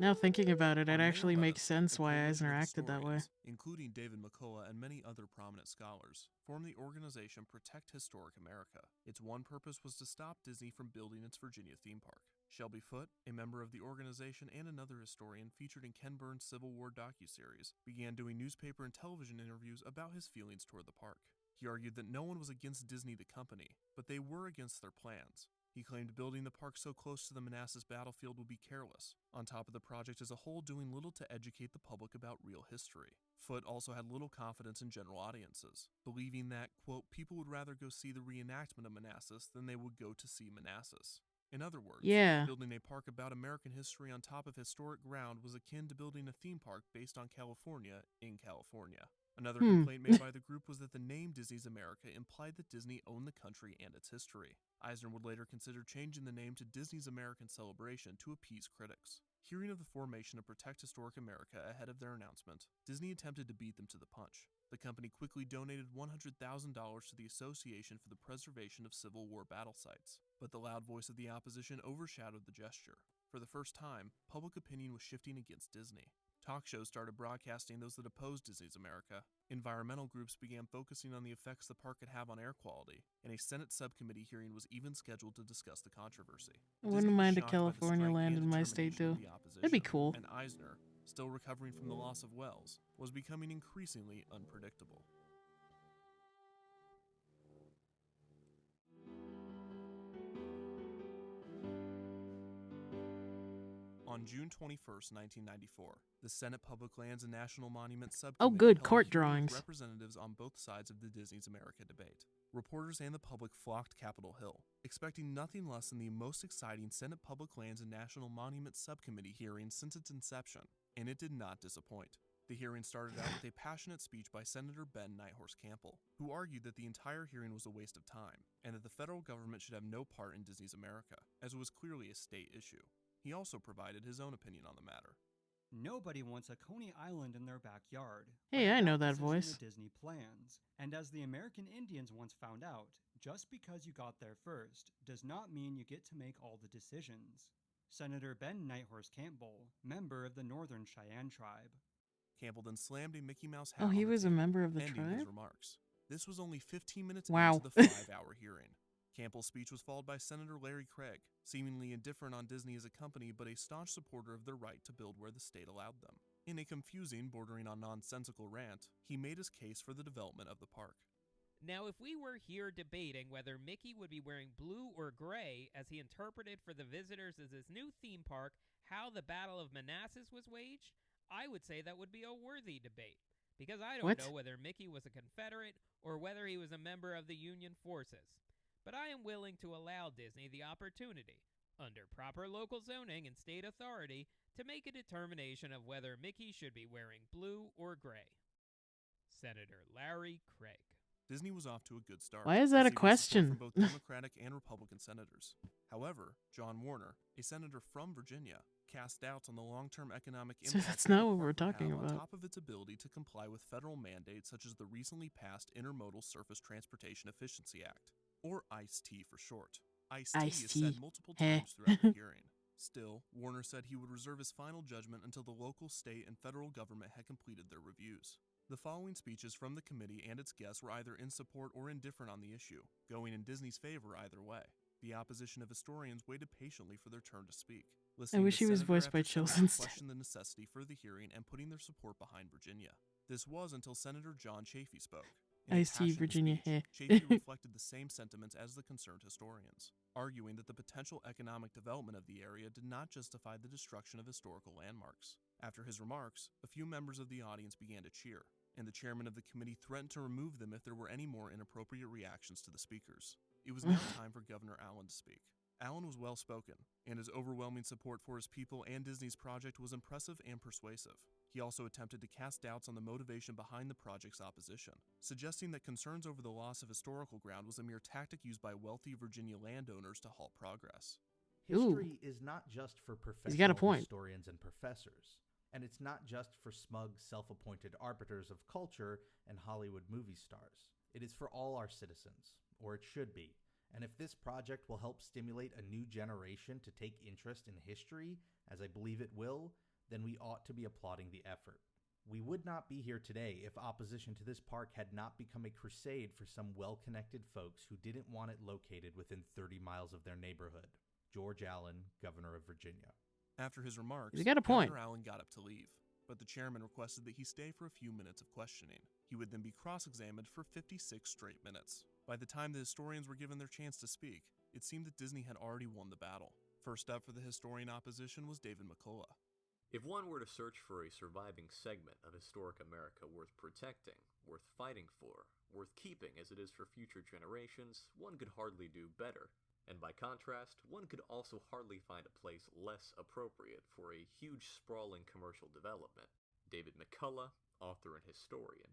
Now thinking about it, it actually makes sense why Eisner acted that way. Including David McCullough and many other prominent scholars, formed the organization Protect Historic America. Its one purpose was to stop Disney from building its Virginia theme park. Shelby Foote, a member of the organization and another historian featured in Ken Burns' Civil War docuseries, began doing newspaper and television interviews about his feelings toward the park. He argued that no one was against Disney the company, but they were against their plans. He claimed building the park so close to the Manassas battlefield would be careless, on top of the project as a whole doing little to educate the public about real history. Foote also had little confidence in general audiences, believing that, quote, people would rather go see the reenactment of Manassas than they would go to see Manassas. In other words, building a park about American history on top of historic ground was akin to building a theme park based on California in California. Another complaint made by the group was that the name Disney's America implied that Disney owned the country and its history. Eisner would later consider changing the name to Disney's American Celebration to appease critics. Hearing of the formation of Protect Historic America ahead of their announcement, Disney attempted to beat them to the punch. The company quickly donated $100,000 to the Association for the Preservation of Civil War Battle Sites, but the loud voice of the opposition overshadowed the gesture. For the first time, public opinion was shifting against Disney. Talk shows started broadcasting those that opposed Disney's America. Environmental groups began focusing on the effects the park could have on air quality, and a Senate subcommittee hearing was even scheduled to discuss the controversy. I wouldn't mind a California land in my state, though. That'd be cool. And Eisner, still recovering from the loss of Wells, was becoming increasingly unpredictable. On June 21st, 1994, the Senate Public Lands and National Monuments Subcommittee good, held court a hearing with drawings. representatives on both sides of the Disney's America debate. Reporters and the public flocked Capitol Hill, expecting nothing less than the most exciting Senate Public Lands and National Monuments Subcommittee hearing since its inception, and it did not disappoint. The hearing started out with a passionate speech by Senator Ben Nighthorse Campbell, who argued that the entire hearing was a waste of time, and that the federal government should have no part in Disney's America, as it was clearly a state issue. He also provided his own opinion on the matter. Nobody wants a Coney Island in their backyard. Hey, I know that This isn't voice. the Disney plans. And as the American Indians once found out, just because you got there first does not mean you get to make all the decisions. Senator Ben Nighthorse Campbell, member of the Northern Cheyenne Tribe. Campbell then slammed a Mickey Mouse hat Oh, he on the was a table, member of the ending tribe? his remarks. This was only 15 minutes Wow. into the 5-hour hearing. Campbell's speech was followed by Senator Larry Craig, seemingly indifferent on Disney as a company but a staunch supporter of their right to build where the state allowed them. In a confusing, bordering on nonsensical rant, he made his case for the development of the park. Now, if we were here debating whether Mickey would be wearing blue or gray as he interpreted for the visitors as his new theme park how the Battle of Manassas was waged, I would say that would be a worthy debate, because I don't know whether Mickey was a Confederate or whether he was a member of the Union forces. But I am willing to allow Disney the opportunity, under proper local zoning and state authority, to make a determination of whether Mickey should be wearing blue or gray. Senator Larry Craig. Disney was off to a good start. Why is that a receiving support question? From both Democratic and Republican senators. However, John Warner, a senator from Virginia, cast doubts on the long-term economic So impact that's that the not what park we're would talking have on about. top of its ability to comply with federal mandates such as the recently passed Intermodal Surface Transportation Efficiency Act, or ICE-T for short. ICE-T is ICE-T. said multiple Heh. times throughout the hearing. Still, Warner said he would reserve his final judgment until the local, state, and federal government had completed their reviews. The following speeches from the committee and its guests were either in support or indifferent on the issue, going in Disney's favor either way. The opposition of historians waited patiently for their turn to speak. I wish to he was senator voiced by after Chills senator instead. questioned the necessity for the hearing and putting their support behind Virginia. This was until Senator John Chafee spoke. In a I see passionate Virginia speech, here. Chafee reflected the same sentiments as the concerned historians, arguing that the potential economic development of the area did not justify the destruction of historical landmarks. After his remarks, a few members of the audience began to cheer, and the chairman of the committee threatened to remove them if there were any more inappropriate reactions to the speakers. It was now time for Governor Allen to speak. Allen was well-spoken, and his overwhelming support for his people and Disney's project was impressive and persuasive. He also attempted to cast doubts on the motivation behind the project's opposition, suggesting that concerns over the loss of historical ground was a mere tactic used by wealthy Virginia landowners to halt progress. History is not just for He's got a professional point. historians and professors, and it's not just for smug, self-appointed arbiters of culture and Hollywood movie stars. It is for all our citizens, or it should be. And if this project will help stimulate a new generation to take interest in history, as I believe it will, then we ought to be applauding the effort. We would not be here today if opposition to this park had not become a crusade for some well-connected folks who didn't want it located within 30 miles of their neighborhood. George Allen, Governor of Virginia. After his remarks, He's got a point. Governor Allen got up to leave, but the chairman requested that he stay for a few minutes of questioning. He would then be cross-examined for 56 straight minutes. By the time the historians were given their chance to speak, it seemed that Disney had already won the battle. First up for the historian opposition was David McCullough. If one were to search for a surviving segment of historic America worth protecting, worth fighting for, worth keeping as it is for future generations, one could hardly do better. And by contrast, one could also hardly find a place less appropriate for a huge sprawling commercial development. David McCullough, author and historian.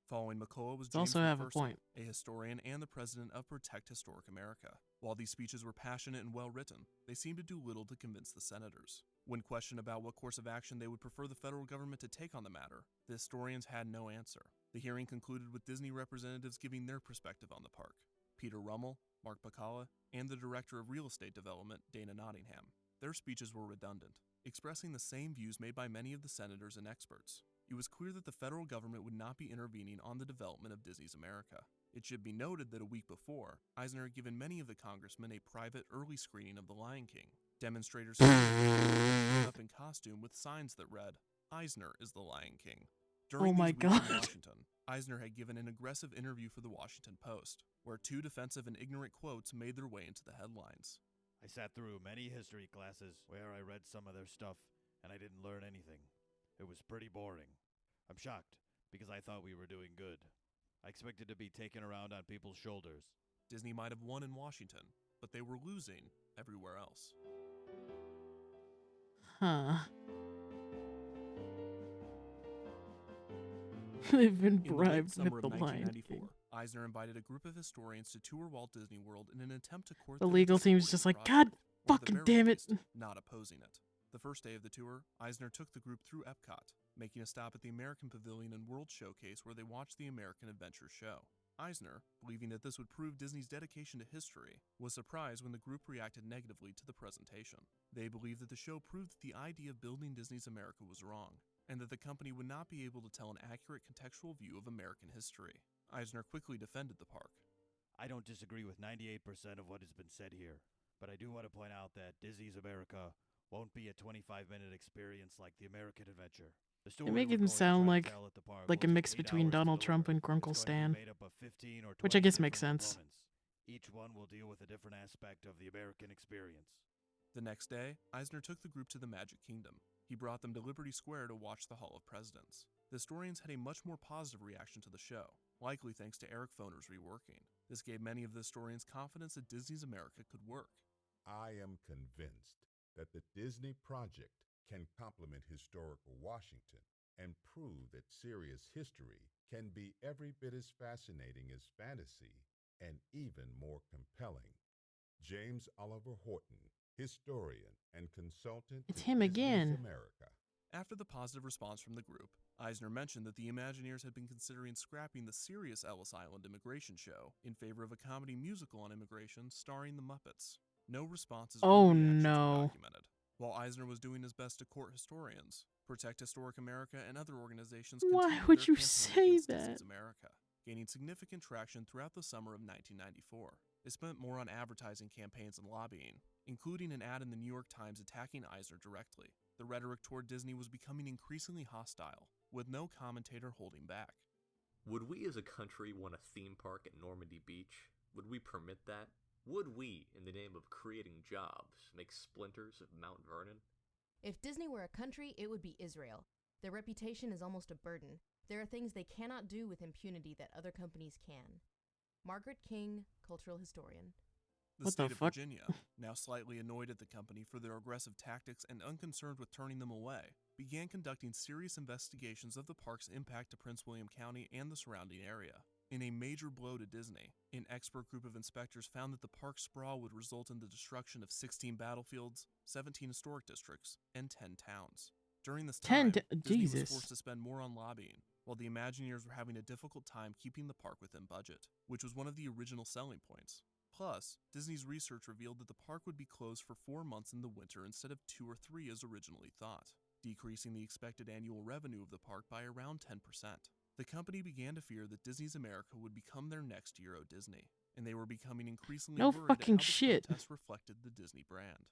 Following McCullough was Does James also have a McPherson, point. a historian and the president of Protect Historic America. While these speeches were passionate and well-written, they seemed to do little to convince the senators. When questioned about what course of action they would prefer the federal government to take on the matter, the historians had no answer. The hearing concluded with Disney representatives giving their perspective on the park. Peter Rummel, Mark Bacala, and the Director of Real Estate Development, Dana Nottingham. Their speeches were redundant. expressing the same views made by many of the senators and experts. It was clear that the federal government would not be intervening on the development of Disney's America. It should be noted that a week before, Eisner had given many of the congressmen a private early screening of The Lion King. Demonstrators had up in costume with signs that read, "Eisner is the Lion King." During these weeks in Washington, Eisner had given an aggressive interview for the Washington Post, where 2 defensive and ignorant quotes made their way into the headlines. I sat through many history classes where I read some of their stuff, and I didn't learn anything. It was pretty boring. I'm shocked, because I thought we were doing good. I expected to be taken around on people's shoulders. Disney might have won in Washington, but they were losing everywhere else. Huh. They've been bribed with the Lion King. Eisner invited a group of historians to tour Walt Disney World in an attempt to court the legal team's just like, God fucking damn it. Not opposing it. The first day of the tour, Eisner took the group through Epcot, making a stop at the American Pavilion and World Showcase where they watched the American Adventure Show. Eisner, believing that this would prove Disney's dedication to history, was surprised when the group reacted negatively to the presentation. They believed that the show proved that the idea of building Disney's America was wrong, and that the company would not be able to tell an accurate contextual view of American history. Eisner quickly defended the park. I don't disagree with 98% of what has been said here, but I do want to point out that Disney's America won't be a 25-minute experience like the American Adventure. They make it sound like a mix between Donald Trump and Grunkle Stan, which I guess makes sense. Each one will deal with a different aspect of the American experience. The next day, Eisner took the group to the Magic Kingdom. He brought them to Liberty Square to watch the Hall of Presidents. The historians had a much more positive reaction to the show, likely thanks to Eric Foner's reworking. This gave many of the historians confidence that Disney's America could work. I am convinced that the Disney project can complement historical Washington and prove that serious history can be every bit as fascinating as fantasy and even more compelling. James Oliver Horton, historian and consultant it's to him Disney's again. America. After the positive response from the group, Eisner mentioned that the Imagineers had been considering scrapping the serious Ellis Island immigration show in favor of a comedy musical on immigration starring the Muppets. No responses were documented. While Eisner was doing his best to court historians, Protect Historic America and other organizations why would you say that? America, gaining significant traction throughout the summer of 1994. They spent more on advertising campaigns and lobbying, including an ad in the New York Times attacking Eisner directly. The rhetoric toward Disney was becoming increasingly hostile, with no commentator holding back. Would we as a country want a theme park at Normandy Beach? Would we permit that? Would we, in the name of creating jobs, make splinters of Mount Vernon? If Disney were a country, it would be Israel. Their reputation is almost a burden. There are things they cannot do with impunity that other companies can. Margaret King, cultural historian. The state of Virginia, now slightly annoyed at the company for their aggressive tactics and unconcerned with turning them away, began conducting serious investigations of the park's impact to Prince William County and the surrounding area. In a major blow to Disney, an expert group of inspectors found that the park's sprawl would result in the destruction of 16 battlefields, 17 historic districts, and 10 towns. During this time, Disney was forced to spend more on lobbying, while the Imagineers were having a difficult time keeping the park within budget, which was one of the original selling points. Plus, Disney's research revealed that the park would be closed for 4 months in the winter instead of 2 or 3 as originally thought, decreasing the expected annual revenue of the park by around 10%. The company began to fear that Disney's America would become their next Euro Disney, and they were becoming increasingly worried at how the protests reflected the Disney brand.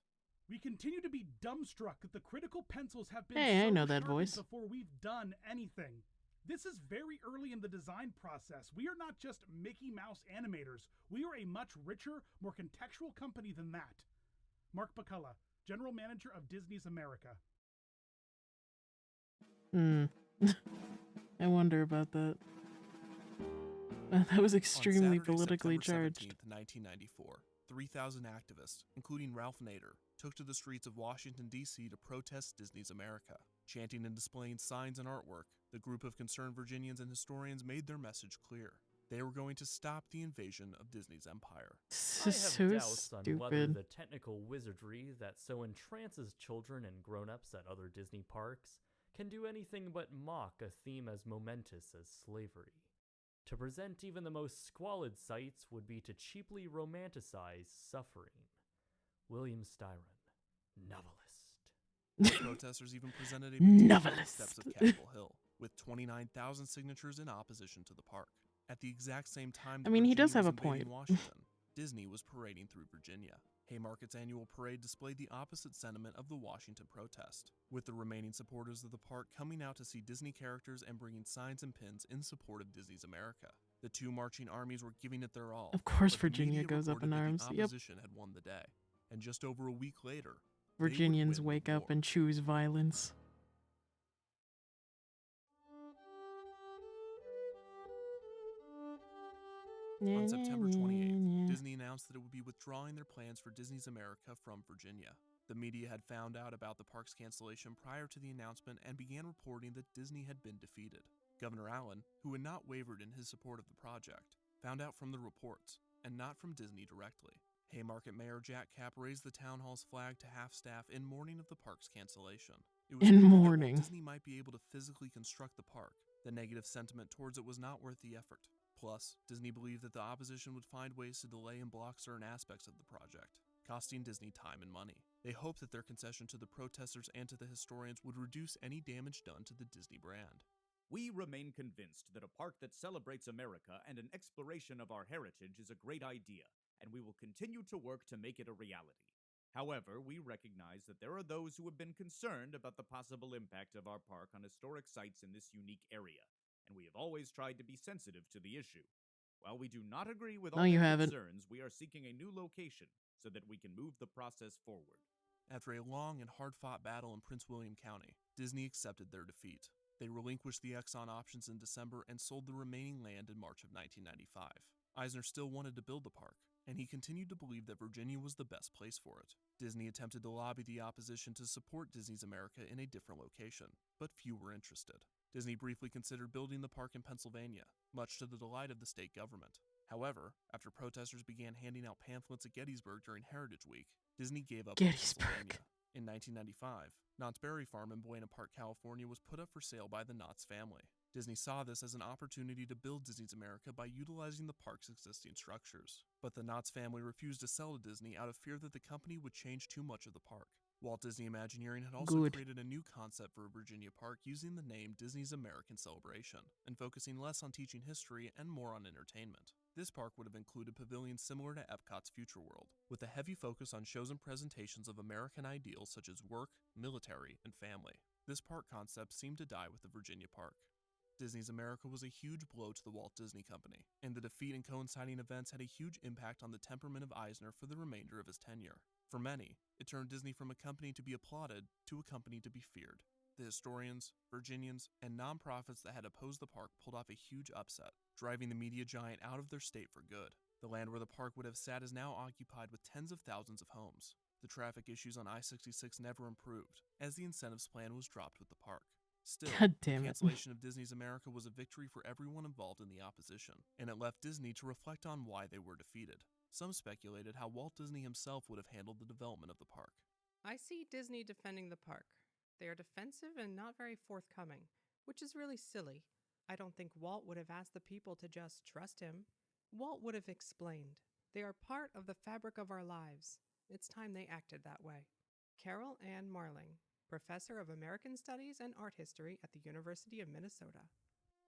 We continue to be dumbstruck that the critical pencils have been I know that voice. Before we've done anything. This is very early in the design process. We are not just Mickey Mouse animators. We are a much richer, more contextual company than that. Mark Bacalla, General Manager of Disney's America. I wonder about that. That was extremely politically charged. 1994, 3,000 activists, including Ralph Nader, took to the streets of Washington, D.C. to protest Disney's America. Chanting and displaying signs and artwork, the group of concerned Virginians and historians made their message clear. They were going to stop the invasion of Disney's empire. I have doubts on whether the technical wizardry that so entrances children and grown-ups at other Disney parks can do anything but mock a theme as momentous as slavery. To present even the most squalid sights would be to cheaply romanticize suffering. William Styron, novelist. The protesters even presented a petition on the Novelist. steps of Capitol Hill, with 29,000 signatures in opposition to the park. At the exact same time that I mean, he Virginia does have was a invading point. Washington, Disney was parading through Virginia. Haymarket's annual parade displayed the opposite sentiment of the Washington protest, with the remaining supporters of the park coming out to see Disney characters and bringing signs and pins in support of Disney's America. The two marching armies were giving it their all. Of course but the Virginia media goes up in reported that arms. The Yep. opposition had won the day, and just over a week later, Virginians wake up and choose violence. On September 28th, Disney announced that it would be withdrawing their plans for Disney's America from Virginia. The media had found out about the park's cancellation prior to the announcement and began reporting that Disney had been defeated. Governor Allen, who had not wavered in his support of the project, found out from the reports, and not from Disney directly. Haymarket Mayor Jack Cap raised the town hall's flag to half-staff in mourning of the park's cancellation. It was In rumored that while mourning. Disney might be able to physically construct the park, the negative sentiment towards it was not worth the effort. Plus, Disney believed that the opposition would find ways to delay and block certain aspects of the project, costing Disney time and money. They hoped that their concession to the protesters and to the historians would reduce any damage done to the Disney brand. We remain convinced that a park that celebrates America and an exploration of our heritage is a great idea, and we will continue to work to make it a reality. However, we recognize that there are those who have been concerned about the possible impact of our park on historic sites in this unique area, and we have always tried to be sensitive to the issue. While we do not agree with all No, you their haven't. concerns, we are seeking a new location so that we can move the process forward. After a long and hard-fought battle in Prince William County, Disney accepted their defeat. They relinquished the Exxon options in December and sold the remaining land in March of 1995. Eisner still wanted to build the park, and he continued to believe that Virginia was the best place for it. Disney attempted to lobby the opposition to support Disney's America in a different location, but few were interested. Disney briefly considered building the park in Pennsylvania, much to the delight of the state government. However, after protesters began handing out pamphlets at Gettysburg during Heritage Week, Disney gave up on Pennsylvania. In 1995, Knott's Berry Farm in Buena Park, California was put up for sale by the Knotts family. Disney saw this as an opportunity to build Disney's America by utilizing the park's existing structures. But the Knotts family refused to sell to Disney out of fear that the company would change too much of the park. Walt Disney Imagineering had also created a new concept for Virginia Park using the name Disney's American Celebration, and focusing less on teaching history and more on entertainment. This park would have included pavilions similar to Epcot's Future World, with a heavy focus on shows and presentations of American ideals such as work, military, and family. This park concept seemed to die with the Virginia Park. Disney's America was a huge blow to the Walt Disney Company, and the defeat and coinciding events had a huge impact on the temperament of Eisner for the remainder of his tenure. For many, it turned Disney from a company to be applauded to a company to be feared. The historians, Virginians, and nonprofits that had opposed the park pulled off a huge upset, driving the media giant out of their state for good. The land where the park would have sat is now occupied with tens of thousands of homes. The traffic issues on I-66 never improved, as the incentives plan was dropped with the park. Still, God damn the it. cancellation of Disney's America was a victory for everyone involved in the opposition, and it left Disney to reflect on why they were defeated. Some speculated how Walt Disney himself would have handled the development of the park. I see Disney defending the park. They are defensive and not very forthcoming, which is really silly. I don't think Walt would have asked the people to just trust him. Walt would have explained, "They are part of the fabric of our lives. It's time they acted that way." Carol Ann Marling, Professor of American Studies and Art History at the University of Minnesota.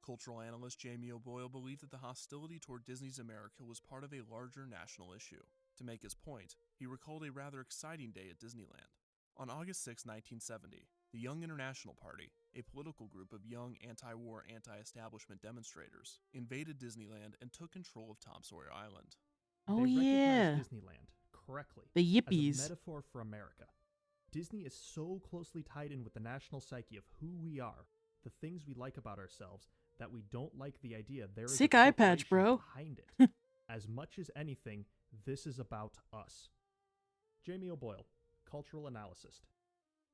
Cultural analyst Jamie O'Boyle believed that the hostility toward Disney's America was part of a larger national issue. To make his point, he recalled a rather exciting day at Disneyland. On August 6, 1970, the Young International Party, a political group of young anti-war, anti-establishment demonstrators, invaded Disneyland and took control of Tom Sawyer Island. Oh, they yeah. recognized Disneyland correctly The yippies. as a metaphor for America. Disney is so closely tied in with the national psyche of who we are, the things we like about ourselves, that we don't like the idea there is Sick a eye patch, corporation bro. behind it. As much as anything, this is about us. Jamie O'Boyle, cultural analyst.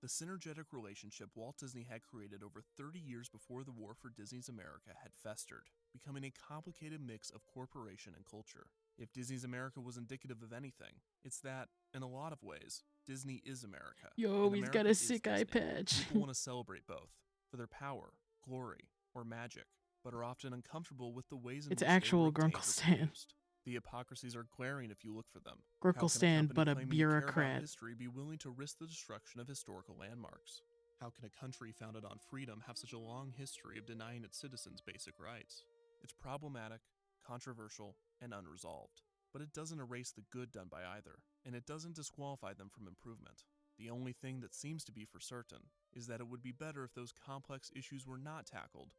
The synergetic relationship Walt Disney had created over 30 years before the war for Disney's America had festered, becoming a complicated mix of corporation and culture. If Disney's America was indicative of anything, it's that, in a lot of ways, Disney is America. Yo, and he's America got a is sick eye Disney. patch. People want to celebrate both, for their power, glory, or magic, but are often uncomfortable with the ways in It's which actual they were obtained Grunkle or Stan. produced. The hypocrisies are glaring if you look for them. Gurkle stand, but a bureaucrat. History be willing to risk the destruction of historical landmarks? How can a country founded on freedom have such a long history of denying its citizens basic rights? It's problematic, controversial, and unresolved. But it doesn't erase the good done by either, and it doesn't disqualify them from improvement. The only thing that seems to be for certain is that it would be better if those complex issues were not tackled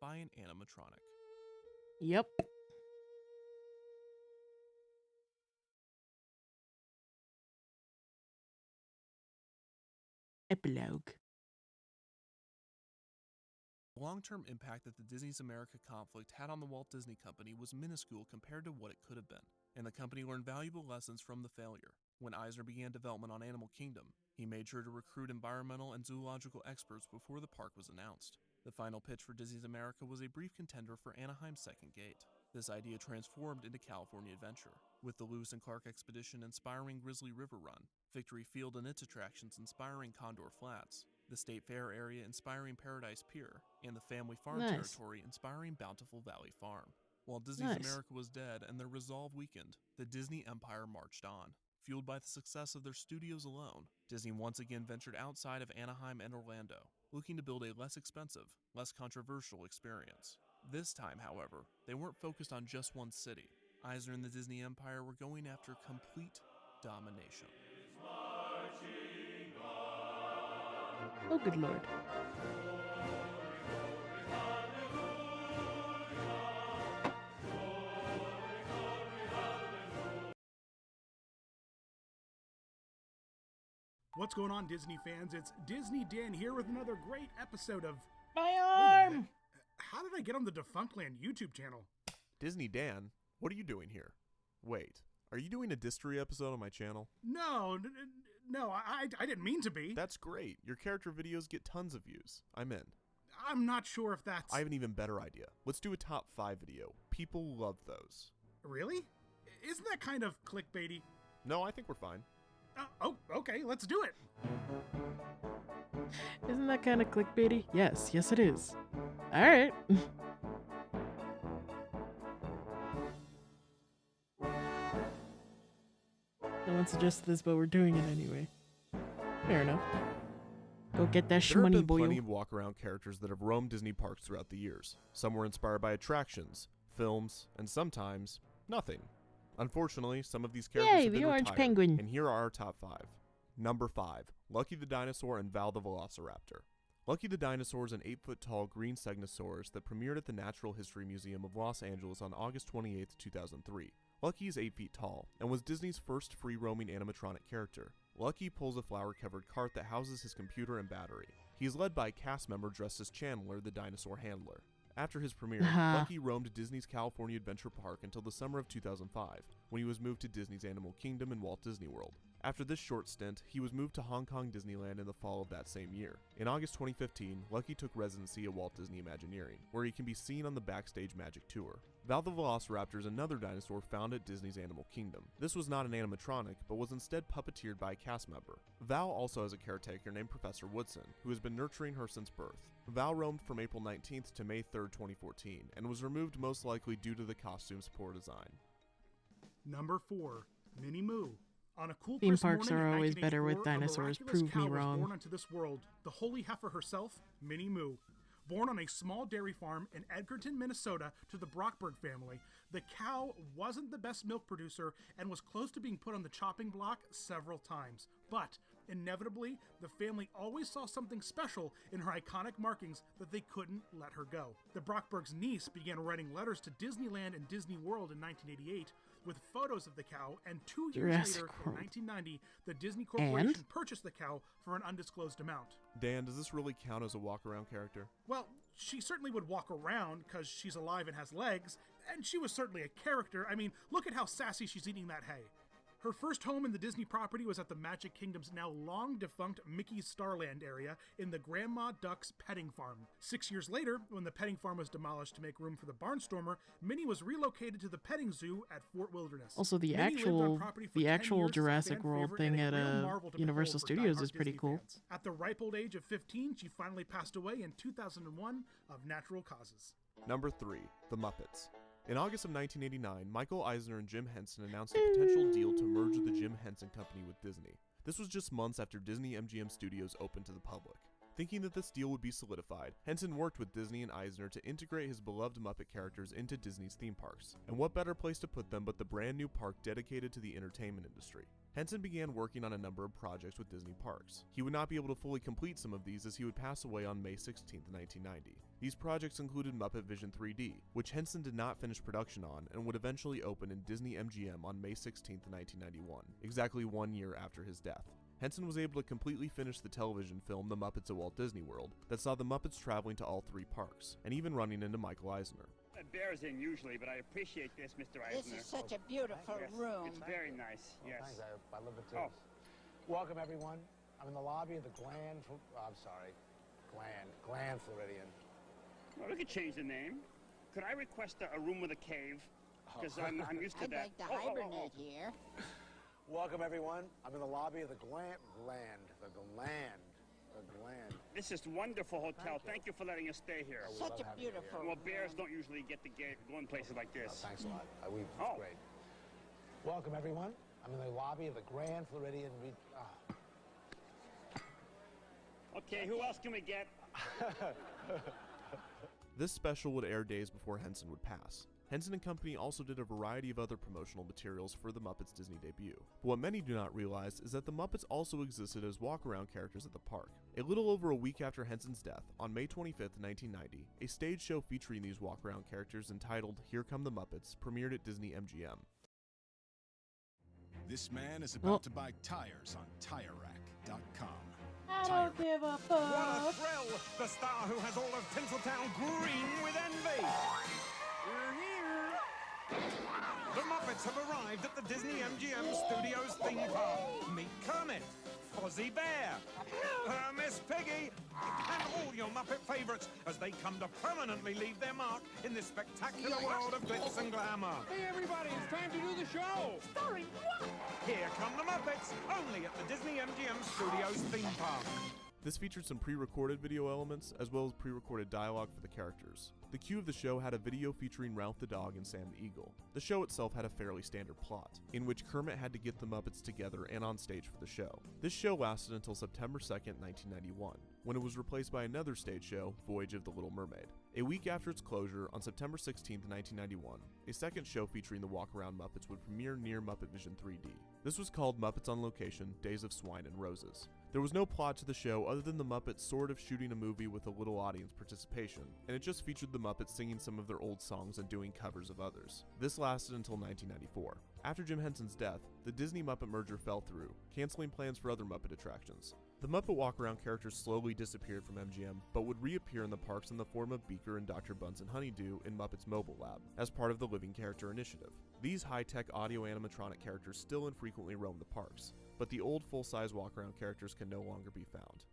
by an animatronic. Yep. Epilogue. The long-term impact that the Disney's America conflict had on the Walt Disney Company was minuscule compared to what it could have been, and the company learned valuable lessons from the failure. When Eisner began development on Animal Kingdom, he made sure to recruit environmental and zoological experts before the park was announced. The final pitch for Disney's America was a brief contender for Anaheim's second gate. This idea transformed into California Adventure, with the Lewis and Clark Expedition inspiring Grizzly River Run, Victory Field and its attractions inspiring Condor Flats, the State Fair area inspiring Paradise Pier, and the Family Farm territory inspiring Bountiful Valley Farm. While Disney's America was dead and their resolve weakened, the Disney empire marched on. Fueled by the success of their studios alone, Disney once again ventured outside of Anaheim and Orlando, looking to build a less expensive, less controversial experience. This time, however, they weren't focused on just one city. Eisner and the Disney Empire were going after complete domination. Oh, good lord. What's going on, Disney fans? It's Disney Dan here with another great episode of... My arm! How did I get on the Defunctland YouTube channel? Disney Dan, what are you doing here? Wait, are you doing a Distery episode on my channel? No, I didn't mean to be. That's great. Your character videos get tons of views. I'm in. I'm not sure if that's... I have an even better idea. Let's do a top 5 video. People love those. Really? Isn't that kind of clickbaity? No, I think we're fine. Oh, okay, let's do it. Isn't that kind of clickbaity? Yes, it is. All right. No one suggested this, but we're doing it anyway. Fair enough. Go get that shmoney, boy. There have been plenty of walk-around characters that have roamed Disney parks throughout the years. Some were inspired by attractions, films, and sometimes nothing. Unfortunately, some of these characters have been orange retired, penguin. And here are our top 5. Number 5, Lucky the Dinosaur and Val the Velociraptor. Lucky the Dinosaur is an 8-foot-tall green Segnosaurus that premiered at the Natural History Museum of Los Angeles on August 28, 2003. Lucky is 8 feet tall, and was Disney's first free-roaming animatronic character. Lucky pulls a flower-covered cart that houses his computer and battery. He is led by a cast member dressed as Chandler, the dinosaur handler. After his premiere, Lucky roamed Disney's California Adventure Park until the summer of 2005, when he was moved to Disney's Animal Kingdom in Walt Disney World. After this short stint, he was moved to Hong Kong Disneyland in the fall of that same year. In August 2015, Lucky took residency at Walt Disney Imagineering, where he can be seen on the Backstage Magic Tour. Val the Velociraptor is another dinosaur found at Disney's Animal Kingdom. This was not an animatronic, but was instead puppeteered by a cast member. Val also has a caretaker named Professor Woodson, who has been nurturing her since birth. Val roamed from April 19th to May 3rd, 2014, and was removed most likely due to the costume's poor design. Number 4, Minnie Moo. On a cool Theme crisp parks morning are in always better with 1984, dinosaurs. a miraculous Prove me cow was wrong. born onto this world, the holy heifer herself, Minnie Moo. Born on a small dairy farm in Edgerton, Minnesota, to the Brockberg family, the cow wasn't the best milk producer and was close to being put on the chopping block several times. But, inevitably, the family always saw something special in her iconic markings that they couldn't let her go. The Brockberg's niece began writing letters to Disneyland and Disney World in 1988 with photos of the cow, and 2 years Jurassic later, World. in 1990, the Disney Corporation purchased the cow for an undisclosed amount. Dan, does this really count as a walk-around character? Well, she certainly would walk around because she's alive and has legs, and she was certainly a character. I mean, look at how sassy she's eating that hay. Her first home in the Disney property was at the Magic Kingdom's now long-defunct Mickey's Starland area in the Grandma Duck's petting farm. 6 years later, when the petting farm was demolished to make room for the Barnstormer, Minnie was relocated to the petting zoo at Fort Wilderness. Also, the Minnie lived on property for 10 actual years as a Jurassic fan World favorite thing and a at real marvel to Universal behold for Studios diehard is pretty Disney cool. fans. At the ripe old age of 15, she finally passed away in 2001 of natural causes. Number 3, The Muppets. In August of 1989, Michael Eisner and Jim Henson announced a potential deal to merge the Jim Henson Company with Disney. This was just months after Disney MGM Studios opened to the public. Thinking that this deal would be solidified, Henson worked with Disney and Eisner to integrate his beloved Muppet characters into Disney's theme parks. And what better place to put them but the brand new park dedicated to the entertainment industry? Henson began working on a number of projects with Disney parks. He would not be able to fully complete some of these as he would pass away on May 16, 1990. These projects included Muppet Vision 3D, which Henson did not finish production on and would eventually open in Disney MGM on May 16, 1991, exactly 1 year after his death. Henson was able to completely finish the television film The Muppets at Walt Disney World that saw the Muppets traveling to all 3 parks, and even running into Michael Eisner. Bears in usually, but I appreciate this, Mr. Eisner. This is such a beautiful room. It's very nice, yes. Thanks, I love it too. Oh. Welcome, everyone. I'm in the lobby of the Gland Floridian. Well, we could change the name. Could I request a room with a cave? Because I'm used to that. I'd like to hibernate here. Welcome, everyone. I'm in the lobby of the Gland. This is a wonderful hotel. Thank you for letting us stay here. Such a beautiful Well, bears don't usually get to go in places like this. Thanks a lot. It's great. Welcome, everyone. I'm in the lobby of the Grand Floridian. Okay, who else can we get? This special would air days before Henson would pass. Henson and Company also did a variety of other promotional materials for the Muppets Disney debut. But what many do not realize is that the Muppets also existed as walk-around characters at the park. A little over a week after Henson's death, on May 25, 1990, a stage show featuring these walk-around characters entitled Here Come the Muppets premiered at Disney MGM. This man is about to buy tires on TireRack.com. I don't give a fuck. What a thrill! The star who has all of Tinseltown green with envy! We're here! The Muppets have arrived at the Disney MGM Studios theme park. Meet Kermit, Fozzie Bear, Miss Piggy, and all your Muppet favorites as they come to permanently leave their mark in this spectacular world of glitz and glamour. Hey everybody, it's time to do the show! Starring what? Here come the Muppets, only at the Disney MGM Studios theme park. This featured some pre-recorded video elements, as well as pre-recorded dialogue for the characters. The cue of the show had a video featuring Ralph the Dog and Sam the Eagle. The show itself had a fairly standard plot, in which Kermit had to get the Muppets together and on stage for the show. This show lasted until September 2nd, 1991, when it was replaced by another stage show, Voyage of the Little Mermaid. A week after its closure, on September 16th, 1991, a second show featuring the walk-around Muppets would premiere near Muppet Vision 3D. This was called Muppets on Location, Days of Swine and Roses. There was no plot to the show other than the Muppets sort of shooting a movie with a little audience participation, and it just featured the Muppets singing some of their old songs and doing covers of others. This lasted until 1994. After Jim Henson's death, the Disney Muppet merger fell through, canceling plans for other Muppet attractions. The Muppet walk-around characters slowly disappeared from MGM, but would reappear in the parks in the form of Beaker and Dr. Bunsen Honeydew in Muppets Mobile Lab, as part of the Living Character Initiative. These high-tech audio animatronic characters still infrequently roam the parks, but the old full-size walk-around characters can no longer be found.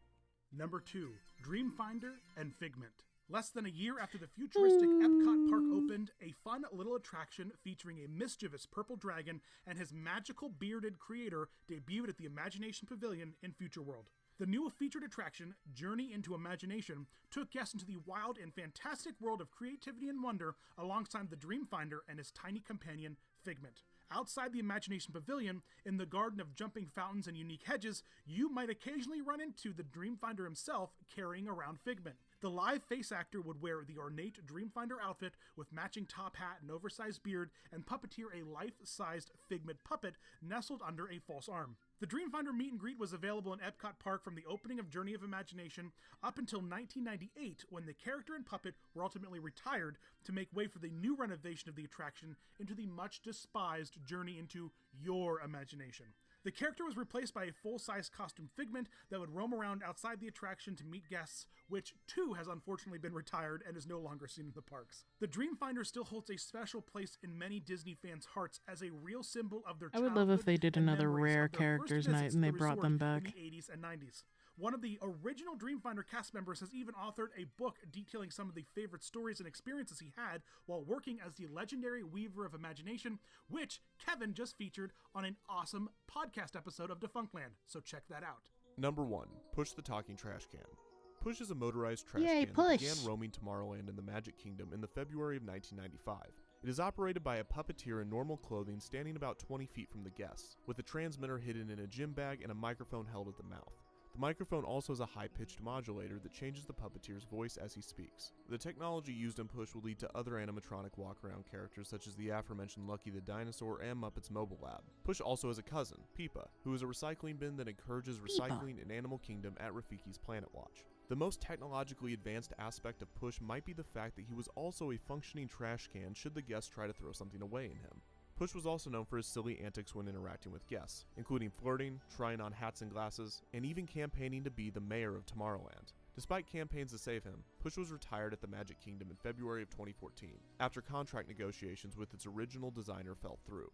Number 2, Dreamfinder and Figment. Less than a year after the futuristic Epcot Park opened, a fun little attraction featuring a mischievous purple dragon and his magical bearded creator debuted at the Imagination Pavilion in Future World. The new featured attraction, Journey into Imagination, took guests into the wild and fantastic world of creativity and wonder alongside the Dreamfinder and his tiny companion, Figment. Outside the Imagination Pavilion, in the garden of jumping fountains and unique hedges, you might occasionally run into the Dreamfinder himself carrying around Figment. The live face actor would wear the ornate Dreamfinder outfit with matching top hat and oversized beard and puppeteer a life-sized Figment puppet nestled under a false arm. The Dreamfinder meet and greet was available in Epcot Park from the opening of Journey of Imagination up until 1998, when the character and puppet were ultimately retired to make way for the new renovation of the attraction into the much despised Journey into Your Imagination. The character was replaced by a full-size costume Figment that would roam around outside the attraction to meet guests, which too has unfortunately been retired and is no longer seen in the parks. The Dreamfinder still holds a special place in many Disney fans' hearts as a real symbol of their I would love if they did another rare characters night and they brought them back. In the 80s and 90s. One of the original Dreamfinder cast members has even authored a book detailing some of the favorite stories and experiences he had while working as the legendary Weaver of Imagination, which Kevin just featured on an awesome podcast episode of Defunctland, so check that out. Number 1. Push the Talking Trash Can. Push is a motorized trash Yay, can Push! that began roaming Tomorrowland in the Magic Kingdom in the February of 1995. It is operated by a puppeteer in normal clothing standing about 20 feet from the guests, with a transmitter hidden in a gym bag and a microphone held at the mouth. The microphone also has a high-pitched modulator that changes the puppeteer's voice as he speaks. The technology used in Push will lead to other animatronic walk-around characters such as the aforementioned Lucky the Dinosaur and Muppets Mobile Lab. Push also has a cousin, Peepa, who is a recycling bin that encourages recycling in Animal Kingdom at Rafiki's Planet Watch. The most technologically advanced aspect of Push might be the fact that he was also a functioning trash can should the guests try to throw something away in him. Push was also known for his silly antics when interacting with guests, including flirting, trying on hats and glasses, and even campaigning to be the mayor of Tomorrowland. Despite campaigns to save him, Push was retired at the Magic Kingdom in February of 2014, after contract negotiations with its original designer fell through.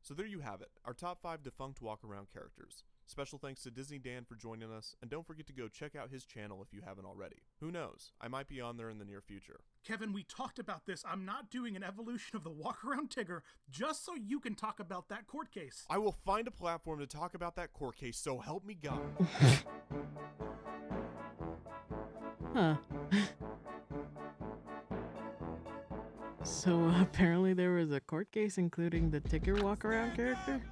So there you have it, our top 5 defunct walk-around characters. Special thanks to Disney Dan for joining us, and don't forget to go check out his channel if you haven't already. Who knows, I might be on there in the near future. Kevin, we talked about this. I'm not doing an evolution of the walk-around Tigger just so you can talk about that court case. I will find a platform to talk about that court case, so help me God. Huh. So apparently there was a court case including the Tigger walk-around character?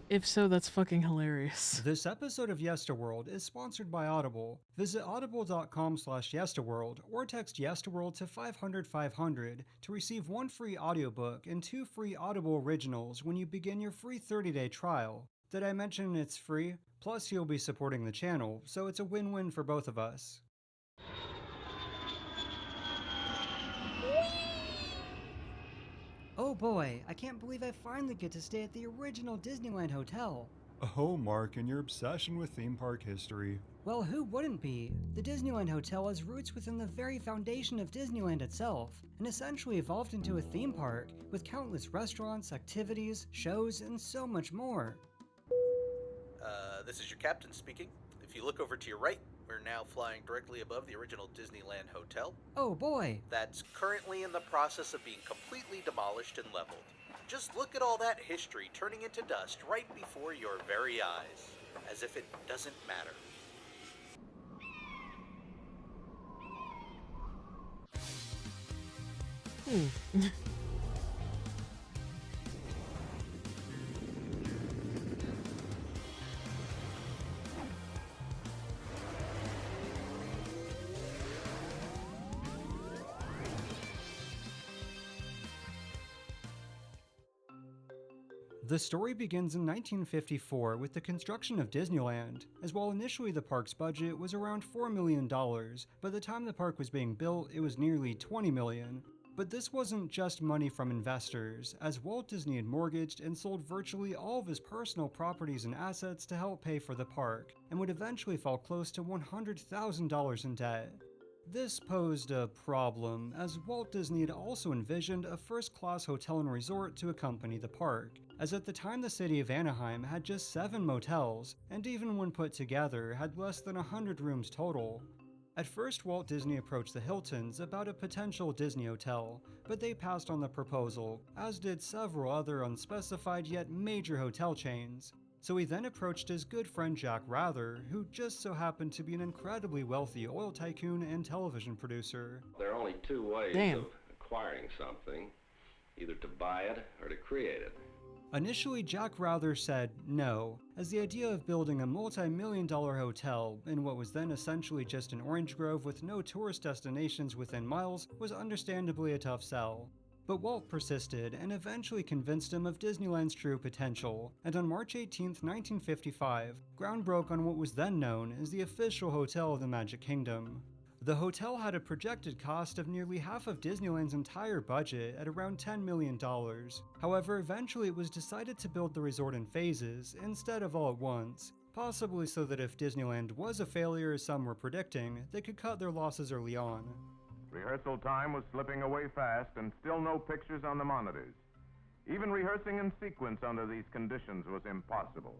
If so, that's fucking hilarious. This episode of Yesterworld is sponsored by Audible. Visit audible.com/yesterworld or text Yesterworld to 500-500 to receive 1 free audiobook and 2 free Audible originals when you begin your free 30-day trial. Did I mention it's free? Plus you'll be supporting the channel, so it's a win-win for both of us. Oh boy, I can't believe I finally get to stay at the original Disneyland Hotel. Oh, Mark, and your obsession with theme park history. Well, who wouldn't be? The Disneyland Hotel has roots within the very foundation of Disneyland itself, and essentially evolved into a theme park, with countless restaurants, activities, shows, and so much more. This is your captain speaking. If you look over to your right, we're now flying directly above the original Disneyland Hotel. Oh boy! That's currently in the process of being completely demolished and leveled. Just look at all that history turning into dust right before your very eyes, as if it doesn't matter. The story begins in 1954 with the construction of Disneyland, as while initially the park's budget was around $4 million, by the time the park was being built it was nearly $20 million. But this wasn't just money from investors, as Walt Disney had mortgaged and sold virtually all of his personal properties and assets to help pay for the park, and would eventually fall close to $100,000 in debt. This posed a problem, as Walt Disney had also envisioned a first-class hotel and resort to accompany the park, as at the time the city of Anaheim had just 7 motels, and even when put together had less than 100 rooms total. At first, Walt Disney approached the Hiltons about a potential Disney hotel, but they passed on the proposal, as did several other unspecified yet major hotel chains. So he then approached his good friend Jack Rather, who just so happened to be an incredibly wealthy oil tycoon and television producer. There are only 2 ways of acquiring something, either to buy it or to create it. Initially, Jack Rather said no, as the idea of building a multi-million-dollar hotel in what was then essentially just an orange grove with no tourist destinations within miles was understandably a tough sell. But Walt persisted and eventually convinced him of Disneyland's true potential, and on March 18, 1955, ground broke on what was then known as the official Hotel of the Magic Kingdom. The hotel had a projected cost of nearly half of Disneyland's entire budget at around $10 million. However, eventually it was decided to build the resort in phases instead of all at once, possibly so that if Disneyland was a failure as some were predicting, they could cut their losses early on. Rehearsal time was slipping away fast and still no pictures on the monitors. Even rehearsing in sequence under these conditions was impossible.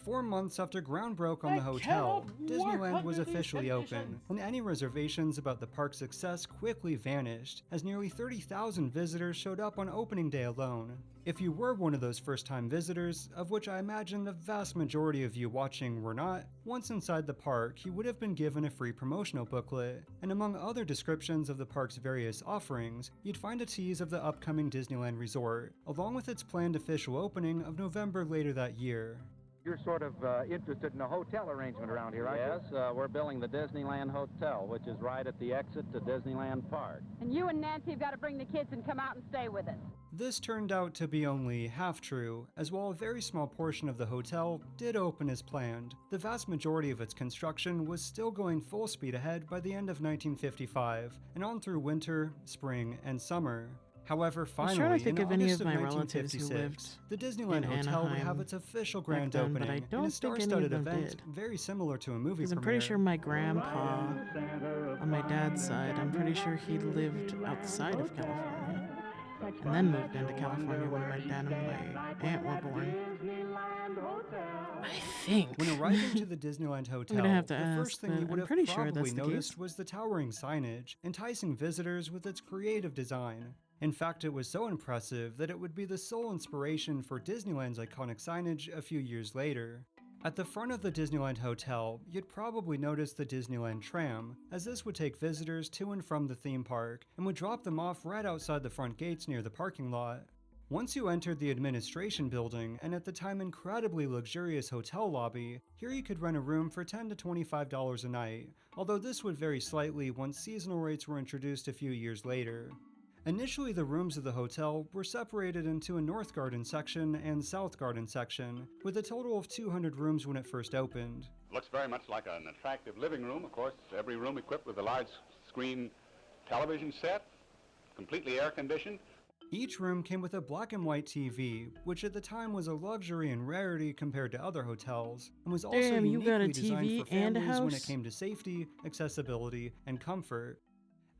4 months after ground broke on the hotel, Disneyland was officially open, and any reservations about the park's success quickly vanished, as nearly 30,000 visitors showed up on opening day alone. If you were one of those first-time visitors, of which I imagine the vast majority of you watching were not, once inside the park you would have been given a free promotional booklet, and among other descriptions of the park's various offerings, you'd find a tease of the upcoming Disneyland Resort, along with its planned official opening of November later that year. You're sort of interested in a hotel arrangement around here, aren't you? Yes, we're building the Disneyland Hotel, which is right at the exit to Disneyland Park. And you and Nancy have got to bring the kids and come out and stay with us. This turned out to be only half true, as while a very small portion of the hotel did open as planned, the vast majority of its construction was still going full speed ahead by the end of 1955, and on through winter, spring, and summer. However, finally, in August of 1956, the Disneyland Hotel would have its official grand opening in a star-studded event very similar to a movie premiere. I'm pretty sure my grandpa, on my dad's side, I'm pretty sure he lived outside of California, and then moved into California when my dad and my aunt were born. I think. When arriving to the Disneyland Hotel, the first thing you would have probably noticed was the towering signage, enticing visitors with its creative design. In fact, it was so impressive that it would be the sole inspiration for Disneyland's iconic signage a few years later. At the front of the Disneyland Hotel, you'd probably notice the Disneyland Tram, as this would take visitors to and from the theme park and would drop them off right outside the front gates near the parking lot. Once you entered the administration building and at the time incredibly luxurious hotel lobby, here you could rent a room for $10 to $25 a night, although this would vary slightly once seasonal rates were introduced a few years later. Initially, the rooms of the hotel were separated into a North Garden section and South Garden section, with a total of 200 rooms when it first opened. Looks very much like an attractive living room. Of course, every room equipped with a large screen television set, completely air-conditioned. Each room came with a black and white TV, which at the time was a luxury and rarity compared to other hotels, and was also uniquely designed for families when it came to safety, accessibility, and comfort.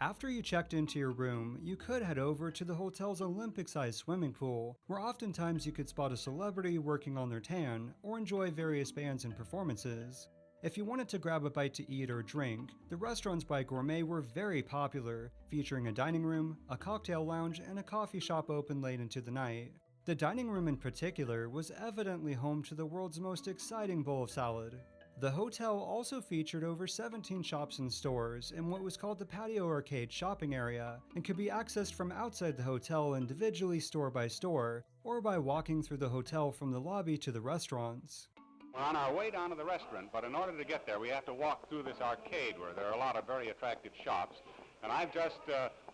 After you checked into your room, you could head over to the hotel's Olympic-sized swimming pool, where oftentimes you could spot a celebrity working on their tan, or enjoy various bands and performances. If you wanted to grab a bite to eat or drink, the restaurants by Gourmet were very popular, featuring a dining room, a cocktail lounge, and a coffee shop open late into the night. The dining room in particular was evidently home to the world's most exciting bowl of salad. The hotel also featured over 17 shops and stores in what was called the Patio Arcade shopping area, and could be accessed from outside the hotel individually store by store, or by walking through the hotel from the lobby to the restaurants. We're on our way down to the restaurant, but in order to get there, we have to walk through this arcade where there are a lot of very attractive shops. And I've just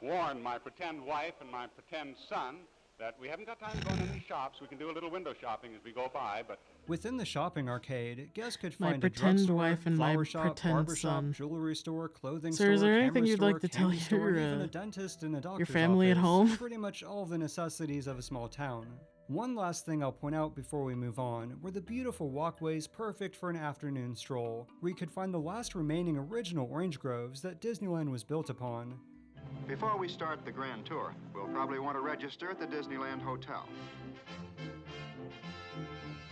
warned my pretend wife and my pretend son that we haven't got time to go in any shops. We can do a little window shopping as we go by, but... Within the shopping arcade, guests could find a drugstore, flower shop, barbershop, jewelry store, clothing store, is there anything camera you'd store, like to tell store, even a dentist and a doctor's family office. at home? Pretty much all the necessities of a small town. One last thing I'll point out before we move on were the beautiful walkways perfect for an afternoon stroll, where you could find the last remaining original orange groves that Disneyland was built upon. Before we start the grand tour, we'll probably want to register at the Disneyland Hotel.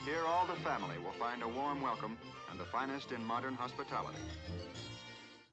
Here, all the family will find a warm welcome and the finest in modern hospitality.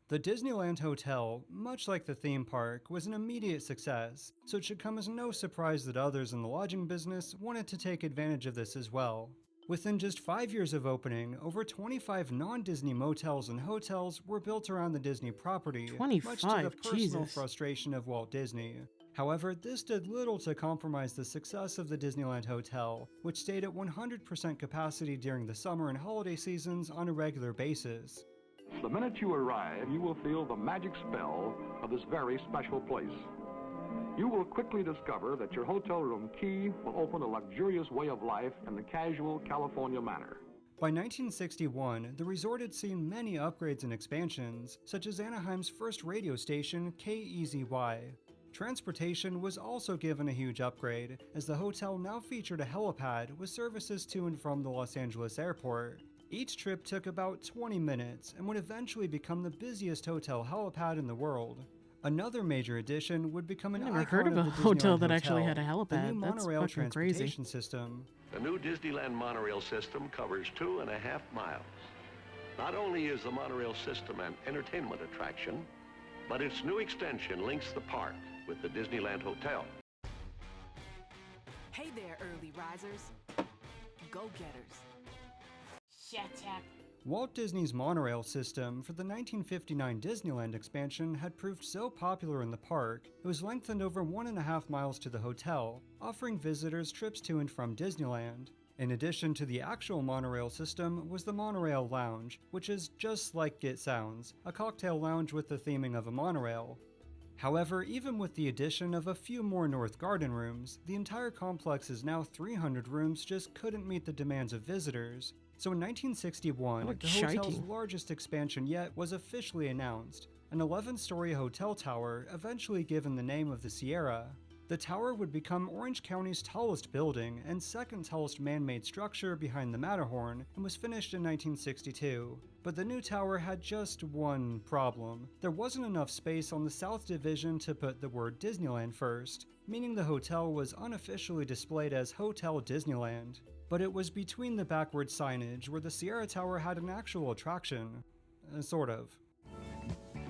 The Disneyland Hotel, much like the theme park, was an immediate success, so it should come as no surprise that others in the lodging business wanted to take advantage of this as well. Within just 5 years of opening, over 25 non-Disney motels and hotels were built around the Disney property, much to the personal frustration of Walt Disney. However, this did little to compromise the success of the Disneyland Hotel, which stayed at 100% capacity during the summer and holiday seasons on a regular basis. The minute you arrive, you will feel the magic spell of this very special place. You will quickly discover that your hotel room key will open a luxurious way of life in the casual California manner. By 1961, the resort had seen many upgrades and expansions, such as Anaheim's first radio station, KEZY. Transportation was also given a huge upgrade, as the hotel now featured a helipad with services to and from the Los Angeles airport. Each trip took about 20 minutes and would eventually become the busiest hotel helipad in the world. Another major addition would become an I never icon heard of a the Disneyland hotel that actually had a Hotel, the new helipad. That's monorail fucking crazy. transportation system. The new Disneyland monorail system covers 2.5 miles. Not only is the monorail system an entertainment attraction, but its new extension links the park with the Disneyland Hotel. Hey there, early risers. Go-getters. Shut up. Walt Disney's monorail system for the 1959 Disneyland expansion had proved so popular in the park, it was lengthened over 1.5 miles to the hotel, offering visitors trips to and from Disneyland. In addition to the actual monorail system was the Monorail Lounge, which is just like it sounds, a cocktail lounge with the theming of a monorail. However, even with the addition of a few more North Garden rooms, the entire complex's now 300 rooms just couldn't meet the demands of visitors. So in 1961, the hotel's largest expansion yet was officially announced, an 11-story hotel tower eventually given the name of the Sierra. The tower would become Orange County's tallest building and second tallest man-made structure behind the Matterhorn, and was finished in 1962. But the new tower had just one problem. There wasn't enough space on the South Division to put the word Disneyland first, meaning the hotel was unofficially displayed as Hotel Disneyland. But it was between the backward signage where the Sierra Tower had an actual attraction. Sort of.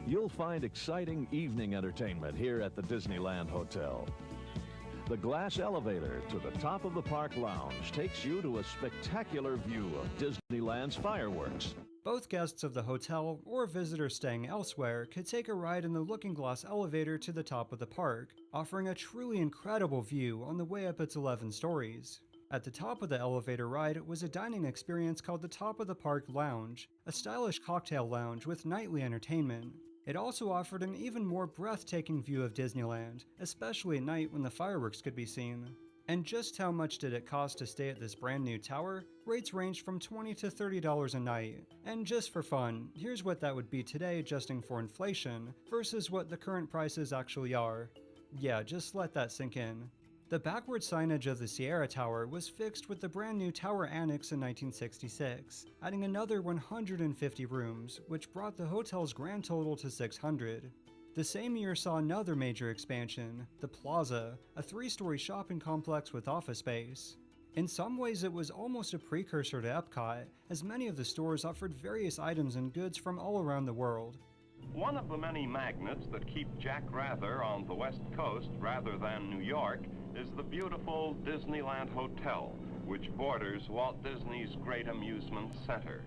You'll find exciting evening entertainment here at the Disneyland Hotel. The glass elevator to the top of the park lounge takes you to a spectacular view of Disneyland's fireworks. Both guests of the hotel or visitors staying elsewhere could take a ride in the Looking Glass elevator to the top of the park, offering a truly incredible view on the way up its 11 stories. At the top of the elevator ride was a dining experience called the Top of the Park Lounge, a stylish cocktail lounge with nightly entertainment. It also offered an even more breathtaking view of Disneyland, especially at night when the fireworks could be seen. And just how much did it cost to stay at this brand new tower? Rates ranged from $20 to $30 a night. And just for fun, here's what that would be today adjusting for inflation, versus what the current prices actually are. Yeah, just let that sink in. The backward signage of the Sierra Tower was fixed with the brand new Tower Annex in 1966, adding another 150 rooms, which brought the hotel's grand total to 600. The same year saw another major expansion, the Plaza, a 3-story shopping complex with office space. In some ways it was almost a precursor to Epcot, as many of the stores offered various items and goods from all around the world. One of the many magnets that keep Jack Rather on the West Coast rather than New York is the beautiful Disneyland Hotel, which borders Walt Disney's Great Amusement Center.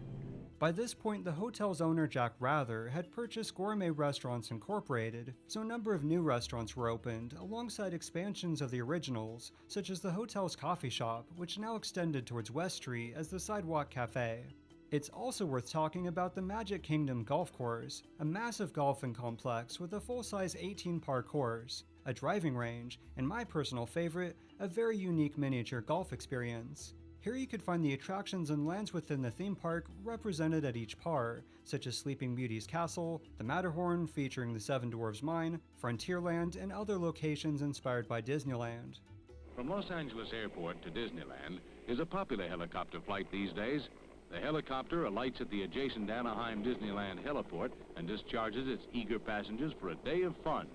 By this point, the hotel's owner, Jack Rather, had purchased Gourmet Restaurants Incorporated, so a number of new restaurants were opened, alongside expansions of the originals, such as the hotel's coffee shop, which now extended towards West Street as the Sidewalk Cafe. It's also worth talking about the Magic Kingdom Golf Course, a massive golfing complex with a full-size 18-par course, a driving range, and my personal favorite, a very unique miniature golf experience. Here you could find the attractions and lands within the theme park represented at each par, such as Sleeping Beauty's castle, the Matterhorn featuring the Seven Dwarfs Mine, Frontierland, and other locations inspired by Disneyland. From Los Angeles Airport to Disneyland is a popular helicopter flight these days. The helicopter alights at the adjacent Anaheim Disneyland heliport and discharges its eager passengers for a day of fun.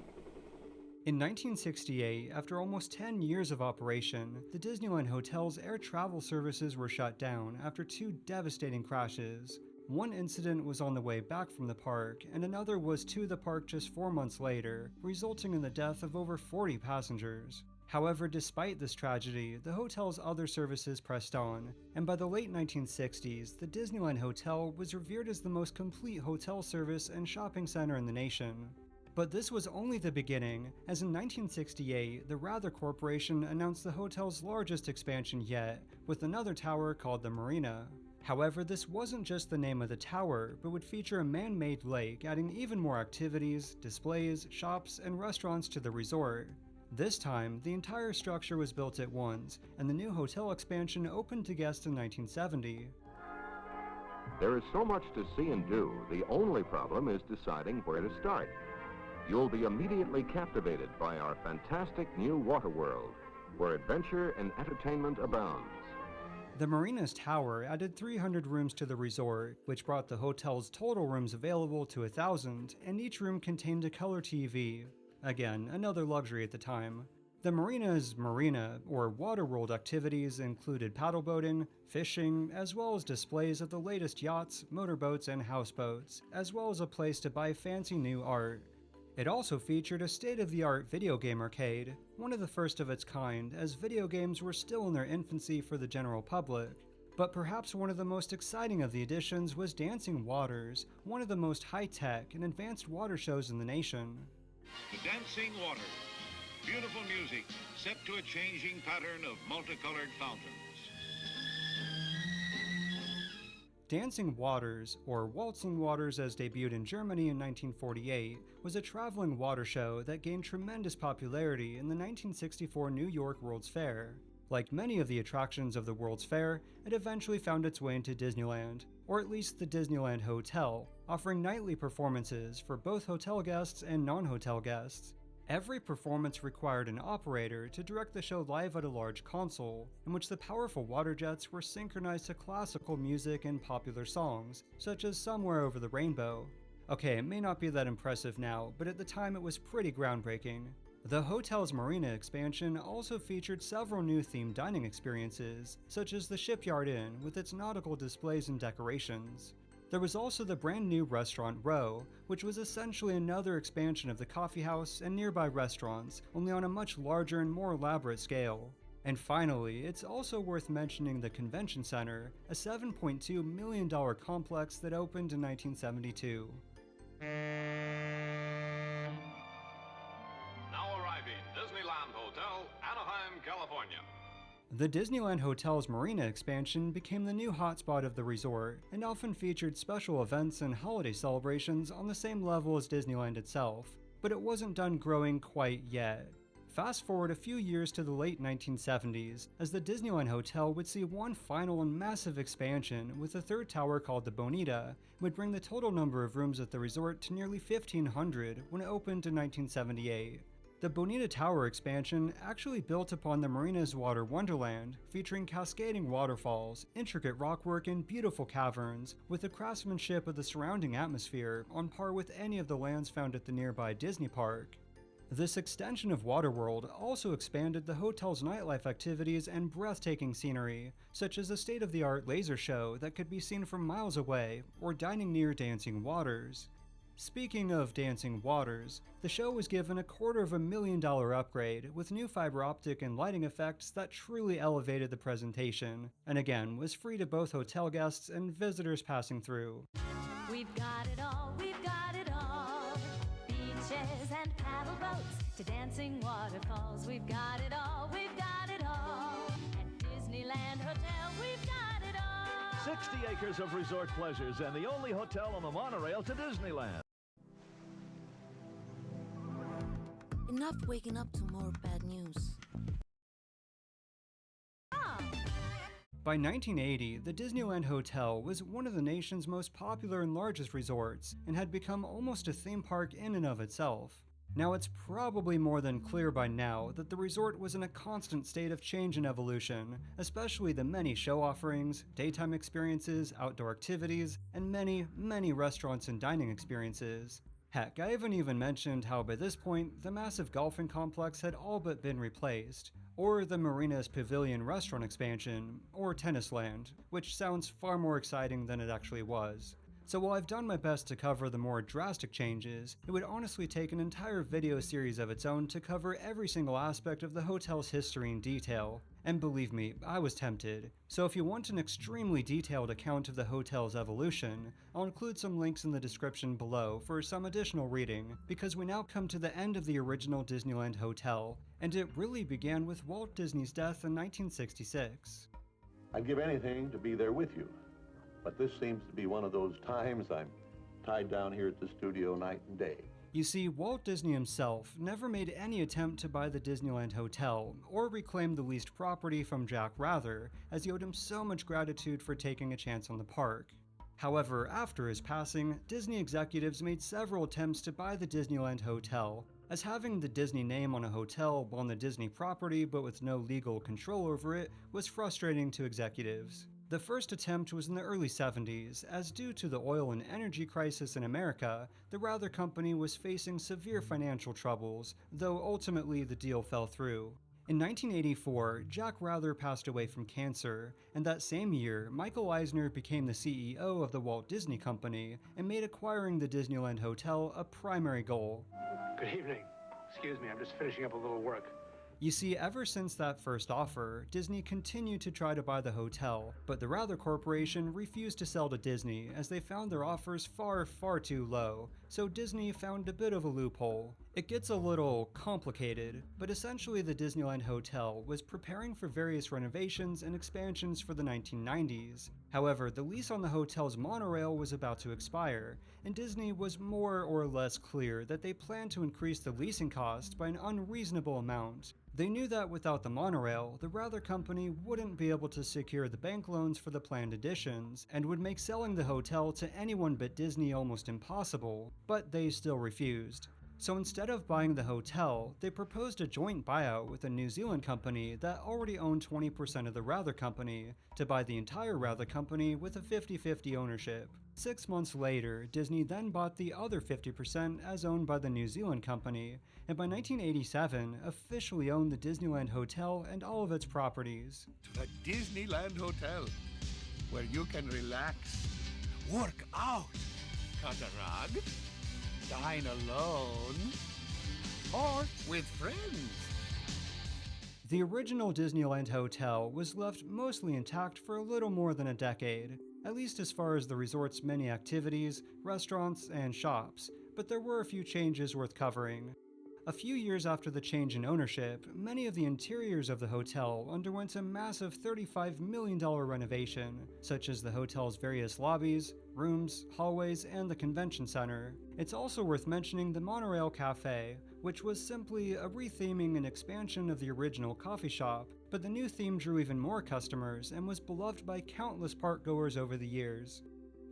In 1968, after almost 10 years of operation, the Disneyland Hotel's air travel services were shut down after 2 devastating crashes. One incident was on the way back from the park, and another was to the park just 4 months later, resulting in the death of over 40 passengers. However, despite this tragedy, the hotel's other services pressed on, and by the late 1960s, the Disneyland Hotel was revered as the most complete hotel service and shopping center in the nation. But this was only the beginning, as in 1968, the Rather Corporation announced the hotel's largest expansion yet, with another tower called the Marina. However, this wasn't just the name of the tower, but would feature a man-made lake, adding even more activities, displays, shops, and restaurants to the resort. This time, the entire structure was built at once, and the new hotel expansion opened to guests in 1970. There is so much to see and do, the only problem is deciding where to start. You'll be immediately captivated by our fantastic new water world, where adventure and entertainment abounds. The Marina's tower added 300 rooms to the resort, which brought the hotel's total rooms available to 1,000, and each room contained a color TV. Again, another luxury at the time. The Marina's marina, or waterworld activities included paddle boating, fishing, as well as displays of the latest yachts, motorboats, and houseboats, as well as a place to buy fancy new art. It also featured a state-of-the-art video game arcade, one of the first of its kind, as video games were still in their infancy for the general public. But perhaps one of the most exciting of the additions was Dancing Waters, one of the most high-tech and advanced water shows in the nation. The Dancing Waters. Beautiful music set to a changing pattern of multicolored fountains. Dancing Waters, or Waltzing Waters as debuted in Germany in 1948, was a traveling water show that gained tremendous popularity in the 1964 New York World's Fair. Like many of the attractions of the World's Fair, it eventually found its way into Disneyland, or at least the Disneyland Hotel, offering nightly performances for both hotel guests and non-hotel guests. Every performance required an operator to direct the show live at a large console, in which the powerful water jets were synchronized to classical music and popular songs, such as Somewhere Over the Rainbow. Okay, it may not be that impressive now, but at the time it was pretty groundbreaking. The hotel's marina expansion also featured several new themed dining experiences, such as the Shipyard Inn with its nautical displays and decorations. There was also the brand new Restaurant Row, which was essentially another expansion of the coffee house and nearby restaurants, only on a much larger and more elaborate scale. And finally, it's also worth mentioning the Convention Center, a $7.2 million complex that opened in 1972. Now arriving, Disneyland Hotel, Anaheim, California. The Disneyland Hotel's marina expansion became the new hotspot of the resort, and often featured special events and holiday celebrations on the same level as Disneyland itself, but it wasn't done growing quite yet. Fast forward a few years to the late 1970s, as the Disneyland Hotel would see one final and massive expansion, with a third tower called the Bonita, would bring the total number of rooms at the resort to nearly 1,500 when it opened in 1978. The Bonita Tower expansion actually built upon the marina's water wonderland, featuring cascading waterfalls, intricate rockwork, and beautiful caverns, with the craftsmanship of the surrounding atmosphere on par with any of the lands found at the nearby Disney park. This extension of Waterworld also expanded the hotel's nightlife activities and breathtaking scenery, such as a state-of-the-art laser show that could be seen from miles away, or dining near Dancing Waters. Speaking of Dancing Waters, the show was given a $250,000 upgrade with new fiber optic and lighting effects that truly elevated the presentation, and again was free to both hotel guests and visitors passing through. We've got it all, we've got it all. Beaches and paddle boats to dancing waterfalls. We've got it all, we've got it all. At Disneyland Hotel, we've got it all. 60 acres of resort pleasures and the only hotel on the monorail to Disneyland. Enough waking up to more bad news. By 1980, the Disneyland Hotel was one of the nation's most popular and largest resorts, and had become almost a theme park in and of itself. Now, it's probably more than clear by now that the resort was in a constant state of change and evolution, especially the many show offerings, daytime experiences, outdoor activities, and many, many restaurants and dining experiences. Heck, I haven't even mentioned how by this point, the massive golfing complex had all but been replaced, or the Marina's Pavilion restaurant expansion, or Tennisland, which sounds far more exciting than it actually was. So while I've done my best to cover the more drastic changes, it would honestly take an entire video series of its own to cover every single aspect of the hotel's history in detail. And believe me, I was tempted. So if you want an extremely detailed account of the hotel's evolution, I'll include some links in the description below for some additional reading, because we now come to the end of the original Disneyland Hotel, and it really began with Walt Disney's death in 1966. I'd give anything to be there with you. But this seems to be one of those times I'm tied down here at the studio night and day. You see, Walt Disney himself never made any attempt to buy the Disneyland Hotel, or reclaim the leased property from Jack Rather, as he owed him so much gratitude for taking a chance on the park. However, after his passing, Disney executives made several attempts to buy the Disneyland Hotel, as having the Disney name on a hotel on the Disney property but with no legal control over it was frustrating to executives. The first attempt was in the early 70s, as due to the oil and energy crisis in America, the Rather Company was facing severe financial troubles, though ultimately the deal fell through. In 1984, Jack Rather passed away from cancer, and that same year, Michael Eisner became the CEO of the Walt Disney Company and made acquiring the Disneyland Hotel a primary goal. Good evening. Excuse me, I'm just finishing up a little work. You see, ever since that first offer, Disney continued to try to buy the hotel, but the Rather Corporation refused to sell to Disney as they found their offers far too low, so Disney found a bit of a loophole. It gets a little complicated, but essentially the Disneyland Hotel was preparing for various renovations and expansions for the 1990s. However, the lease on the hotel's monorail was about to expire, and Disney was more or less clear that they planned to increase the leasing cost by an unreasonable amount. They knew that without the monorail, the Rather Company wouldn't be able to secure the bank loans for the planned additions, and would make selling the hotel to anyone but Disney almost impossible, but they still refused. So instead of buying the hotel, they proposed a joint buyout with a New Zealand company that already owned 20% of the Rather Company, to buy the entire Rather Company with a 50-50 ownership. 6 months later, Disney then bought the other 50% as owned by the New Zealand company, and by 1987 officially owned the Disneyland Hotel and all of its properties. The Disneyland Hotel, where you can relax, work out, cut a rug, dine alone, or with friends. The original Disneyland Hotel was left mostly intact for a little more than a decade, at least as far as the resort's many activities, restaurants, and shops, but there were a few changes worth covering. A few years after the change in ownership, many of the interiors of the hotel underwent a massive $35 million renovation, such as the hotel's various lobbies, rooms, hallways, and the convention center. It's also worth mentioning the Monorail Cafe, which was simply a retheming and expansion of the original coffee shop, but the new theme drew even more customers and was beloved by countless parkgoers over the years.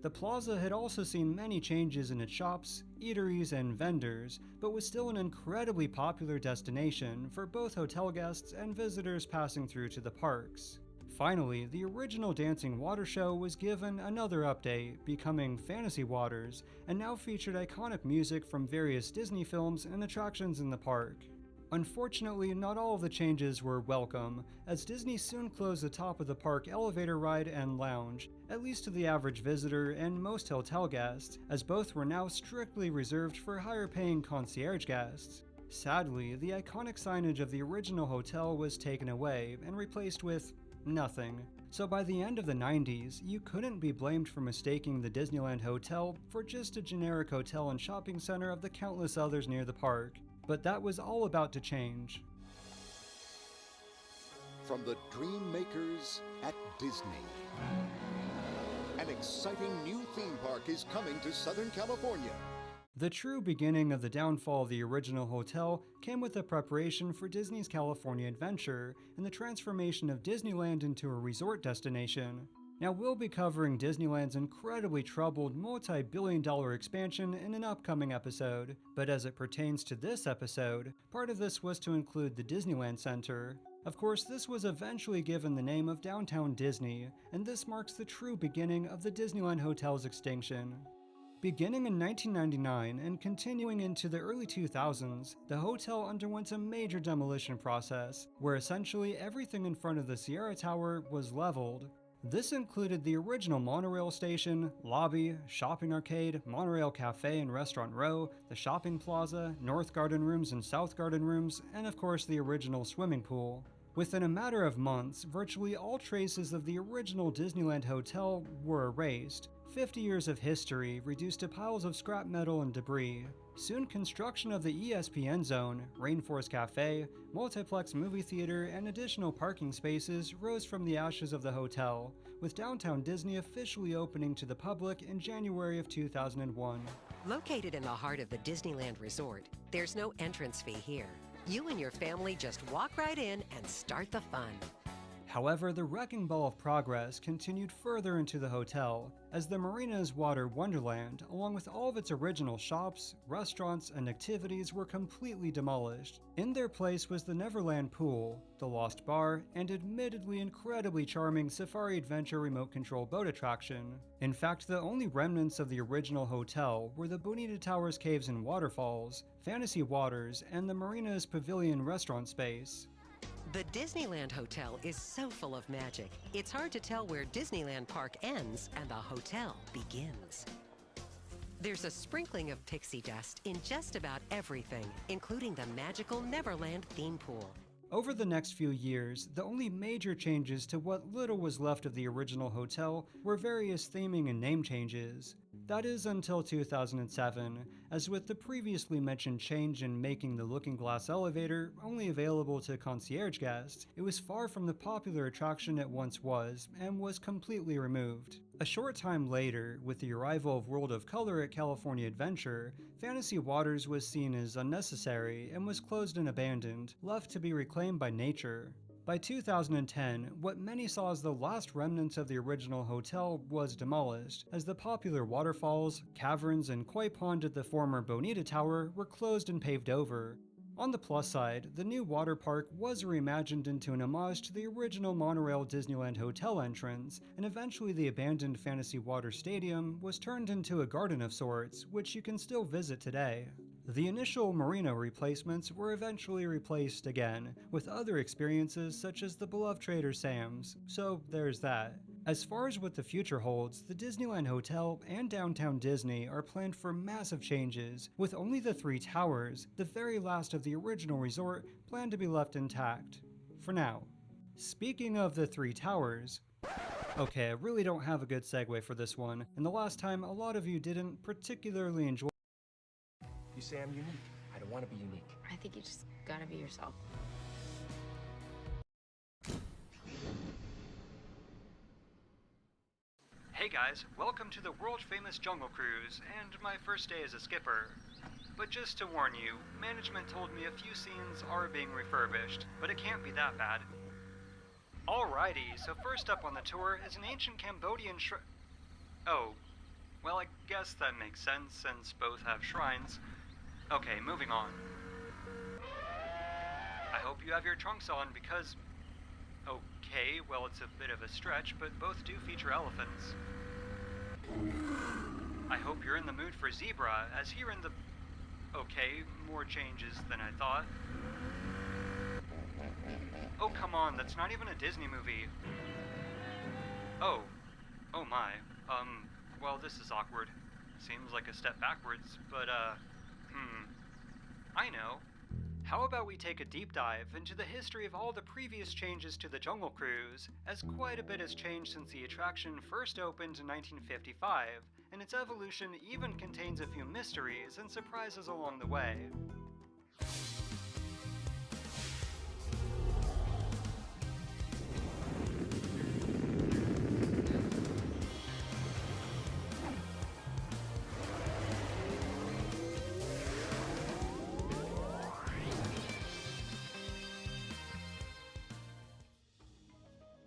The plaza had also seen many changes in its shops, eateries, and vendors, but was still an incredibly popular destination for both hotel guests and visitors passing through to the parks. Finally, the original Dancing Water Show was given another update, becoming Fantasy Waters, and now featured iconic music from various Disney films and attractions in the park. Unfortunately, not all of the changes were welcome, as Disney soon closed the top of the park elevator ride and lounge, at least to the average visitor and most hotel guests, as both were now strictly reserved for higher-paying concierge guests. Sadly, the iconic signage of the original hotel was taken away and replaced with nothing. So by the end of the 90s, you couldn't be blamed for mistaking the Disneyland Hotel for just a generic hotel and shopping center of the countless others near the park. But that was all about to change. From the dream makers at Disney, an exciting new theme park is coming to Southern California. The true beginning of the downfall of the original hotel came with the preparation for Disney's California Adventure and the transformation of Disneyland into a resort destination. Now, we'll be covering Disneyland's incredibly troubled multi-billion-dollar expansion in an upcoming episode, but as it pertains to this episode, part of this was to include the Disneyland Center. Of course, this was eventually given the name of Downtown Disney, and this marks the true beginning of the Disneyland Hotel's extinction. Beginning in 1999 and continuing into the early 2000s, the hotel underwent a major demolition process, where essentially everything in front of the Sierra Tower was leveled. This included the original monorail station, lobby, shopping arcade, Monorail Cafe and Restaurant Row, the shopping plaza, North Garden Rooms and South Garden Rooms, and of course the original swimming pool. Within a matter of months, virtually all traces of the original Disneyland Hotel were erased. 50 years of history reduced to piles of scrap metal and debris. Soon, construction of the ESPN Zone, Rainforest Cafe, multiplex movie theater, and additional parking spaces rose from the ashes of the hotel, with Downtown Disney officially opening to the public in January of 2001. Located in the heart of the Disneyland Resort, there's no entrance fee here. You and your family just walk right in and start the fun. However, the wrecking ball of progress continued further into the hotel, as the marina's water wonderland, along with all of its original shops, restaurants, and activities were completely demolished. In their place was the Neverland Pool, the Lost Bar, and admittedly incredibly charming Safari Adventure remote control boat attraction. In fact, the only remnants of the original hotel were the Bonita Towers Caves and Waterfalls, Fantasy Waters, and the marina's pavilion restaurant space. The Disneyland Hotel is so full of magic, it's hard to tell where Disneyland Park ends and the hotel begins. There's a sprinkling of pixie dust in just about everything, including the magical Neverland theme pool. Over the next few years, the only major changes to what little was left of the original hotel were various theming and name changes. That is until 2007, as with the previously mentioned change in making the Looking Glass elevator only available to concierge guests, it was far from the popular attraction it once was, and was completely removed. A short time later, with the arrival of World of Color at California Adventure, Fantasy Waters was seen as unnecessary and was closed and abandoned, left to be reclaimed by nature. By 2010, what many saw as the last remnants of the original hotel was demolished, as the popular waterfalls, caverns, and koi pond at the former Bonita Tower were closed and paved over. On the plus side, the new water park was reimagined into an homage to the original monorail Disneyland Hotel entrance, and eventually the abandoned Fantasy Water Stadium was turned into a garden of sorts, which you can still visit today. The initial marina replacements were eventually replaced again, with other experiences such as the beloved Trader Sam's, so there's that. As far as what the future holds, the Disneyland Hotel and Downtown Disney are planned for massive changes, with only the 3 towers, the very last of the original resort, planned to be left intact. For now. Speaking of the 3 towers, okay, I really don't have a good segue for this one, and the last time a lot of you didn't particularly enjoy. You say I'm unique. I don't want to be unique. I think you just gotta be yourself. Hey guys, welcome to the world-famous Jungle Cruise, and my first day as a skipper. But just to warn you, management told me a few scenes are being refurbished, but it can't be that bad. Alrighty, so first up on the tour is an ancient Cambodian Oh, well I guess that makes sense since both have shrines. Okay, moving on. I hope you have your trunks on because... Okay, well it's a bit of a stretch, but both do feature elephants. I hope you're in the mood for zebra, as here in the... Okay, more changes than I thought. Oh come on, that's not even a Disney movie. Oh my. Well this is awkward. Seems like a step backwards, but I know. How about we take a deep dive into the history of all the previous changes to the Jungle Cruise, as quite a bit has changed since the attraction first opened in 1955, and its evolution even contains a few mysteries and surprises along the way.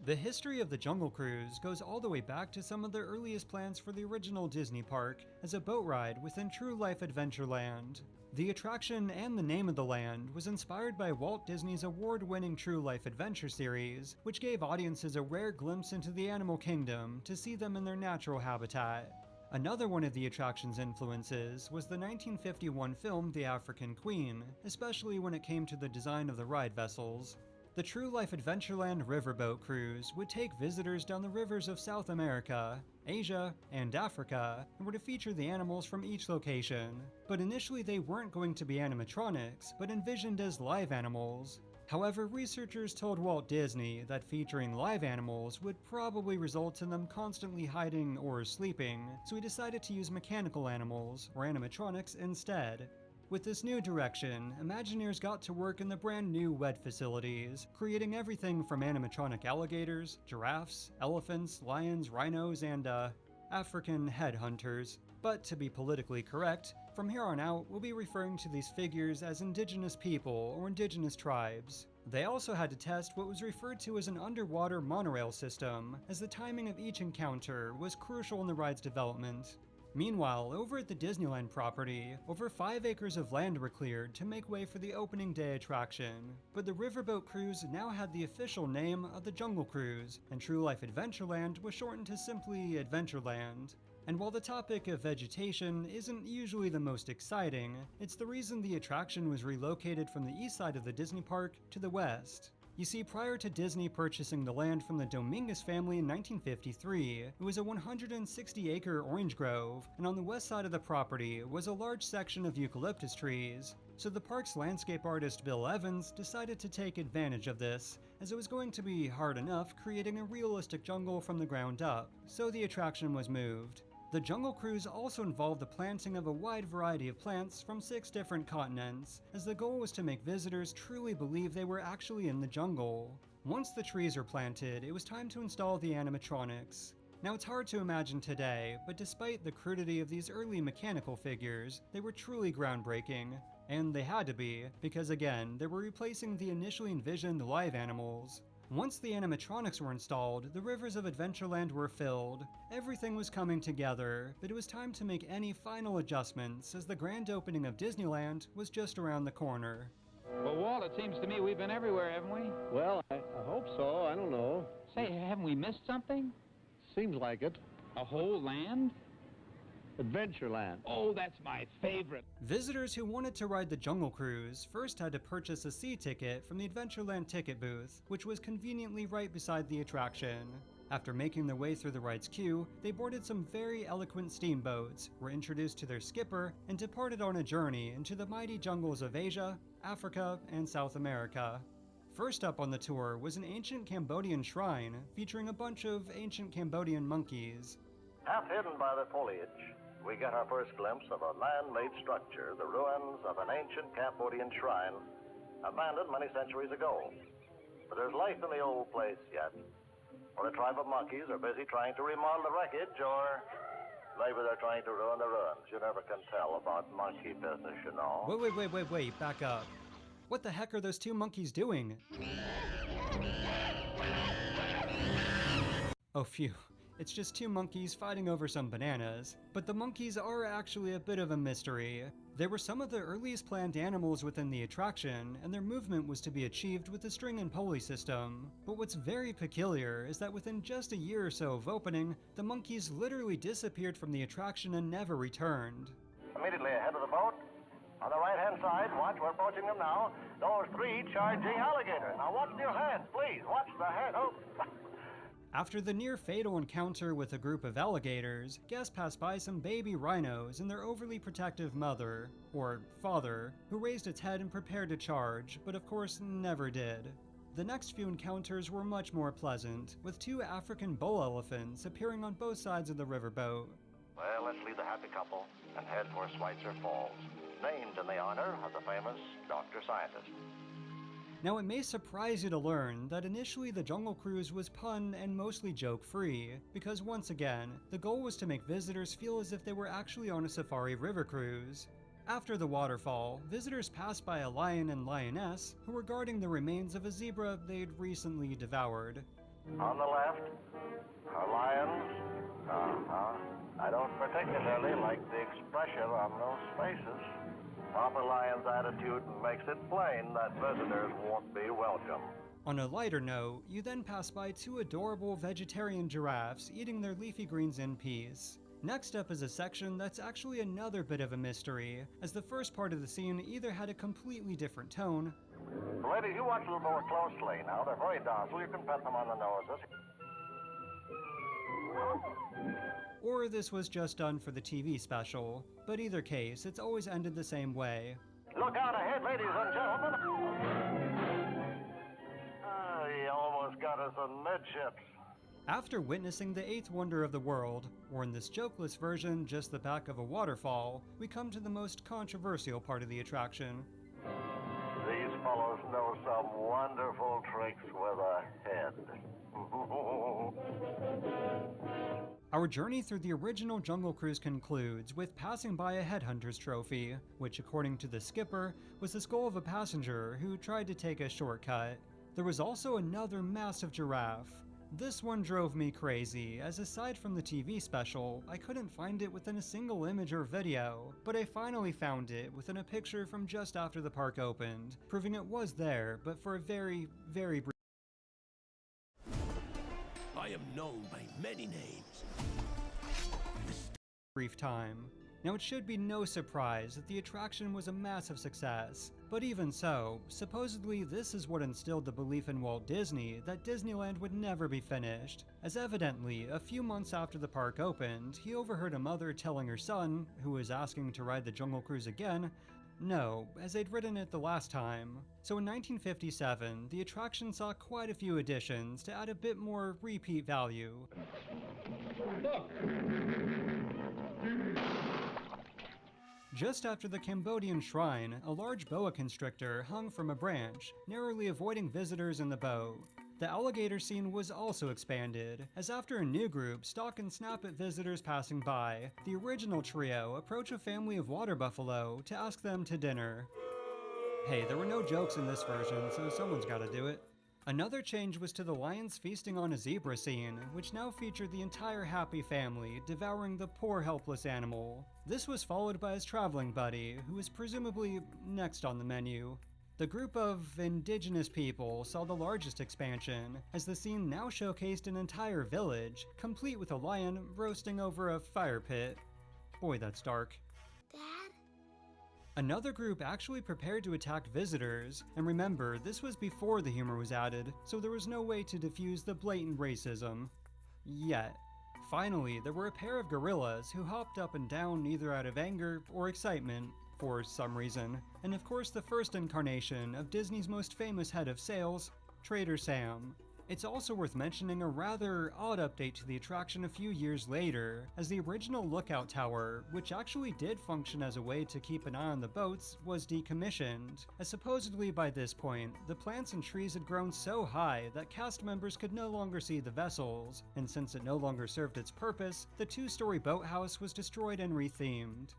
The history of the Jungle Cruise goes all the way back to some of the earliest plans for the original Disney park as a boat ride within True Life Adventureland. The attraction and the name of the land was inspired by Walt Disney's award-winning True Life Adventure series, which gave audiences a rare glimpse into the animal kingdom to see them in their natural habitat. Another one of the attraction's influences was the 1951 film The African Queen, especially when it came to the design of the ride vessels. The True Life Adventureland Riverboat Cruise would take visitors down the rivers of South America, Asia, and Africa, and were to feature the animals from each location. But initially they weren't going to be animatronics, but envisioned as live animals. However, researchers told Walt Disney that featuring live animals would probably result in them constantly hiding or sleeping, so he decided to use mechanical animals, or animatronics, instead. With this new direction, Imagineers got to work in the brand new WED facilities, creating everything from animatronic alligators, giraffes, elephants, lions, rhinos, and, African headhunters. But to be politically correct, from here on out, we'll be referring to these figures as indigenous people or indigenous tribes. They also had to test what was referred to as an underwater monorail system, as the timing of each encounter was crucial in the ride's development. Meanwhile, over at the Disneyland property, over 5 acres of land were cleared to make way for the opening day attraction. But the riverboat cruise now had the official name of the Jungle Cruise, and True Life Adventureland was shortened to simply Adventureland. And while the topic of vegetation isn't usually the most exciting, it's the reason the attraction was relocated from the east side of the Disney park to the west. You see, prior to Disney purchasing the land from the Dominguez family in 1953, it was a 160-acre orange grove, and on the west side of the property was a large section of eucalyptus trees. So the park's landscape artist Bill Evans decided to take advantage of this, as it was going to be hard enough creating a realistic jungle from the ground up, so the attraction was moved. The Jungle Cruise also involved the planting of a wide variety of plants from 6 different continents, as the goal was to make visitors truly believe they were actually in the jungle. Once the trees were planted, it was time to install the animatronics. Now it's hard to imagine today, but despite the crudity of these early mechanical figures, they were truly groundbreaking. And they had to be, because again, they were replacing the initially envisioned live animals. Once the animatronics were installed, the rivers of Adventureland were filled. Everything was coming together, but it was time to make any final adjustments as the grand opening of Disneyland was just around the corner. Well, Walt, it seems to me we've been everywhere, haven't we? Well, I hope so. I don't know. Say, haven't we missed something? Seems like it. A whole land? Adventureland. Oh, that's my favorite. Visitors who wanted to ride the Jungle Cruise first had to purchase a C ticket from the Adventureland ticket booth, which was conveniently right beside the attraction. After making their way through the ride's queue, they boarded some very eloquent steamboats, were introduced to their skipper, and departed on a journey into the mighty jungles of Asia, Africa, and South America. First up on the tour was an ancient Cambodian shrine featuring a bunch of ancient Cambodian monkeys. Half hidden by the foliage, we get our first glimpse of a man-made structure, the ruins of an ancient Cambodian shrine, abandoned many centuries ago. But there's life in the old place yet. Or a tribe of monkeys are busy trying to remodel the wreckage, or maybe they're trying to ruin the ruins. You never can tell about monkey business, you know. Wait, back up. What the heck are those 2 monkeys doing? Oh phew. It's just 2 monkeys fighting over some bananas, but the monkeys are actually a bit of a mystery. They were some of the earliest planned animals within the attraction, and their movement was to be achieved with the string and pulley system. But what's very peculiar is that within just a year or so of opening, the monkeys literally disappeared from the attraction and never returned. Immediately ahead of the boat, on the right-hand side, watch, we're approaching them now, those 3 charging alligators. Now watch your hands, please, watch the head. Oh. After the near-fatal encounter with a group of alligators, guests passed by some baby rhinos and their overly protective mother, or father, who raised its head and prepared to charge, but of course never did. The next few encounters were much more pleasant, with 2 African bull elephants appearing on both sides of the riverboat. Well, let's leave the happy couple and head for Schweitzer Falls, named in the honor of the famous Dr. Scientist. Now it may surprise you to learn that initially the Jungle Cruise was pun and mostly joke-free, because once again, the goal was to make visitors feel as if they were actually on a safari river cruise. After the waterfall, visitors passed by a lion and lioness who were guarding the remains of a zebra they'd recently devoured. On the left, are lions. I don't particularly like the expression on those faces. Papa Lion's attitude makes it plain that visitors won't be welcome. On a lighter note, you then pass by 2 adorable vegetarian giraffes eating their leafy greens in peace. Next up is a section that's actually another bit of a mystery, as the first part of the scene either had a completely different tone. Ladies, you watch a little more closely now. They're very docile. You can pet them on the noses. Or this was just done for the TV special, but either case, it's always ended the same way. Look out ahead, ladies and gentlemen! He almost got us amidships. After witnessing the 8th wonder of the world, or in this jokeless version, just the back of a waterfall, we come to the most controversial part of the attraction. These fellows know some wonderful tricks with a head. Our journey through the original Jungle Cruise concludes with passing by a headhunter's trophy, which according to the skipper was the skull of a passenger who tried to take a shortcut. There was also another massive giraffe. This one drove me crazy, as aside from the TV special, I couldn't find it within a single image or video, but I finally found it within a picture from just after the park opened, proving it was there, but for a very, very I am known by many names. brief time. Now it should be no surprise that the attraction was a massive success, but even so, supposedly this is what instilled the belief in Walt Disney that Disneyland would never be finished, as evidently, a few months after the park opened, he overheard a mother telling her son, who was asking to ride the Jungle Cruise again, no, as they'd ridden it the last time. So in 1957, the attraction saw quite a few additions to add a bit more repeat value. Just after the Cambodian shrine, a large boa constrictor hung from a branch, narrowly avoiding visitors in the boat. The alligator scene was also expanded, as after a new group stalk and snap at visitors passing by, the original trio approach a family of water buffalo to ask them to dinner. Hey, there were no jokes in this version, so someone's gotta do it. Another change was to the lions feasting on a zebra scene, which now featured the entire happy family devouring the poor helpless animal. This was followed by his traveling buddy, who was presumably next on the menu. The group of indigenous people saw the largest expansion, as the scene now showcased an entire village, complete with a lion roasting over a fire pit. Boy, that's dark. Dad? Another group actually prepared to attack visitors, and remember, this was before the humor was added, so there was no way to diffuse the blatant racism. Yet. Finally, there were a pair of gorillas who hopped up and down either out of anger or excitement, for some reason, and of course the first incarnation of Disney's most famous head of sales, Trader Sam. It's also worth mentioning a rather odd update to the attraction a few years later, as the original lookout tower, which actually did function as a way to keep an eye on the boats, was decommissioned, as supposedly by this point, the plants and trees had grown so high that cast members could no longer see the vessels, and since it no longer served its purpose, the two-story boathouse was destroyed and rethemed.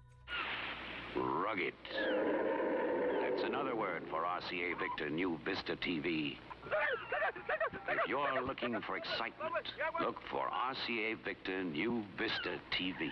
Rugged. That's another word for RCA Victor New Vista TV. If you're looking for excitement, look for RCA Victor New Vista TV.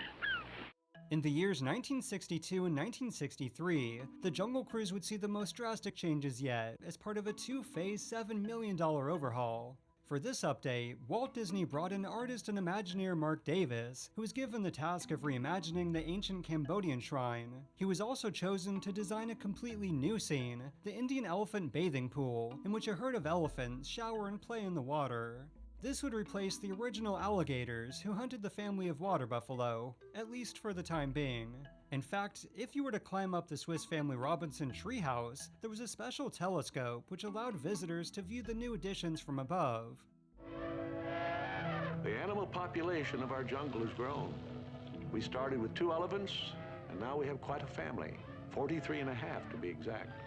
In the years 1962 and 1963, the Jungle Cruise would see the most drastic changes yet, as part of a two-phase $7 million overhaul. For this update, Walt Disney brought in artist and Imagineer Mark Davis, who was given the task of reimagining the ancient Cambodian shrine. He was also chosen to design a completely new scene, the Indian elephant bathing pool, in which a herd of elephants shower and play in the water. This would replace the original alligators who hunted the family of water buffalo, at least for the time being. In fact, if you were to climb up the Swiss Family Robinson treehouse, there was a special telescope which allowed visitors to view the new additions from above. The animal population of our jungle has grown. We started with 2 elephants, and now we have quite a family, 43 and a half to be exact.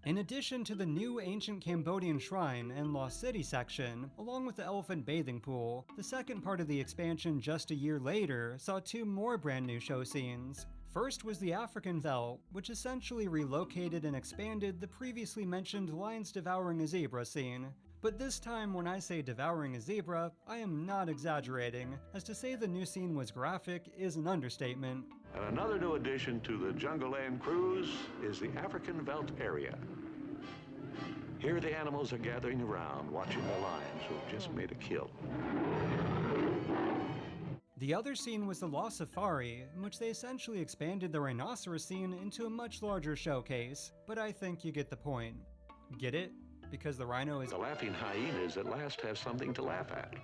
In addition to the new ancient Cambodian shrine and Lost City section, along with the elephant bathing pool, the second part of the expansion just a year later saw 2 more brand new show scenes. First was the African Veldt, which essentially relocated and expanded the previously mentioned lions devouring a zebra scene. But this time when I say devouring a zebra, I am not exaggerating, as to say the new scene was graphic is an understatement. And another new addition to the Jungle Land Cruise is the African Veldt area. Here the animals are gathering around, watching the lions who have just made a kill. The other scene was the Lost Safari, in which they essentially expanded the rhinoceros scene into a much larger showcase, but I think you get the point. Get it? Because the rhino is— The laughing hyenas at last have something to laugh at.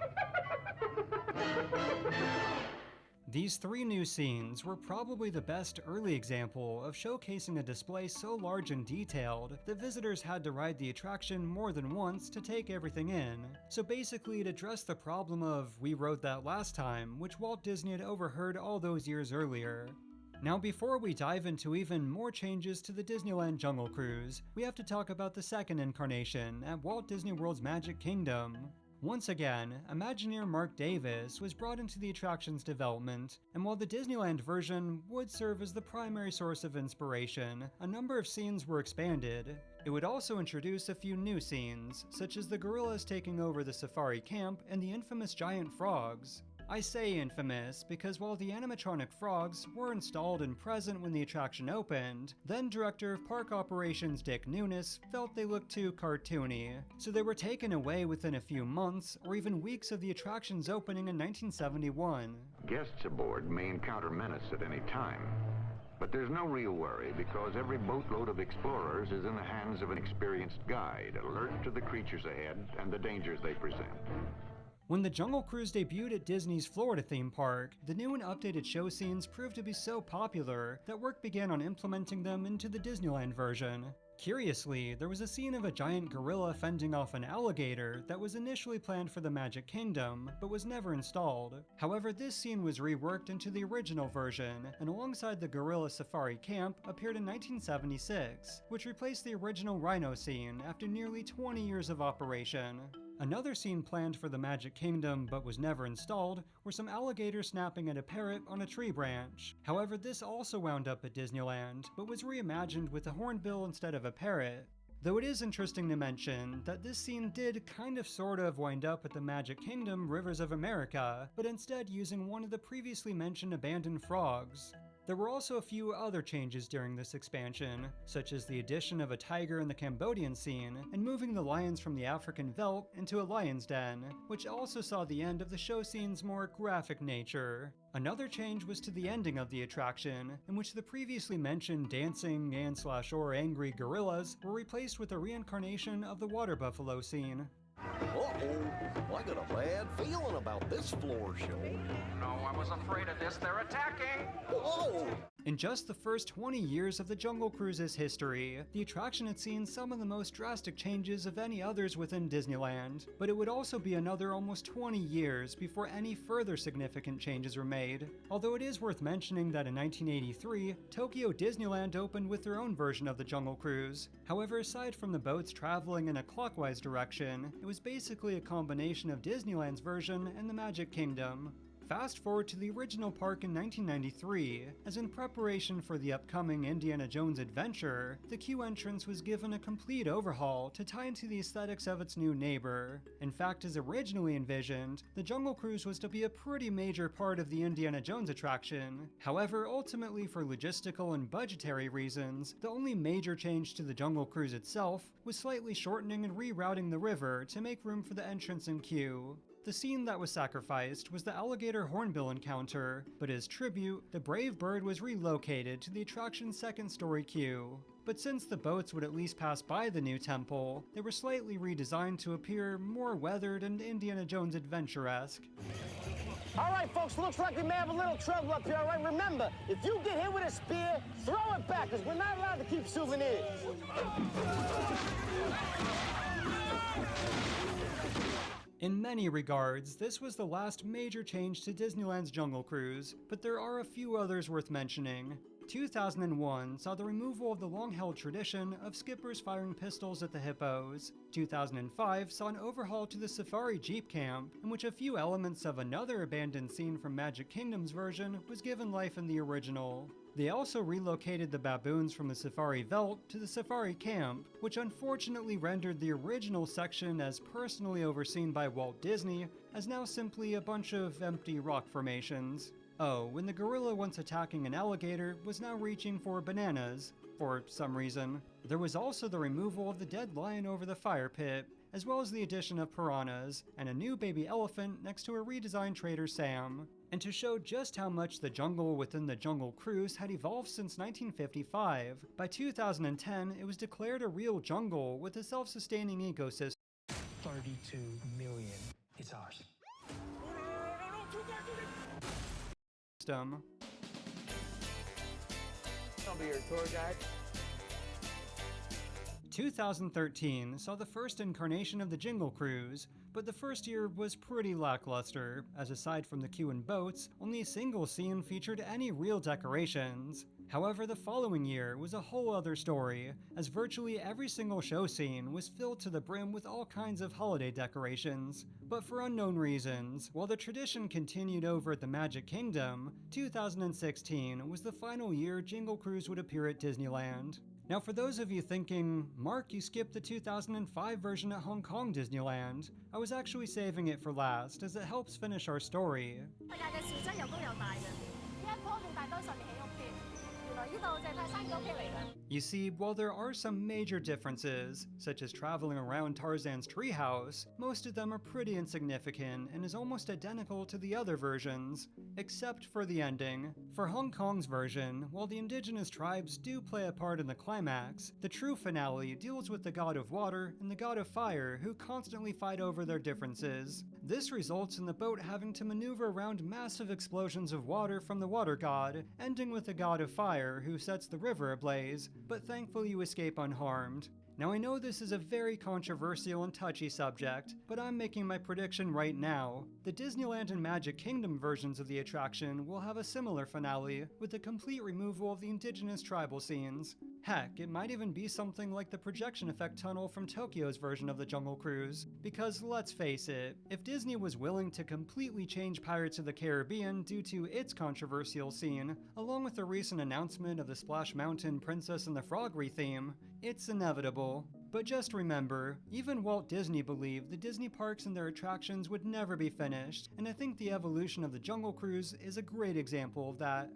These 3 new scenes were probably the best early example of showcasing a display so large and detailed that visitors had to ride the attraction more than once to take everything in. So basically it addressed the problem of "we wrote that last time," which Walt Disney had overheard all those years earlier. Now before we dive into even more changes to the Disneyland Jungle Cruise, we have to talk about the second incarnation at Walt Disney World's Magic Kingdom. Once again, Imagineer Mark Davis was brought into the attraction's development, and while the Disneyland version would serve as the primary source of inspiration, a number of scenes were expanded. It would also introduce a few new scenes, such as the gorillas taking over the safari camp and the infamous giant frogs. I say infamous because while the animatronic frogs were installed and present when the attraction opened, then Director of Park Operations Dick Nunis felt they looked too cartoony, so they were taken away within a few months or even weeks of the attraction's opening in 1971. Guests aboard may encounter menace at any time, but there's no real worry because every boatload of explorers is in the hands of an experienced guide, alert to the creatures ahead and the dangers they present. When the Jungle Cruise debuted at Disney's Florida theme park, the new and updated show scenes proved to be so popular that work began on implementing them into the Disneyland version. Curiously, there was a scene of a giant gorilla fending off an alligator that was initially planned for the Magic Kingdom, but was never installed. However, this scene was reworked into the original version, and alongside the gorilla safari camp appeared in 1976, which replaced the original rhino scene after nearly 20 years of operation. Another scene planned for the Magic Kingdom but was never installed were some alligators snapping at a parrot on a tree branch. However, this also wound up at Disneyland, but was reimagined with a hornbill instead of a parrot. Though it is interesting to mention that this scene did sort of wind up at the Magic Kingdom Rivers of America, but instead using one of the previously mentioned abandoned frogs. There were also a few other changes during this expansion, such as the addition of a tiger in the Cambodian scene, and moving the lions from the African veldt into a lion's den, which also saw the end of the show scene's more graphic nature. Another change was to the ending of the attraction, in which the previously mentioned dancing and/or angry gorillas were replaced with a reincarnation of the water buffalo scene. Uh-oh, I got a bad feeling about this floor show. No, I was afraid of this. They're attacking! Whoa! In just the first 20 years of the Jungle Cruise's history, the attraction had seen some of the most drastic changes of any others within Disneyland, but it would also be another almost 20 years before any further significant changes were made. Although it is worth mentioning that in 1983, Tokyo Disneyland opened with their own version of the Jungle Cruise. However, aside from the boats traveling in a clockwise direction, it was basically a combination of Disneyland's version and the Magic Kingdom. Fast forward to the original park in 1993, as in preparation for the upcoming Indiana Jones adventure, the queue entrance was given a complete overhaul to tie into the aesthetics of its new neighbor. In fact, as originally envisioned, the Jungle Cruise was to be a pretty major part of the Indiana Jones attraction. However, ultimately for logistical and budgetary reasons, the only major change to the Jungle Cruise itself was slightly shortening and rerouting the river to make room for the entrance and queue. The scene that was sacrificed was the alligator hornbill encounter, but as tribute, the brave bird was relocated to the attraction's second-story queue. But since the boats would at least pass by the new temple, they were slightly redesigned to appear more weathered and Indiana Jones adventure-esque. All right, folks, looks like we may have a little trouble up here, all right? Remember, if you get hit with a spear, throw it back, because we're not allowed to keep souvenirs. In many regards, this was the last major change to Disneyland's Jungle Cruise, but there are a few others worth mentioning. 2001 saw the removal of the long-held tradition of skippers firing pistols at the hippos. 2005 saw an overhaul to the Safari Jeep Camp, in which a few elements of another abandoned scene from Magic Kingdom's version was given life in the original. They also relocated the baboons from the Safari Veldt to the Safari Camp, which unfortunately rendered the original section as personally overseen by Walt Disney as now simply a bunch of empty rock formations. Oh, when the gorilla once attacking an alligator was now reaching for bananas, for some reason. There was also the removal of the dead lion over the fire pit, as well as the addition of piranhas, and a new baby elephant next to a redesigned Trader Sam. And to show just how much the jungle within the Jungle Cruise had evolved since 1955, by 2010 it was declared a real jungle with a self-sustaining ecosystem. 32 million. It's ours. I'll be your tour guide. 2013 saw the first incarnation of the Jingle Cruise, but the first year was pretty lackluster, as aside from the queue and boats, only a single scene featured any real decorations. However, the following year was a whole other story, as virtually every single show scene was filled to the brim with all kinds of holiday decorations. But for unknown reasons, while the tradition continued over at the Magic Kingdom, 2016 was the final year Jingle Cruise would appear at Disneyland. Now for those of you thinking, Mark, you skipped the 2005 version at Hong Kong Disneyland, I was actually saving it for last, as it helps finish our story. You see, while there are some major differences, such as traveling around Tarzan's treehouse, most of them are pretty insignificant and is almost identical to the other versions, except for the ending. For Hong Kong's version, while the indigenous tribes do play a part in the climax, the true finale deals with the god of water and the god of fire who constantly fight over their differences. This results in the boat having to maneuver around massive explosions of water from the water god, ending with the god of fire who sets the river ablaze, but thankfully you escape unharmed. Now I know this is a very controversial and touchy subject, but I'm making my prediction right now. The Disneyland and Magic Kingdom versions of the attraction will have a similar finale, with the complete removal of the indigenous tribal scenes. Heck, it might even be something like the projection effect tunnel from Tokyo's version of the Jungle Cruise. Because let's face it, if Disney was willing to completely change Pirates of the Caribbean due to its controversial scene, along with the recent announcement of the Splash Mountain Princess and the Frog retheme, it's inevitable. But just remember, even Walt Disney believed the Disney parks and their attractions would never be finished, and I think the evolution of the Jungle Cruise is a great example of that.